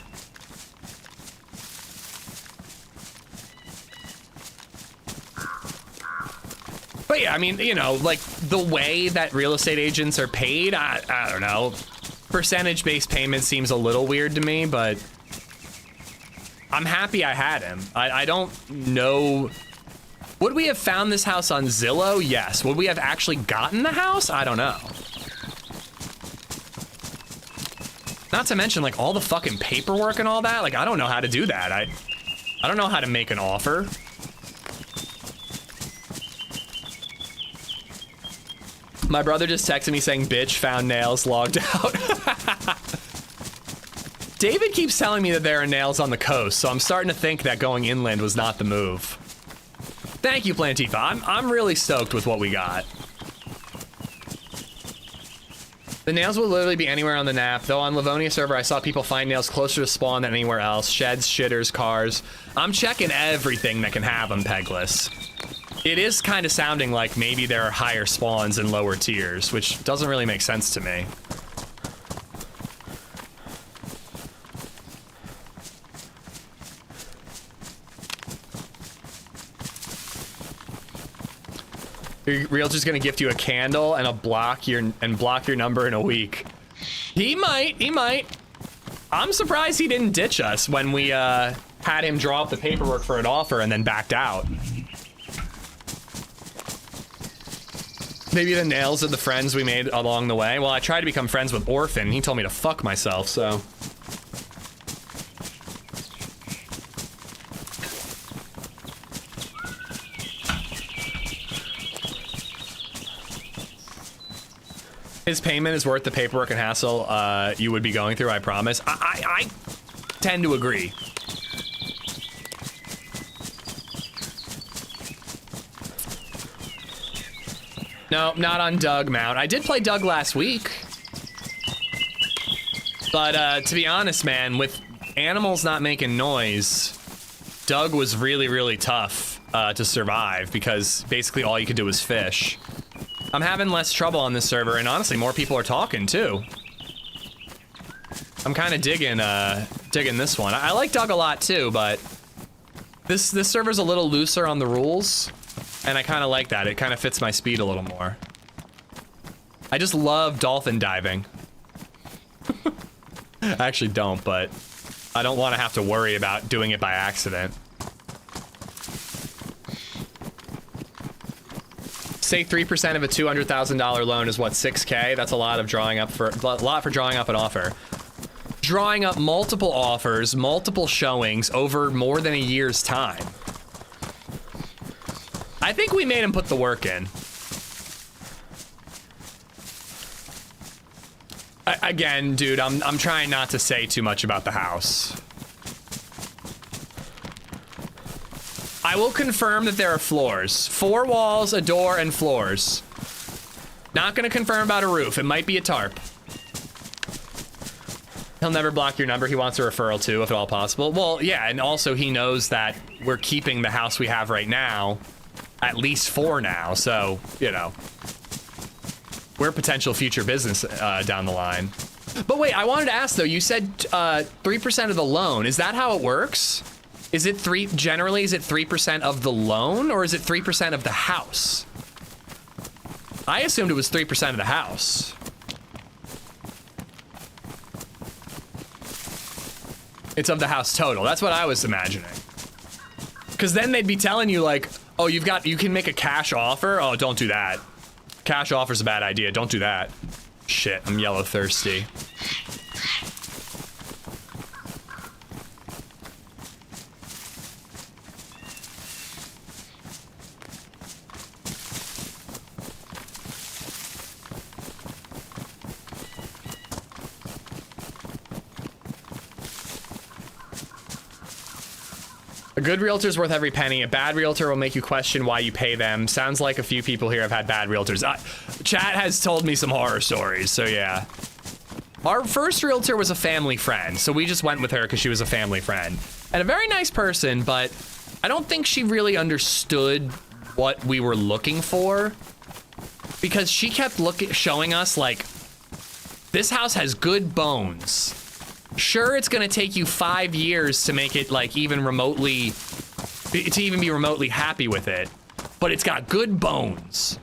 But yeah, I mean, you know, like the way that real estate agents are paid, I don't know. Percentage-based payment seems a little weird to me, but I'm happy I had him. I don't know. Would we have found this house on Zillow? Yes. Would we have actually gotten the house? I don't know. Not to mention like all the fucking paperwork and all that. Like, I don't know how to do that. I don't know how to make an offer. My brother just texted me saying, bitch, found nails, logged out. David keeps telling me that there are nails on the coast, so I'm starting to think that going inland was not the move. Thank you, Plantifa. I'm really stoked with what we got. The nails will literally be anywhere on the map, though on Livonia server I saw people find nails closer to spawn than anywhere else. Sheds, shitters, cars. I'm checking everything that can have them, Pegless. It is kind of sounding like maybe there are higher spawns in lower tiers, which doesn't really make sense to me. Your realtor's gonna gift you a candle and block your number in a week. He might. I'm surprised he didn't ditch us when we had him draw up the paperwork for an offer and then backed out. Maybe the nails are the friends we made along the way. Well, I tried to become friends with Orphan. He told me to fuck myself, so. His payment is worth the paperwork and hassle you would be going through, I promise. I tend to agree. No, not on Doug Mount. I did play Doug last week. But to be honest, man, with animals not making noise, Doug was really, really tough to survive because basically all you could do was fish. I'm having less trouble on this server, and honestly, more people are talking too. I'm kind of digging this one. I like Doug a lot too, but this server's a little looser on the rules, and I kind of like that. It kind of fits my speed a little more. I just love dolphin diving. I actually don't, but I don't want to have to worry about doing it by accident. Say 3% of a $200,000 loan is what, 6K? That's a lot of drawing up for drawing up an offer. Drawing up multiple offers, multiple showings over more than a year's time. I think we made him put the work in. Again, dude, I'm trying not to say too much about the house. I will confirm that there are floors. 4 walls, a door, and floors. Not gonna confirm about a roof. It might be a tarp. He'll never block your number. He wants a referral too, if at all possible. Well, yeah, and also he knows that we're keeping the house we have right now, at least for now, so, you know. We're potential future business down the line. But wait, I wanted to ask though, you said 3% of the loan. Is that how it works? Is it generally is it 3% of the loan or is it 3% of the house? I assumed it was 3% of the house. It's of the house total. That's what I was imagining. Cause then they'd be telling you like, oh, you can make a cash offer. Oh, don't do that. Cash offer's a bad idea. Don't do that. Shit, I'm yellow thirsty. A good realtor's worth every penny. A bad realtor will make you question why you pay them. Sounds like a few people here have had bad realtors. Chat has told me some horror stories, so yeah. Our first realtor was a family friend, so we just went with her because she was a family friend. And a very nice person, but I don't think she really understood what we were looking for. Because she kept showing us like, this house has good bones. Sure, it's gonna take you 5 years to make it like even be remotely happy with it, but it's got good bones.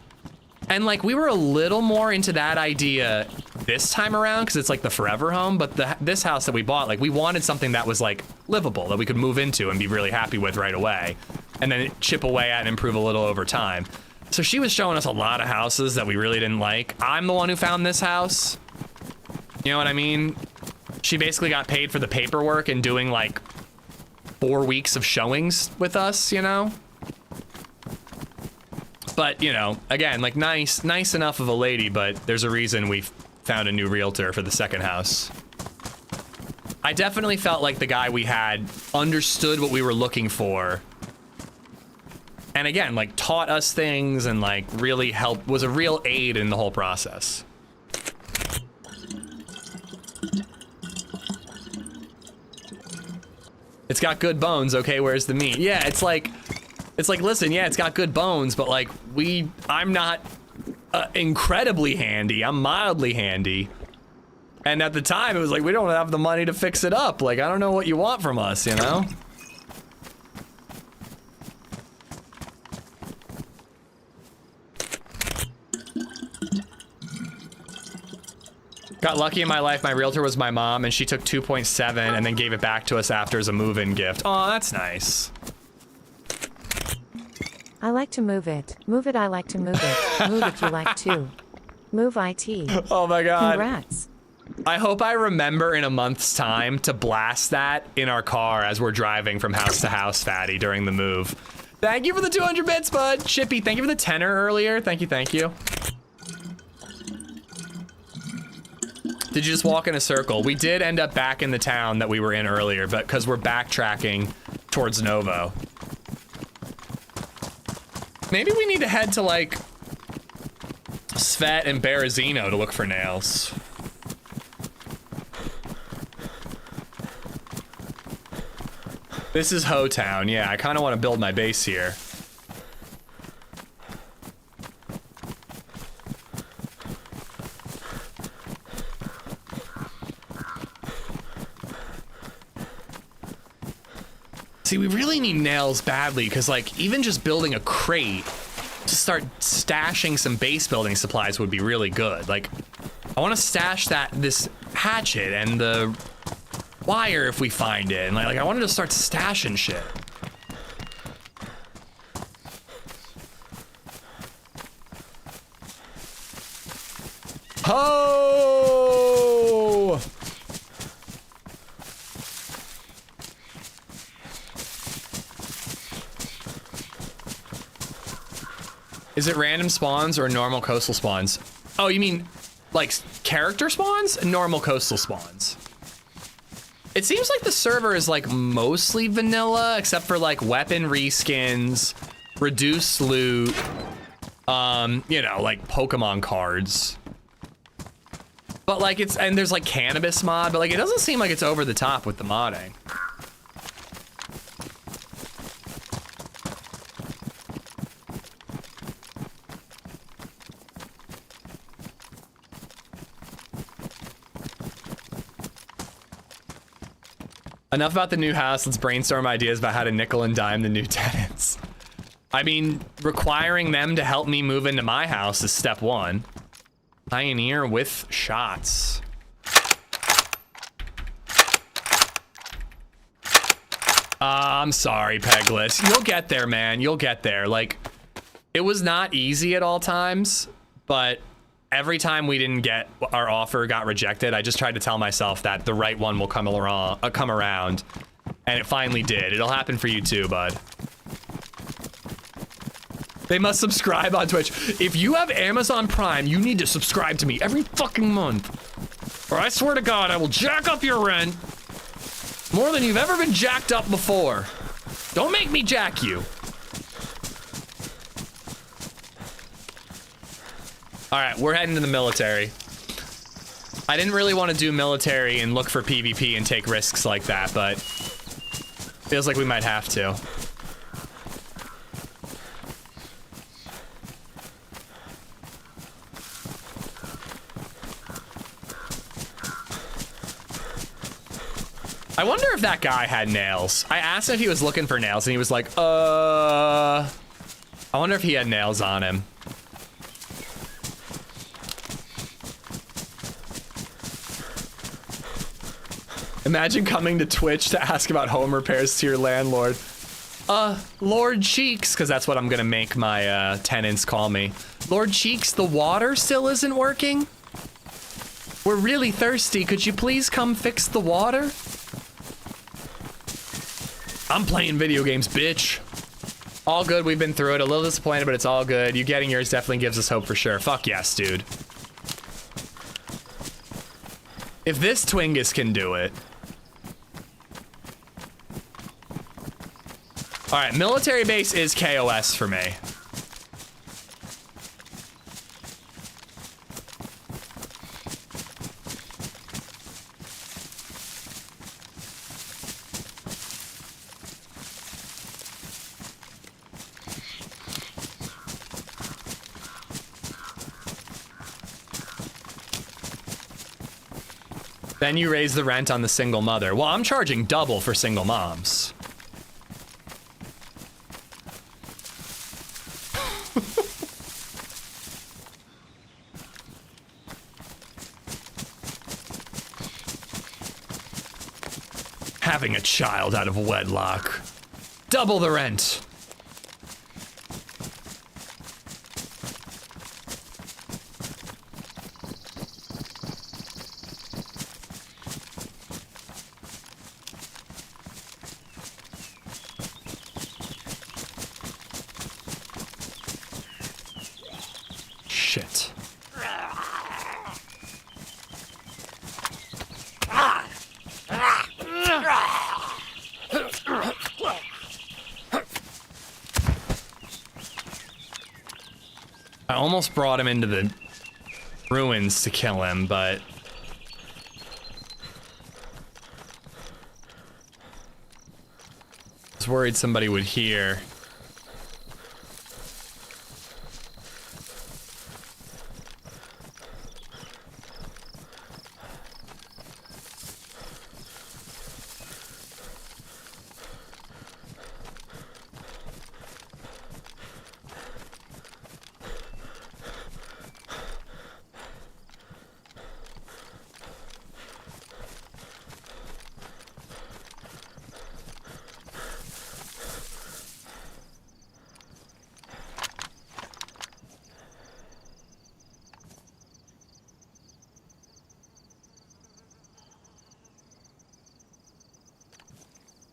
And like we were a little more into that idea this time around because it's like the forever home, but this house that we bought, like we wanted something that was like livable, that we could move into and be really happy with right away, and then chip away at and improve a little over time. So she was showing us a lot of houses that we really didn't like. I'm the one who found this house. You know what I mean? She basically got paid for the paperwork and doing like 4 weeks of showings with us, you know? But, you know, again, like nice enough of a lady, but there's a reason we found a new realtor for the second house. I definitely felt like the guy we had understood what we were looking for. And again, like taught us things and like really helped, was a real aid in the whole process. It's got good bones, okay, where's the meat? Yeah, it's like, listen, yeah, it's got good bones, but like, I'm not incredibly handy, I'm mildly handy. And at the time, it was like, we don't have the money to fix it up. Like, I don't know what you want from us, you know? Got lucky in my life, my realtor was my mom, and she took 2.7 and then gave it back to us after as a move-in gift. Oh, that's nice. I like to move it. Move it, I like to move it. Move it, you like to. Move IT. Oh my god. Congrats. I hope I remember in a month's time to blast that in our car as we're driving from house to house, Fatty, during the move. Thank you for the 200 bits, bud. Chippy, thank you for the tenner earlier. Thank you, thank you. Did you just walk in a circle? We did end up back in the town that we were in earlier, but because we're backtracking towards Novo. Maybe we need to head to like Svet and Berezino to look for nails. This is Ho Town. Yeah, I kind of want to build my base here. See, we really need nails badly, because like even just building a crate to start stashing some base building supplies would be really good. Like, I want to stash this hatchet and the wire if we find it, and like I wanted to start stashing shit. Ho! Is it random spawns or normal coastal spawns? Oh, you mean like character spawns? Normal coastal spawns. It seems like the server is like mostly vanilla, except for like weapon reskins, reduced loot, you know, like Pokemon cards. But like and there's like cannabis mod, but like it doesn't seem like it's over the top with the modding. Enough about the new house, let's brainstorm ideas about how to nickel and dime the new tenants. I mean, requiring them to help me move into my house is step one. Pioneer with shots. I'm sorry, Peglet. You'll get there, man, you'll get there. Like, it was not easy at all times, but every time we didn't get our offer got rejected, I just tried to tell myself that the right one will come around, and it finally did. It'll happen for you too, bud. They must subscribe on Twitch. If you have Amazon Prime, you need to subscribe to me every fucking month, or I swear to God, I will jack up your rent more than you've ever been jacked up before. Don't make me jack you. All right, we're heading to the military. I didn't really want to do military and look for PvP and take risks like that, but feels like we might have to. I wonder if that guy had nails. I asked him if he was looking for nails, and he was like, I wonder if he had nails on him. Imagine coming to Twitch to ask about home repairs to your landlord. Lord Cheeks, because that's what I'm gonna make my tenants call me. Lord Cheeks, the water still isn't working? We're really thirsty, could you please come fix the water? I'm playing video games, bitch. All good, we've been through it, a little disappointed, but it's all good. You getting yours definitely gives us hope for sure. Fuck yes, dude. If this Twingus can do it, All right, military base is KOS for me. Then you raise the rent on the single mother. Well, I'm charging double for single moms. Having a child out of wedlock. Double the rent. Shit. I almost brought him into the ruins to kill him, but I was worried somebody would hear.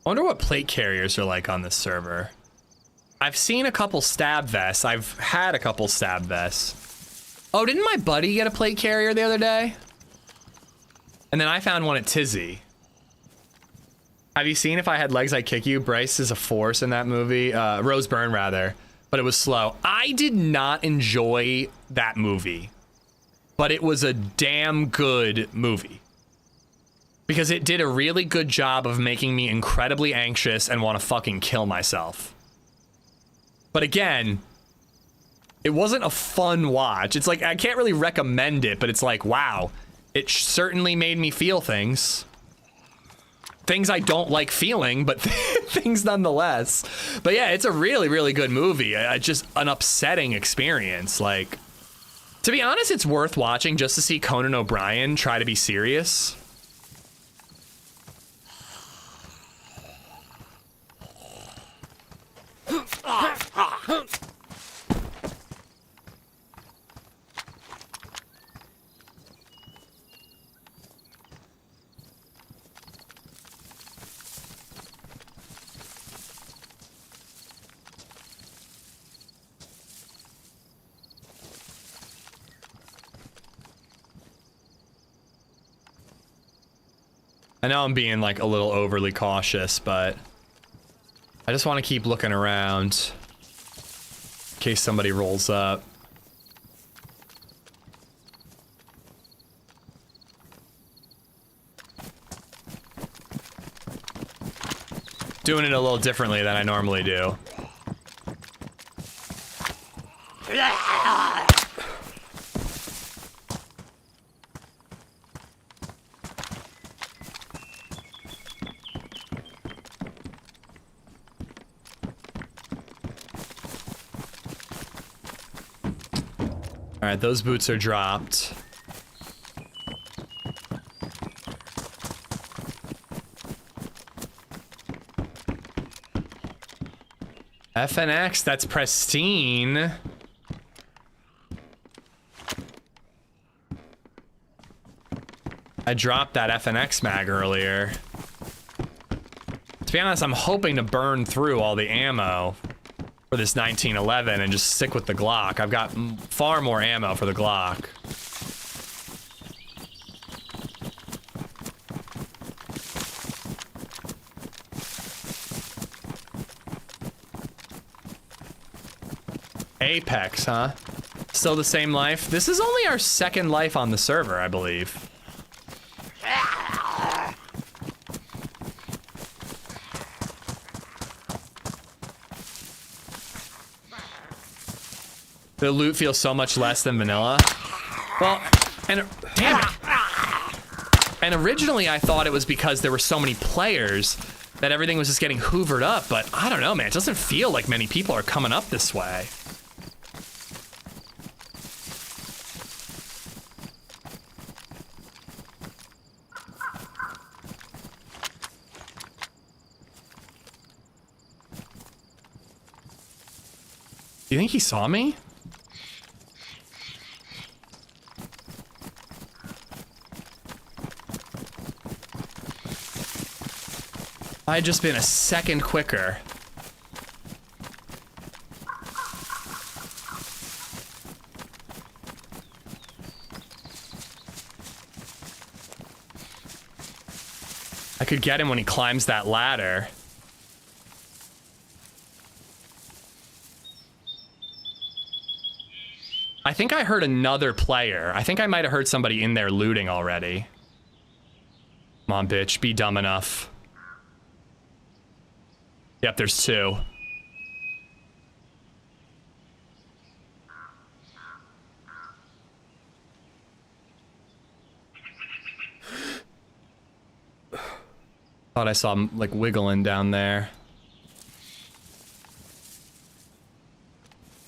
I wonder what plate carriers are like on this server. I've seen a couple stab vests. I've had a couple stab vests. Oh, didn't my buddy get a plate carrier the other day? And then I found one at Tizzy. Have you seen If I Had Legs I'd Kick You? Bryce is a force in that movie. Rose Byrne, rather. But it was slow. I did not enjoy that movie. But it was a damn good movie. Because it did a really good job of making me incredibly anxious and want to fucking kill myself. But again, it wasn't a fun watch. It's like, I can't really recommend it, but it's like, wow, it certainly made me feel things. Things I don't like feeling, but things nonetheless. But yeah, it's a really, really good movie. Just an upsetting experience. Like, to be honest, it's worth watching just to see Conan O'Brien try to be serious. I know I'm being like a little overly cautious, but I just want to keep looking around in case somebody rolls up. Doing it a little differently than I normally do. All right, those boots are dropped. FNX, that's pristine. I dropped that FNX mag earlier. To be honest, I'm hoping to burn through all the ammo for this 1911 and just stick with the Glock. I've got far more ammo for the Glock. Apex, huh? Still the same life? This is only our second life on the server, I believe. The loot feels so much less than vanilla. Well, and damn it. And originally I thought it was because there were so many players that everything was just getting hoovered up, but I don't know, man. It doesn't feel like many people are coming up this way. Do you think he saw me? I had just been a second quicker. I could get him when he climbs that ladder. I think I heard another player. I think I might have heard somebody in there looting already. Come on, bitch, be dumb enough. Yep, there's two. Thought I saw him like wiggling down there.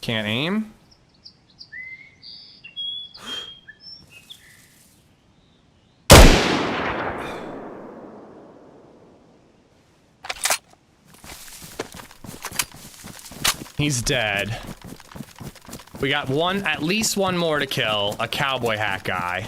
Can't aim. He's dead. We got at least one more to kill, a cowboy hat guy.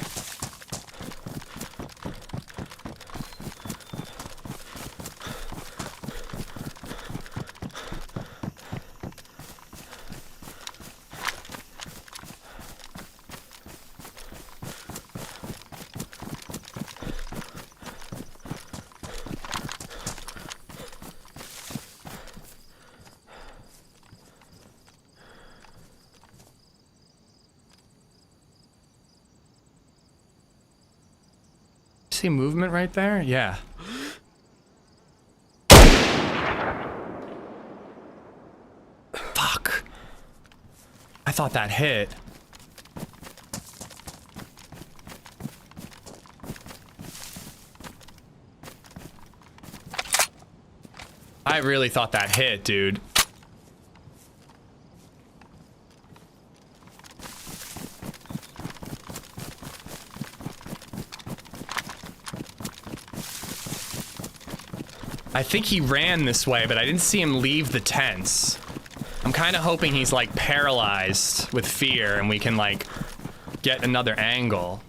See movement right there? Yeah. Fuck. I thought that hit. I really thought that hit, dude. I think he ran this way, but I didn't see him leave the tents. I'm kind of hoping he's like paralyzed with fear and we can like get another angle.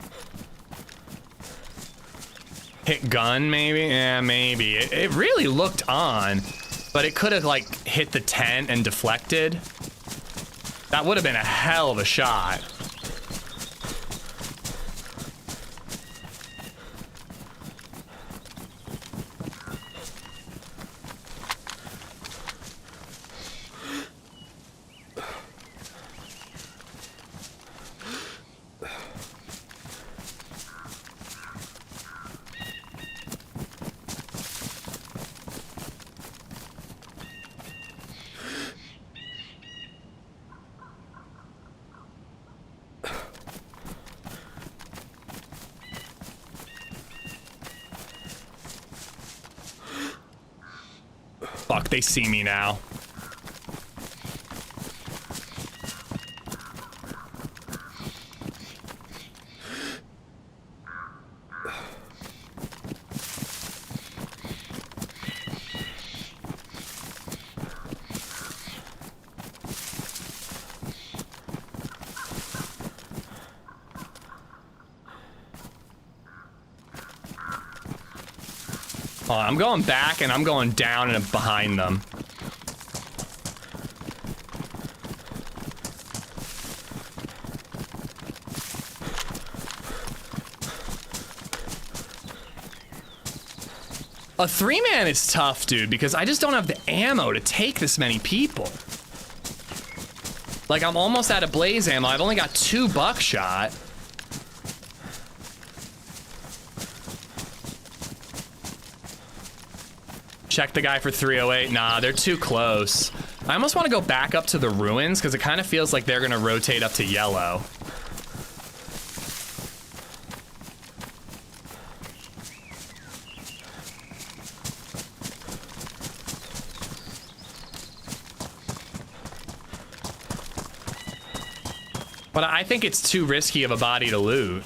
Hit gun, maybe? Yeah, maybe. It really looked on, but it could have like hit the tent and deflected. That would have been a hell of a shot. Fuck, they see me now. I'm going back and I'm going down and behind them. A 3-man is tough, dude, because I just don't have the ammo to take this many people. Like, I'm almost out of blaze ammo. I've only got 2 buckshot. Check the guy for 308. Nah, they're too close. I almost want to go back up to the ruins because it kind of feels like they're going to rotate up to yellow. But I think it's too risky of a body to loot.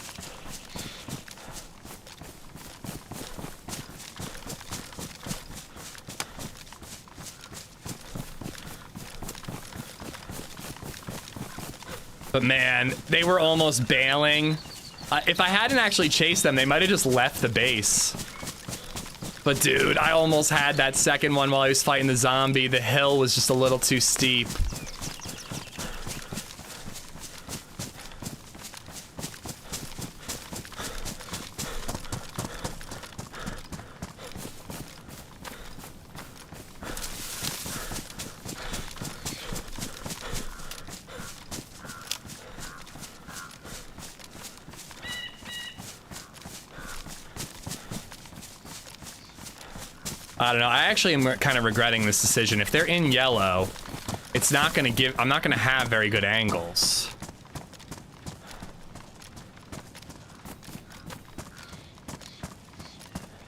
But man, they were almost bailing. If I hadn't actually chased them, they might have just left the base. But dude, I almost had that second one while I was fighting the zombie. The hill was just a little too steep. I don't know. I actually am kind of regretting this decision. If they're in yellow, it's not going to give... I'm not going to have very good angles.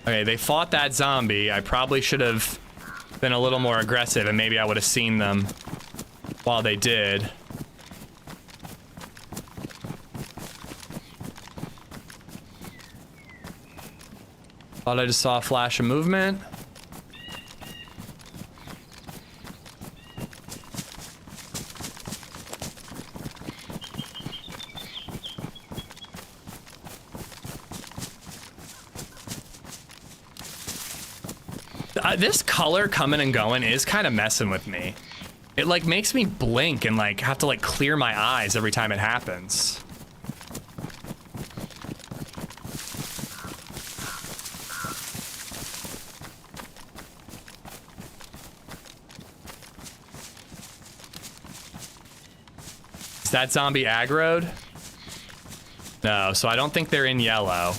Okay, they fought that zombie. I probably should have been a little more aggressive, and maybe I would have seen them while they did. Thought I just saw a flash of movement. This color coming and going is kind of messing with me. It like makes me blink and like have to like clear my eyes every time it happens. Is that zombie aggroed? No, so I don't think they're in yellow.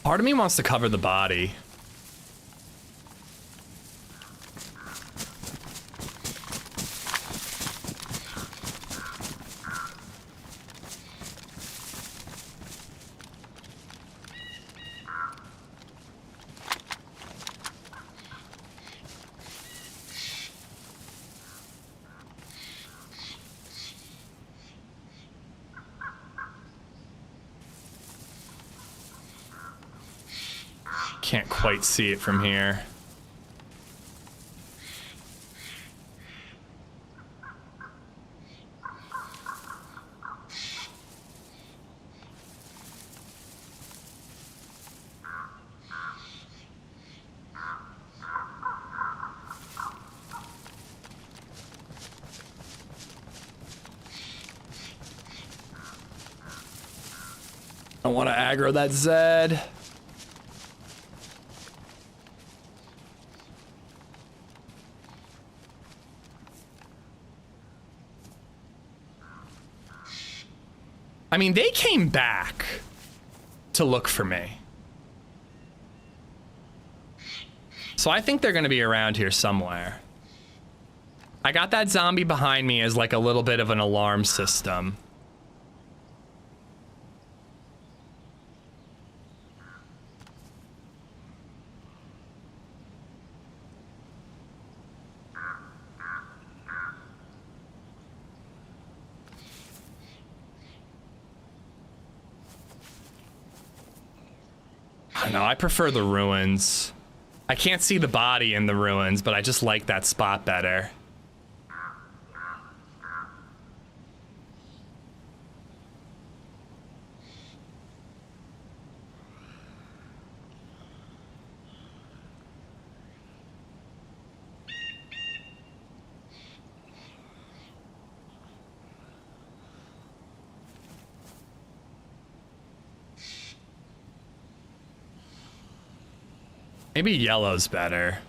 Part of me wants to cover the body. Can't quite see it from here. I want to aggro that Zed. I mean, they came back to look for me. So I think they're going to be around here somewhere. I got that zombie behind me as like a little bit of an alarm system. No, I prefer the ruins. I can't see the body in the ruins, but I just like that spot better. Maybe yellow's better.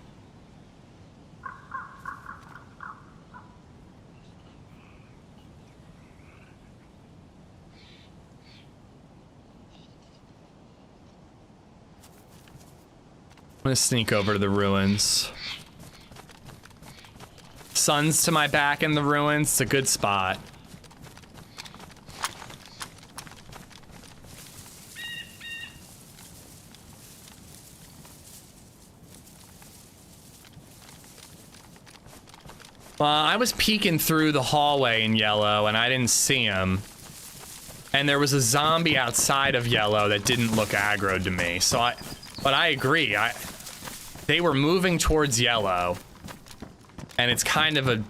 I'm gonna sneak over to the ruins. Sun's to my back in the ruins. It's a good spot. Well, I was peeking through the hallway in yellow and I didn't see him. And there was a zombie outside of yellow that didn't look aggroed to me. So but I agree. They were moving towards yellow. And it's kind of a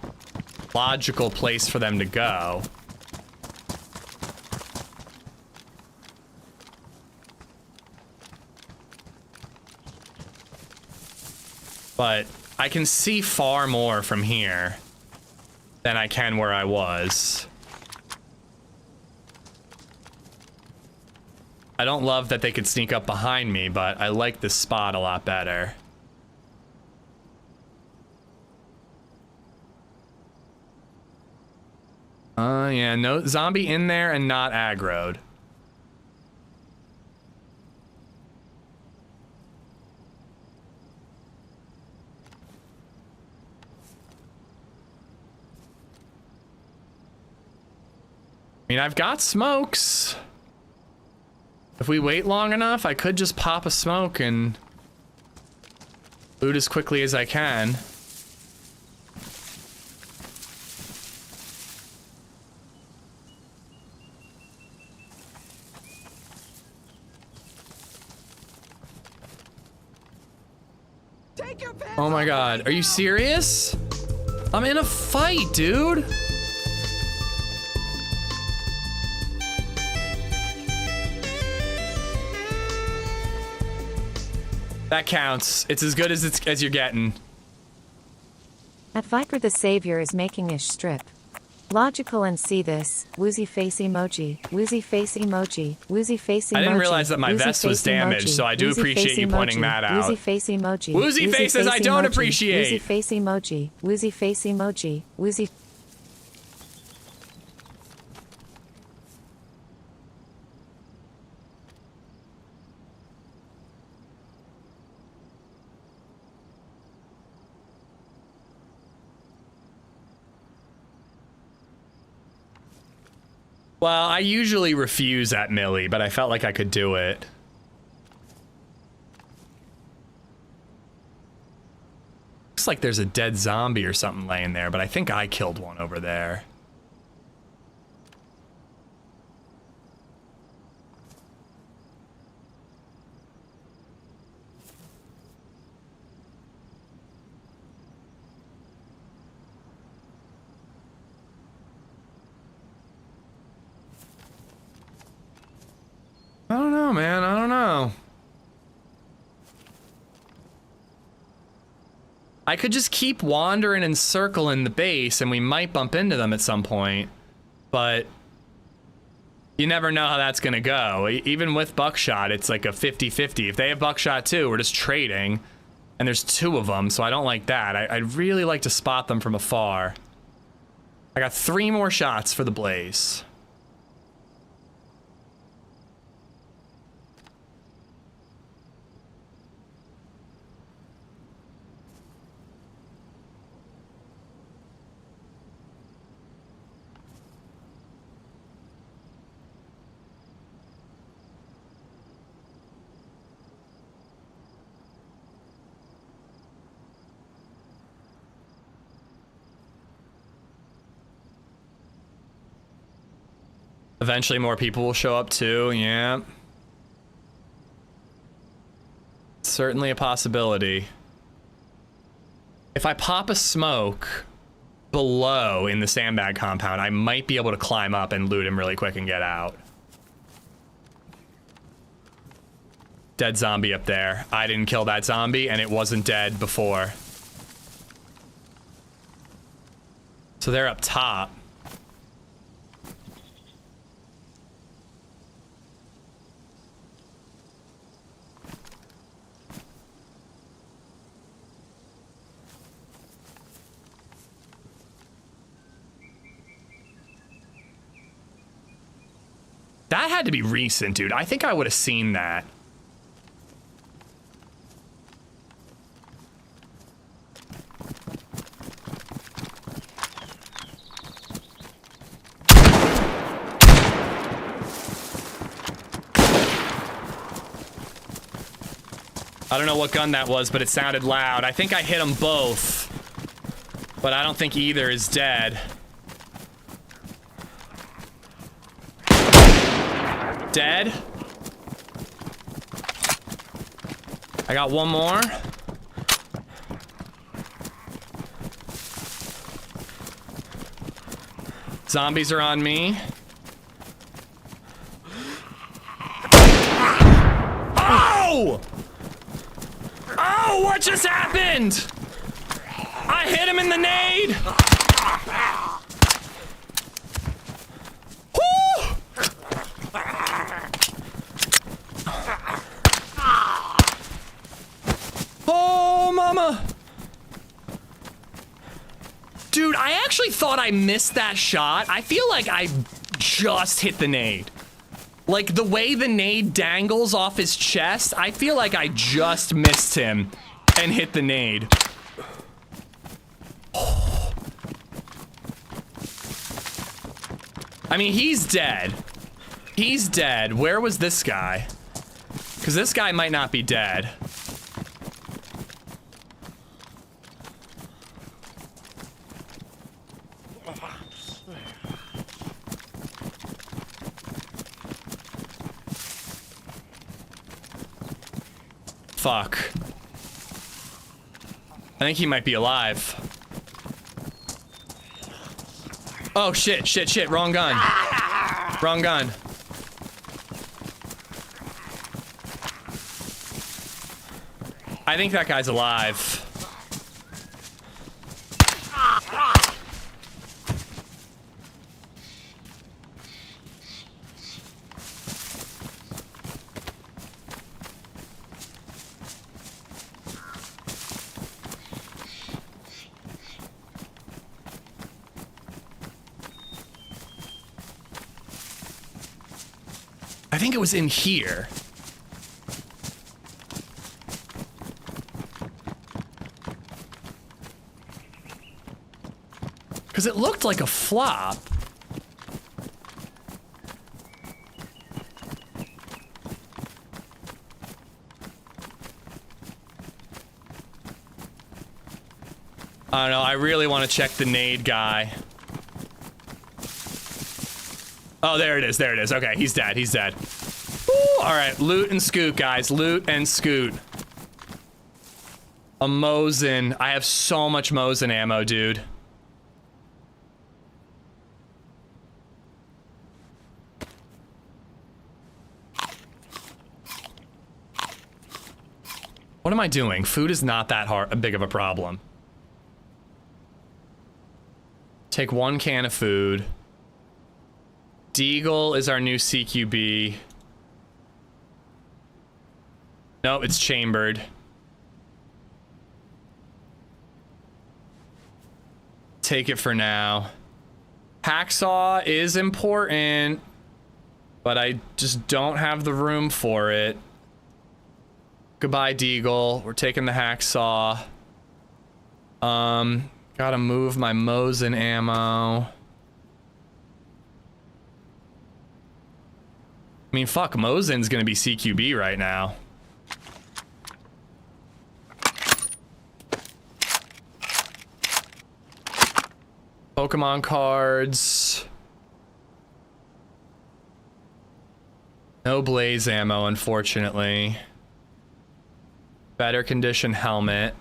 logical place for them to go. But I can see far more from here than I can where I was. I don't love that they could sneak up behind me, but I like this spot a lot better. Yeah, no zombie in there and not aggroed. I mean, I've got smokes. If we wait long enough, I could just pop a smoke and loot as quickly as I can. Oh my god, are you serious? I'm in a fight, dude. That counts. It's as good as you're getting. At Viper the Savior is making ish strip. Logical and see this. Woozy face emoji. Woozy face emoji. Woozy face emoji. I didn't realize that my vest was damaged, so I do appreciate you pointing that out. Woozy face emoji. Woozy faces I don't appreciate. Woozy face emoji. Woozy face emoji. Woozy. Well, I usually refuse at Millie, but I felt like I could do it. Looks like there's a dead zombie or something laying there, but I think I killed one over there. I don't know, man. I don't know. I could just keep wandering and circling the base and we might bump into them at some point, but you never know how that's gonna go. Even with buckshot, it's like a 50-50. If they have buckshot too, we're just trading, and there's two of them, so I don't like that. I'd really like to spot them from afar. I got 3 more shots for the blaze. Eventually more people will show up too, yeah. Certainly a possibility. If I pop a smoke below in the sandbag compound, I might be able to climb up and loot him really quick and get out. Dead zombie up there. I didn't kill that zombie and it wasn't dead before. So they're up top. That had to be recent, dude. I think I would have seen that. I don't know what gun that was, but it sounded loud. I think I hit them both, but I don't think either is dead. Dead. I got one more. Zombies are on me. Oh! Oh, what just happened? I hit him in the nade. Woo! Oh, mama. Dude, I actually thought I missed that shot. I feel like I just hit the nade. Like, the way the nade dangles off his chest, I feel like I just missed him and hit the nade. I mean, he's dead. He's dead. Where was this guy? Because this guy might not be dead. Fuck. I think he might be alive. Oh, shit, shit, shit. Wrong gun. Wrong gun. I think that guy's alive. I think it was in here. Because it looked like a flop. I don't know, I really want to check the nade guy. Oh, there it is, there it is. Okay, he's dead, he's dead. Ooh, all right, loot and scoot, guys. Loot and scoot. A Mosin. I have so much Mosin ammo, dude. What am I doing? Food is not that big of a problem. Take 1 can of food. Deagle is our new CQB. No, it's chambered. Take it for now. Hacksaw is important, but I just don't have the room for it. Goodbye, Deagle. We're taking the hacksaw. Gotta move my Mosin ammo. I mean, fuck, Mosin's gonna be CQB right now. Pokemon cards. No Blaze ammo, unfortunately. Better condition helmet.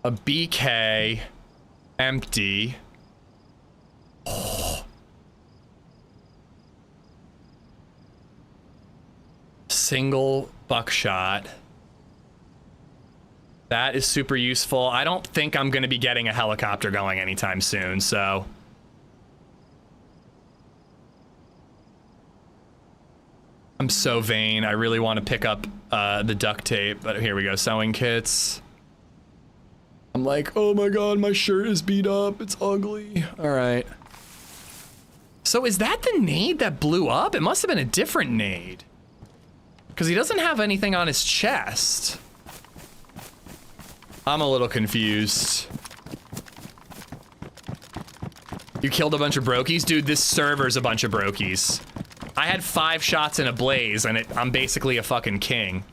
A BK. Empty. Oh. Single buckshot. That is super useful. I don't think I'm going to be getting a helicopter going anytime soon, so... I'm so vain. I really want to pick up the duct tape, but here we go. Sewing kits. I'm like, oh my god, my shirt is beat up. It's ugly. All right. So is that the nade that blew up? It must have been a different nade. Because he doesn't have anything on his chest. I'm a little confused. You killed a bunch of brokies? Dude, this server's a bunch of brokies. I had 5 shots in a blaze, and I'm basically a fucking king.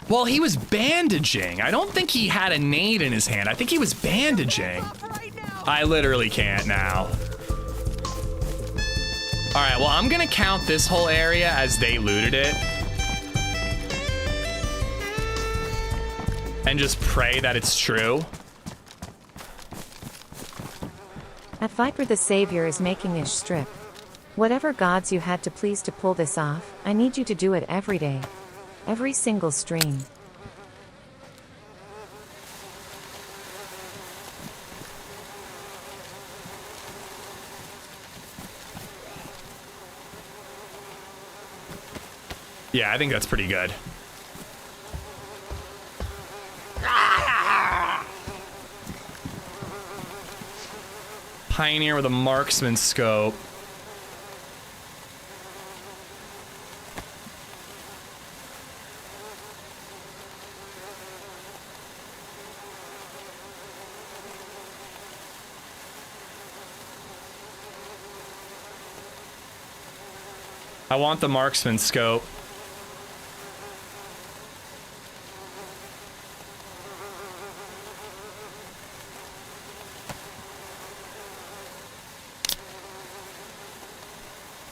Well, he was bandaging. I don't think he had a nade in his hand. I think he was bandaging. I literally can't now. All right, well, I'm gonna count this whole area as they looted it. And just pray that it's true. At Viper the Savior is making ish strip. Whatever gods you had to please to pull this off, I need you to do it every day. Every single stream. Yeah, I think that's pretty good. Pioneer with a marksman scope. I want the marksman scope.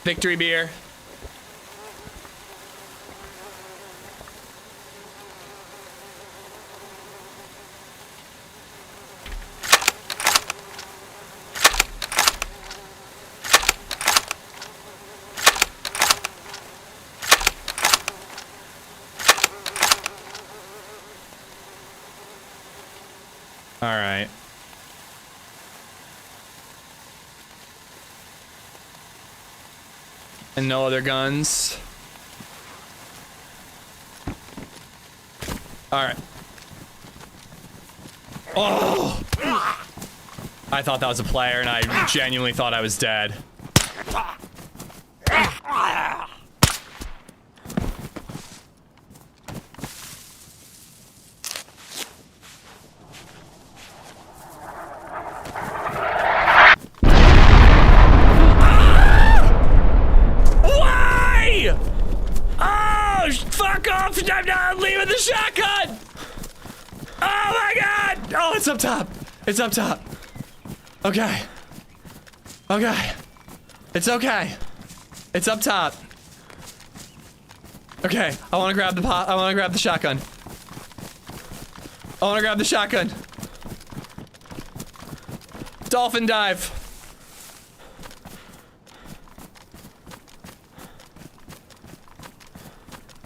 Victory beer. All right. And no other guns. All right. Oh! I thought that was a player, and I genuinely thought I was dead. I'm not leaving the shotgun! Oh my god! Oh, it's up top. It's up top. Okay. Okay. It's okay. It's up top. Okay, I want to grab the pot. I want to grab the shotgun. I want to grab the shotgun. Dolphin dive.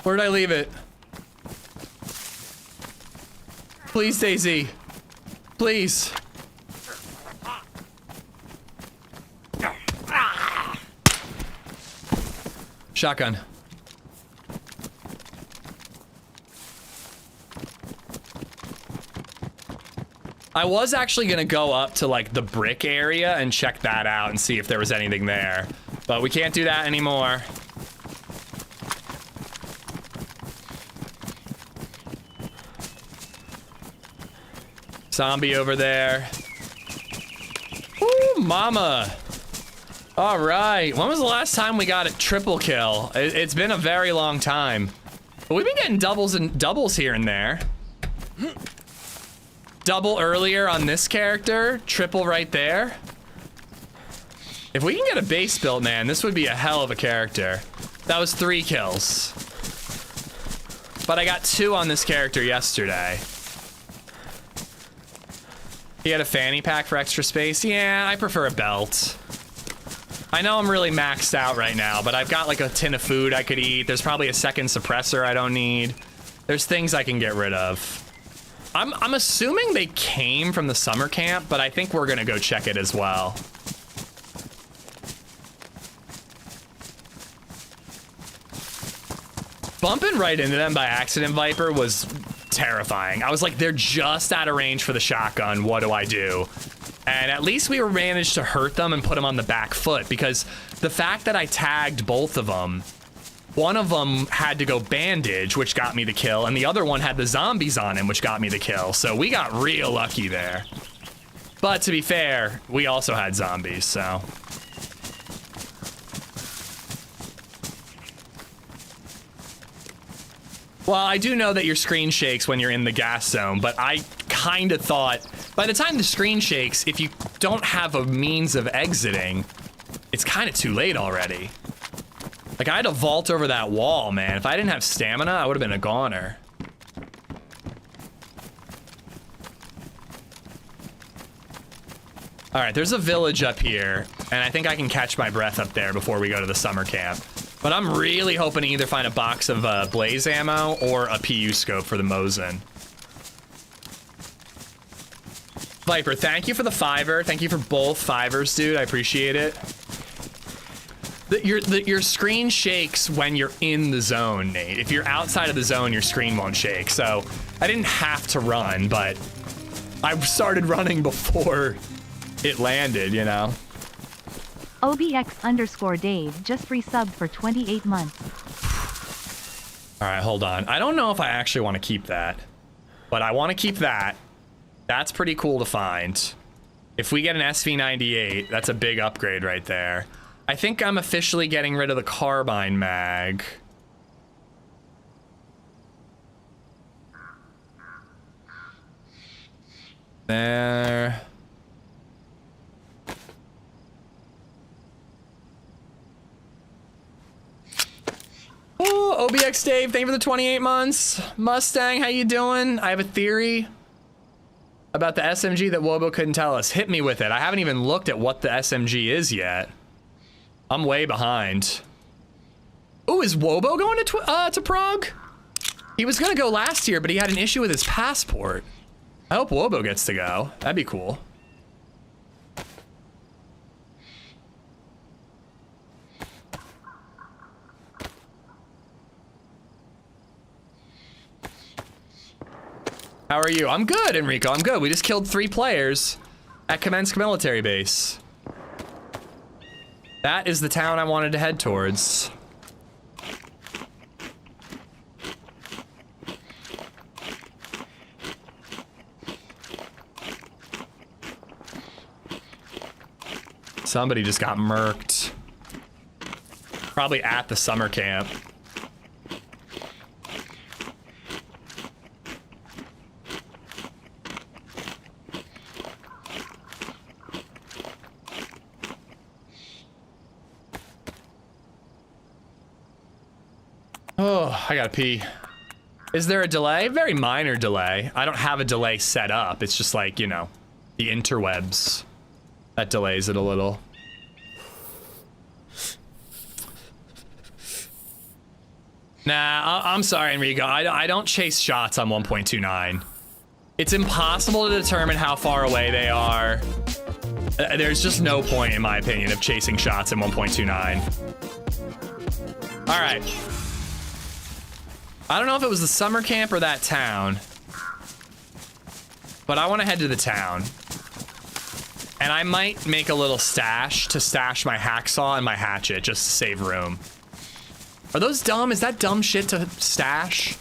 Where'd I leave it? Please, DayZ. Please. Shotgun. I was actually gonna go up to like the brick area and check that out and see if there was anything there, but we can't do that anymore. Zombie over there. Ooh, mama. All right. When was the last time we got a triple kill? It's been a very long time. But we've been getting doubles here and there. Double earlier on this character. Triple right there. If we can get a base built, man, this would be a hell of a character. That was 3 kills. But I got 2 on this character yesterday. He had a fanny pack for extra space. Yeah, I prefer a belt. I know I'm really maxed out right now, but I've got like a tin of food I could eat. There's probably a second suppressor I don't need. There's things I can get rid of. I'm assuming they came from the summer camp, but I think we're gonna go check it as well. Bumping right into them by accident, Viper, was terrifying. I was like, they're just out of range for the shotgun. What do I do? And at least we managed to hurt them and put them on the back foot, because the fact that I tagged both of them, one of them had to go bandage, which got me the kill, and the other one had the zombies on him, which got me the kill. So we got real lucky there. But to be fair, we also had zombies, so. Well, I do know that your screen shakes when you're in the gas zone, but I kind of thought by the time the screen shakes, if you don't have a means of exiting, it's kind of too late already. Like, I had to vault over that wall, man. If I didn't have stamina, I would have been a goner. All right, there's a village up here, and I think I can catch my breath up there before we go to the summer camp. But I'm really hoping to either find a box of blaze ammo or a PU scope for the Mosin. Viper, thank you for the 5-er. Thank you for both 5-ers, dude. I appreciate it. Your screen shakes when you're in the zone, Nate. If you're outside of the zone, your screen won't shake. So I didn't have to run, but I started running before it landed, you know? OBX_Dave just resubbed for 28 months. All right, hold on. I don't know if I actually want to keep that, but I want to keep that. That's pretty cool to find. If we get an SV98, that's a big upgrade right there. I think I'm officially getting rid of the carbine mag. There. Oh, OBX Dave, thank you for the 28 months. Mustang, how you doing? I have a theory about the SMG that Wobo couldn't tell us. Hit me with it. I haven't even looked at what the SMG is yet. I'm way behind. Oh, is Wobo going to Prague? He was gonna go last year, but he had an issue with his passport. I hope Wobo gets to go. That'd be cool. How are you? I'm good, Enrico. I'm good. We just killed 3 players at Kamensk military base. That is the town I wanted to head towards. Somebody just got murked. Probably at the summer camp. Oh, I gotta pee. Is there a delay? Very minor delay. I don't have a delay set up. It's just like, you know, the interwebs. That delays it a little. Nah, I'm sorry, Enrico. I don't chase shots on 1.29. It's impossible to determine how far away they are. There's just no point, in my opinion, of chasing shots in 1.29. All right. I don't know if it was the summer camp or that town, but I want to head to the town. And I might make a little stash to stash my hacksaw and my hatchet just to save room. Are those dumb? Is that dumb shit to stash?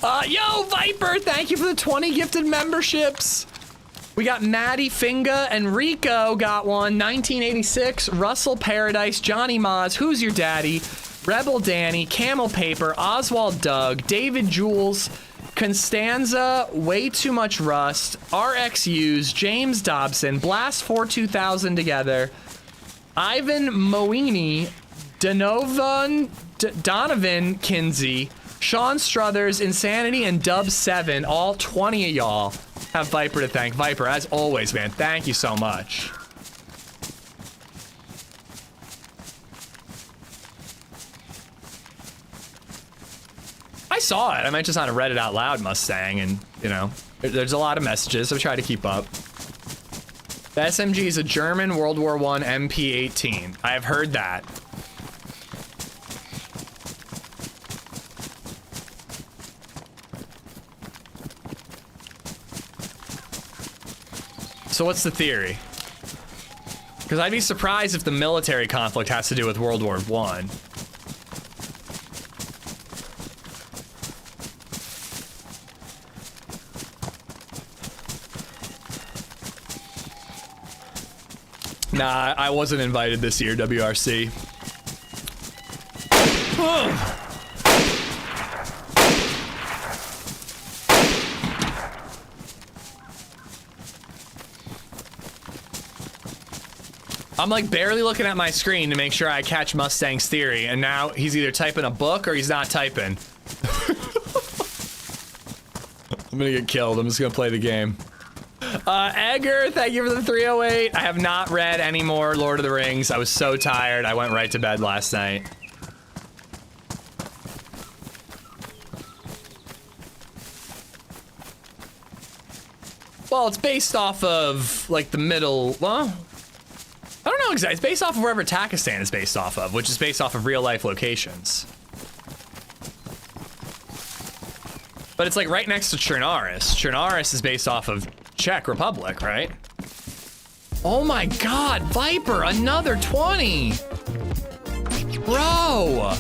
Yo, Viper, thank you for the 20 gifted memberships. We got Maddie Finga and Rico got one. 1986, Russell Paradise, Johnny Maz, Who's Your Daddy, Rebel Danny, Camel Paper, Oswald Doug, David Jules, Constanza, Way Too Much Rust, RXUs, James Dobson, Blast 42000 together, Ivan Moini, Donovan Kinsey, Sean Struthers, Insanity, and Dub7, all 20 of y'all have Viper to thank. Viper, as always, man, thank you so much. I saw it. I might just not have read it out loud, Mustang, and, you know, there's a lot of messages, so try to keep up. The SMG is a German World War I MP-18. I have heard that. So what's the theory? Because I'd be surprised if the military conflict has to do with World War I. Nah, I wasn't invited this year, WRC. I'm like barely looking at my screen to make sure I catch Mustang's theory, and now he's either typing a book or he's not typing. I'm gonna get killed. I'm just gonna play the game. Edgar, thank you for the 308. I have not read any more Lord of the Rings. I was so tired. I went right to bed last night. Well, it's based off of, like, the middle, well, I don't know exactly. It's based off of wherever Takistan is based off of, which is based off of real-life locations. But it's, like, right next to Chernaris. Chernaris is based off of Czech Republic, right? Oh my god, Viper, another 20! Bro!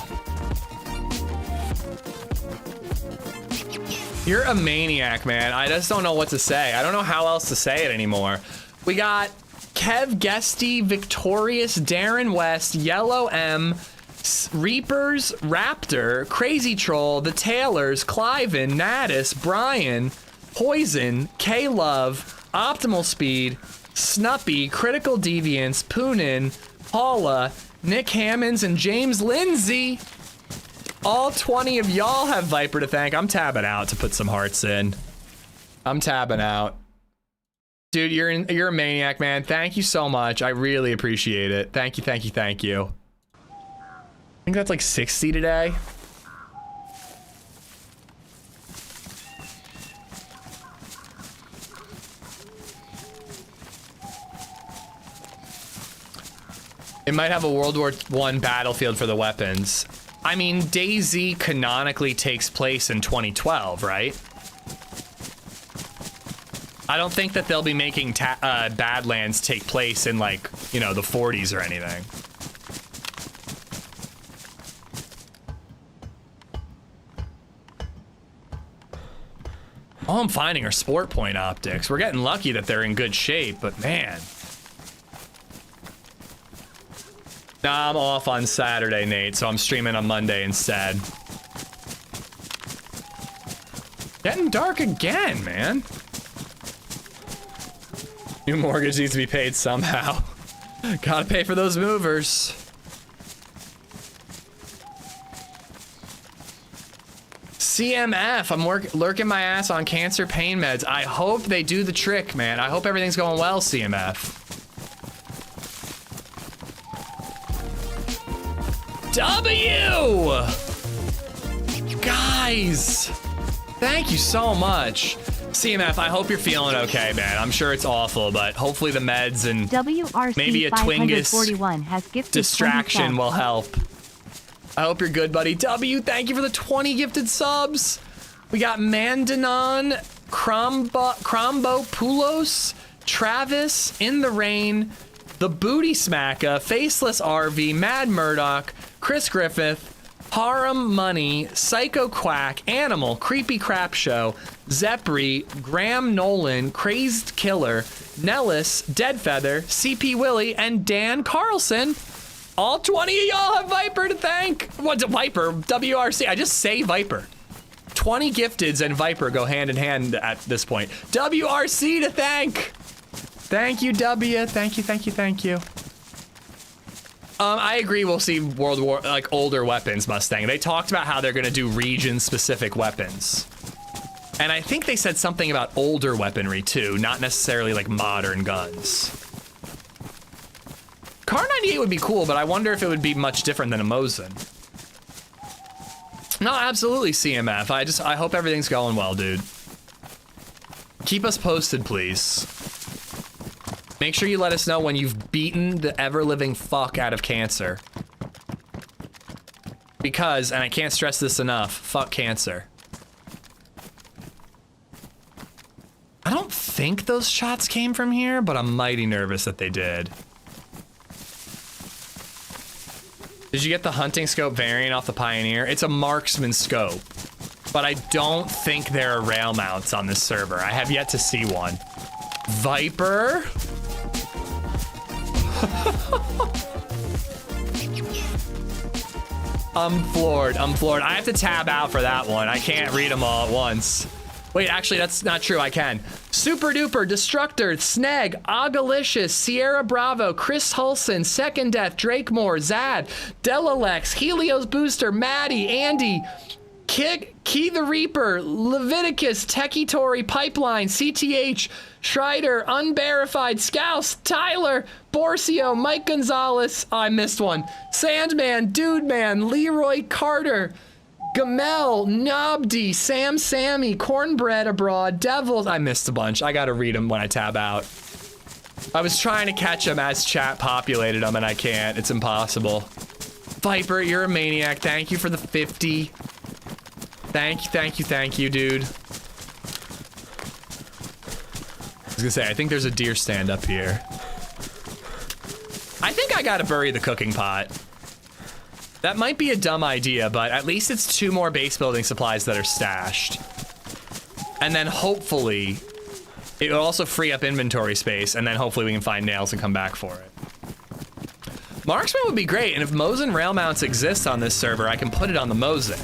You're a maniac, man. I just don't know what to say. I don't know how else to say it anymore. We got Kev Guesty, Victorious, Darren West, Yellow M, Reapers, Raptor, Crazy Troll, The Taylors, Cliven, Natus, Brian, Poison, K-Love, Optimal Speed, Snuppy, Critical Deviance, Poonin, Paula, Nick Hammonds, and James Lindsay. All 20 of y'all have Viper to thank. I'm tabbing out to put some hearts in. I'm tabbing out. Dude, you're a maniac, man. Thank you so much. I really appreciate it. Thank you, thank you, thank you. I think that's like 60 today. It might have a World War I battlefield for the weapons. I mean, DayZ canonically takes place in 2012, right? I don't think that they'll be making Badlands take place in, like, you know, the 40s or anything. All I'm finding are Sport Point optics. We're getting lucky that they're in good shape, but man. Nah, I'm off on Saturday, Nate, so I'm streaming on Monday instead. Getting dark again, man. New mortgage needs to be paid somehow. Gotta pay for those movers. CMF, I'm lurking my ass on cancer pain meds. I hope they do the trick, man. I hope everything's going well, CMF. W! Guys! Thank you so much. CMF, I hope you're feeling okay, man. I'm sure it's awful, but hopefully the meds and WRC maybe a Twingus has gifted distraction will help. I hope you're good, buddy. W, thank you for the 20 gifted subs. We got Mandanon, Crombo Poulos, Travis, In the Rain, The Booty Smacka, Faceless RV, Mad Murdoch, Chris Griffith, Harem Money, Psycho Quack, Animal, Creepy Crap Show, Zepri, Graham Nolan, Crazed Killer, Nellis, Dead Feather, CP Willie, and Dan Carlson. All 20 of y'all have Viper to thank. What's a Viper? WRC. I just say Viper. 20 gifteds and Viper go hand in hand at this point. WRC to thank. Thank you, W. Thank you, thank you, thank you. I agree we'll see World War, like older weapons, Mustang. They talked about how they're gonna do region-specific weapons. And I think they said something about older weaponry too, not necessarily like modern guns. Car 98 would be cool, but I wonder if it would be much different than a Mosin. No, absolutely, CMF. I hope everything's going well, dude. Keep us posted, please. Make sure you let us know when you've beaten the ever-living fuck out of cancer. Because, and I can't stress this enough, fuck cancer. I don't think those shots came from here, but I'm mighty nervous that they did. Did you get the hunting scope variant off the Pioneer? It's a marksman scope, but I don't think there are rail mounts on this server. I have yet to see one. Viper? I'm floored. I have to tab out for that one. I can't read them all at once. Wait, actually, that's not true. I can. Super Duper, Destructor, Sneg, Agalicious, Sierra Bravo, Chris Hulson, Second Death, Drake Moore, Zad, Delalex, Helios Booster, Maddie, Andy, Key the Reaper, Leviticus, Techie Tory, Pipeline, CTH, Schreider, Unverified, Scouse, Tyler, Borcio, Mike Gonzalez, oh, I missed one, Sandman, Dude Man, Leroy Carter, Gamel, Nobdy, Sam Sammy, Cornbread Abroad, Devils, I missed a bunch. I gotta read them when I tab out. I was trying to catch them as chat populated them and I can't, it's impossible. Viper, you're a maniac, thank you for the 50. Thank you, dude. I was gonna say, I think there's a deer stand up here. I think I gotta bury the cooking pot. That might be a dumb idea, but at least it's 2 more base building supplies that are stashed. And then hopefully, it will also free up inventory space, and then hopefully we can find nails and come back for it. Marksman would be great, and if Mosin rail mounts exist on this server, I can put it on the Mosin.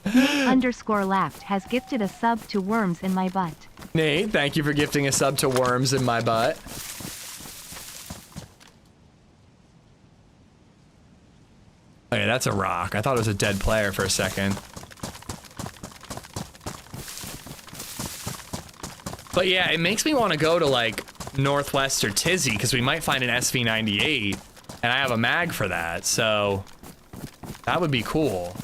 Nate_laughed has gifted a sub to Worms in My Butt. Nate, thank you for gifting a sub to Worms in My Butt. Oh yeah, that's a rock. I thought it was a dead player for a second. But yeah, it makes me want to go to like Northwest or Tizzy because we might find an SV98 and I have a mag for that, so that would be cool.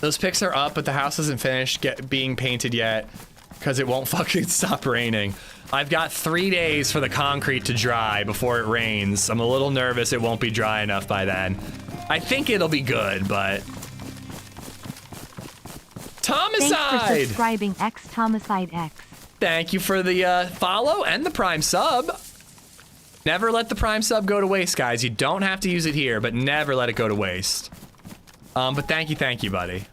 Those pics are up, but the house isn't finished being painted yet because it won't fucking stop raining. I've got 3 days for the concrete to dry before it rains. I'm a little nervous it won't be dry enough by then. I think it'll be good, but... Tomicide! Thanks for subscribing, X Tomicide X. Thank you for the follow and the Prime sub. Never let the Prime sub go to waste, guys. You don't have to use it here, but never let it go to waste. But thank you, buddy.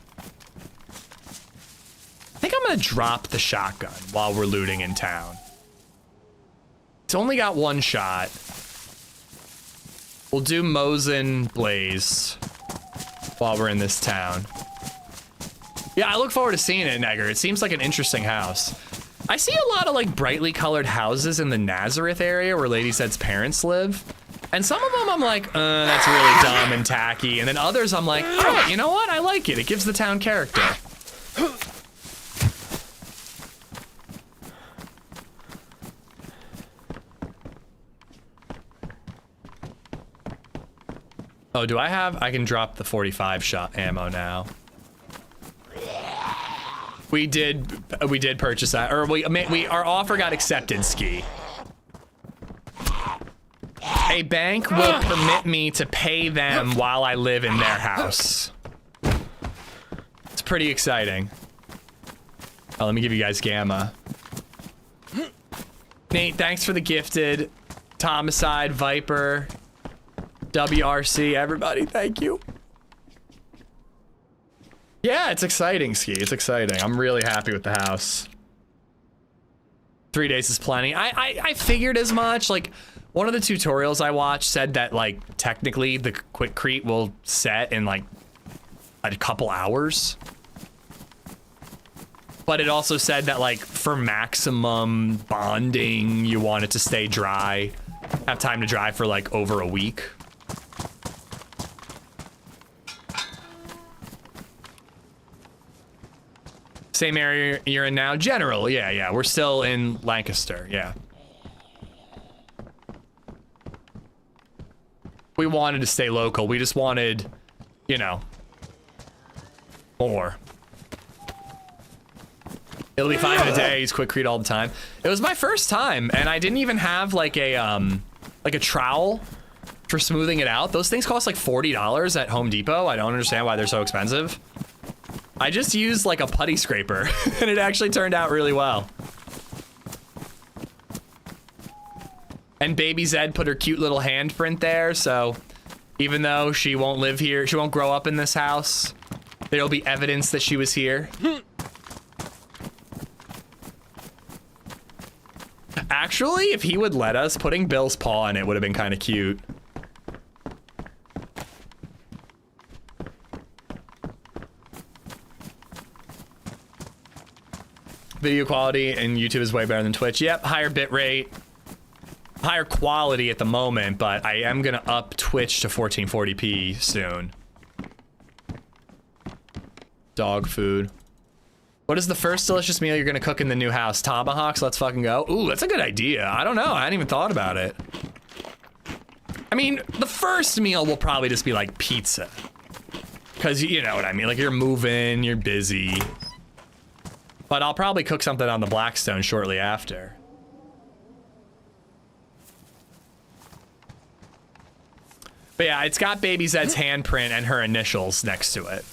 I think I'm gonna drop the shotgun while we're looting in town. It's only got 1 shot. We'll do Mosin Blaze while we're in this town. Yeah, I look forward to seeing it, Negger. It seems like an interesting house. I see a lot of like brightly colored houses in the Nazareth area where LadyZed's parents live. And some of them I'm like, that's really dumb and tacky. And then others I'm like, oh, you know what? I like it. It gives the town character. Oh, do I have? I can drop the 45 shot ammo now. We did purchase that, or our offer got accepted, Ski. A bank will permit me to pay them while I live in their house. It's pretty exciting. Oh, let me give you guys Gamma. Nate, thanks for the gifted. Tomicide, Viper, WRC, everybody, thank you. Yeah, it's exciting, Ski. It's exciting. I'm really happy with the house. 3 days is plenty. I figured as much. Like, one of the tutorials I watched said that, like, technically the quickcrete will set in, like, a couple hours. But it also said that, like, for maximum bonding, you want it to stay dry. Have time to dry for, like, over a week. Same area you're in now? General, yeah. We're still in Lancaster, yeah. We wanted to stay local. We just wanted, you know, more. It'll be 5 in a day. He's quickcrete all the time. It was my first time, and I didn't even have like a trowel for smoothing it out. Those things cost like $40 at Home Depot. I don't understand why they're so expensive. I just used like a putty scraper, and it actually turned out really well. And BabyZed put her cute little handprint there, so even though she won't live here, she won't grow up in this house, there'll be evidence that she was here. Actually, if he would let us, putting Bill's paw on it would have been kind of cute. Video quality in YouTube is way better than Twitch. Yep, higher bit rate, higher quality at the moment, but I am gonna up Twitch to 1440p soon. Dog food. What is the first delicious meal you're gonna cook in the new house? Tomahawks, let's fucking go. Ooh, that's a good idea. I don't know, I hadn't even thought about it. I mean, the first meal will probably just be like pizza. Cause you know what I mean, like you're moving, you're busy. But I'll probably cook something on the Blackstone shortly after. But yeah, it's got BabyZed's handprint and her initials next to it.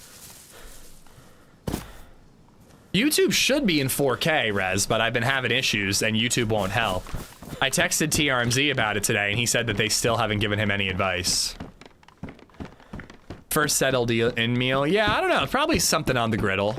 YouTube should be in 4K, Rez, but I've been having issues and YouTube won't help. I texted TRMZ about it today and he said that they still haven't given him any advice. First settled in meal? Yeah, I don't know, probably something on the griddle.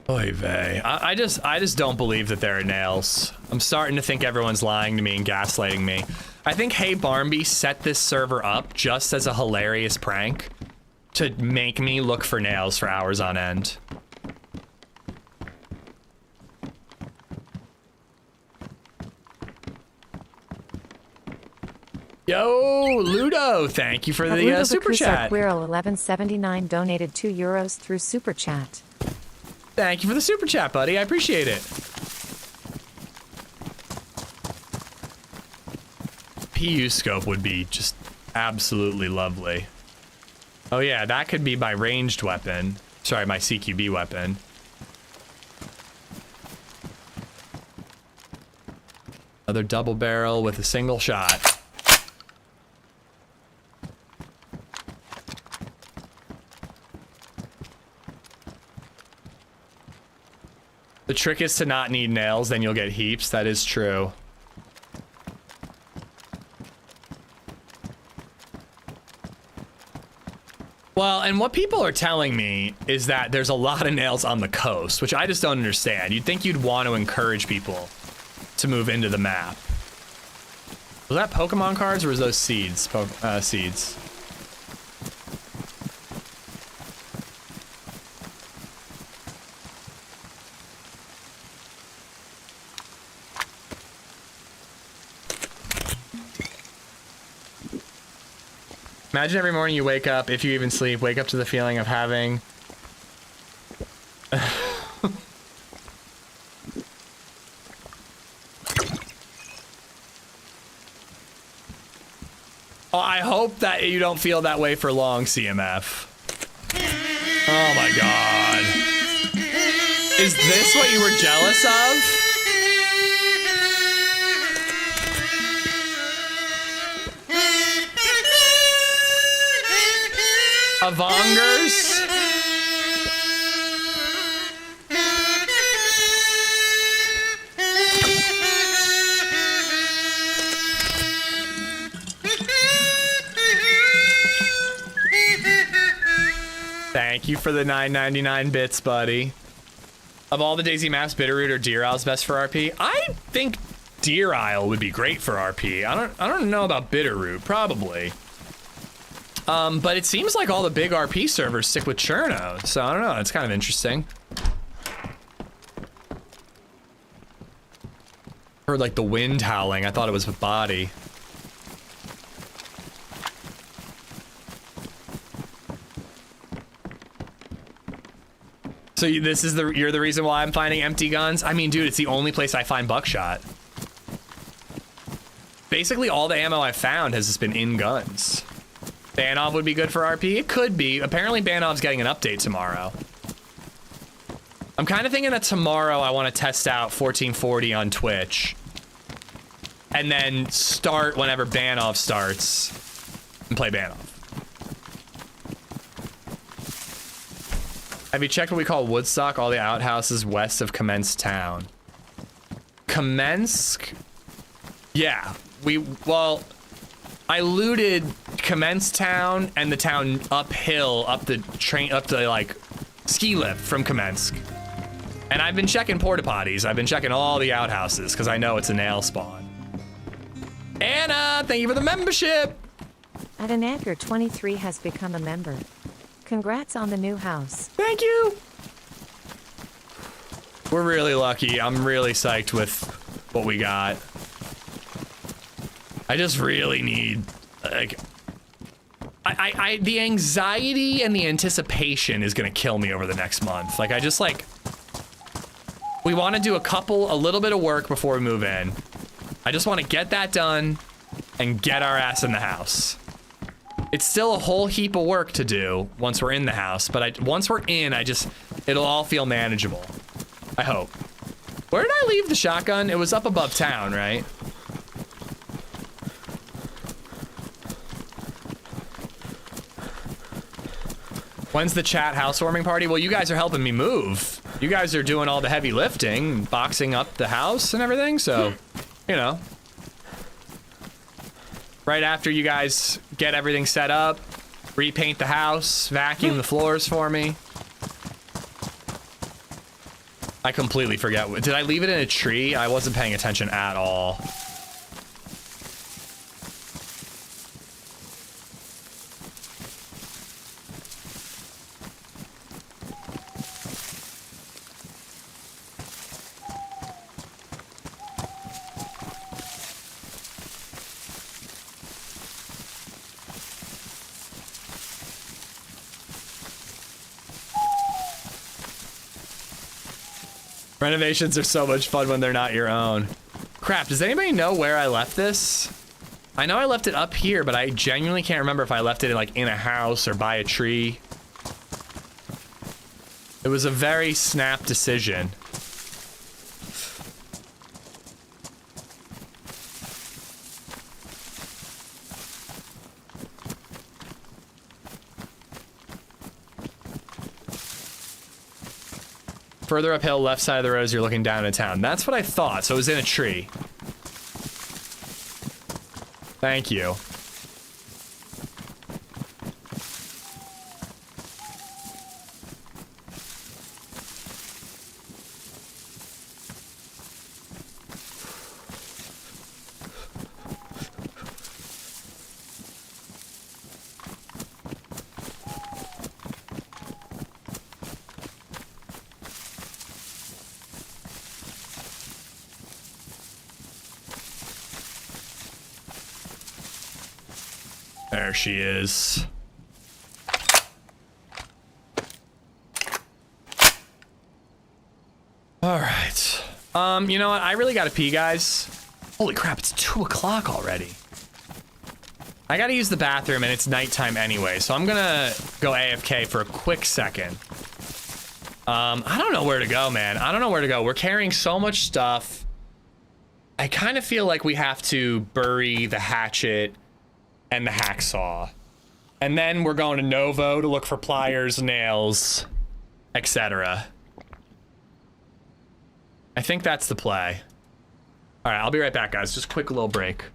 Oy vey. I just don't believe that there are nails. I'm starting to think everyone's lying to me and gaslighting me. I think Hey Barmby set this server up just as a hilarious prank to make me look for nails for hours on end. Yo, Ludo, thank you for the super chat. Quirrell 1179 donated €2 through super chat. Thank you for the super chat, buddy. I appreciate it. PU scope would be just absolutely lovely. Oh yeah, that could be my ranged weapon. Sorry, my CQB weapon. Another double barrel with a single shot. The trick is to not need nails, then you'll get heaps. That is true. Well, and what people are telling me is that there's a lot of nails on the coast, which I just don't understand. You'd think you'd want to encourage people to move into the map. Was that Pokemon cards or was those seeds? Seeds. Imagine every morning you wake up, if you even sleep, wake up to the feeling of having... Oh, I hope that you don't feel that way for long, CMF. Oh my god. Is this what you were jealous of? Avongers. Thank you for the 9.99 bits, buddy. Of all the DayZ maps, Bitterroot or Deer Isle is best for RP. I think Deer Isle would be great for RP. I don't know about Bitterroot, probably. But it seems like all the big RP servers stick with Cherno, so I don't know. It's kind of interesting. Heard like the wind howling. I thought it was a body. So this is you're the reason why I'm finding empty guns? I mean, dude, it's the only place I find buckshot. Basically, all the ammo I've found has just been in guns. Banov would be good for RP? It could be. Apparently, Banov's getting an update tomorrow. I'm kind of thinking that tomorrow I want to test out 1440 on Twitch. And then start whenever Banov starts and play Banov. Have you checked what we call Woodstock? All the outhouses west of Commence Town. Commensk? Yeah. Well, I looted Commence Town and the town uphill, up the like ski lift from Commensk. And I've been checking porta potties. I've been checking all the outhouses because I know it's a nail spawn. Anna, thank you for the membership. At an Anchor 23 has become a member. Congrats on the new house. Thank you. We're really lucky. I'm really psyched with what we got. I just really need, like, the anxiety and the anticipation is gonna kill me over the next month. Like, we want to do a little bit of work before we move in. I just want to get that done and get our ass in the house. It's still a whole heap of work to do once we're in the house, but once we're in, it'll all feel manageable. I hope. Where did I leave the shotgun? It was up above town, right? When's the chat housewarming party? Well, you guys are helping me move. You guys are doing all the heavy lifting, boxing up the house and everything, so, you know. Right after you guys get everything set up, repaint the house, vacuum the floors for me. I completely forget. Did I leave it in a tree? I wasn't paying attention at all. Renovations are so much fun when they're not your own. Crap, does anybody know where I left this? I know I left it up here, but I genuinely can't remember if I left it in a house or by a tree. It was a very snap decision. Further uphill, left side of the road as you're looking down into town. That's what I thought, so it was in a tree. Thank you. There she is. All right. You know what? I really gotta pee, guys. Holy crap, it's 2 o'clock already. I gotta use the bathroom and it's nighttime anyway, so I'm gonna go AFK for a quick second. I don't know where to go, man. I don't know where to go. We're carrying so much stuff. I kind of feel like we have to bury the hatchet and the hacksaw. And then we're going to Novo to look for pliers, nails, etc. I think that's the play. All right, I'll be right back, guys. Just a quick little break.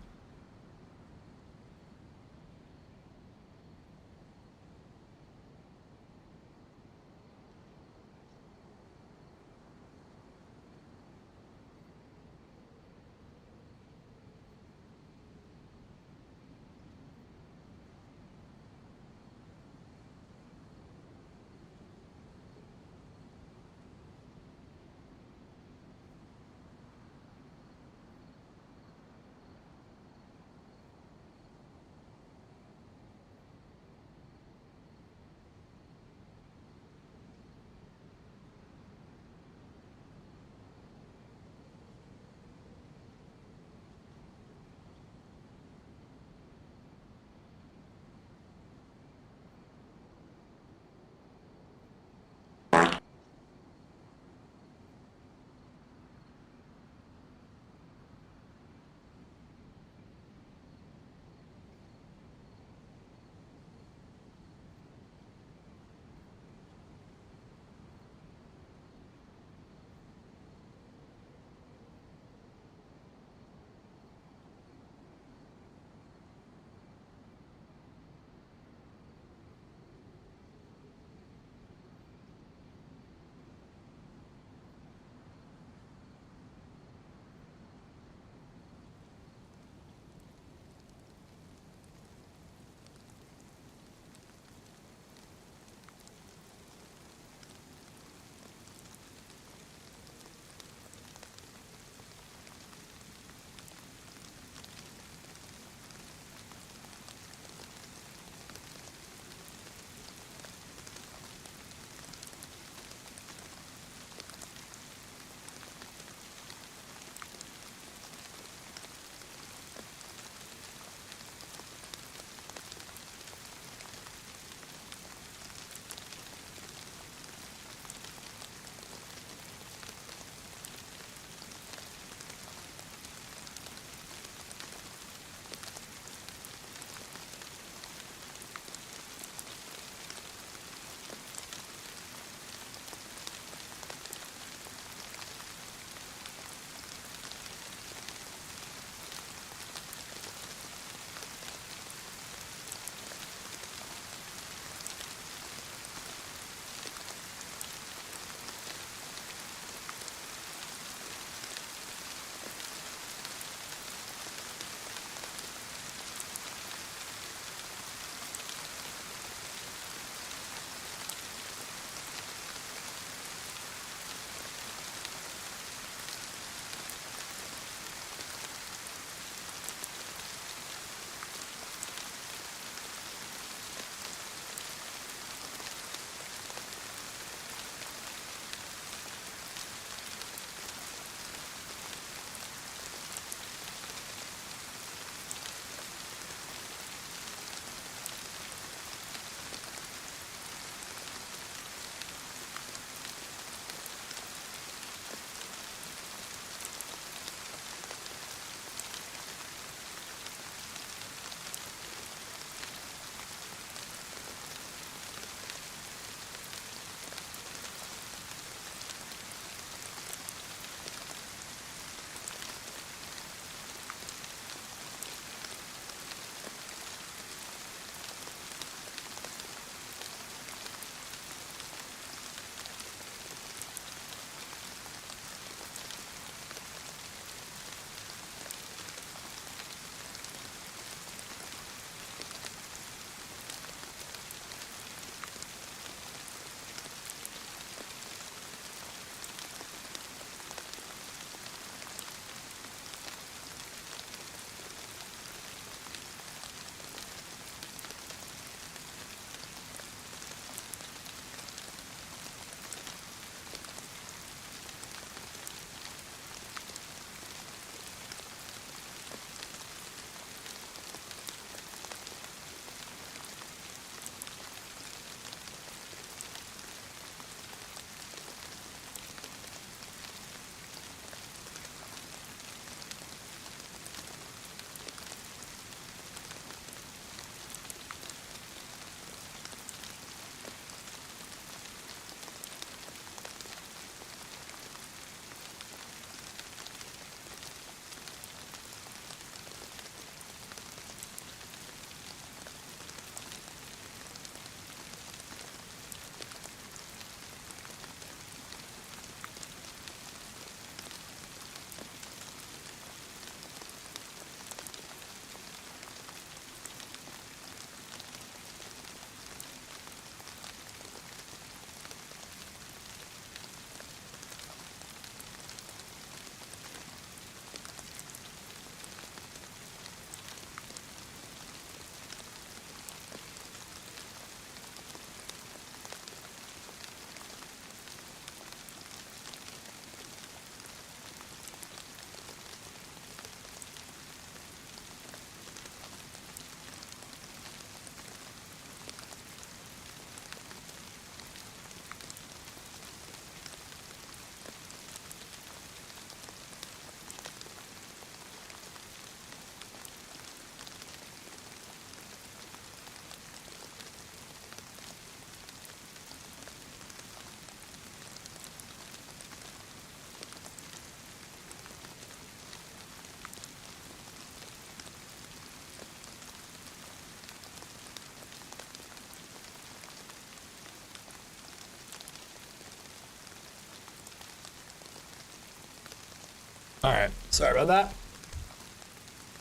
All right, sorry about that.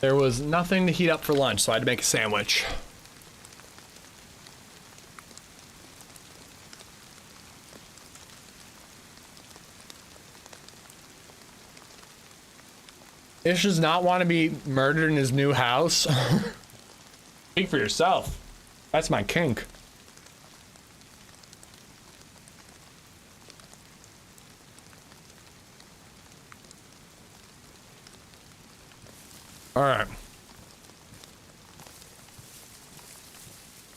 There was nothing to heat up for lunch, so I had to make a sandwich. Ish does not want to be murdered in his new house. Speak for yourself. That's my kink. All right.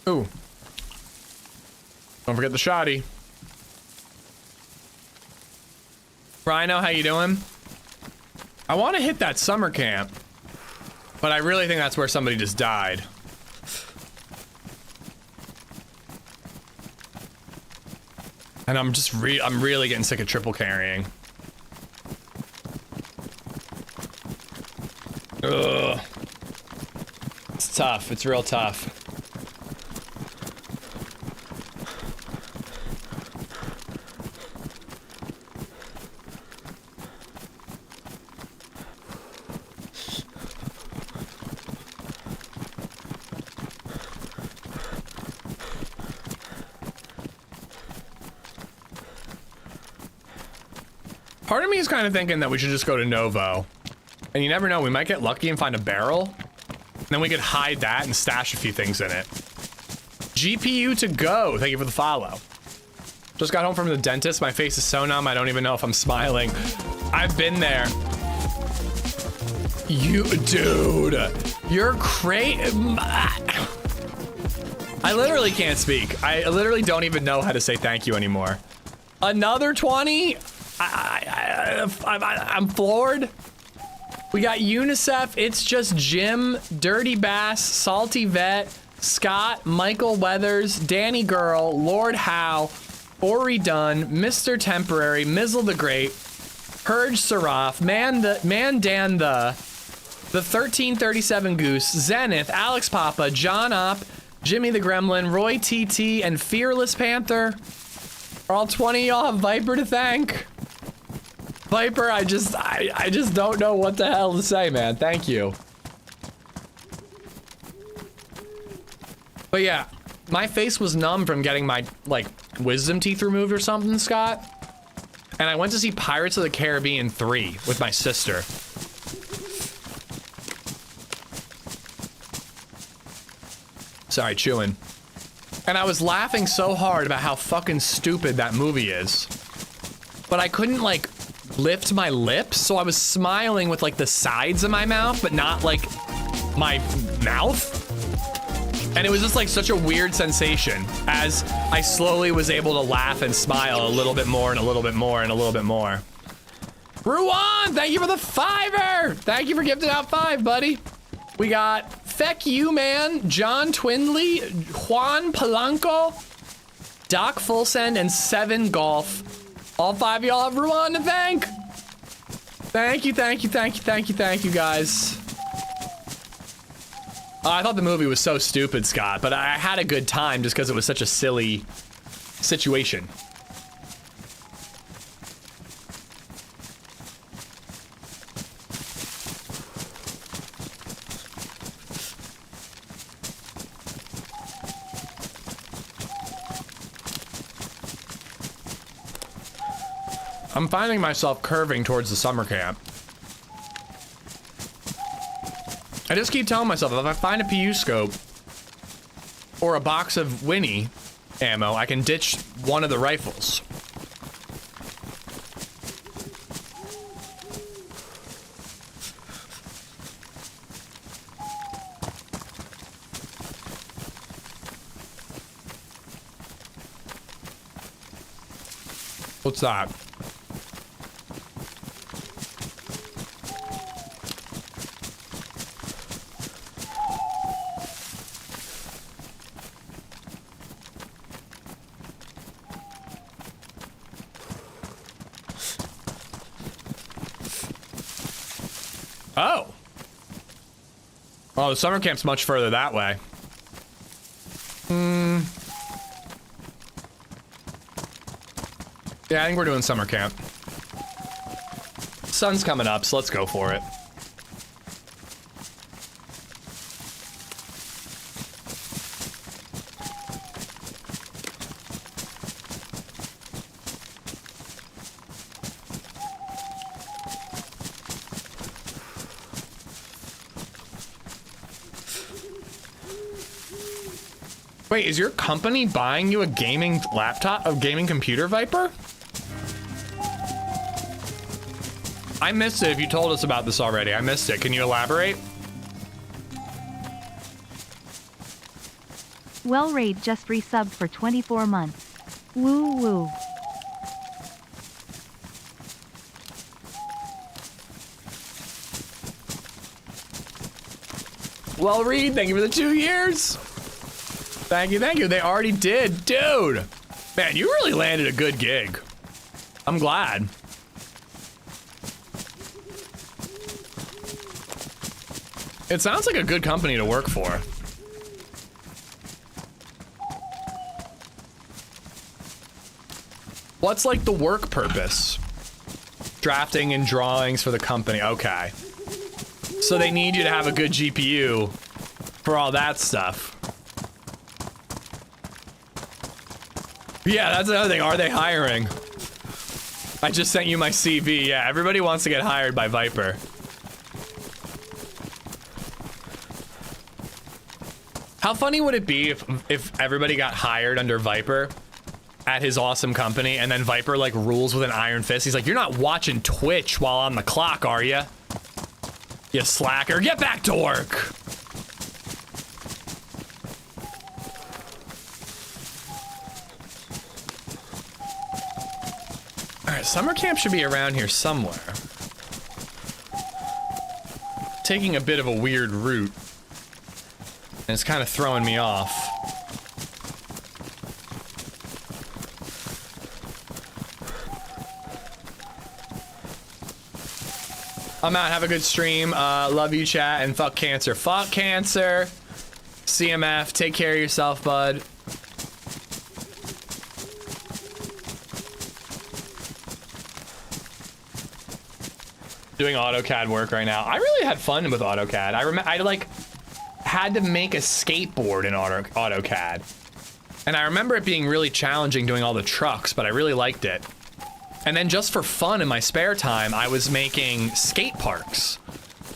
Ooh. Don't forget the shoddy. Rhino, how you doing? I want to hit that summer camp, but I really think that's where somebody just died. And I'm just I'm really getting sick of triple carrying. Ugh. It's tough. It's real tough. Part of me is kind of thinking that we should just go to Novo. And you never know, we might get lucky and find a barrel. And then we could hide that and stash a few things in it. GPU to go. Thank you for the follow. Just got home from the dentist. My face is so numb, I don't even know if I'm smiling. I've been there. You, dude. You're crazy. I literally can't speak. I literally don't even know how to say thank you anymore. Another 20? I'm floored. We got UNICEF, It's Just Jim, Dirty Bass, Salty Vet, Scott, Michael Weathers, Danny Girl, Lord Howe, Ori Dunn, Mr. Temporary, Mizzle the Great, Purge Seraph, Man Dan the 1337 Goose, Zenith, Alex Papa, John Opp, Jimmy the Gremlin, Roy TT, and Fearless Panther. All 20 of y'all have Viper to thank. Viper, I just don't know what the hell to say, man. Thank you. But yeah, my face was numb from getting my, like, wisdom teeth removed or something, Scott. And I went to see Pirates of the Caribbean 3 with my sister. Sorry, chewing. And I was laughing so hard about how fucking stupid that movie is. But I couldn't, like, lift my lips, so I was smiling with like the sides of my mouth, but not like my mouth. And it was just like such a weird sensation as I slowly was able to laugh and smile a little bit more and a little bit more and a little bit more. Ruan, thank you for the $5. Thank you for gifting out 5, buddy. We got Feck You Man, John Twindley, Juan Polanco, Doc Fullsend, and 7 Golf. All 5 of y'all have Ruan to thank. Thank you, thank you, thank you, thank you, thank you, guys. I thought the movie was so stupid, Scott, but I had a good time just because it was such a silly situation. I'm finding myself curving towards the summer camp. I just keep telling myself, if I find a PU scope or a box of Winnie ammo, I can ditch one of the rifles. What's that? Oh. Oh, the summer camp's much further that way. Yeah, I think we're doing summer camp. Sun's coming up, so let's go for it. Wait, is your company buying you a gaming laptop, a gaming computer, Viper? I missed it if you told us about this already. I missed it. Can you elaborate? Well, Raid just resubbed for 24 months. Woo woo. Well, Reed, thank you for the 2 years. Thank you, thank you. They already did. Dude. Man, you really landed a good gig. I'm glad. It sounds like a good company to work for. What's like the work purpose? Drafting and drawings for the company. Okay. So they need you to have a good GPU for all that stuff. Yeah, that's another thing. Are they hiring? I just sent you my CV. Yeah, everybody wants to get hired by Viper. How funny would it be if everybody got hired under Viper at his awesome company, and then Viper like rules with an iron fist? He's like, you're not watching Twitch while on the clock, are you? You slacker, get back to work. All right, summer camp should be around here somewhere. Taking a bit of a weird route, and it's kind of throwing me off. I'm out. Have a good stream. Love you, chat, and fuck cancer. Fuck cancer. CMF. Take care of yourself, bud. Doing AutoCAD work right now. I really had fun with AutoCAD. I like had to make a skateboard in AutoCAD, and I remember it being really challenging doing all the trucks, but I really liked it. And then just for fun in my spare time, I was making skate parks.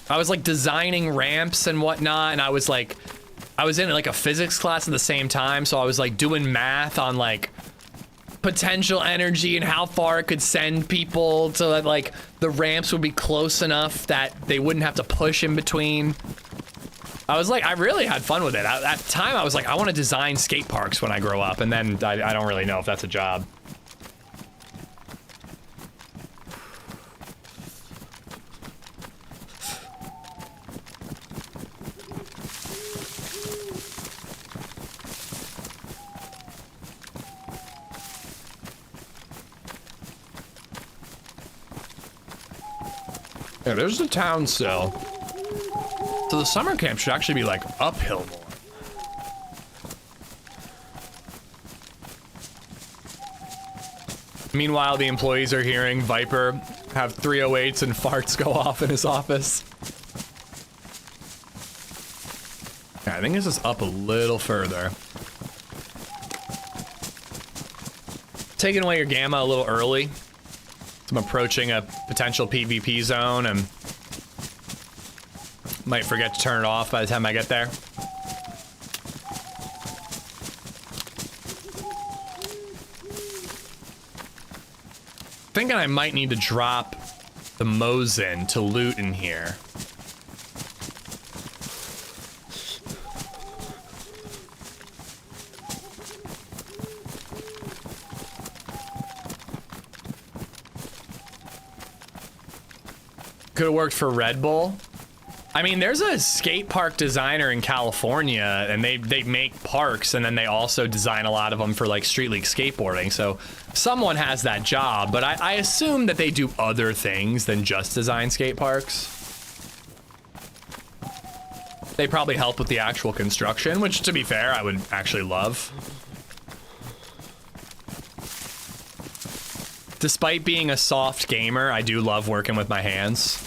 I was like designing ramps and whatnot, and I was in like a physics class at the same time, so I was like doing math on like potential energy and how far it could send people so that like the ramps would be close enough that they wouldn't have to push in between. I was like, I really had fun with it. At the time, I was like, I want to design skate parks when I grow up, and then I don't really know if that's a job. Yeah, there's the town still. So the summer camp should actually be like uphill more. Meanwhile, the employees are hearing Viper have 308s and farts go off in his office. Yeah, I think this is up a little further. Taking away your gamma a little early. I'm approaching a potential PvP zone and might forget to turn it off by the time I get there. Thinking I might need to drop the Mosin to loot in here. Could have worked for Red Bull. I mean, there's a skate park designer in California, and they make parks, and then they also design a lot of them for like Street League skateboarding. So someone has that job, but I assume that they do other things than just design skate parks. They probably help with the actual construction, which, to be fair, I would actually love. despite being a soft gamer, I do love working with my hands.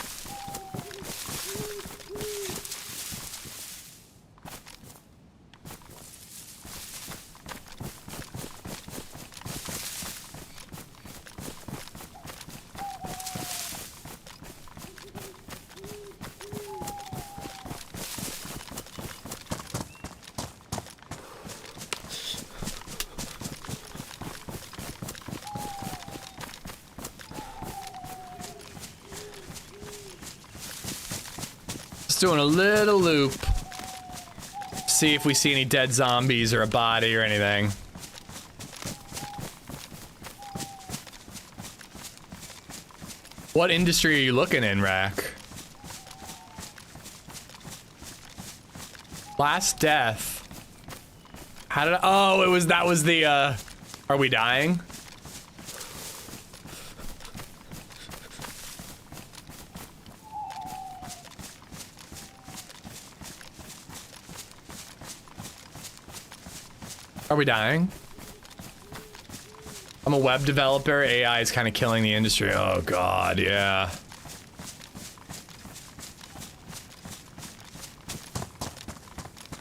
Doing a little loop. See if we see any dead zombies or a body or anything. What industry are you looking in, Rack? Last death. How did I, oh, that was the, are we dying? Are we dying? I'm a web developer. AI is kind of killing the industry. Oh god, yeah.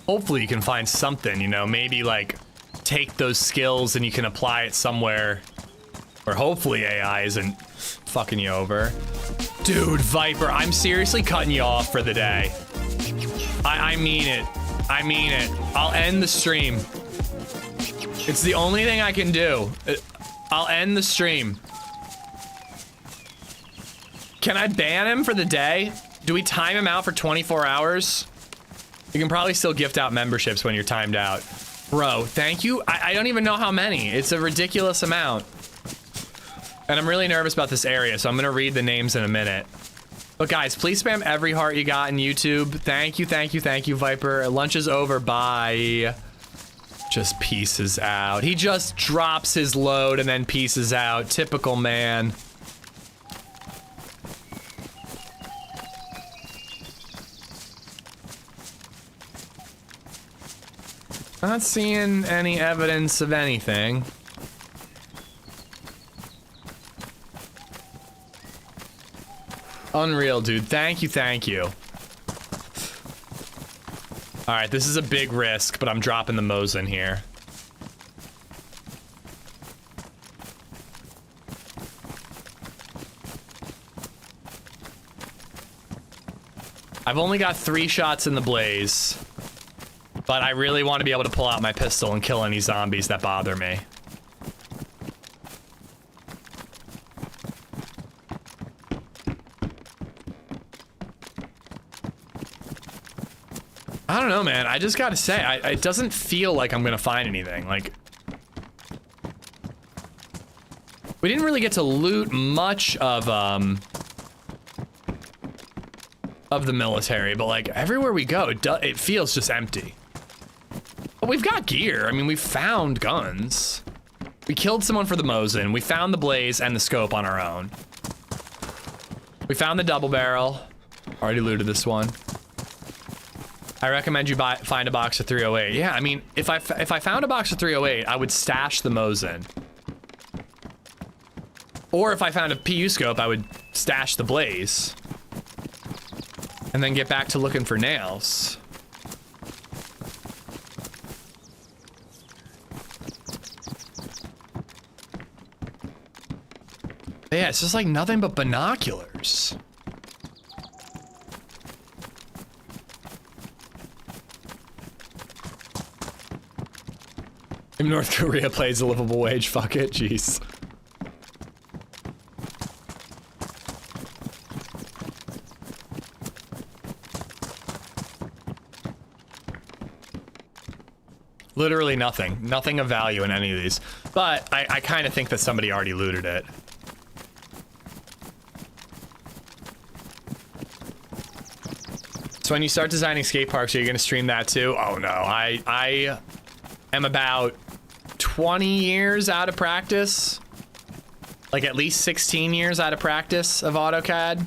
Hopefully you can find something, you know, maybe like take those skills and you can apply it somewhere where hopefully AI isn't fucking you over. Dude, Viper, I'm seriously cutting you off for the day. I mean it. I mean it. I'll end the stream. It's the only thing I can do. I'll end the stream. Can I ban him for the day? Do we time him out for 24 hours? You can probably still gift out memberships when you're timed out. Bro, thank you. I don't even know how many. It's a ridiculous amount. And I'm really nervous about this area, so I'm gonna read the names in a minute. But guys, please spam every heart you got in YouTube. Thank you, thank you, thank you, Viper. Lunch is over, bye. Just pieces out. He just drops his load and then pieces out. Typical man. Not seeing any evidence of anything. Unreal, dude. Thank you, thank you. Alright, this is a big risk, but I'm dropping the Mosin here. I've only got 3 shots in the blaze, but I really want to be able to pull out my pistol and kill any zombies that bother me. I don't know, man. I just gotta say, it doesn't feel like I'm gonna find anything. Like, we didn't really get to loot much of the military, but like everywhere we go, it feels just empty. But we've got gear. I mean, we found guns. We killed someone for the Mosin. We found the blaze and the scope on our own. We found the double barrel. Already looted this one. I recommend you find a box of 308. Yeah, I mean, if I found a box of 308, I would stash the Mosin. Or if I found a PU scope, I would stash the blaze. And then get back to looking for nails. But yeah, it's just like nothing but binoculars. If North Korea plays a livable wage, fuck it, jeez. Literally nothing. Nothing of value in any of these. But I kind of think that somebody already looted it. So when you start designing skate parks, are you going to stream that too? Oh no, I am about 20 years out of practice. Like at least 16 years out of practice of AutoCAD.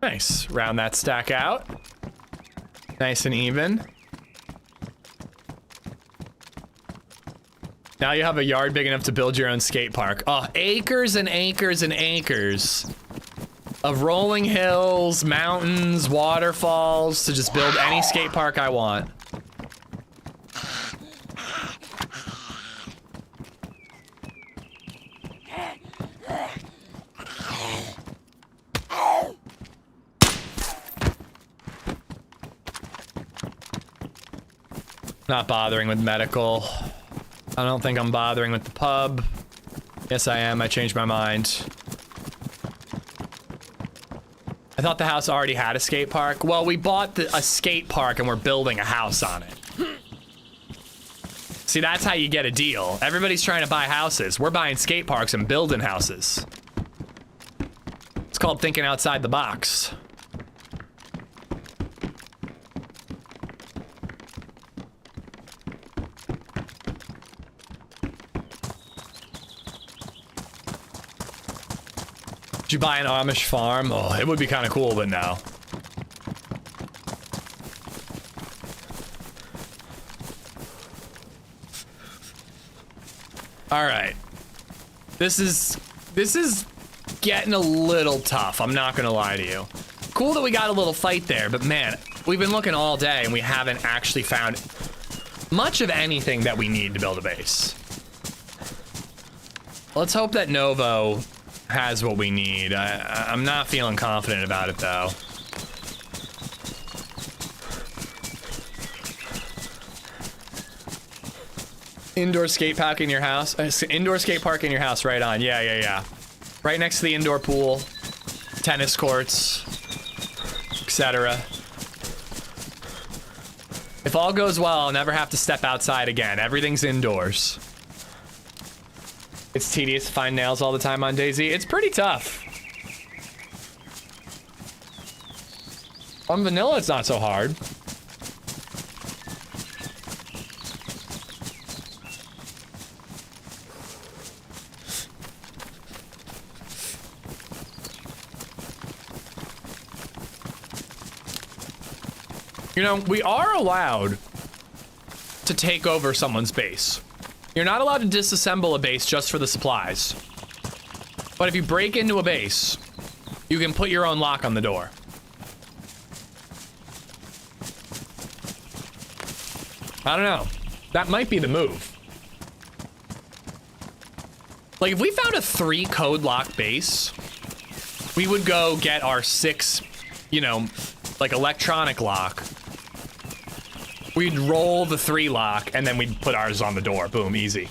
Nice. Round that stack out. Nice and even. Now you have a yard big enough to build your own skate park. Oh, acres and acres and acres of rolling hills, mountains, waterfalls to just build any skate park I want. Not bothering with medical. I don't think I'm bothering with the pub. Yes, I am. I changed my mind. I thought the house already had a skate park. Well, we bought a skate park and we're building a house on it. See, that's how you get a deal. Everybody's trying to buy houses. We're buying skate parks and building houses. It's called thinking outside the box. Did you buy an Amish farm? Oh, it would be kind of cool, but no. All right. This is getting a little tough. I'm not gonna lie to you. Cool that we got a little fight there, but man, we've been looking all day and we haven't actually found much of anything that we need to build a base. Let's hope that Novo has what we need. I'm not feeling confident about it though. Indoor skate park in your house? Indoor skate park in your house, right on. Yeah. Right next to the indoor pool, tennis courts, etc. If all goes well, I'll never have to step outside again. Everything's indoors. It's tedious to find nails all the time on DayZ. It's pretty tough. On vanilla, it's not so hard. You know, we are allowed to take over someone's base. You're not allowed to disassemble a base just for the supplies. But if you break into a base, you can put your own lock on the door. I don't know. That might be the move. Like, if we found a 3 code lock base, we would go get our 6, you know, like electronic lock. We'd roll the 3 lock and then we'd put ours on the door. Boom, easy.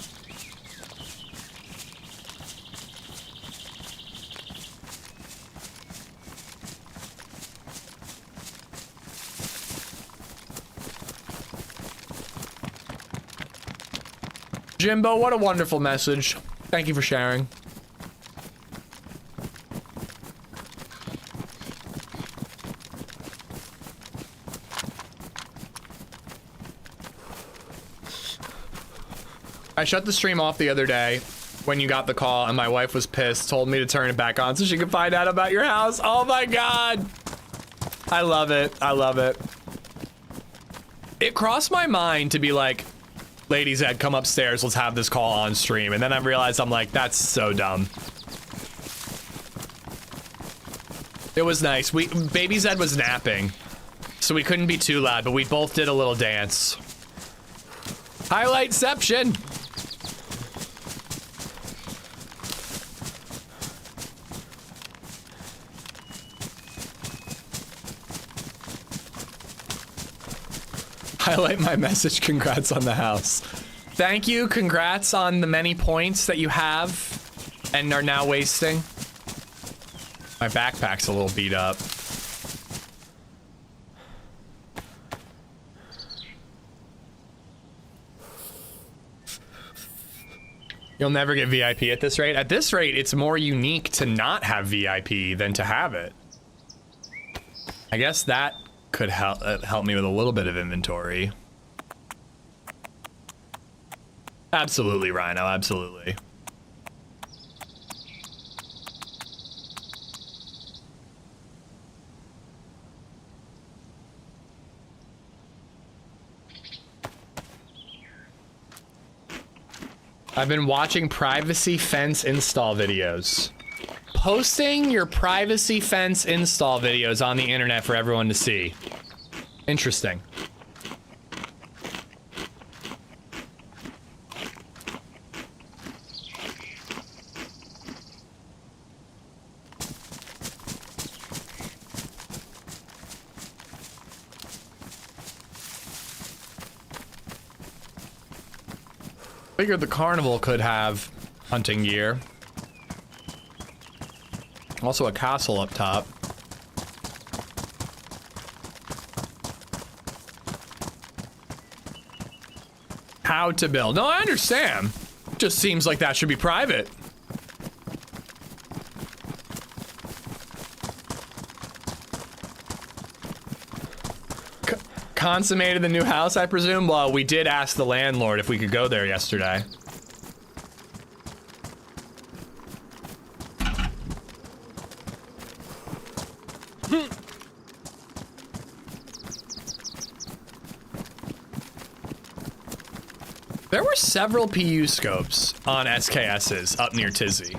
Jimbo, what a wonderful message. Thank you for sharing. I shut the stream off the other day when you got the call and my wife was pissed, told me to turn it back on so she could find out about your house. Oh my God. I love it. I love it. It crossed my mind to be like, LadyZed, come upstairs, let's have this call on stream. And then I realized, I'm like, that's so dumb. It was nice. BabyZed was napping, so we couldn't be too loud, but we both did a little dance. Highlightception. Highlight my message, congrats on the house. Thank you, congrats on the many points that you have and are now wasting. My backpack's a little beat up. You'll never get VIP at this rate. At this rate, it's more unique to not have VIP than to have it. I guess that could help me with a little bit of inventory. Absolutely, Rhino, absolutely. I've been watching privacy fence install videos. Posting your privacy fence install videos on the internet for everyone to see. Interesting. Figured the carnival could have hunting gear. Also a castle up top. How to build. No, I understand. Just seems like that should be private. Consummated the new house, I presume? Well, we did ask the landlord if we could go there yesterday. There were several PU scopes on SKSs up near Tizzy.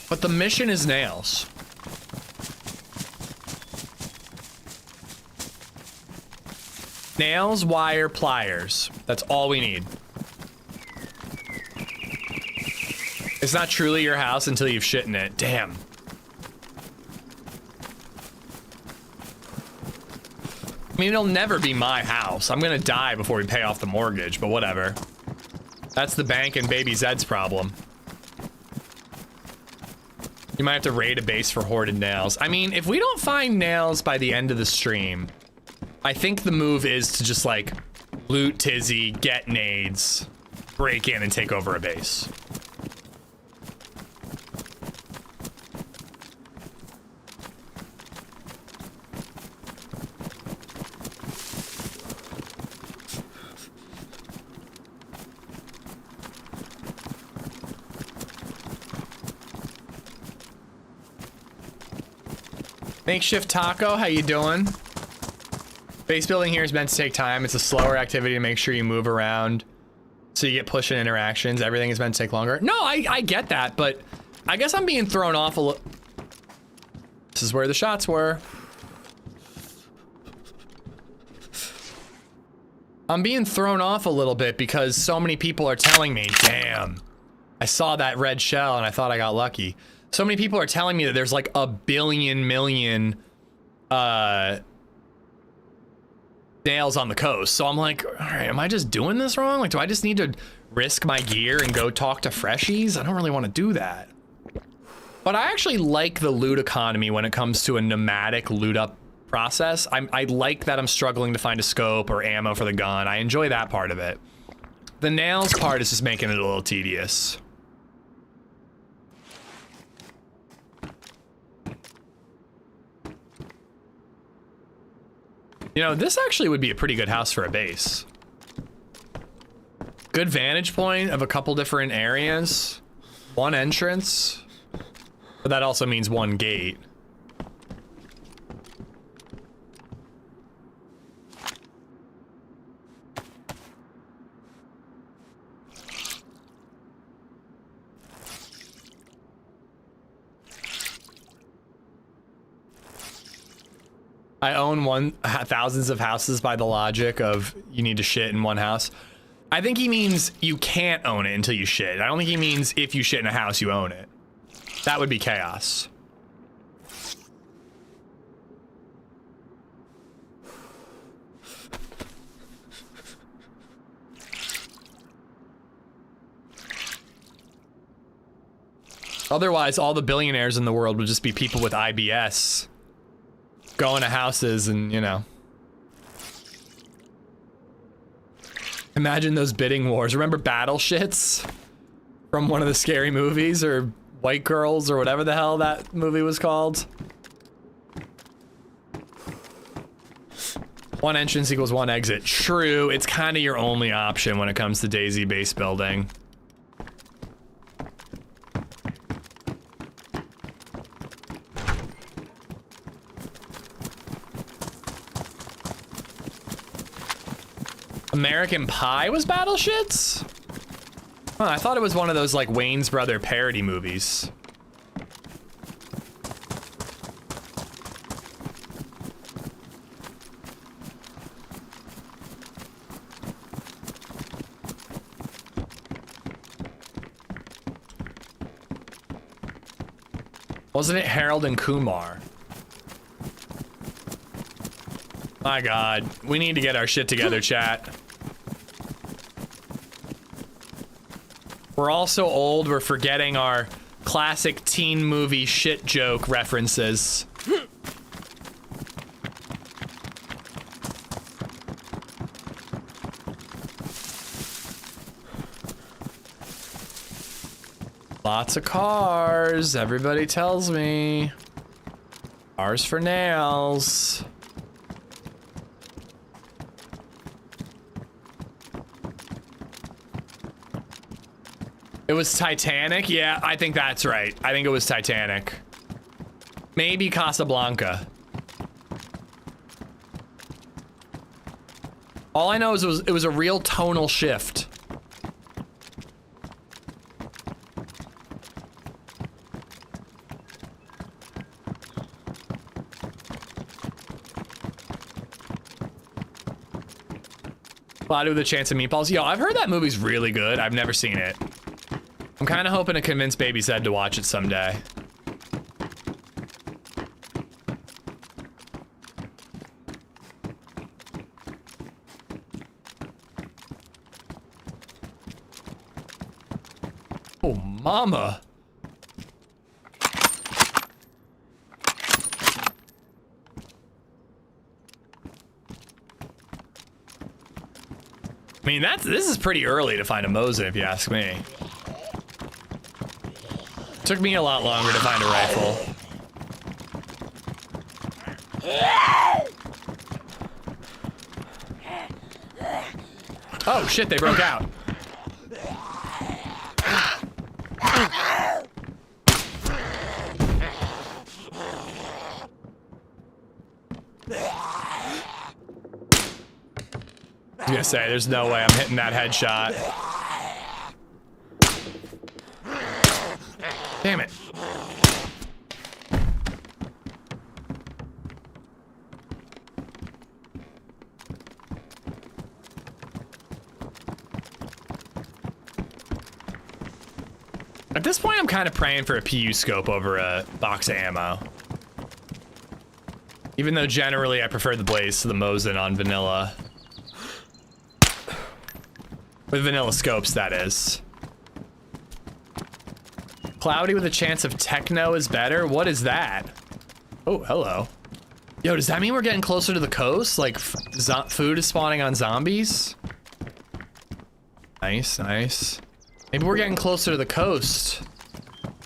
But the mission is nails. Nails, wire, pliers. That's all we need. It's not truly your house until you've shit in it. Damn. I mean, it'll never be my house. I'm gonna die before we pay off the mortgage, but whatever. That's the bank and BabyZed's problem. You might have to raid a base for hoarded nails. I mean, if we don't find nails by the end of the stream, I think the move is to just like loot Tizzy, get nades, break in and take over a base. Makeshift Taco, how you doing? Base building here is meant to take time. It's a slower activity to make sure you move around so you get push and interactions. Everything is meant to take longer. No, I get that, but I guess I'm being thrown off a little. This is where the shots were. I'm being thrown off a little bit because so many people are telling me, damn, I saw that red shell and I thought I got lucky. So many people are telling me that there's like a billion million nails on the coast. So I'm like, all right, am I just doing this wrong? Like, do I just need to risk my gear and go talk to freshies? I don't really want to do that. But I actually like the loot economy when it comes to a nomadic loot up process. I like that I'm struggling to find a scope or ammo for the gun. I enjoy that part of it. The nails part is just making it a little tedious. You know, this actually would be a pretty good house for a base. Good vantage point of a couple different areas. One entrance. But that also means one gate. I own thousands of houses by the logic of you need to shit in one house. I think he means you can't own it until you shit. I don't think he means if you shit in a house, you own it. That would be chaos. Otherwise, all the billionaires in the world would just be people with IBS. Going to houses and, you know. Imagine those bidding wars. Remember Battle Shits? From one of the scary movies, or White Girls, or whatever the hell that movie was called? One entrance equals one exit. True, it's kind of your only option when it comes to DayZ base building. American Pie was Battleshits? Huh, I thought it was one of those like Wayne's Brother parody movies. Wasn't it Harold and Kumar? My God, we need to get our shit together, chat. We're all so old, we're forgetting our classic teen movie shit joke references. Lots of cars, everybody tells me. Cars for nails. It was Titanic? Yeah, I think that's right. I think it was Titanic. Maybe Casablanca. All I know is it was a real tonal shift. Cloudy with a Chance of Meatballs. Yo, I've heard that movie's really good. I've never seen it. I'm kind of hoping to convince BabyZed to watch it someday. Oh, mama. I mean, this is pretty early to find a Mosin, if you ask me. Took me a lot longer to find a rifle. Oh shit, they broke out. I was gonna say, there's no way I'm hitting that headshot. Damn it. At this point, I'm kind of praying for a PU scope over a box of ammo. Even though generally I prefer the Blaze to the Mosin on vanilla. With vanilla scopes, that is. Cloudy with a Chance of Techno is better? What is that? Oh, hello. Yo, does that mean we're getting closer to the coast? Like, food is spawning on zombies? Nice, nice. Maybe we're getting closer to the coast.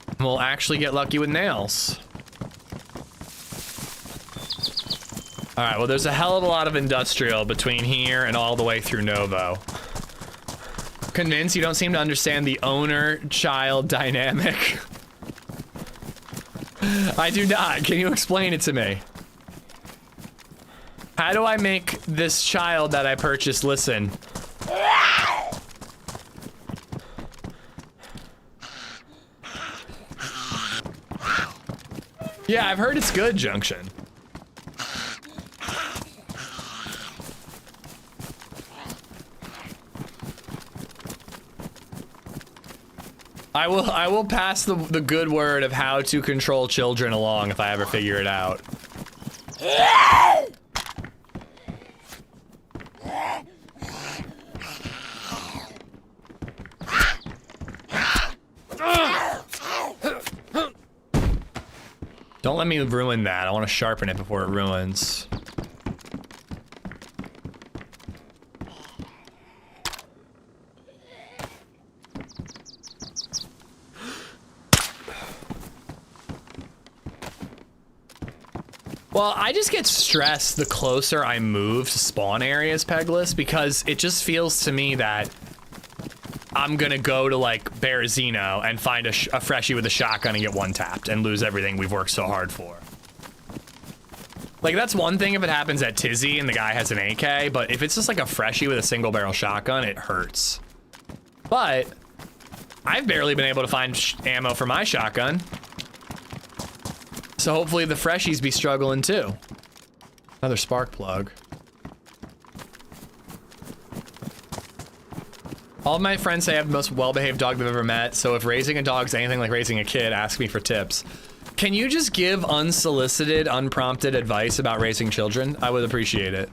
And we'll actually get lucky with nails. All right, well, there's a hell of a lot of industrial between here and all the way through Novo. Convinced? You don't seem to understand the owner-child dynamic. I do not. Can you explain it to me? How do I make this child that I purchased listen? Yeah, I've heard it's good, Junction. I will pass the good word of how to control children along if I ever figure it out. Don't let me ruin that. I want to sharpen it before it ruins. Well, I just get stressed the closer I move to spawn areas, Pegless, because it just feels to me that I'm gonna go to like Berezino and find a freshie with a shotgun and get one tapped and lose everything we've worked so hard for. Like, that's one thing if it happens at Tizzy and the guy has an AK, but if it's just like a freshie with a single barrel shotgun, it hurts. But I've barely been able to find ammo for my shotgun. So hopefully the freshies be struggling too. Another spark plug. All of my friends say I have the most well-behaved dog they've ever met, so if raising a dog's anything like raising a kid, ask me for tips. Can you just give unsolicited, unprompted advice about raising children? I would appreciate it.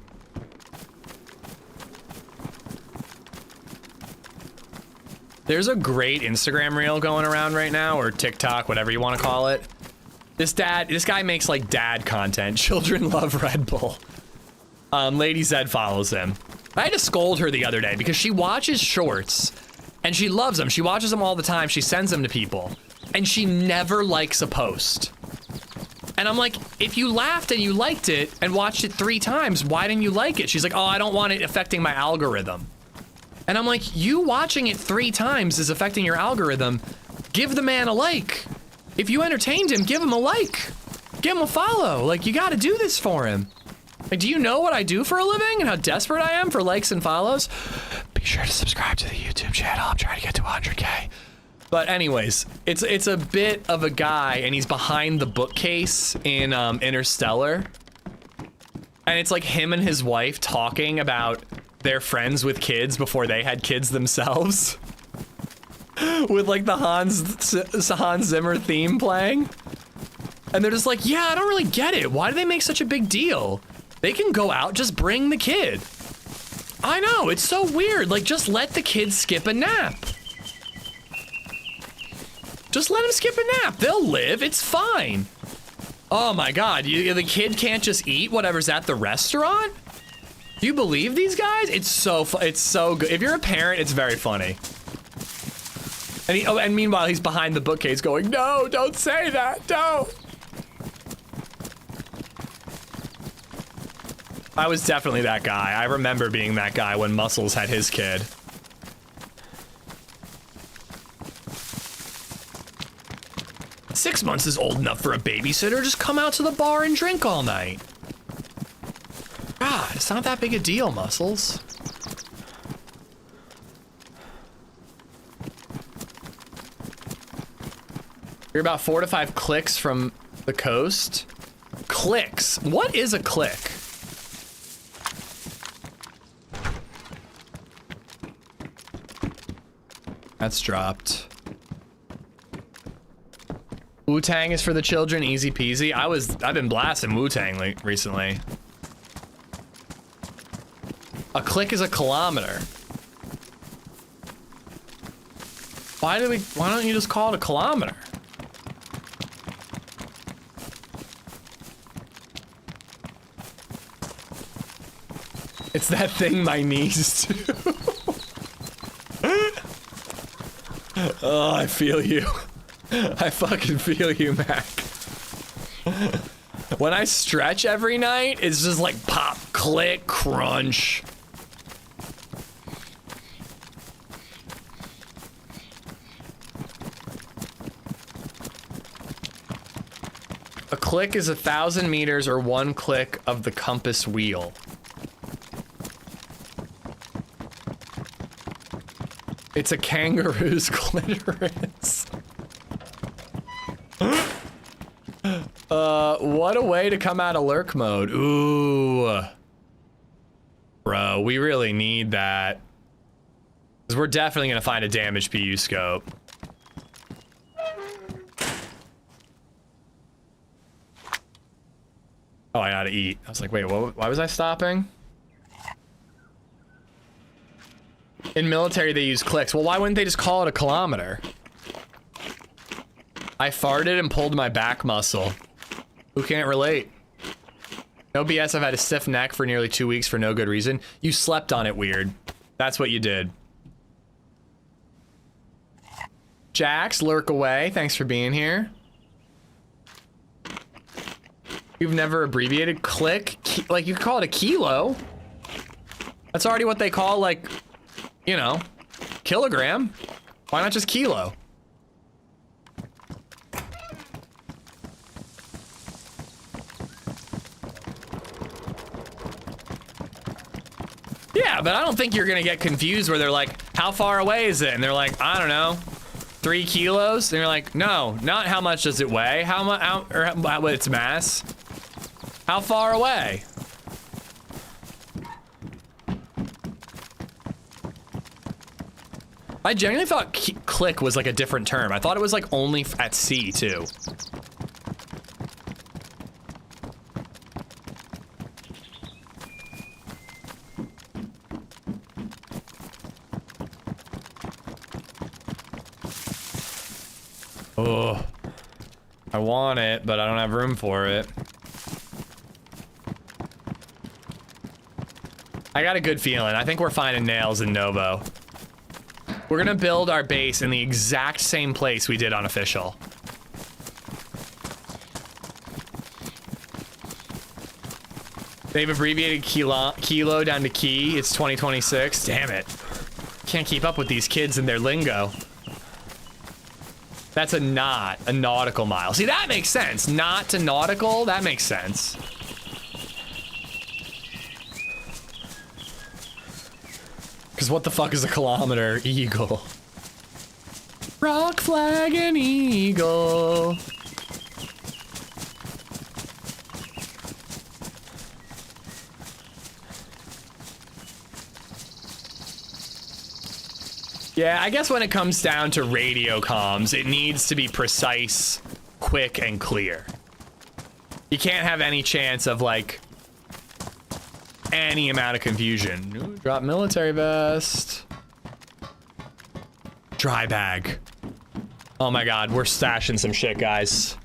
There's a great Instagram reel going around right now, or TikTok, whatever you want to call it. This guy makes like dad content. Children love Red Bull. LadyZed follows him. I had to scold her the other day because she watches shorts and she loves them. She watches them all the time. She sends them to people and she never likes a post. And I'm like, if you laughed and you liked it and watched it 3 times, why didn't you like it? She's like, oh, I don't want it affecting my algorithm. And I'm like, you watching it 3 times is affecting your algorithm. Give the man a like. If you entertained him, give him a like. Give him a follow. Like, you gotta do this for him. Like, do you know what I do for a living and how desperate I am for likes and follows? Be sure to subscribe to the YouTube channel. I'm trying to get to 100K. But anyways, it's a bit of a guy and he's behind the bookcase in Interstellar. And it's like him and his wife talking about their friends with kids before they had kids themselves. With like the Hans Zimmer theme playing. And they're just like, yeah, I don't really get it. Why do they make such a big deal? They can go out, just bring the kid. I know, it's so weird. Like, just let the kid skip a nap. Just let him skip a nap. They'll live, it's fine. Oh my God, the kid can't just eat whatever's at the restaurant? Do you believe these guys? It's so good. If you're a parent, it's very funny. And and meanwhile, he's behind the bookcase going, no, don't say that, don't. I was definitely that guy. I remember being that guy when Muscles had his kid. "6 months is old enough for a babysitter. Just come out to the bar and drink all night." God, it's not that big a deal, Muscles. You're about 4 to 5 clicks from the coast. Clicks? What is a click? That's dropped. Wu-Tang is for the children, easy peasy. I've been blasting Wu-Tang recently. A click is a kilometer. Why don't you just call it a kilometer? It's that thing my niece do. Oh, I feel you. I fucking feel you, Mac. When I stretch every night, it's just like pop, click, crunch. A click is 1,000 meters or 1 click of the compass wheel. It's a kangaroo's clitoris. What a way to come out of lurk mode. Ooh. Bro, we really need that. Because we're definitely going to find a damaged PU scope. Oh, I gotta eat. I was like, wait, why was I stopping? In military, they use clicks. Well, why wouldn't they just call it a kilometer? I farted and pulled my back muscle. Who can't relate? No BS, I've had a stiff neck for nearly 2 weeks for no good reason. You slept on it weird. That's what you did. Jax, lurk away. Thanks for being here. You've never abbreviated click? Like, you could call it a kilo. That's already what they call, like, you know, kilogram. Why not just kilo? Yeah, but I don't think you're gonna get confused where they're like, how far away is it? And they're like, I don't know, 3 kilos? And you're like, no, not how much does it weigh, how much, or its mass. How far away? I genuinely thought click was like a different term. I thought it was like only at sea too. Oh, I want it, but I don't have room for it. I got a good feeling. I think we're finding nails in Novo. We're gonna build our base in the exact same place we did on Official. They've abbreviated kilo down to key. It's 2026. Damn it. Can't keep up with these kids and their lingo. That's a knot, a nautical mile. See, that makes sense. Knot to nautical, that makes sense. Because what the fuck is a kilometer? Eagle. Rock, flag, and eagle. Yeah, I guess when it comes down to radio comms, it needs to be precise, quick, and clear. You can't have any chance of, like, any amount of confusion. Ooh, drop military vest. Dry bag. Oh my god, we're stashing some shit, guys.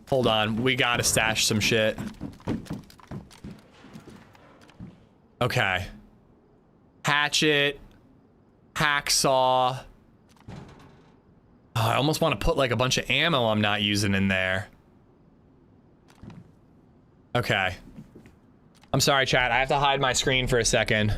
Hold on, we gotta stash some shit. Okay. Hatchet. Hacksaw. Oh, I almost want to put like a bunch of ammo I'm not using in there. Okay. I'm sorry, chat. I have to hide my screen for a second.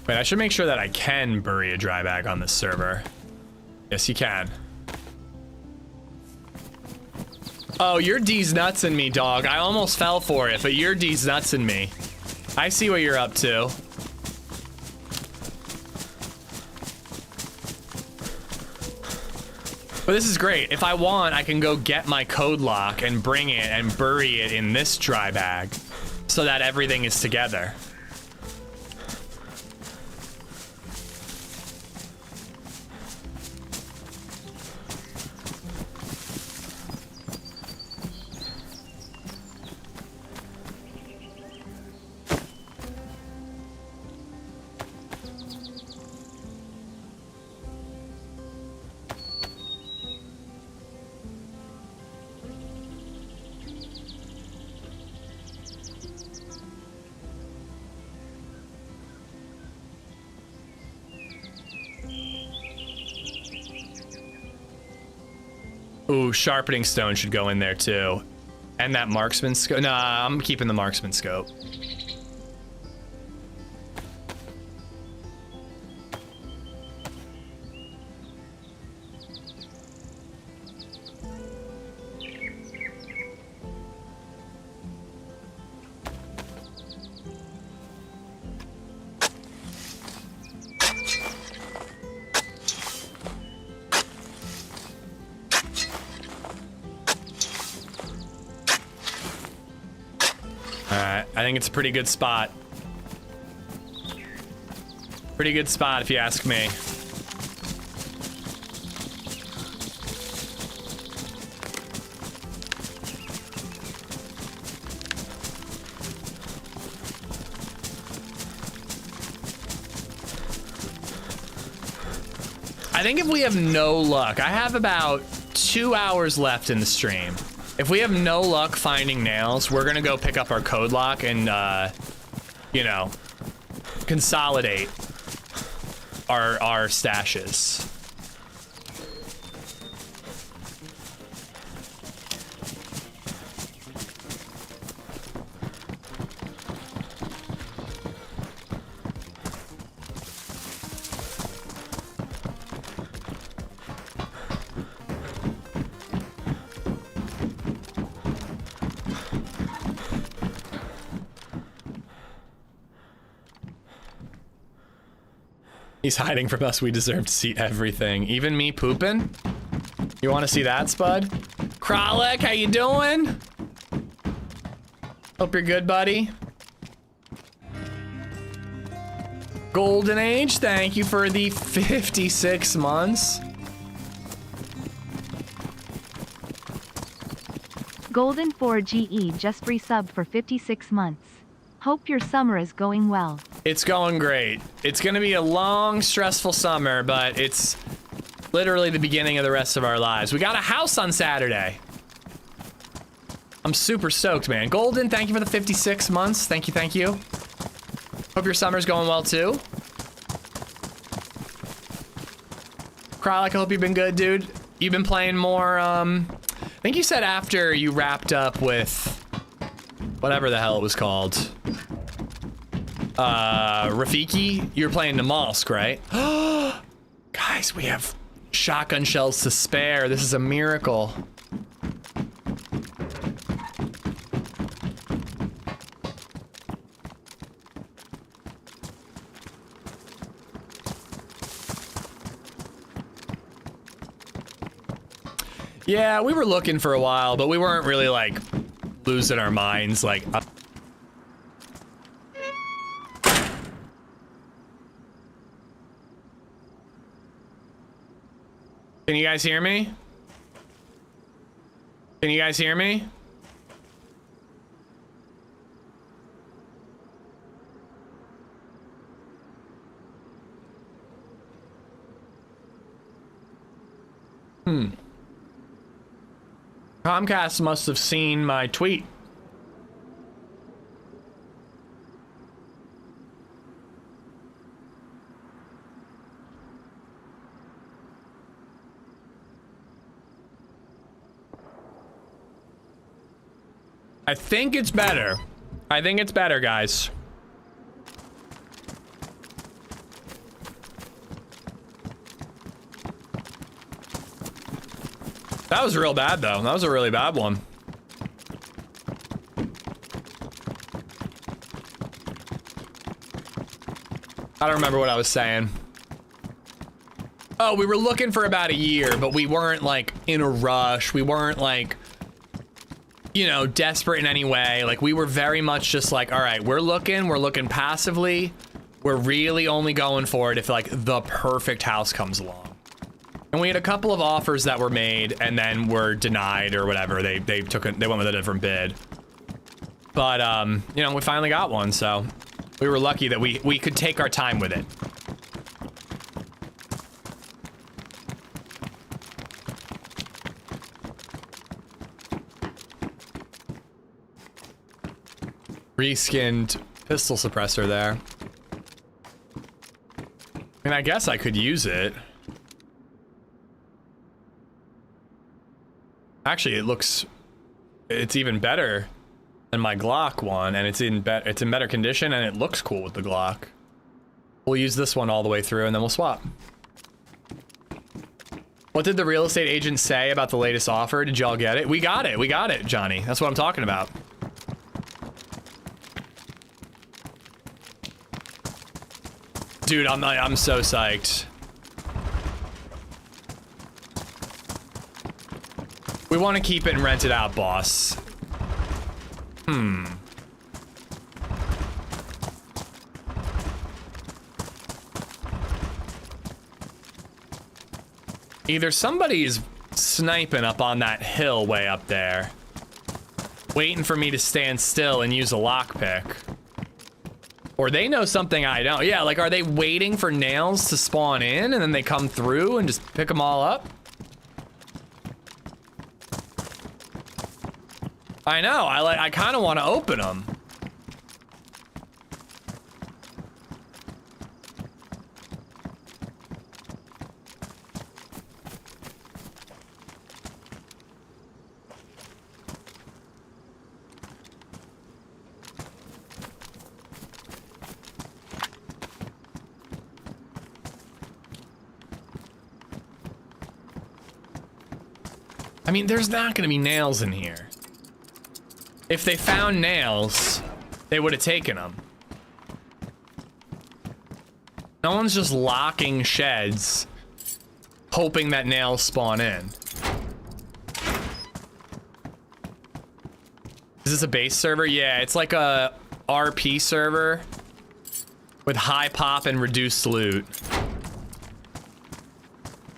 Wait, I should make sure that I can bury a dry bag on this server. Yes, you can. Oh, you're D's nuts in me, dog. I almost fell for it, but you're D's nuts in me. I see what you're up to. But this is great. If I want, I can go get my code lock and bring it and bury it in this dry bag so that everything is together. Ooh, sharpening stone should go in there too. And that marksman scope. Nah, I'm keeping the marksman scope. I think it's a pretty good spot. Pretty good spot if you ask me. I think if we have no luck, I have about 2 hours left in the stream. If we have no luck finding nails, we're gonna go pick up our code lock and, you know, consolidate. our stashes. He's hiding from us. We deserve to see everything. Even me pooping? You want to see that, Spud? Kralik, how you doing? Hope you're good, buddy. Golden Age, thank you for the 56 months. Golden 4GE just resubbed for 56 months. Hope your summer is going well. It's going great. It's gonna be a long, stressful summer, but it's literally the beginning of the rest of our lives. We got a house on Saturday. I'm super stoked, man. Golden, thank you for the 56 months. Thank you, thank you. Hope your summer's going well, too. Kralik, I hope you've been good, dude. You've been playing more, I think you said after you wrapped up with whatever the hell it was called. Rafiki, you're playing Namalsk, right? Guys, we have shotgun shells to spare. This is a miracle. Yeah, we were looking for a while, but we weren't really like losing our minds like Can you guys hear me? Can you guys hear me? Comcast must have seen my tweet. I think it's better. I think it's better, guys. That was real bad, though. That was a really bad one. I don't remember what I was saying. Oh, we were looking for about a year, but we weren't, like, in a rush. We weren't, like, you know, desperate in any way. Like, we were very much just like, all right, we're looking passively. We're really only going for it if, like, the perfect house comes along. And we had a couple of offers that were made and then were denied or whatever. They went with a different bid. But, you know, we finally got one, so we were lucky that we could take our time with it. Reskinned pistol suppressor there. I mean, I guess I could use it. Actually, it's even better than my Glock one, and it's in better condition, and it looks cool with the Glock. We'll use this one all the way through, and then we'll swap. What did the real estate agent say about the latest offer? Did y'all get it? We got it, Johnny. That's what I'm talking about. Dude, I'm so psyched. We want to keep it and rent it out, boss. Either somebody's sniping up on that hill way up there, waiting for me to stand still and use a lockpick. Or they know something I don't. Yeah, like, are they waiting for nails to spawn in and then they come through and just pick them all up? I know, I kind of want to open them. I mean, there's not gonna be nails in here. If they found nails, they would have taken them. No one's just locking sheds, hoping that nails spawn in. Is this a base server? Yeah, it's like a RP server with high pop and reduced loot.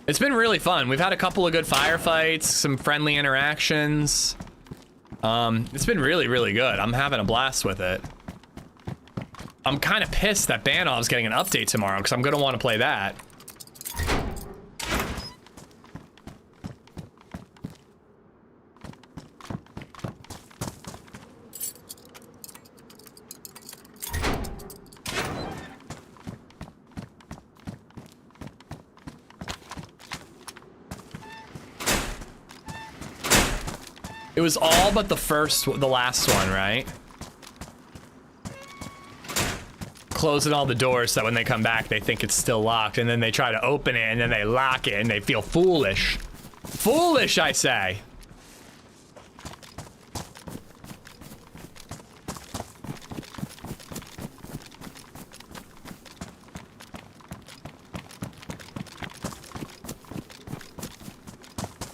It's been really fun. We've had a couple of good firefights, some friendly interactions. It's been really, really good. I'm having a blast with it. I'm kind of pissed that Banov's getting an update tomorrow because I'm gonna want to play that. It was all but the last one, right? Closing all the doors so that when they come back, they think it's still locked, and then they try to open it, and then they lock it, and they feel foolish. Foolish, I say.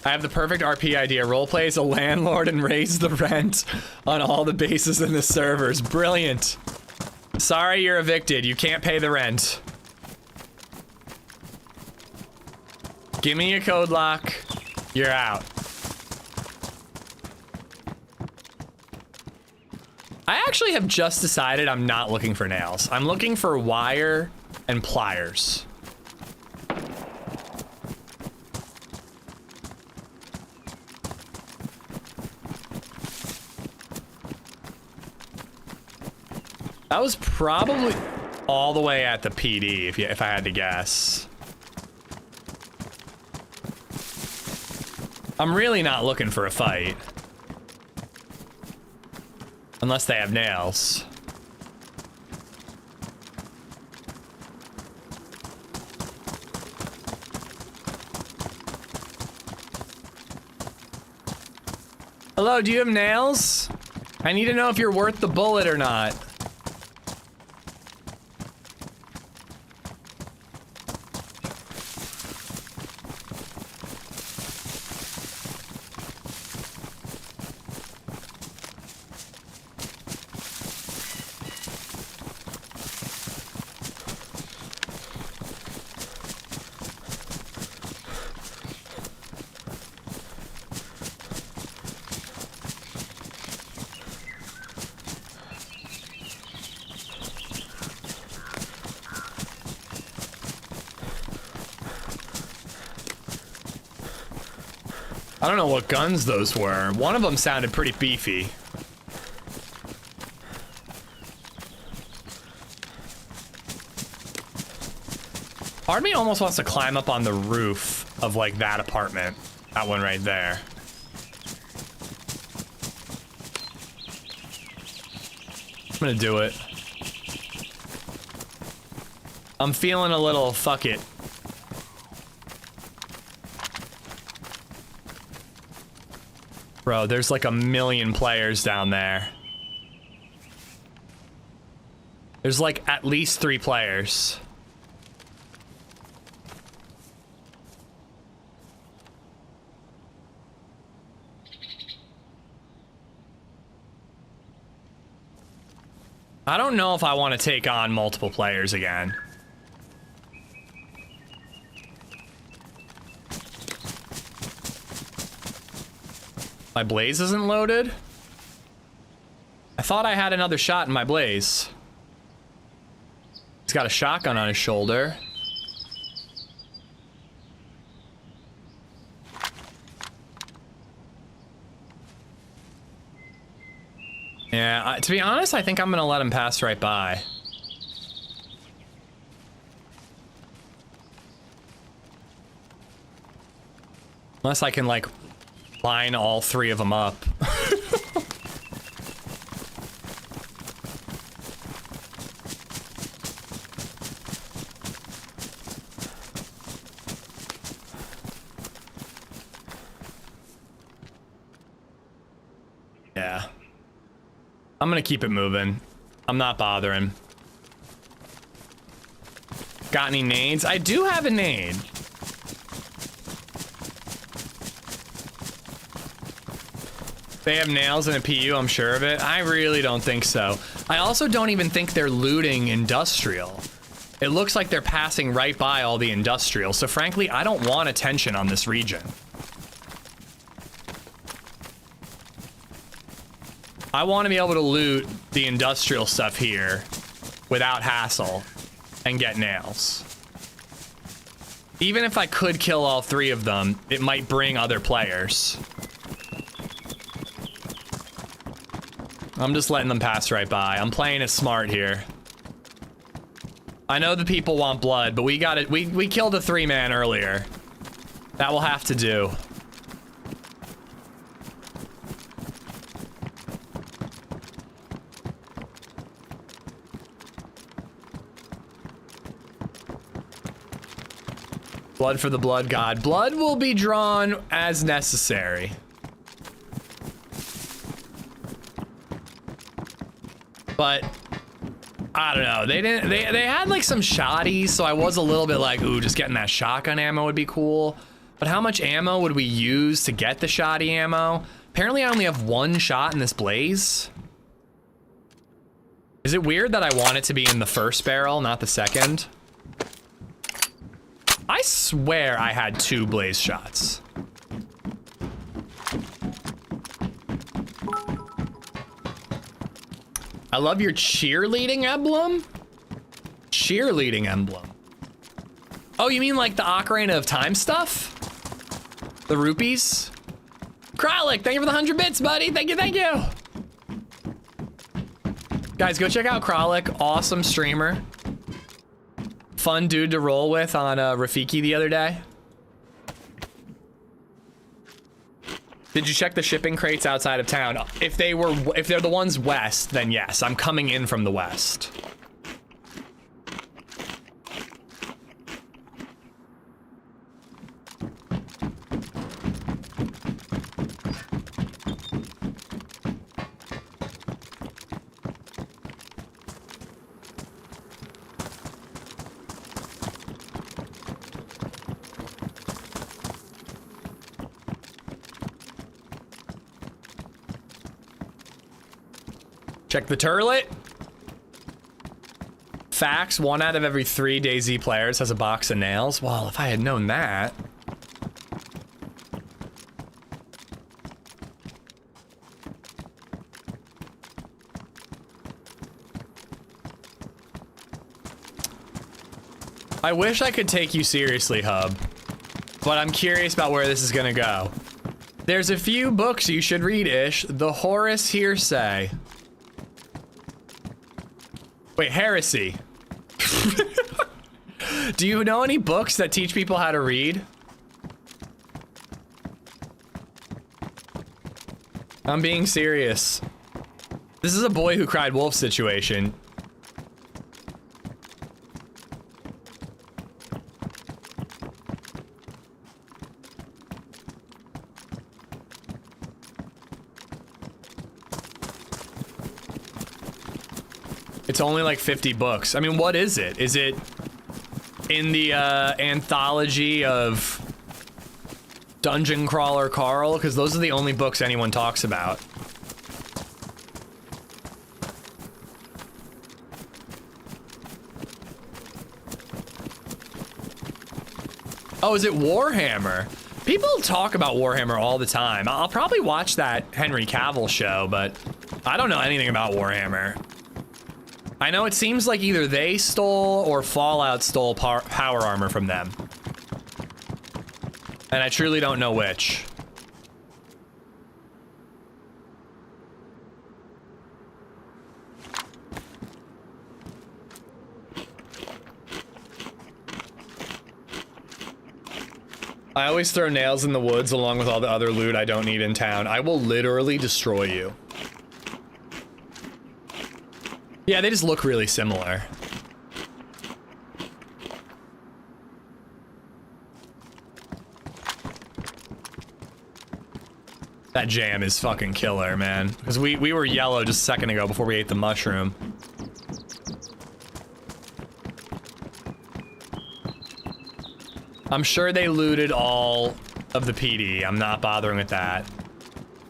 I have the perfect RP idea. Roleplay as a landlord and raise the rent on all the bases in the servers. Brilliant. Sorry, you're evicted. You can't pay the rent. Give me a code lock. You're out. I actually have just decided I'm not looking for nails. I'm looking for wire and pliers. That was probably all the way at the PD, if I had to guess. I'm really not looking for a fight. Unless they have nails. Hello, do you have nails? I need to know if you're worth the bullet or not. I don't know what guns those were. One of them sounded pretty beefy. Part of me almost wants to climb up on the roof of like that apartment. That one right there. I'm gonna do it. I'm feeling a little fuck it. Bro, there's like a million players down there. There's like at least 3 players. I don't know if I want to take on multiple players again. My blaze isn't loaded? I thought I had another shot in my blaze. He's got a shotgun on his shoulder. Yeah, to be honest, I think I'm gonna let him pass right by. Unless I can, like, line all 3 of them up. I'm gonna keep it moving. I'm not bothering. Got any nades? I do have a nade. They have nails and a PU, I'm sure of it. I really don't think so. I also don't even think they're looting industrial. It looks like they're passing right by all the industrial. So frankly, I don't want attention on this region. I want to be able to loot the industrial stuff here without hassle and get nails. Even if I could kill all 3 of them, it might bring other players. I'm just letting them pass right by. I'm playing it smart here. I know the people want blood, but we got it. We killed a 3-man earlier. That will have to do. Blood for the blood god. Blood will be drawn as necessary. But I don't know. They didn't. They had like some shotties, so I was a little bit like, ooh, just getting that shotgun ammo would be cool. But how much ammo would we use to get the shotty ammo? Apparently, I only have 1 shot in this blaze. Is it weird that I want it to be in the first barrel, not the second? I swear I had 2 blaze shots. I love your cheerleading emblem? Cheerleading emblem. Oh, you mean like the Ocarina of Time stuff? The rupees? Kralik, thank you for the 100 bits, buddy. Thank you, thank you. Guys, go check out Kralik. Awesome streamer. Fun dude to roll with on Rafiki the other day. Did you check the shipping crates outside of town? If they're the ones west, then yes, I'm coming in from the west. Check the turlet. Facts, 1 out of every 3 DayZ players has a box of nails. Well, if I had known that. I wish I could take you seriously, Hub, but I'm curious about where this is gonna go. There's a few books you should read, Ish. The Horus Hearsay. Wait, heresy. Do you know any books that teach people how to read? I'm being serious. This is a boy who cried wolf situation. It's only like 50 books. I mean, what is it? Is it in the anthology of Dungeon Crawler Carl? Because those are the only books anyone talks about. Oh, is it Warhammer? People talk about Warhammer all the time. I'll probably watch that Henry Cavill show, but I don't know anything about Warhammer. I know it seems like either they stole or Fallout stole power armor from them. And I truly don't know which. I always throw nails in the woods along with all the other loot I don't need in town. I will literally destroy you. Yeah, they just look really similar. That jam is fucking killer, man. Because we were yellow just a second ago before we ate the mushroom. I'm sure they looted all of the PD. I'm not bothering with that.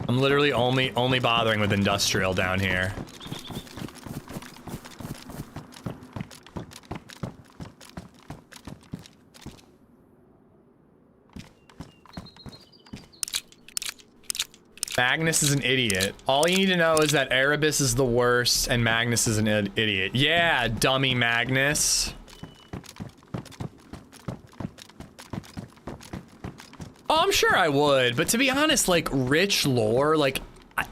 I'm literally only bothering with industrial down here. Magnus is an idiot. All you need to know is that Erebus is the worst and Magnus is an idiot. Yeah, dummy Magnus. Oh, I'm sure I would, but to be honest, like, rich lore, like,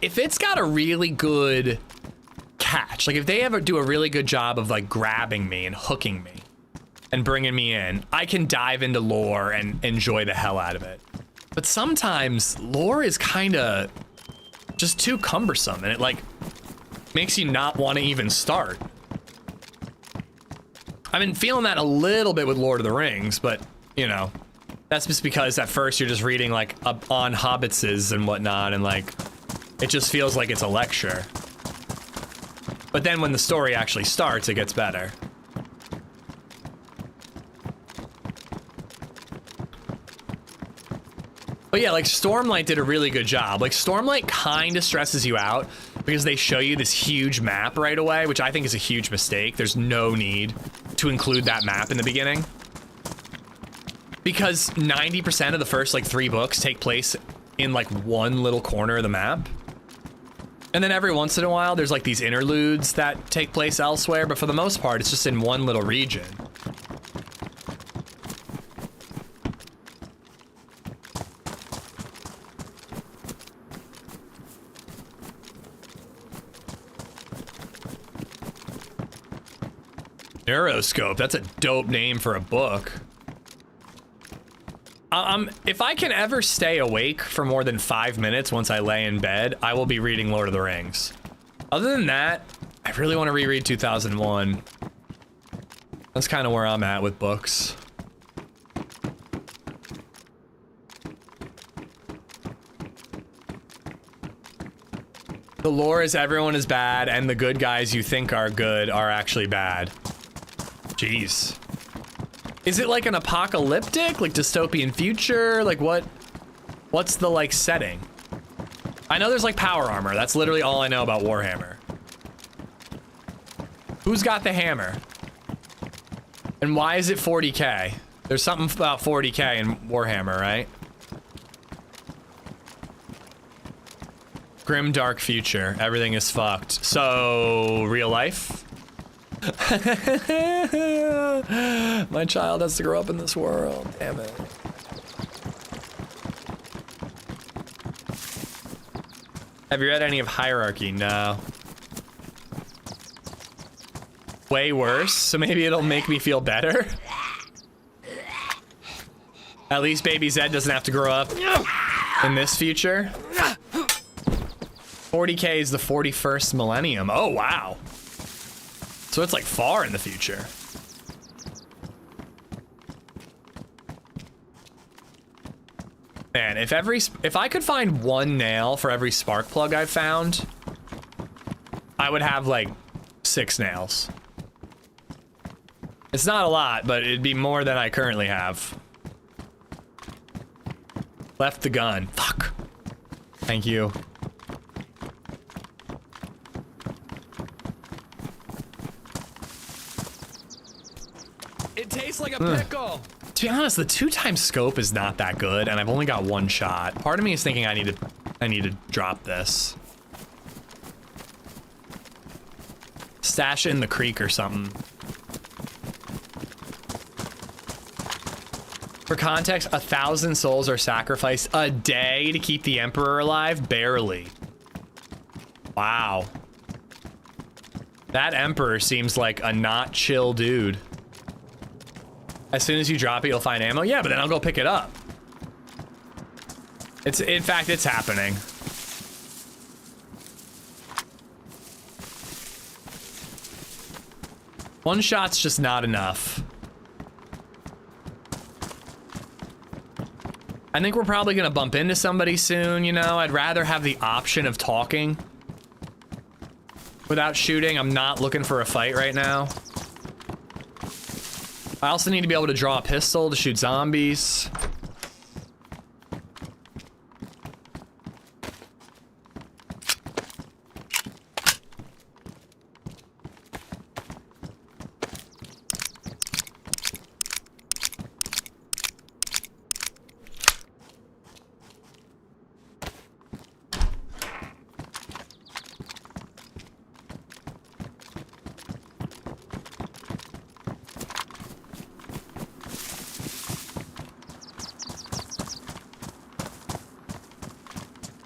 if it's got a really good catch, like, if they ever do a really good job of, like, grabbing me and hooking me and bringing me in, I can dive into lore and enjoy the hell out of it. But sometimes lore is kind of just too cumbersome and it like makes you not want to even start. I've been feeling that a little bit with Lord of the Rings, but you know, that's just because at first you're just reading like up on hobbitses and whatnot and like it just feels like it's a lecture. But then when the story actually starts, it gets better. But yeah, like Stormlight did a really good job. Like Stormlight kind of stresses you out because they show you this huge map right away, which I think is a huge mistake. There's no need to include that map in the beginning. Because 90% of the first like 3 books take place in like one little corner of the map. And then every once in a while, there's like these interludes that take place elsewhere, but for the most part, it's just in one little region. Neuroscope, that's a dope name for a book. If I can ever stay awake for more than 5 minutes once I lay in bed, I will be reading Lord of the Rings. Other than that, I really want to reread 2001. That's kind of where I'm at with books. The lore is everyone is bad and the good guys you think are good are actually bad. Jeez. Is it like an apocalyptic, like dystopian future? Like what's the like setting? I know there's like power armor. That's literally all I know about Warhammer. Who's got the hammer? And why is it 40K? There's something about 40K in Warhammer, right? Grim dark future. Everything is fucked. So, real life? My child has to grow up in this world. Damn it. Have you read any of Hierarchy? No. Way worse, so maybe it'll make me feel better. At least BabyZed doesn't have to grow up in this future. 40K is the 41st millennium. Oh, wow. So it's like far in the future. Man, if I could find one nail for every spark plug I've found, I would have like 6 nails. It's not a lot, but it'd be more than I currently have. Left the gun. Fuck. Thank you. It tastes like a pickle. To be honest, the 2x scope is not that good, and I've only got 1 shot. Part of me is thinking I need to drop this. Stash it in the creek or something. For context, 1,000 souls are sacrificed a day to keep the Emperor alive? Barely. Wow. That Emperor seems like a not chill dude. As soon as you drop it, you'll find ammo? Yeah, but then I'll go pick it up. In fact, it's happening. One shot's just not enough. I think we're probably gonna bump into somebody soon, you know? I'd rather have the option of talking without shooting. I'm not looking for a fight right now. I also need to be able to draw a pistol to shoot zombies.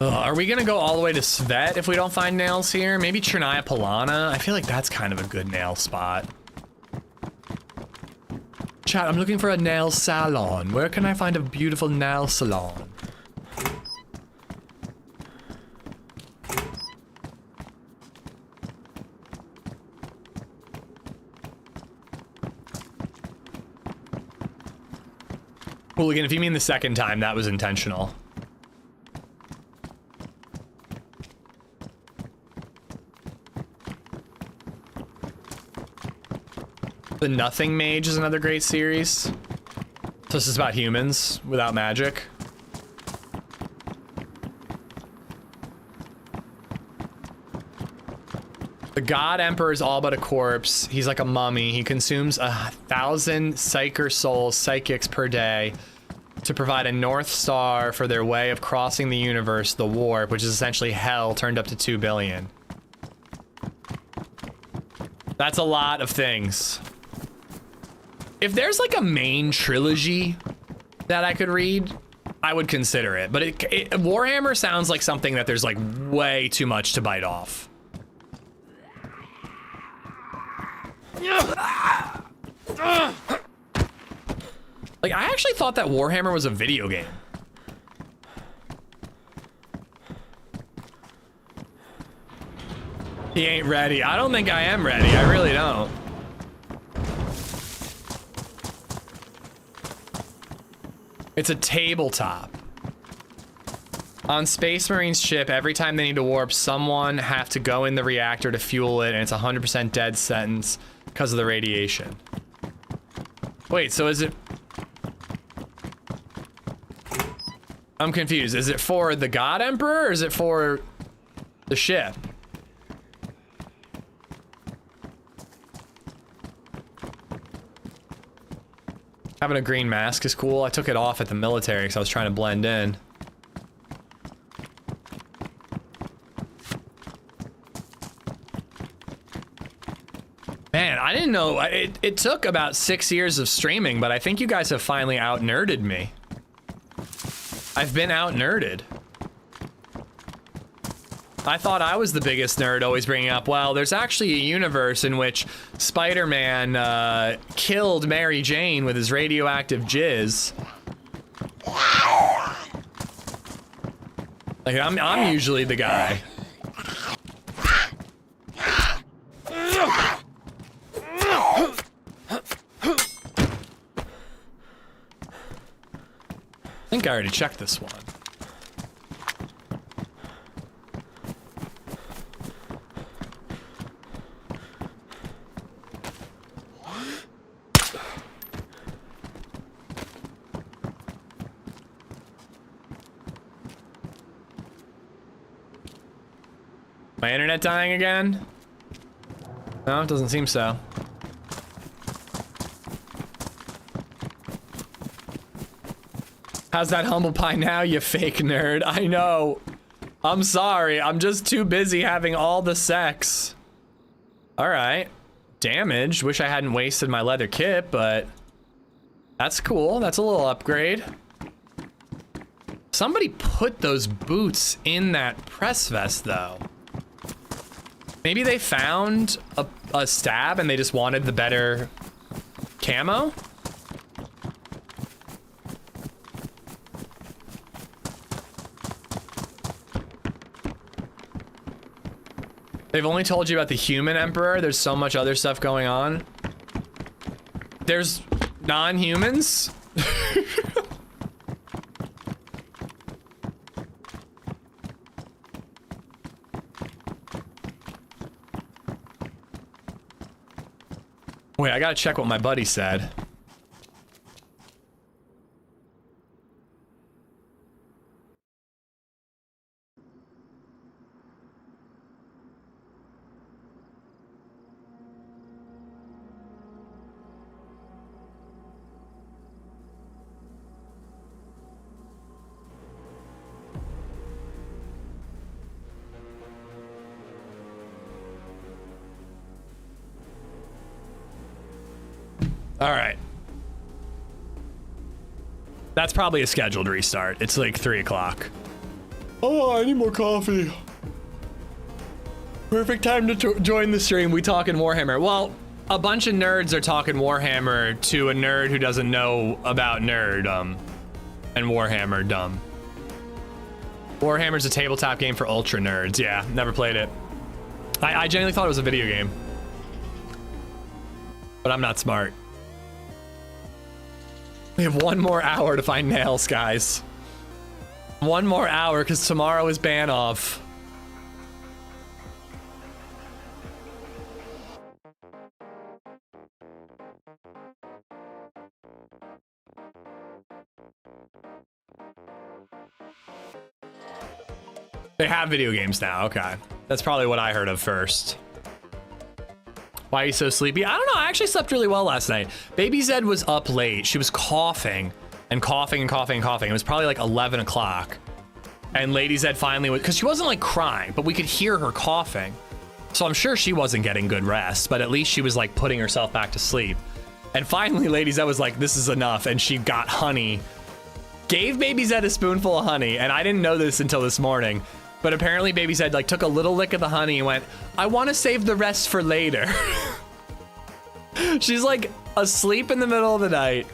Are we gonna go all the way to Svet if we don't find nails here? Maybe Chernaya Polana? I feel like that's kind of a good nail spot. Chat, I'm looking for a nail salon. Where can I find a beautiful nail salon? Hooligan, if you mean the second time, that was intentional. The Nothing Mage is another great series. So this is about humans without magic. The God Emperor is all but a corpse. He's like a mummy. He consumes 1,000 psyker souls, psychics per day, to provide a North Star for their way of crossing the universe, the warp, which is essentially hell turned up to 2 billion. That's a lot of things. If there's like a main trilogy that I could read, I would consider it. But Warhammer sounds like something that there's like way too much to bite off. Like, I actually thought that Warhammer was a video game. He ain't ready. I don't think I am ready. I really don't. It's a tabletop. On Space Marine's ship, every time they need to warp, someone have to go in the reactor to fuel it, and it's 100% dead sentence because of the radiation. Wait, so is it... I'm confused. Is it for the God Emperor, or is it for the ship? Having a green mask is cool. I took it off at the military because I was trying to blend in. Man, I didn't know. It took about 6 years of streaming, but I think you guys have finally out-nerded me. I've been out-nerded. I thought I was the biggest nerd, always bringing up, well, there's actually a universe in which Spider-Man killed Mary Jane with his radioactive jizz. Like, I'm usually the guy. I think I already checked this one. My internet dying again? No, it doesn't seem so. How's that humble pie now, you fake nerd? I know. I'm sorry. I'm just too busy having all the sex. All right. Damaged. Wish I hadn't wasted my leather kit, but that's cool. That's a little upgrade. Somebody put those boots in that press vest, though. Maybe they found a stab and they just wanted the better camo? They've only told you about the human emperor. There's so much other stuff going on. There's non-humans? Wait, I gotta check what my buddy said. All right. That's probably a scheduled restart. It's like 3 o'clock. Oh, I need more coffee. Perfect time to join the stream. We talking Warhammer. Well, a bunch of nerds are talking Warhammer to a nerd who doesn't know about nerd, and Warhammer, dumb. Warhammer's a tabletop game for ultra nerds. Yeah, never played it. I genuinely thought it was a video game. But I'm not smart. We have 1 more hour to find nails, guys. 1 more hour, because tomorrow is ban off. They have video games now, okay. That's probably what I heard of first. Why are you so sleepy? I don't know, I actually slept really well last night. BabyZed was up late. She was coughing and coughing and coughing and coughing. It was probably like 11 o'clock. And LadyZed finally was, because she wasn't like crying, but we could hear her coughing. So I'm sure she wasn't getting good rest, but at least she was like putting herself back to sleep. And finally LadyZed was like, this is enough. And she got honey, gave BabyZed a spoonful of honey. And I didn't know this until this morning. But apparently BabyZed like took a little lick of the honey and went, I want to save the rest for later. She's like asleep in the middle of the night.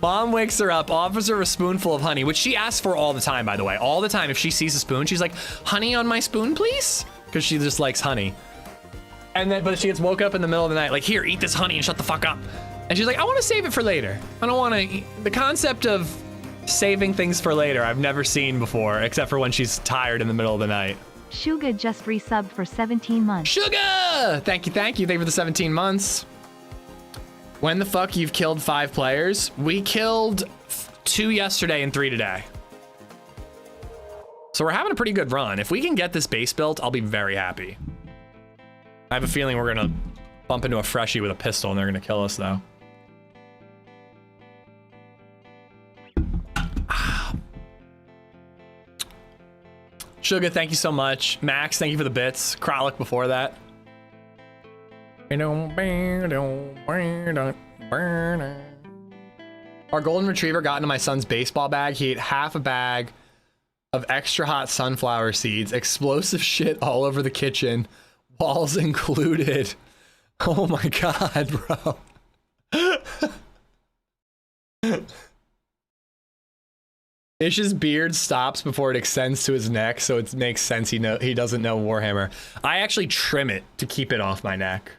Mom wakes her up, offers her a spoonful of honey, which she asks for all the time, by the way. All the time, if she sees a spoon, she's like, honey on my spoon, please? Because she just likes honey. And then, but she gets woke up in the middle of the night, like, here, eat this honey and shut the fuck up. And she's like, I want to save it for later. I don't want to, the concept of saving things for later, I've never seen before, except for when she's tired in the middle of the night. Suga just resubbed for 17 months. Suga! Thank you, thank you. Thank you for the 17 months. When the fuck you've killed 5 players? We killed 2 yesterday and 3 today. So we're having a pretty good run. If we can get this base built, I'll be very happy. I have a feeling we're gonna bump into a freshie with a pistol and they're gonna kill us though. Suga, thank you so much. Max, thank you for the bits. Kralik before that. Our golden retriever got into my son's baseball bag. He ate half a bag of extra hot sunflower seeds. Explosive shit all over the kitchen, walls included. Oh my god, bro. Ish's beard stops before it extends to his neck, so it makes sense he doesn't know Warhammer. I actually trim it to keep it off my neck.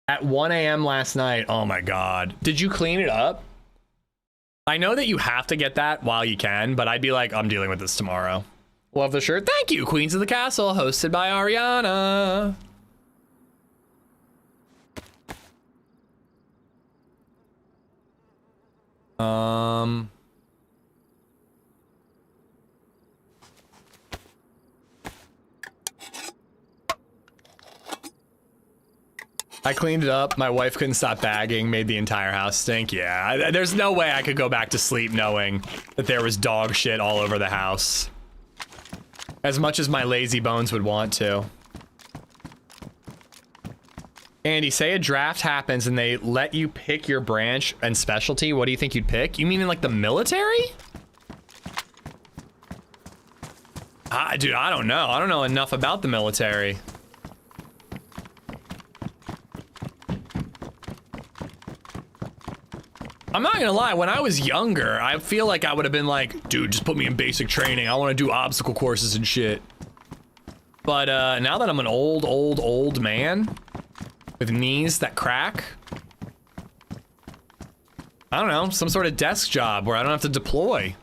At 1 a.m. last night, oh my god. Did you clean it up? I know that you have to get that while you can, but I'd be like, I'm dealing with this tomorrow. Love the shirt. Thank you, Queens of the Castle, hosted by Ariana. I cleaned it up. My wife couldn't stop bagging, made the entire house stink. Yeah, there's no way I could go back to sleep knowing that there was dog shit all over the house. As much as my lazy bones would want to. Andy, say a draft happens and they let you pick your branch and specialty. What do you think you'd pick? You mean in like the military? Dude, I don't know. I don't know enough about the military. I'm not gonna lie, when I was younger, I feel like I would have been like, dude, just put me in basic training. I want to do obstacle courses and shit. But now that I'm an old man with knees that crack, I don't know, some sort of desk job where I don't have to deploy.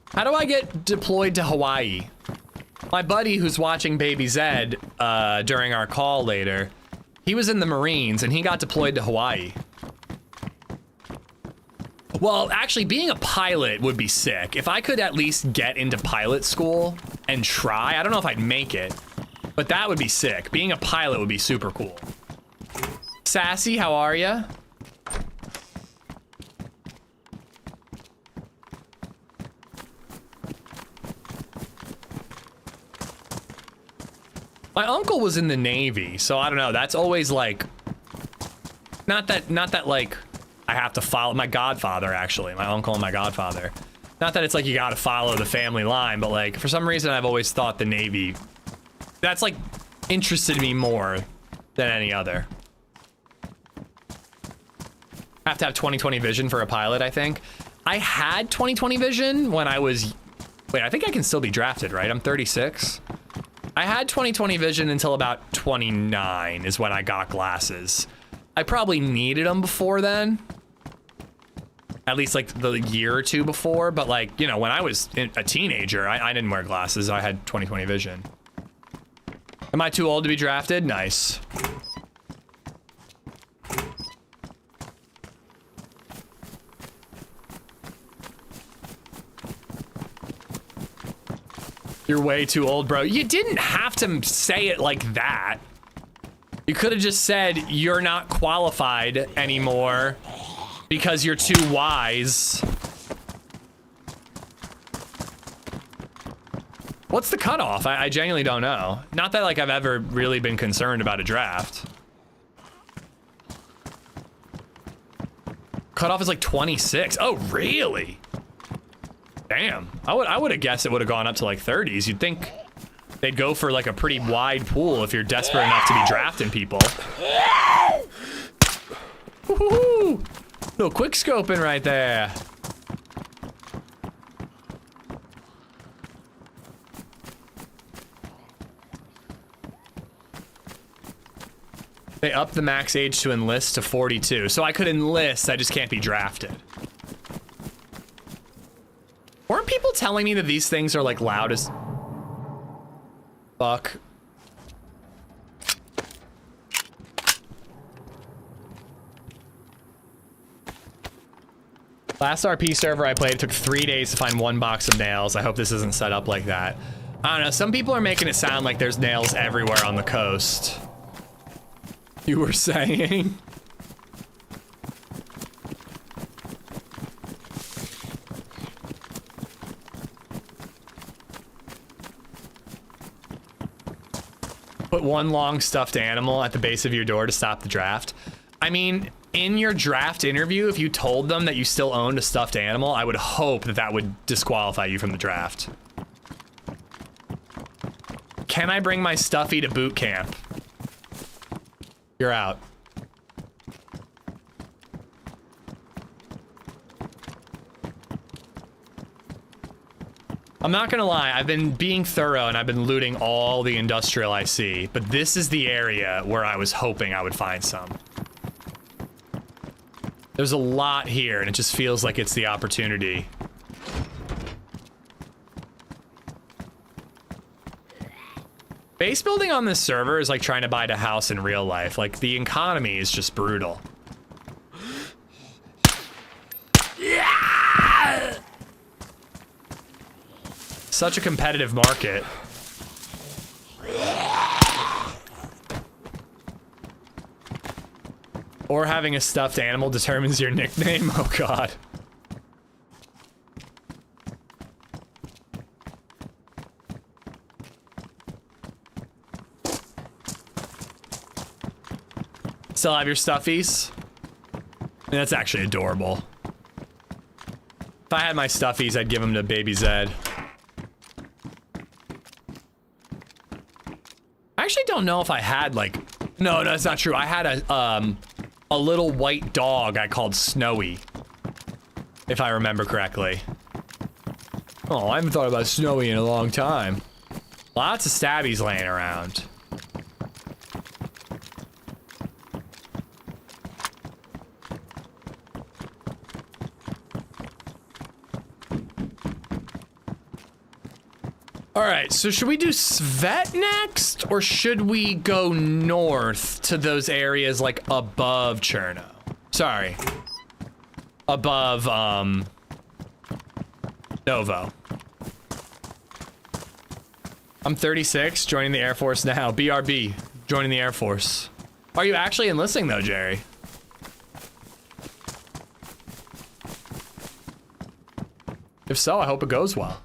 How do I get deployed to Hawaii? My buddy who's watching BabyZed during our call later, He was in the Marines and he got deployed to Hawaii. Well, actually, being a pilot would be sick. If I could at least get into pilot school and try, I don't know if I'd make it, but that would be sick. Being a pilot would be super cool. Sassy, how are ya? My uncle was in the Navy, so I don't know. That's always like, not that like I have to follow my godfather, actually, my uncle and my godfather. Not that it's like you got to follow the family line, but like for some reason I've always thought the Navy, that's like interested me more than any other. I have to have 20/20 vision for a pilot, I think. I had 20/20 vision when I was, wait, I think I can still be drafted, right? I'm 36. I had 20/20 vision until about 29 is when I got glasses. I probably needed them before then. At least like the year or two before, but like, you know, when I was a teenager, I didn't wear glasses. I had 20/20 vision. Am I too old to be drafted? Nice. You're way too old, bro. You didn't have to say it like that. You could have just said you're not qualified anymore because you're too wise. What's the cutoff? I genuinely don't know. Not that like I've ever really been concerned about a draft. Cutoff is like 26. Oh, really? Damn. I would have guessed it would have gone up to like 30s. You'd think they'd go for like a pretty wide pool if you're desperate enough to be drafting people. Woohoo! Little quick scoping right there. They upped the max age to enlist to 42. So I could enlist, I just can't be drafted. Weren't people telling me that these things are like loud as fuck? Last RP server I played, it took 3 days to find 1 box of nails. I hope this isn't set up like that. I don't know, some people are making it sound like there's nails everywhere on the coast. You were saying? Put 1 long stuffed animal at the base of your door to stop the draft. I mean, in your draft interview, if you told them that you still owned a stuffed animal, I would hope that that would disqualify you from the draft. Can I bring my stuffy to boot camp? You're out. I'm not gonna lie, I've been being thorough and I've been looting all the industrial I see, but this is the area where I was hoping I would find some. There's a lot here and it just feels like it's the opportunity. Base building on this server is like trying to buy a house in real life. Like the economy is just brutal. Such a competitive market. Or having a stuffed animal determines your nickname. Oh God. Still have your stuffies? That's actually adorable. If I had my stuffies, I'd give them to BabyZed. I actually don't know if I had like, no, that's not true. I had a little white dog I called Snowy, if I remember correctly. Oh, I haven't thought about Snowy in a long time. Lots of stabbies laying around. All right, so should we do Svet next, or should we go north to those areas like above Cherno? Sorry. Above, Novo. I'm 36, joining the Air Force now. BRB, joining the Air Force. Are you actually enlisting though, Jerry? If so, I hope it goes well.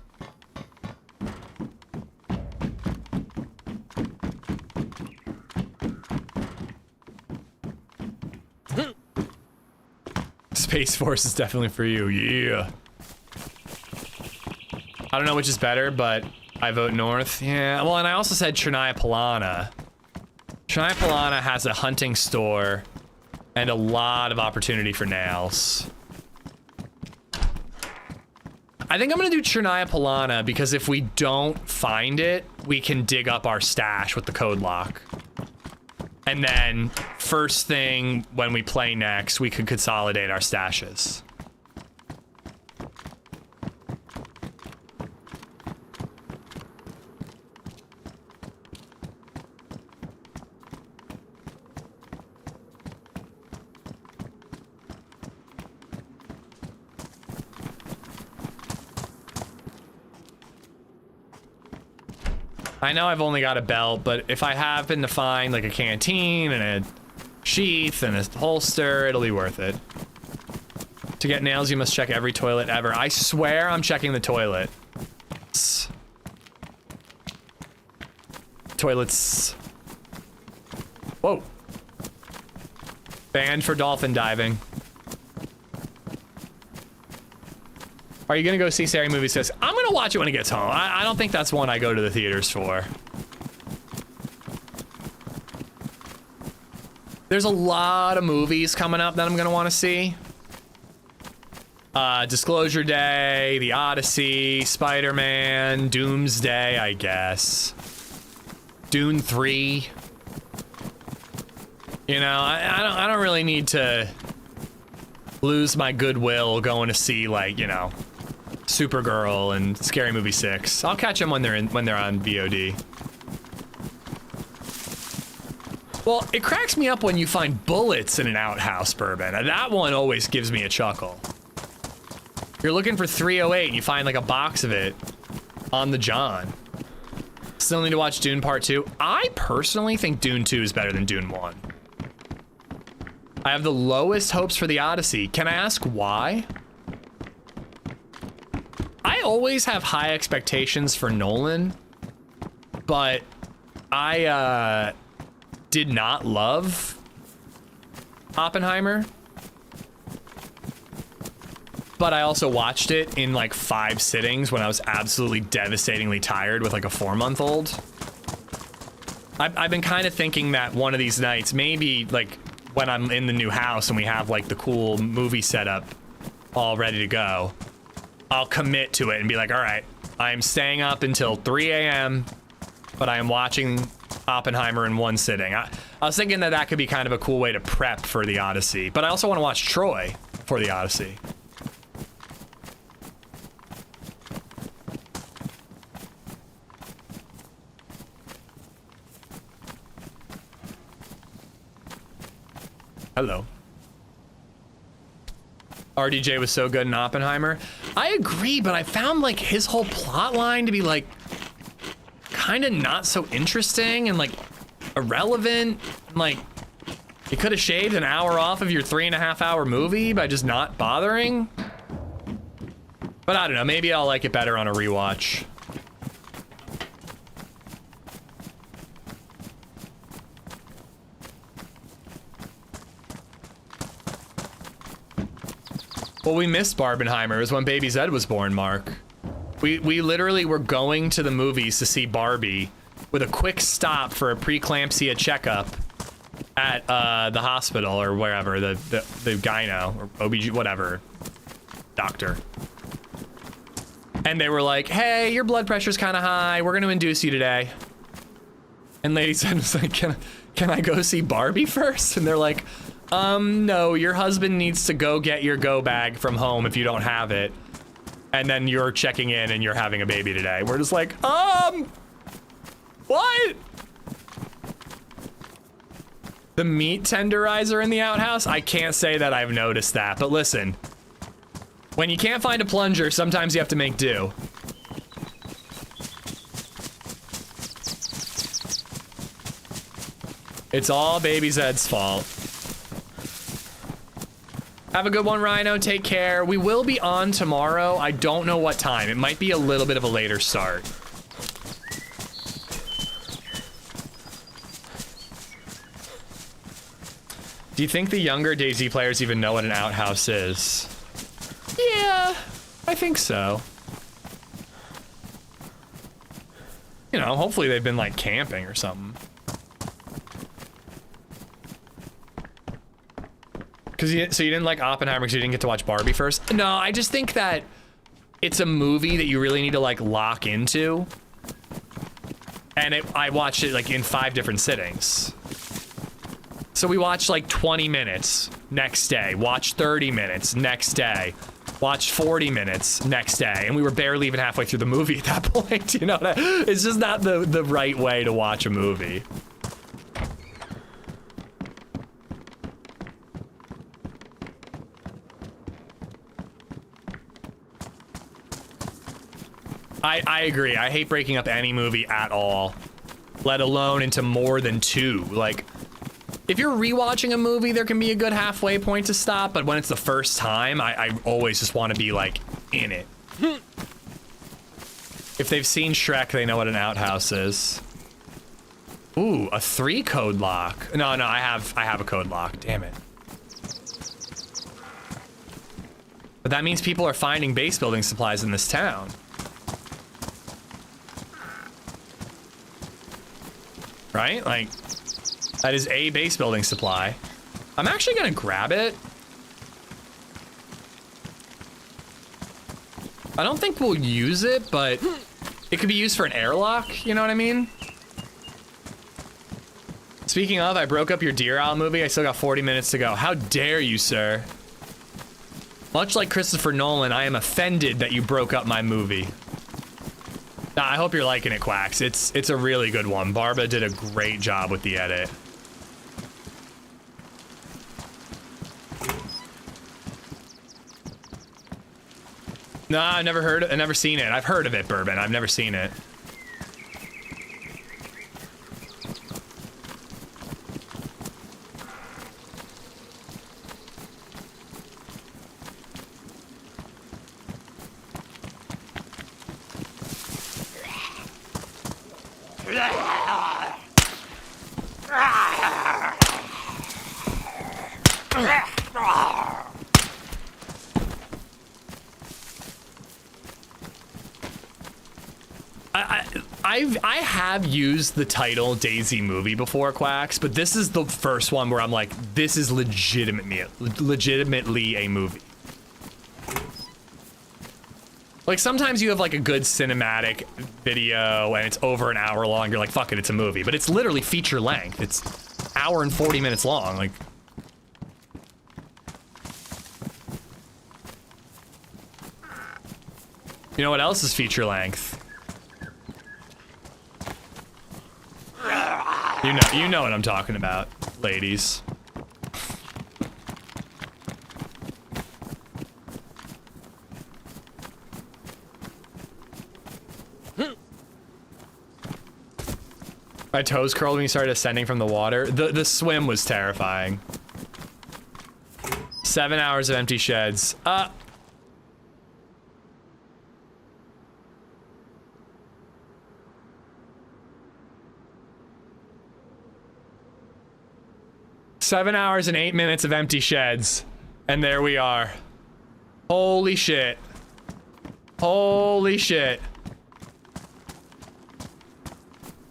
Space Force is definitely for you, yeah. I don't know which is better, but I vote North. Yeah, well, and I also said Chernaya Polana. Chernaya Polana has a hunting store and a lot of opportunity for nails. I think I'm gonna do Chernaya Polana because if we don't find it, we can dig up our stash with the code lock. And then first thing when we play next, we could consolidate our stashes. I know I've only got a belt, but if I happen to find like a canteen and a sheath and a holster, it'll be worth it. To get nails, you must check every toilet ever. I swear I'm checking the toilet. Toilets. Whoa. Banned for dolphin diving. Are you gonna go see Scary Movie 6? I'm gonna watch it when it gets home. I don't think that's one I go to the theaters for. There's a lot of movies coming up that I'm gonna wanna see. Disclosure Day, The Odyssey, Spider-Man, Doomsday, I guess. Dune 3. You know, I don't really need to lose my goodwill going to see, like, you know, Supergirl and Scary Movie 6. I'll catch them when they're on VOD. Well, it cracks me up when you find bullets in an outhouse, Bourbon. That one always gives me a chuckle. You're looking for 308 and you find like a box of it on the John. Still need to watch Dune Part 2. I personally think Dune 2 is better than Dune 1. I have the lowest hopes for The Odyssey. Can I ask why? I always have high expectations for Nolan, but I did not love Oppenheimer. But I also watched it in like 5 sittings when I was absolutely devastatingly tired with like a 4-month-old. I've been kind of thinking that one of these nights, maybe like when I'm in the new house and we have like the cool movie setup all ready to go, I'll commit to it and be like, all right, I am staying up until 3 a.m., but I am watching Oppenheimer in 1 sitting. I was thinking that that could be kind of a cool way to prep for The Odyssey, but I also want to watch Troy for The Odyssey. Hello. RDJ was so good in Oppenheimer. I agree, but I found like his whole plot line to be like kind of not so interesting and like irrelevant. And, like, you could have shaved an hour off of your 3.5-hour movie by just not bothering. But I don't know, maybe I'll like it better on a rewatch. Well, we missed Barbenheimer. It was when BabyZed was born, Mark. We literally were going to the movies to see Barbie with a quick stop for a preeclampsia checkup at the hospital or wherever, the gyno or OBG, whatever, doctor. And they were like, hey, your blood pressure's kind of high. We're going to induce you today. And LadyZed was like, can I go see Barbie first? And they're like, no, your husband needs to go get your go bag from home if you don't have it. and then you're checking in and you're having a baby today. We're just like, what? The meat tenderizer in the outhouse? I can't say that I've noticed that, but listen, when you can't find a plunger, sometimes you have to make do. It's all BabyZed's fault. Have a good one, Rhino. Take care. We will be on tomorrow. I don't know what time. It might be a little bit of a later start. Do you think the younger DayZ players even know what an outhouse is? Yeah, I think so. You know, hopefully they've been like camping or something. So you didn't like Oppenheimer because you didn't get to watch Barbie first? No, I just think that it's a movie that you really need to like lock into. And I watched it like in 5 different sittings. So we watched like 20 minutes next day, watched 30 minutes next day, watched 40 minutes next day, and we were barely even halfway through the movie at that point. You know, it's just not the right way to watch a movie. I agree. I hate breaking up any movie at all, let alone into more than 2. Like, if you're rewatching a movie, there can be a good halfway point to stop, but when it's the first time, I always just want to be, like, in it. If they've seen Shrek, they know what an outhouse is. Ooh, a 3 code lock. No, I have a code lock. Damn it. But that means people are finding base building supplies in this town. Right? Like, that is a base building supply. I'm actually gonna grab it. I don't think we'll use it, but it could be used for an airlock, you know what I mean? Speaking of, I broke up your Deer Owl movie. I still got 40 minutes to go. How dare you, sir? Much like Christopher Nolan, I am offended that you broke up my movie. Nah, I hope you're liking it, Quacks. It's a really good one. Barba did a great job with the edit. Nah, I've never seen it. I've heard of it, Bourbon. I've never seen it. I have used the title DayZ movie before, Quacks, but this is the first one where I'm like, this is legitimately a movie. Like, sometimes you have like a good cinematic video and it's over an hour long, you're like, fuck it, it's a movie. But it's literally feature length. It's hour and 40 minutes long. Like, you know what else is feature length? You know what I'm talking about, ladies. My toes curled when you started ascending from the water. The swim was terrifying. 7 hours of empty sheds. 7 hours and 8 minutes of empty sheds. And there we are. Holy shit. Holy shit.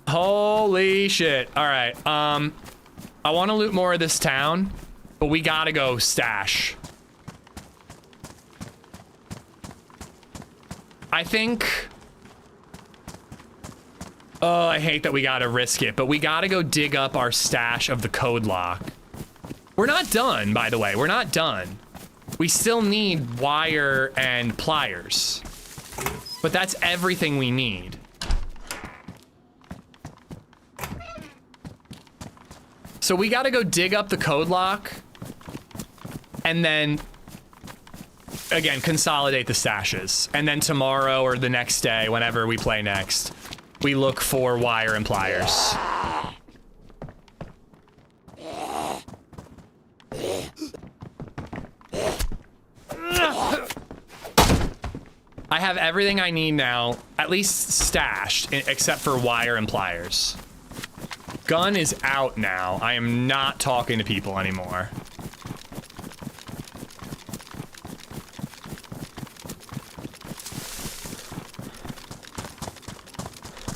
Holy shit. All right. I want to loot more of this town, but we gotta go stash. I think... Oh, I hate that we gotta risk it, but we gotta go dig up our stash of the code lock. We're not done, by the way. We're not done. We still need wire and pliers. But that's everything we need. So we gotta go dig up the code lock and then, again, consolidate the stashes. And then tomorrow or the next day, whenever we play next, we look for wire and pliers. I have everything I need now, at least stashed, except for wire and pliers. Gun is out now. I am not talking to people anymore.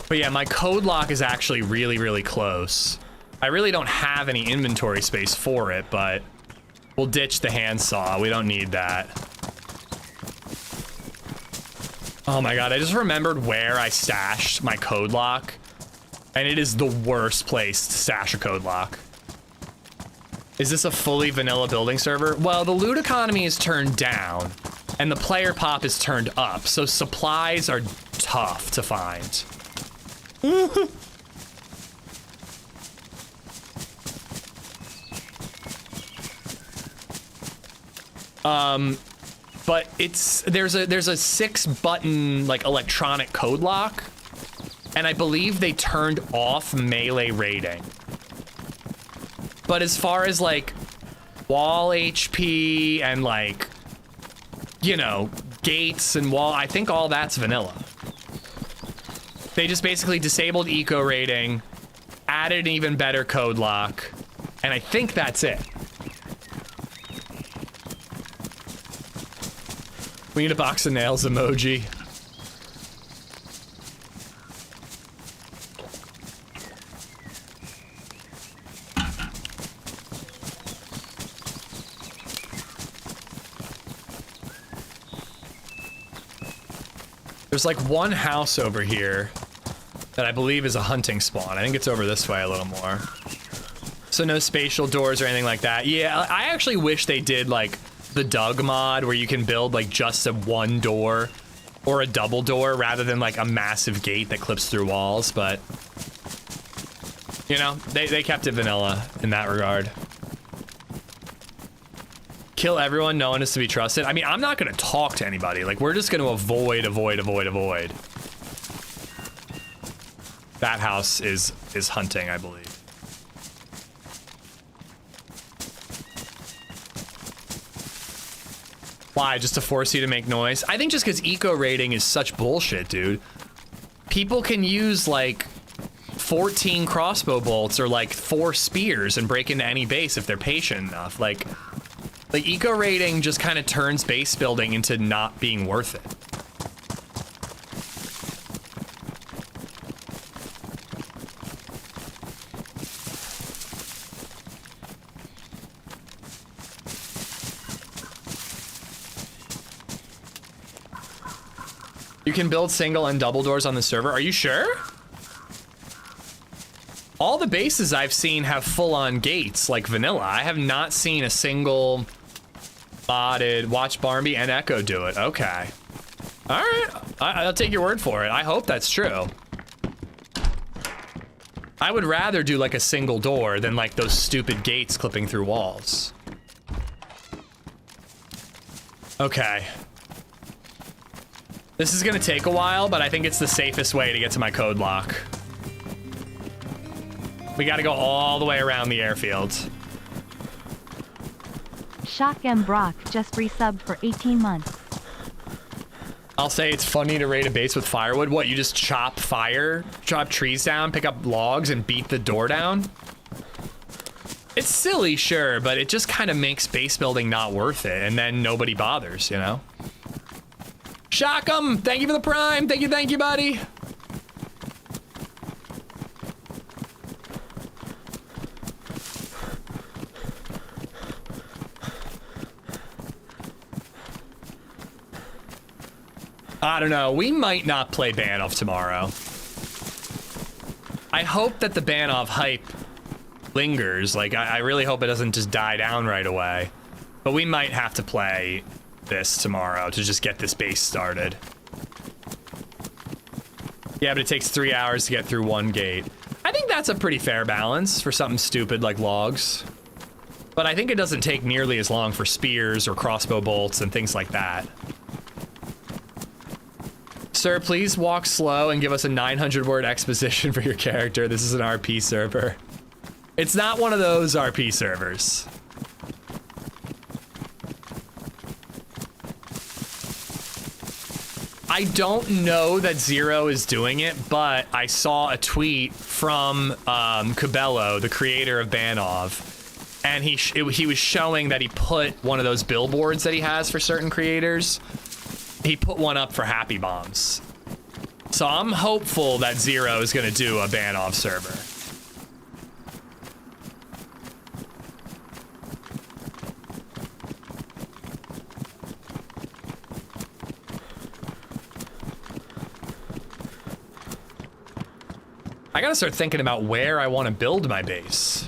But yeah, my code lock is actually really, really close. I really don't have any inventory space for it, but we'll ditch the handsaw. We don't need that. Oh my god, I just remembered where I stashed my code lock, and it is the worst place to stash a code lock. Is this a fully vanilla building server? Well, the loot economy is turned down, and the player pop is turned up, so supplies are tough to find. But there's a 6-button like electronic code lock, and I believe they turned off melee raiding. But as far as like wall HP and like, you know, gates and wall, I think all that's vanilla. They just basically disabled eco rating, added an even better code lock, and I think that's it. We need a box of nails emoji. There's like one house over here that I believe is a hunting spawn. I think it's over this way a little more. So no spatial doors or anything like that. Yeah, I actually wish they did like the Doug mod where you can build like just a one door or a double door rather than like a massive gate that clips through walls, but you know, they kept it vanilla in that regard. Kill everyone, no one is to be trusted. I mean, I'm not gonna talk to anybody. Like, we're just gonna avoid. That house is hunting, I believe. Why? Just to force you to make noise? I think just because eco rating is such bullshit, dude. People can use like 14 crossbow bolts or like 4 spears and break into any base if they're patient enough. Like eco rating just kind of turns base building into not being worth it. You can build single and double doors on the server. Are you sure? All the bases I've seen have full-on gates like vanilla. I have not seen a single modded Watch Barnby and Echo do it. Okay. All right. I'll take your word for it. I hope that's true. I would rather do like a single door than like those stupid gates clipping through walls. Okay. This is gonna take a while, but I think it's the safest way to get to my code lock. We gotta go all the way around the airfield. Shotgun Brock just resubbed for 18 months. I'll say it's funny to raid a base with firewood. What, you just chop trees down, pick up logs, and beat the door down? It's silly, sure, but it just kind of makes base building not worth it, and then nobody bothers, you know? Shockum, thank you for the prime. Thank you, buddy. I don't know. We might not play Banov tomorrow. I hope that the Banov hype lingers. Like, I really hope it doesn't just die down right away. But we might have to play this tomorrow to just get this base started. Yeah, but it takes 3 hours to get through one gate. I think that's a pretty fair balance for something stupid like logs. But I think it doesn't take nearly as long for spears or crossbow bolts and things like that. Sir, please walk slow and give us a 900-word exposition for your character. This is an RP server. It's not one of those RP servers. I don't know that Zero is doing it, but I saw a tweet from Cabello, the creator of Banov, and he was showing that he put one of those billboards that he has for certain creators. He put one up for Happy Bombs. So I'm hopeful that Zero is going to do a Banov server. I gotta start thinking about where I want to build my base.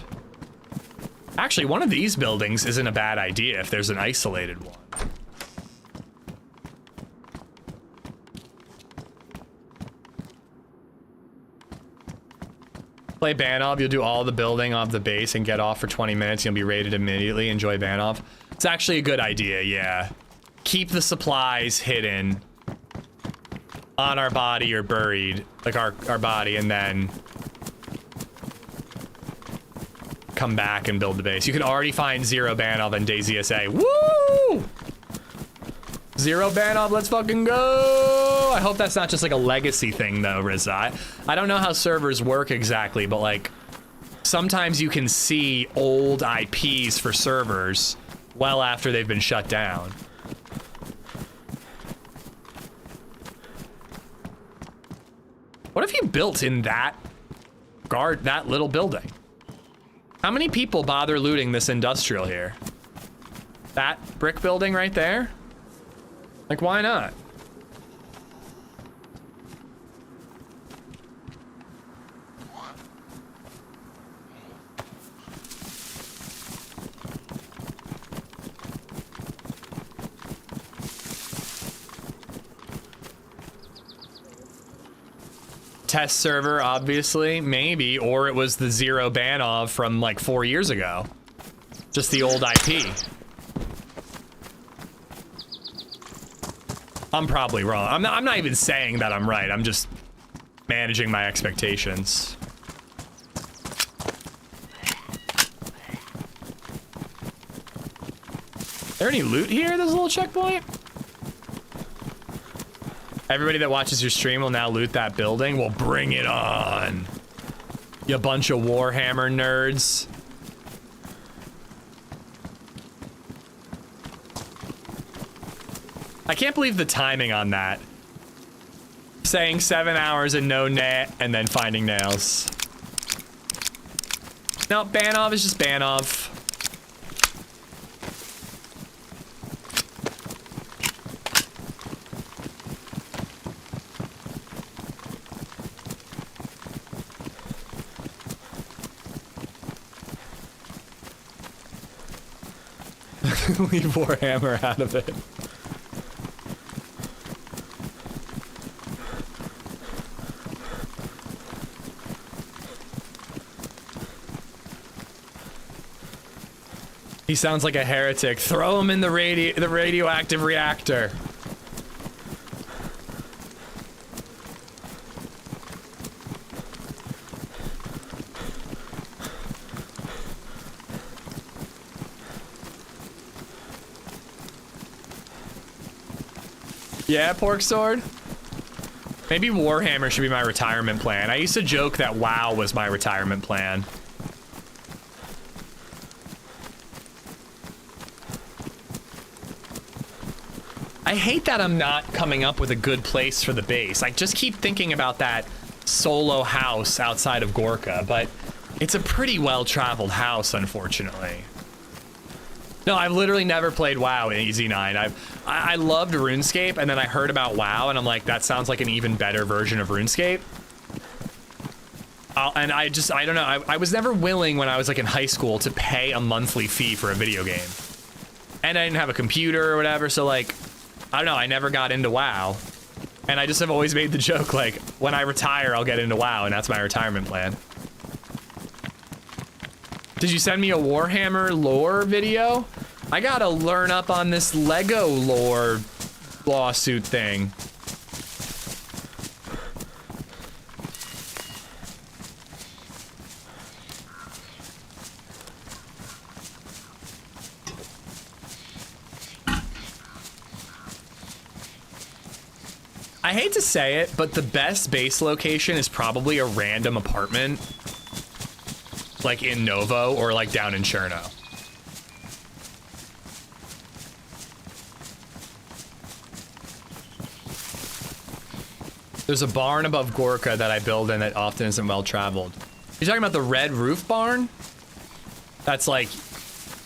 Actually, one of these buildings isn't a bad idea if there's an isolated one. Play Banov, you'll do all the building of the base and get off for 20 minutes. You'll be raided immediately. Enjoy Banov. It's actually a good idea, yeah. Keep the supplies hidden on our body or buried, like our body, and then come back and build the base. You can already find Zero Banov and DayZ SA. Woo! Zero Banov, let's fucking go! I hope that's not just like a legacy thing though, Rizza. I don't know how servers work exactly, but like sometimes you can see old IPs for servers well after they've been shut down. What if you built in that little building? How many people bother looting this industrial here? That brick building right there? Like, why not? Test server, obviously, maybe, or it was the Zero Banov from like 4 years ago. Just the old IP. I'm probably wrong. I'm not even saying that I'm right. I'm just managing my expectations. Is there any loot here? There's a little checkpoint. Everybody that watches your stream will now loot that building. Well, bring it on. You bunch of Warhammer nerds. I can't believe the timing on that. Saying 7 hours and no net, and then finding nails. No, Banov is just Banov. Leave Warhammer out of it. He sounds like a heretic. Throw him in the radioactive reactor. Yeah, Pork Sword. Maybe Warhammer should be my retirement plan. I used to joke that WoW was my retirement plan. I hate that I'm not coming up with a good place for the base. I just keep thinking about that solo house outside of Gorka, but it's a pretty well-traveled house, unfortunately. No, I've literally never played WoW in EZ9. I loved RuneScape, and then I heard about WoW, and I'm like, that sounds like an even better version of RuneScape. And I don't know, I was never willing when I was like in high school to pay a monthly fee for a video game. And I didn't have a computer or whatever, so like, I don't know, I never got into WoW. And I just have always made the joke, like, when I retire, I'll get into WoW, and that's my retirement plan. Did you send me a Warhammer lore video? I gotta learn up on this Lego lore lawsuit thing. I hate to say it, but the best base location is probably a random apartment, like in Novo or like down in Cherno. There's a barn above Gorka that I build in that often isn't well traveled. You're talking about the red roof barn? That's like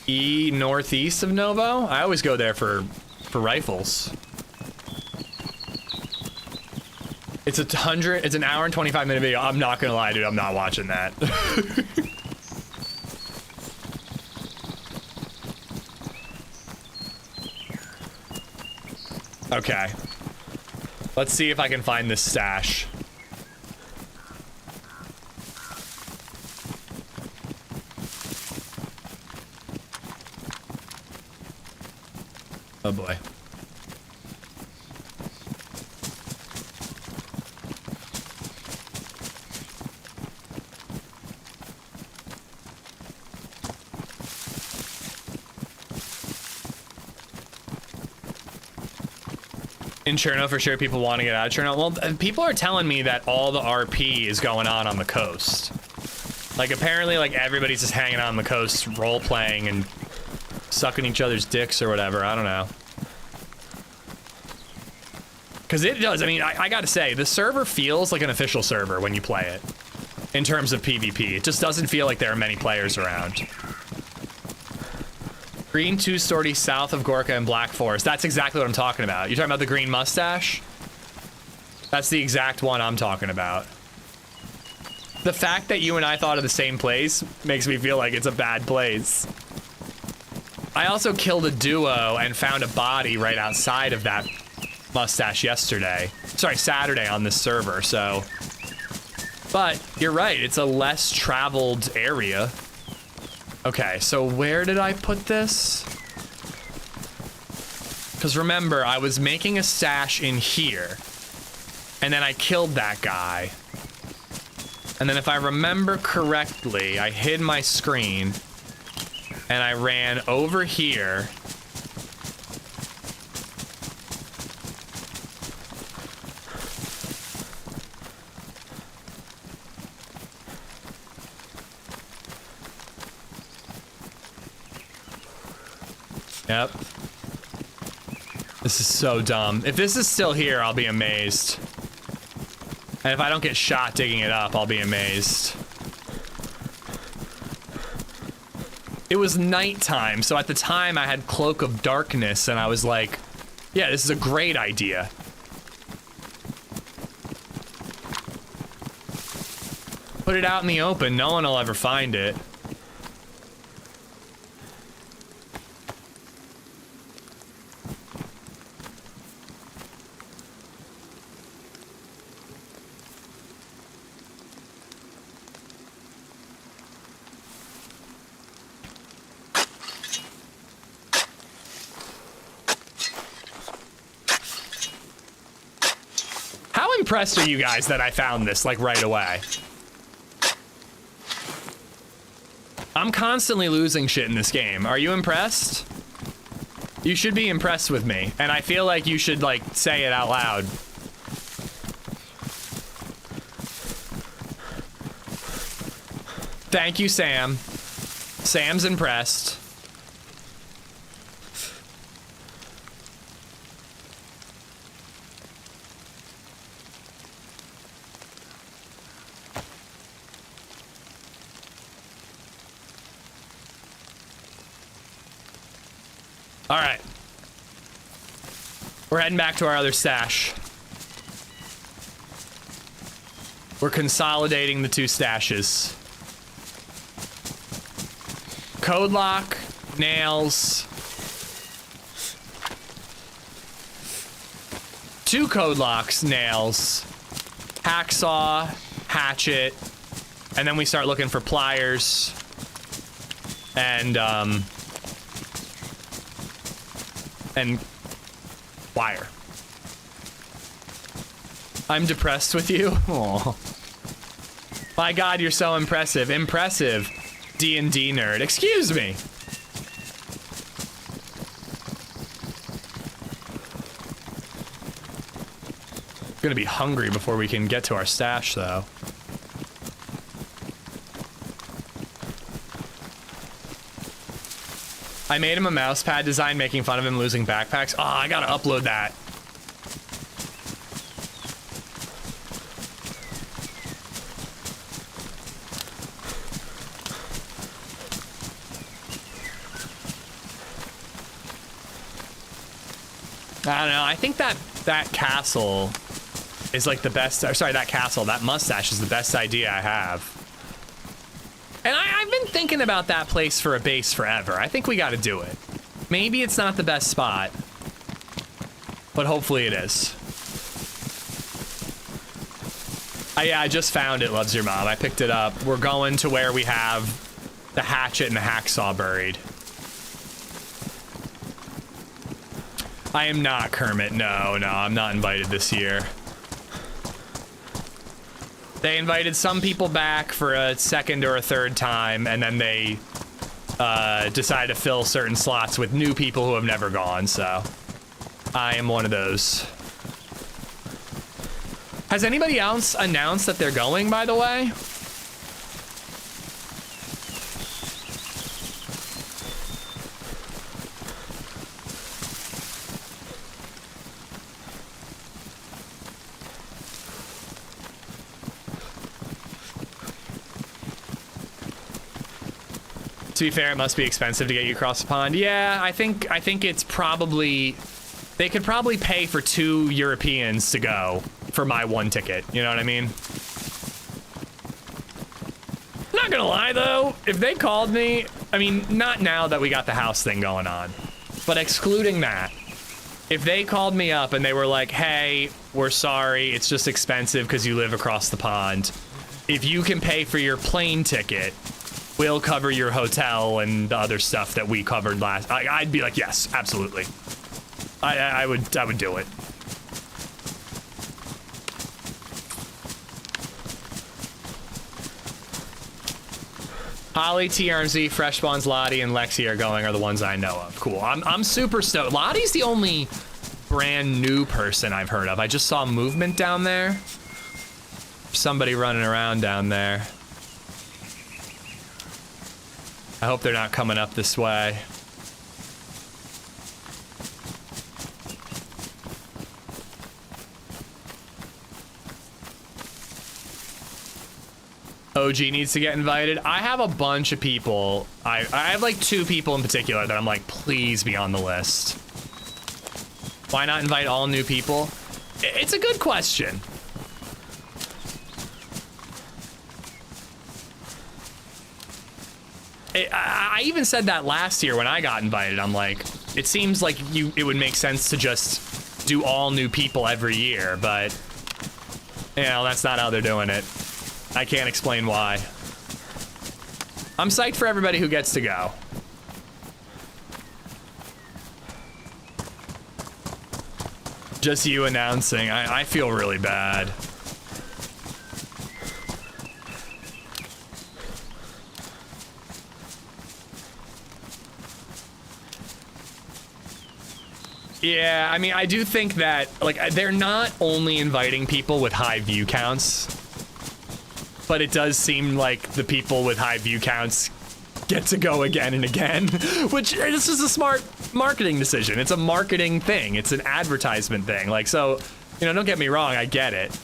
northeast of Novo? I always go there for rifles. It's an hour and 25-minute video. I'm not gonna lie, dude, I'm not watching that. Okay. Let's see if I can find this stash. Oh boy. In Cherno, for sure, people want to get out of Cherno. Well, people are telling me that all the RP is going on the coast. Like, apparently, like, everybody's just hanging out on the coast, role-playing and sucking each other's dicks or whatever. I don't know. Because it does. I mean, I gotta say, the server feels like an official server when you play it. In terms of PvP. It just doesn't feel like there are many players around. Green two-story south of Gorka and Black Forest. That's exactly what I'm talking about. You're talking about the green mustache? That's the exact one I'm talking about. The fact that you and I thought of the same place makes me feel like it's a bad place. I also killed a duo and found a body right outside of that mustache yesterday. Sorry, Saturday on this server, so... But, you're right, it's a less traveled area. Okay, so where did I put this? Because remember, I was making a stash in here. And then I killed that guy. And then if I remember correctly, I hid my screen. And I ran over here. Yep. This is so dumb. If this is still here, I'll be amazed. And if I don't get shot digging it up, I'll be amazed. It was nighttime, so at the time I had Cloak of Darkness, and I was like, yeah, this is a great idea. Put it out in the open, no one will ever find it. How impressed are you guys that I found this, like, right away? I'm constantly losing shit in this game. Are you impressed? You should be impressed with me, and I feel like you should, like, say it out loud. Thank you, Sam. Sam's impressed. All right. We're heading back to our other stash. We're consolidating the two stashes. Code lock, nails. 2 code locks, nails, hacksaw, hatchet, and then we start looking for pliers and wire. I'm depressed with you. Aw. My God, you're so impressive. Impressive, D&D nerd. Excuse me. Gonna be hungry before we can get to our stash, though. I made him a mouse pad design making fun of him losing backpacks. Oh, I gotta upload that. I don't know. I think that castle is like the best. Or sorry, that mustache is the best idea I have. And I've been thinking about that place for a base forever. I think we got to do it. Maybe it's not the best spot, but hopefully it is. Yeah, I just found it, loves your mom. I picked it up. We're going to where we have the hatchet and the hacksaw buried. I am not Kermit. No, I'm not invited this year. They invited some people back for a second or a third time, and then they decided to fill certain slots with new people who have never gone, so I am one of those. Has anybody else announced that they're going, by the way? To be fair, it must be expensive to get you across the pond. Yeah, I think it's probably, they could probably pay for 2 Europeans to go for my 1 ticket. You know what I mean? Not gonna lie though, if they called me, I mean, not now that we got the house thing going on, but excluding that, if they called me up and they were like, hey, we're sorry, it's just expensive because you live across the pond. If you can pay for your plane ticket, we'll cover your hotel and the other stuff that we covered last. I'd be like, yes, absolutely. I would do it. Holly, TRMZ, Fresh Spawns, Lottie, and Lexi are the ones I know of. Cool. I'm super stoked. Lottie's the only brand new person I've heard of. I just saw movement down there. Somebody running around down there. I hope they're not coming up this way. OG needs to get invited. I have a bunch of people. I have like 2 people in particular that I'm like, please be on the list. Why not invite all new people? It's a good question. I even said that last year when I got invited. I'm like, it seems like it would make sense to just do all new people every year, but you know, that's not how they're doing it. I can't explain why. I'm psyched for everybody who gets to go. Just you announcing, I feel really bad. Yeah, I mean, I do think that, like, they're not only inviting people with high view counts, but it does seem like the people with high view counts get to go again and again, which this is a smart marketing decision. It's a marketing thing. It's an advertisement thing. Like, so, you know, don't get me wrong, I get it.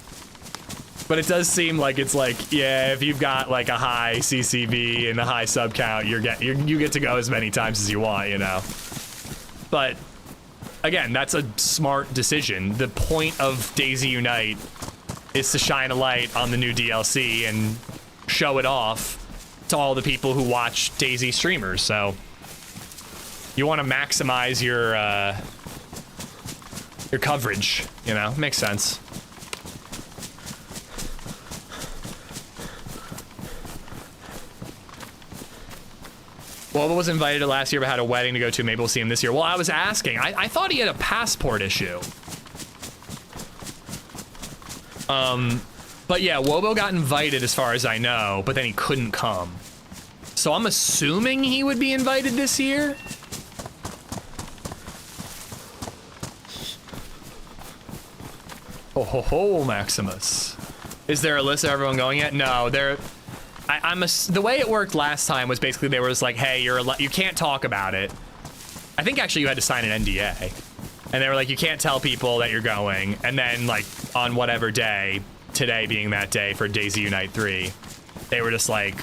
But it does seem like it's like, yeah, if you've got like a high CCV and a high sub count, you get to go as many times as you want, you know. But again, that's a smart decision. The point of DayZ Unite is to shine a light on the new DLC and show it off to all the people who watch DayZ streamers. So you want to maximize your coverage, you know, makes sense. Well, was invited to last year but had a wedding to go to. Maybe we'll see him this year. Well, I was asking. I thought he had a passport issue. But yeah, Wobo got invited as far as I know, but then he couldn't come. So I'm assuming he would be invited this year. Oh ho ho, Maximus. Is there a list of everyone going yet? No, there. The way it worked last time was basically they were just like, hey, you can't talk about it. I think actually you had to sign an NDA. And they were like, you can't tell people that you're going. And then like on whatever day, today being that day for DayZ Unite 3, they were just like,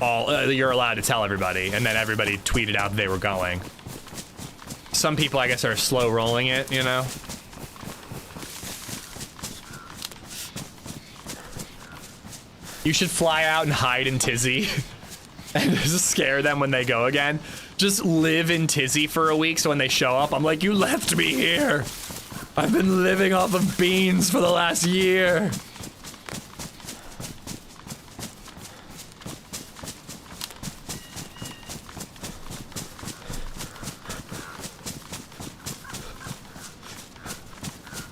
you're allowed to tell everybody. And then everybody tweeted out that they were going. Some people, I guess, are slow rolling it, you know? You should fly out and hide in Tizzy and just scare them when they go again. Just live in Tizzy for a week so when they show up, I'm like, you left me here. I've been living off of beans for the last year.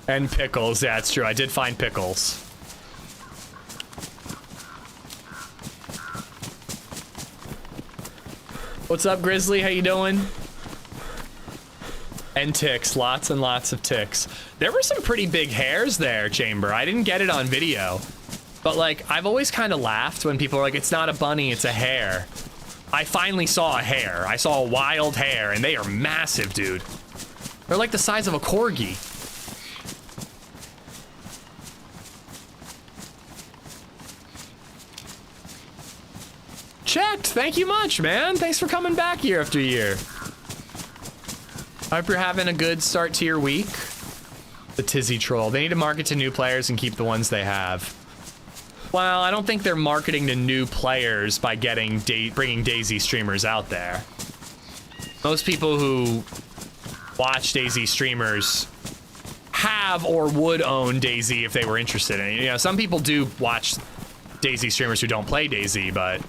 And pickles, yeah, it's true. I did find pickles. What's up, Grizzly? How you doing? And ticks, lots and lots of ticks. There were some pretty big hairs there, Chamber. I didn't get it on video. But like, I've always kind of laughed when people are like, it's not a bunny, it's a hare. I finally saw a hare. I saw a wild hare, and they are massive, dude. They're like the size of a corgi. Checked. Thank you much, man. Thanks for coming back year after year. I hope you're having a good start to your week. The Tizzy troll. They need to market to new players and keep the ones they have. Well, I don't think they're marketing to new players by bringing DayZ streamers out there. Most people who watch DayZ streamers have or would own DayZ if they were interested in it. You know, some people do watch DayZ streamers who don't play DayZ, but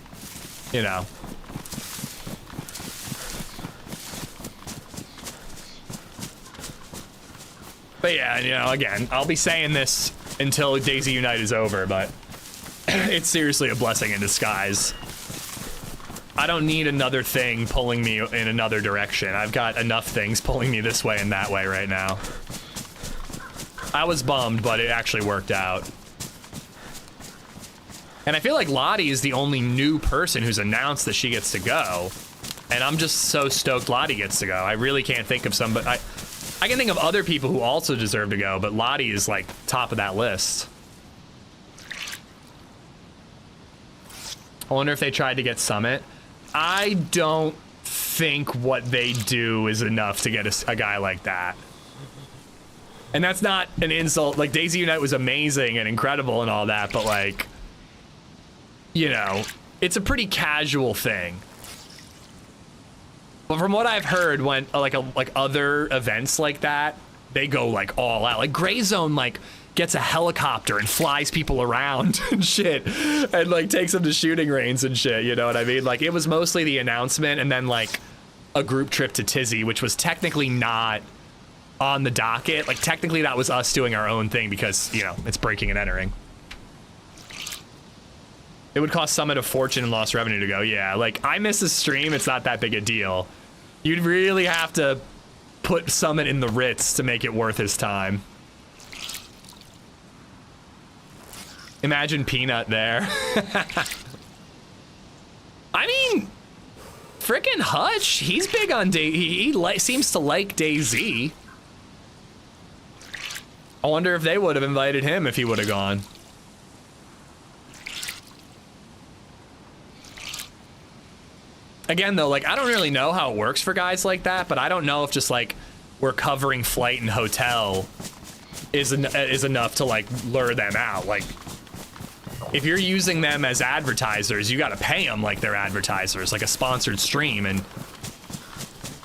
you know. But yeah, you know, again, I'll be saying this until DayZ Unite is over, but it's seriously a blessing in disguise. I don't need another thing pulling me in another direction. I've got enough things pulling me this way and that way right now. I was bummed, but it actually worked out. And I feel like Lottie is the only new person who's announced that she gets to go. And I'm just so stoked Lottie gets to go. I really can't think of somebody. I can think of other people who also deserve to go, but Lottie is like top of that list. I wonder if they tried to get Summit. I don't think what they do is enough to get a guy like that. And that's not an insult. Like, DayZ Unite was amazing and incredible and all that, but like, you know, it's a pretty casual thing. But from what I've heard, when like other events like that, they go like all out. Like Gray Zone like gets a helicopter and flies people around and shit, and like takes them to shooting range and shit. You know what I mean? Like it was mostly the announcement and then like a group trip to Tizzy, which was technically not on the docket. Like technically that was us doing our own thing because, you know, it's breaking and entering. It would cost Summit a fortune and lost revenue to go. Yeah, like I miss a stream, it's not that big a deal. You'd really have to put Summit in the Ritz to make it worth his time. Imagine Peanut there. I mean, frickin' Hutch, he's big on he seems to like DayZ. I wonder if they would have invited him if he would have gone. Again, though, like, I don't really know how it works for guys like that, but I don't know if just, like, we're covering flight and hotel is enough to, like, lure them out. Like, if you're using them as advertisers, you gotta pay them like they're advertisers, like a sponsored stream, and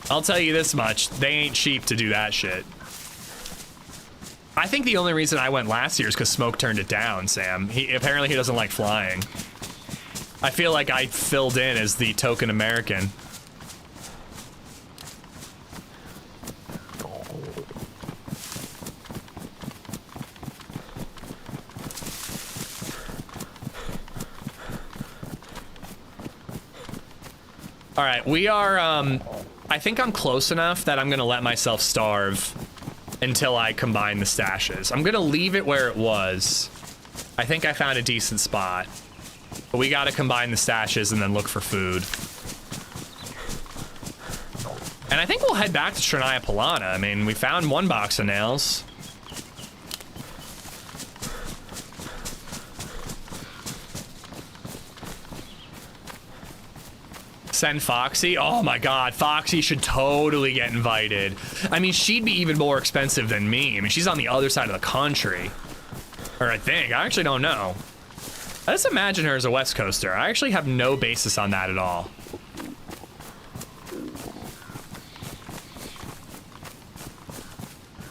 I'll tell you this much, they ain't cheap to do that shit. I think the only reason I went last year is because Smoke turned it down, Sam. Apparently he doesn't like flying. I feel like I filled in as the token American. All right, we are, I think I'm close enough that I'm gonna let myself starve until I combine the stashes. I'm gonna leave it where it was. I think I found a decent spot, but we gotta combine the stashes and then look for food. And I think we'll head back to Shania Polana. I mean, we found one box of nails. Send Foxy? Oh my god, Foxy should totally get invited. I mean, she'd be even more expensive than me. I mean, she's on the other side of the country. Or I think, I actually don't know. I just imagine her as a West Coaster. I actually have no basis on that at all.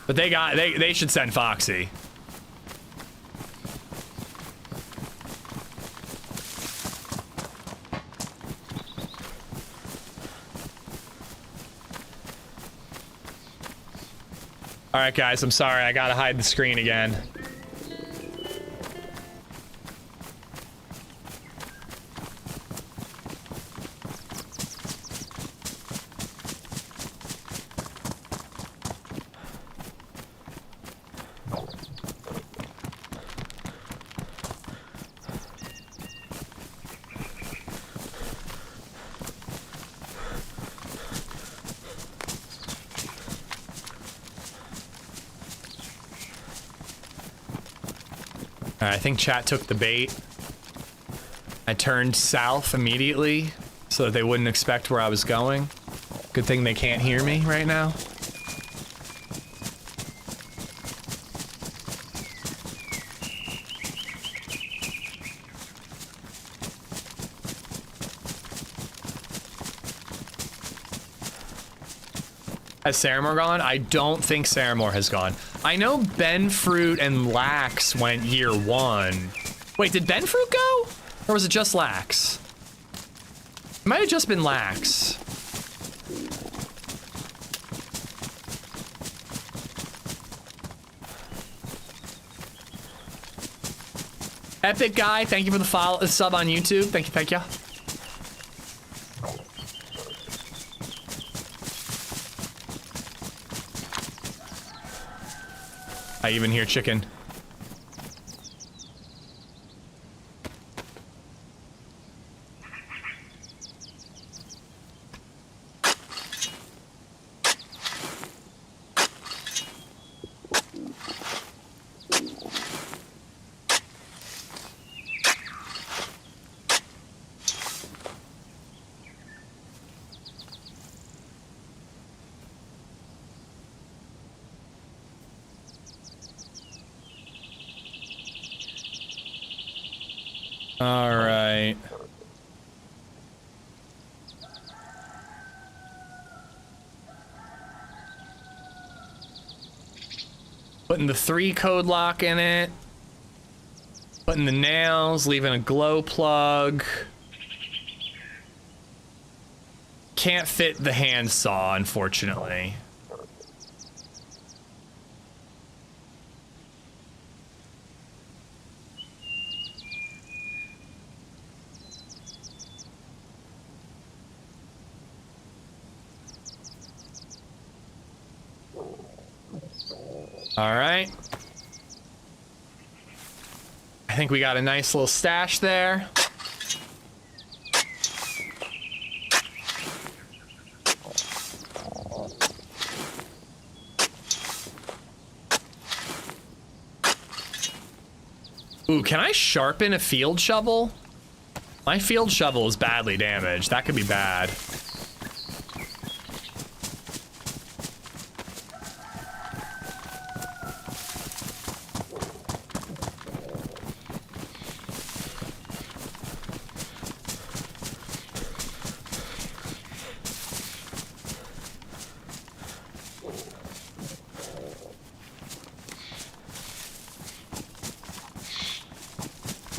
But they should send Foxy. All right, guys, I'm sorry. I gotta hide the screen again. I think chat took the bait. I turned south immediately so that they wouldn't expect where I was going. Good thing they can't hear me right now. Has Saramore gone? I don't think Saramore has gone. I know Benfruit and Lax went year 1. Wait, did Benfruit go? Or was it just Lax? It might have just been Lax. Epic Guy, thank you for the sub on YouTube. Thank you, thank you. I even hear chicken. All right. Putting the 3 code lock in it. Putting the nails, leaving a glow plug. Can't fit the handsaw, unfortunately. All right. I think we got a nice little stash there. Ooh, can I sharpen a field shovel? My field shovel is badly damaged. That could be bad.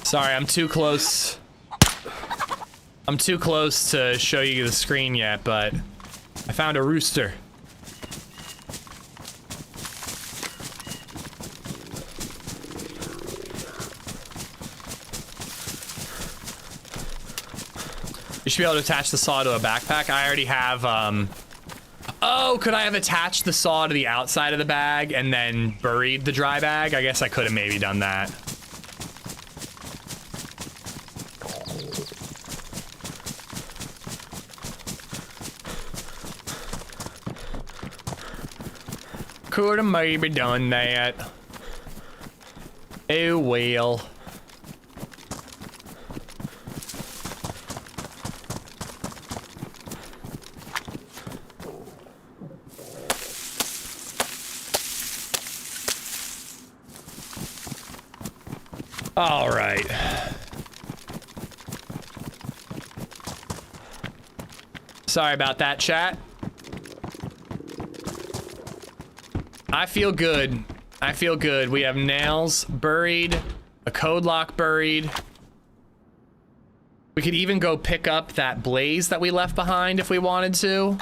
Sorry, I'm too close. I'm too close to show you the screen yet, but I found a rooster. You should be able to attach the saw to a backpack. I already have, oh, could I have attached the saw to the outside of the bag and then buried the dry bag? I guess I could have maybe done that. Could have maybe done that. Oh well. All right. Sorry about that, chat. I feel good. I feel good. We have nails buried, a code lock buried. We could even go pick up that blaze that we left behind if we wanted to.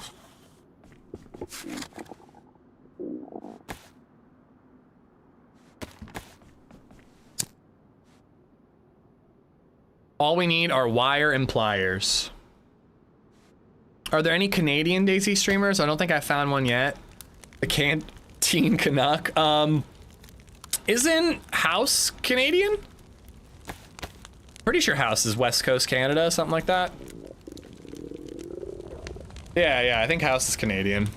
All we need are wire and pliers. Are there any Canadian DayZ streamers? I don't think I found one yet. The Canteen Canuck. Isn't House Canadian? Pretty sure House is West Coast Canada, something like that. Yeah, I think House is Canadian.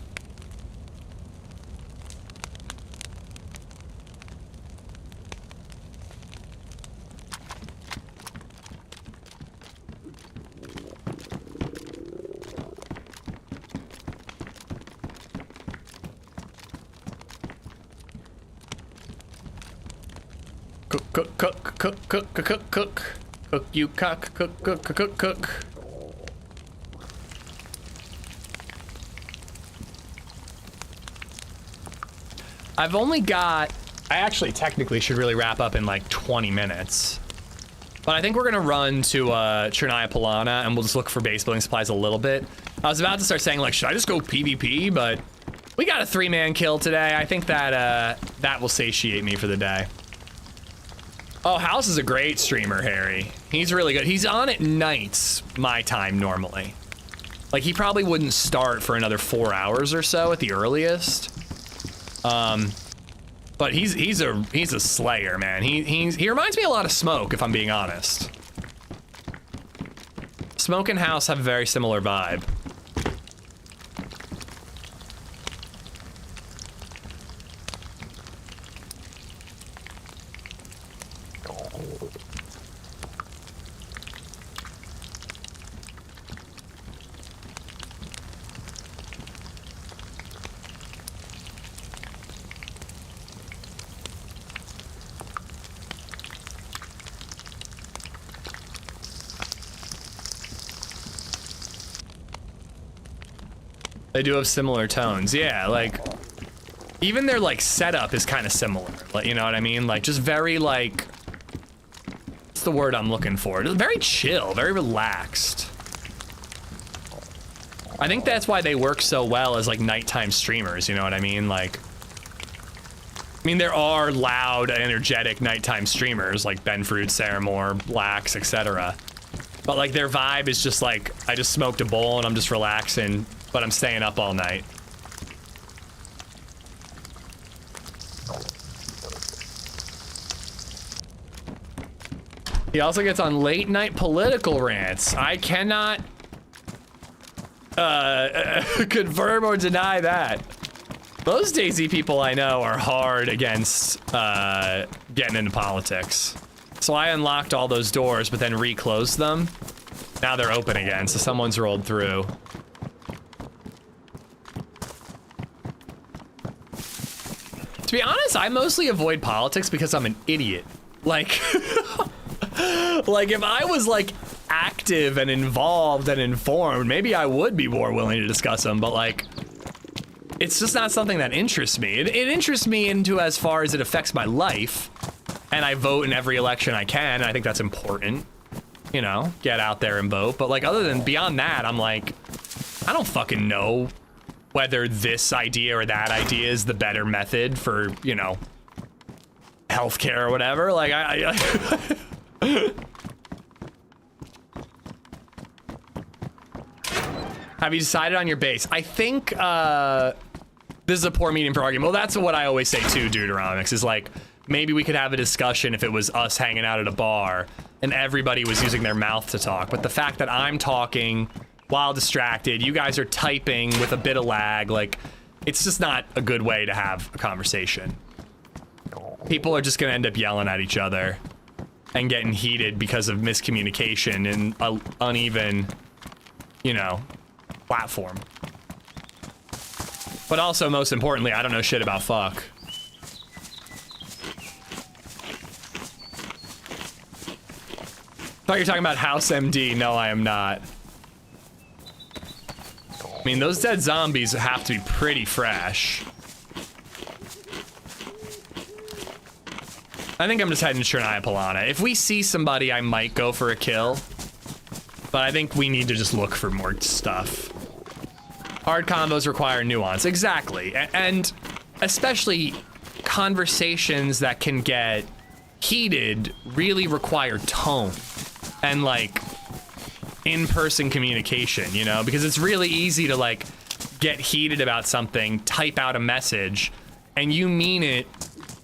Cook, you cock, cook. I've only got, I actually technically should really wrap up in like 20 minutes. But I think we're gonna run to Chernaya Polana and we'll just look for base building supplies a little bit. I was about to start saying like, should I just go PvP? But we got a 3-man kill today. I think that that will satiate me for the day. Oh, House is a great streamer, Harry. He's really good. He's on at nights, my time normally. Like he probably wouldn't start for another 4 hours or so at the earliest. But he's a slayer, man. He reminds me a lot of Smoke, if I'm being honest. Smoke and House have a very similar vibe. They do have similar tones. Yeah, like even their like setup is kind of similar. Like, you know what I mean? Like just very like, what's the word I'm looking for? Very chill, very relaxed. I think that's why they work so well as like nighttime streamers, you know what I mean? Like, I mean, there are loud, energetic nighttime streamers like Ben Fruit, Sarah Moore, Lax, etc. But like their vibe is just like, I just smoked a bowl and I'm just relaxing, but I'm staying up all night. He also gets on late night political rants. I cannot confirm or deny that. Most DayZ people I know are hard against getting into politics. So I unlocked all those doors, but then reclosed them. Now they're open again, so someone's rolled through. To be honest, I mostly avoid politics because I'm an idiot. Like, like if I was like active and involved and informed, maybe I would be more willing to discuss them, but like, it's just not something that interests me. It interests me into as far as it affects my life, and I vote in every election I can, and I think that's important. You know, get out there and vote. But like, other than beyond that, I'm like, I don't fucking know whether this idea or that idea is the better method for, you know, healthcare or whatever. Like, Have you decided on your base? I think this is a poor medium for argument. Well, that's what I always say too, Deuteronomics, is like, maybe we could have a discussion if it was us hanging out at a bar and everybody was using their mouth to talk. But the fact that I'm talking while distracted, you guys are typing with a bit of lag, like, it's just not a good way to have a conversation. People are just gonna end up yelling at each other and getting heated because of miscommunication and an uneven, you know, platform. But also, most importantly, I don't know shit about fuck. Thought you were talking about House MD. No, I am not. I mean, those dead zombies have to be pretty fresh. I think I'm just heading to Chernaya Polana. If we see somebody, I might go for a kill. But I think we need to just look for more stuff. Hard combos require nuance. Exactly. And especially conversations that can get heated really require tone and like in-person communication, you know, because it's really easy to like get heated about something, type out a message, and you mean it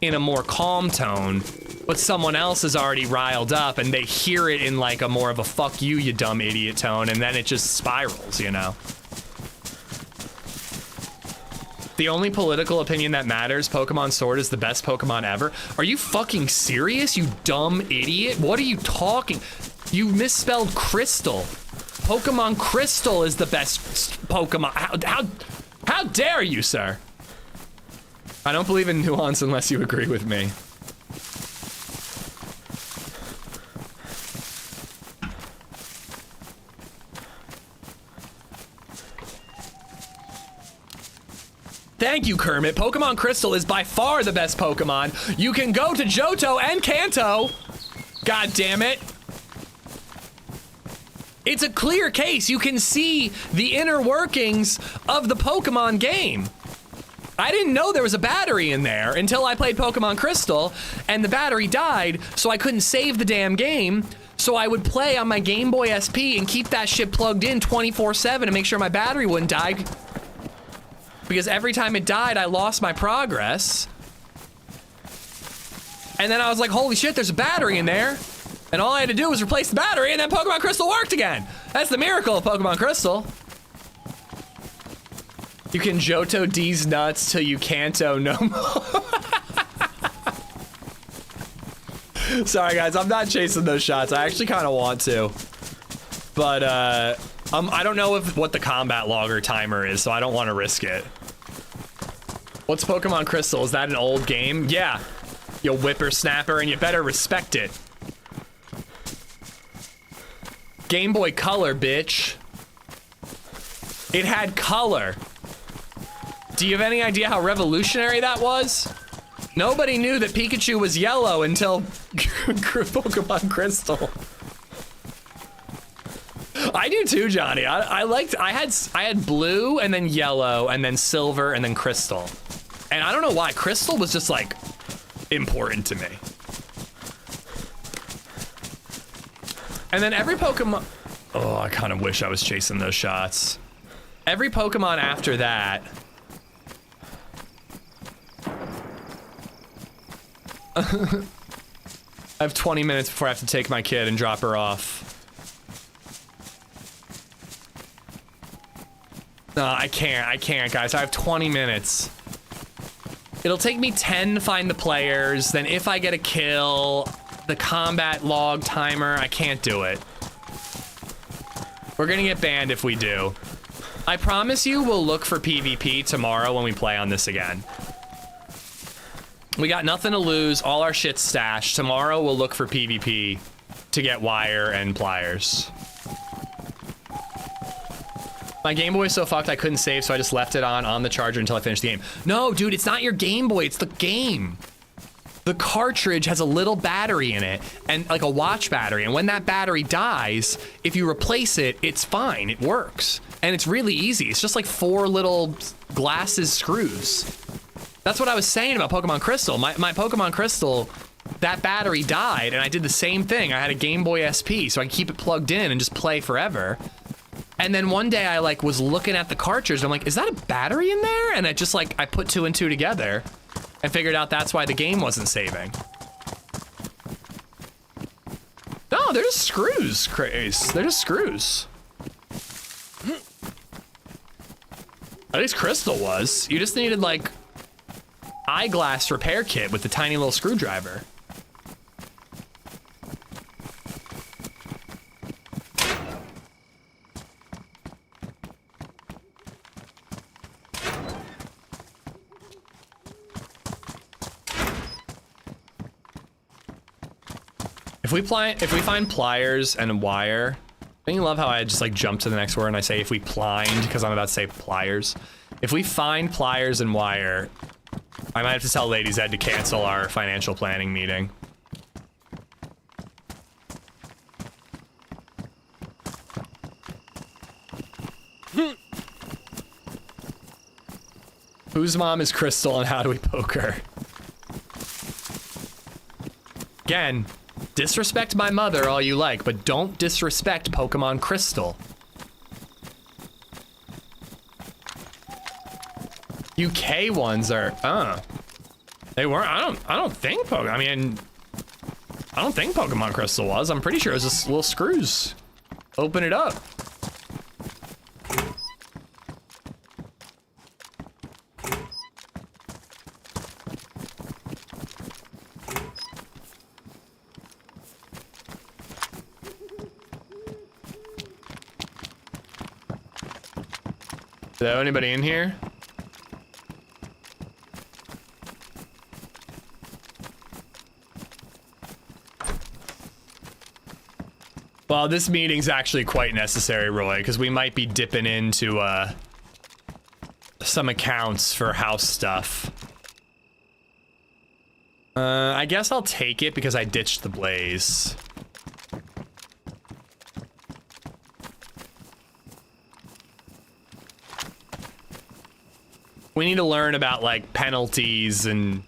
in a more calm tone, but someone else is already riled up and they hear it in like a more of a fuck you, you dumb idiot tone, and then it just spirals, you know. The only political opinion that matters, Pokemon Sword is the best Pokemon ever. Are you fucking serious, you dumb idiot? What are you talking? You misspelled Crystal. Pokemon Crystal is the best Pokemon. How dare you, sir? I don't believe in nuance unless you agree with me. Thank you, Kermit. Pokemon Crystal is by far the best Pokemon. You can go to Johto and Kanto. God damn it. It's a clear case. You can see the inner workings of the Pokemon game. I didn't know there was a battery in there until I played Pokemon Crystal and the battery died, so I couldn't save the damn game. So I would play on my Game Boy SP and keep that shit plugged in 24/7 to make sure my battery wouldn't die. Because every time it died, I lost my progress. And then I was like, holy shit, there's a battery in there. And all I had to do was replace the battery and then Pokemon Crystal worked again. That's the miracle of Pokemon Crystal. You can Johto D's nuts till you Kanto no more. Sorry guys, I'm not chasing those shots. I actually kind of want to. But I don't know what the combat logger timer is, so I don't want to risk it. What's Pokemon Crystal? Is that an old game? Yeah. You whippersnapper, and you better respect it. Game Boy Color, bitch. It had color. Do you have any idea how revolutionary that was? Nobody knew that Pikachu was yellow until Pokemon Crystal. I do too, Johnny. I had blue and then yellow and then silver and then crystal. And I don't know why. Crystal was just like important to me. And then every Pokemon, oh, I kind of wish I was chasing those shots. Every Pokemon after that. I have 20 minutes before I have to take my kid and drop her off. No, I can't, guys. I have 20 minutes. It'll take me 10 to find the players. Then if I get a kill, the combat log timer, I can't do it. We're gonna get banned if we do. I promise you we'll look for PvP tomorrow when we play on this again. We got nothing to lose, all our shit's stashed. Tomorrow we'll look for PvP to get wire and pliers. My Game Boy is so fucked I couldn't save, so I just left it on the charger until I finished the game. No, dude, it's not your Game Boy, it's the game. the cartridge has a little battery in it, and like a watch battery, and when that battery dies, if you replace it, it's fine, it works. And it's really easy. It's just like 4 little glasses screws. That's what I was saying about Pokemon Crystal. My Pokemon Crystal, that battery died, and I did the same thing. I had a Game Boy SP, so I could keep it plugged in and just play forever. And then one day I like was looking at the cartridge, and I'm like, is that a battery in there? And I just like, I put 2 and 2 together and figured out that's why the game wasn't saving. No, they're just screws, Chris. They're just screws. At least Crystal was. You just needed like eyeglass repair kit with the tiny little screwdriver. If we find pliers and wire, don't you love how I just like jump to the next word and I say if we plied, because I'm about to say pliers. If we find pliers and wire, I might have to tell LadyZed to cancel our financial planning meeting. Whose mom is Crystal and how do we poke her? Again, disrespect my mother all you like, but don't disrespect Pokemon Crystal. UK ones are, they weren't, I don't think I don't think Pokemon Crystal was. I'm pretty sure it was just little screws. Open it up. Is there anybody in here? Well, this meeting's actually quite necessary, Roy, because we might be dipping into some accounts for house stuff. I guess I'll take it because I ditched the Blaze. We need to learn about like penalties and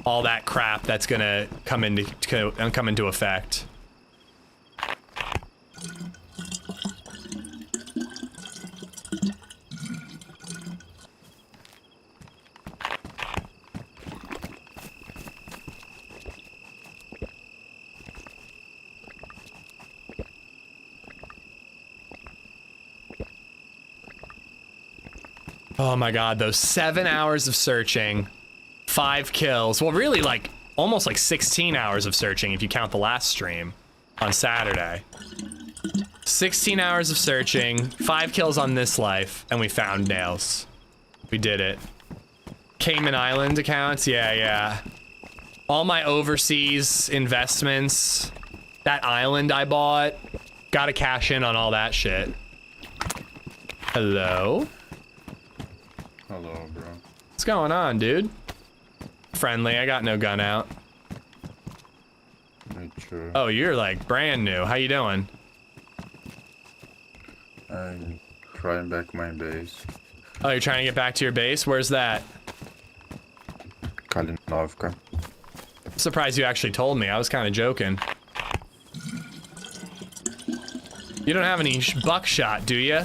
all that crap that's gonna come into effect. Oh my god, those 7 hours of searching, 5 kills. Well, really like almost like 16 hours of searching if you count the last stream on Saturday. 16 hours of searching, 5 kills on this life, and we found nails. We did it. Cayman Island accounts, yeah. All my overseas investments, that island I bought, gotta cash in on all that shit. Hello? Hello, bro. What's going on, dude? Friendly, I got no gun out. Not sure. Oh, you're like brand new. How you doing? I'm trying back my base. Oh, you're trying to get back to your base? Where's that? Kalinovka. Surprised you actually told me. I was kind of joking. You don't have any buckshot, do you?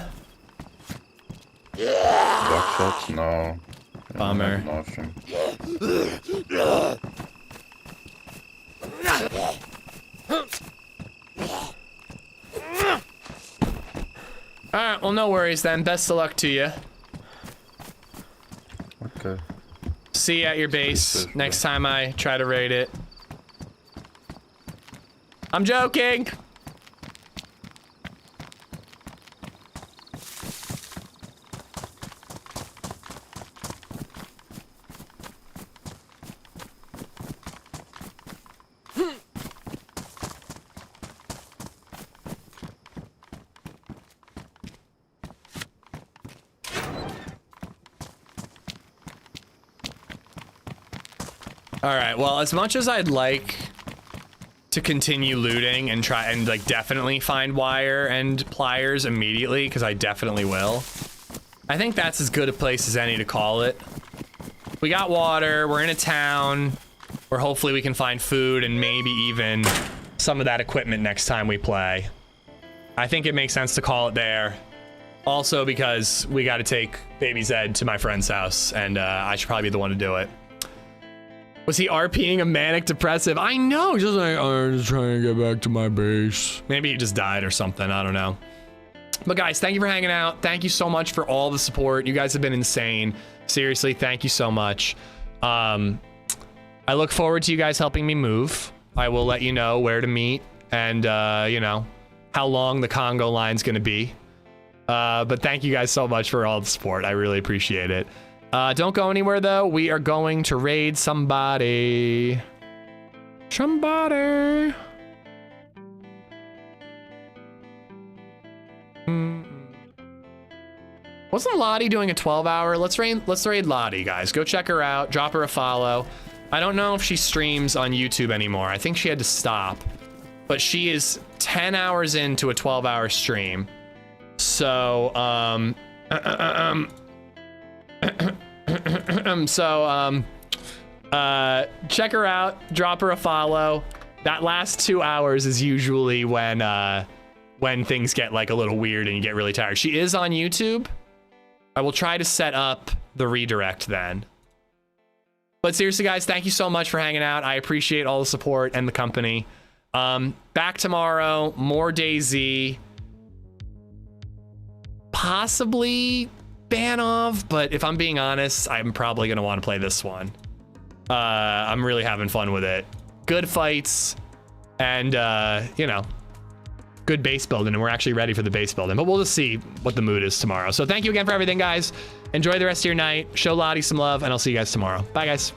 Buckshots? No. Bummer. Nothing. Alright, well, no worries then. Best of luck to you. Okay. See you at your base next time I try to raid it. I'm joking! All right, well, as much as I'd like to continue looting and try and like definitely find wire and pliers immediately, because I definitely will, I think that's as good a place as any to call it. We got water, we're in a town where hopefully we can find food and maybe even some of that equipment next time we play. I think it makes sense to call it there. Also because we got to take BabyZed to my friend's house, and I should probably be the one to do it. Was he RPing a manic depressive? I know, just like, I'm just trying to get back to my base. Maybe he just died or something, I don't know. But guys, thank you for hanging out. Thank you so much for all the support. You guys have been insane. Seriously, thank you so much. I look forward to you guys helping me move. I will let you know where to meet and, you know, how long the Congo line's gonna be. But thank you guys so much for all the support. I really appreciate it. Don't go anywhere though. We are going to raid somebody. Somebody. Wasn't Lottie doing a 12-hour? Let's raid Lottie, guys. Go check her out. Drop her a follow. I don't know if she streams on YouTube anymore. I think she had to stop. But she is 10 hours into a 12-hour stream. So, check her out. Drop her a follow. That last 2 hours is usually when things get like a little weird and you get really tired. She is on YouTube. I will try to set up the redirect then. But seriously, guys, thank you so much for hanging out. I appreciate all the support and the company. Back tomorrow, more DayZ. Possibly Banov, but if I'm being honest, I'm probably going to want to play this one. I'm really having fun with it. Good fights and, you know, good base building, and we're actually ready for the base building, but we'll just see what the mood is tomorrow. So thank you again for everything, guys. Enjoy the rest of your night. Show Lottie some love, and I'll see you guys tomorrow. Bye, guys.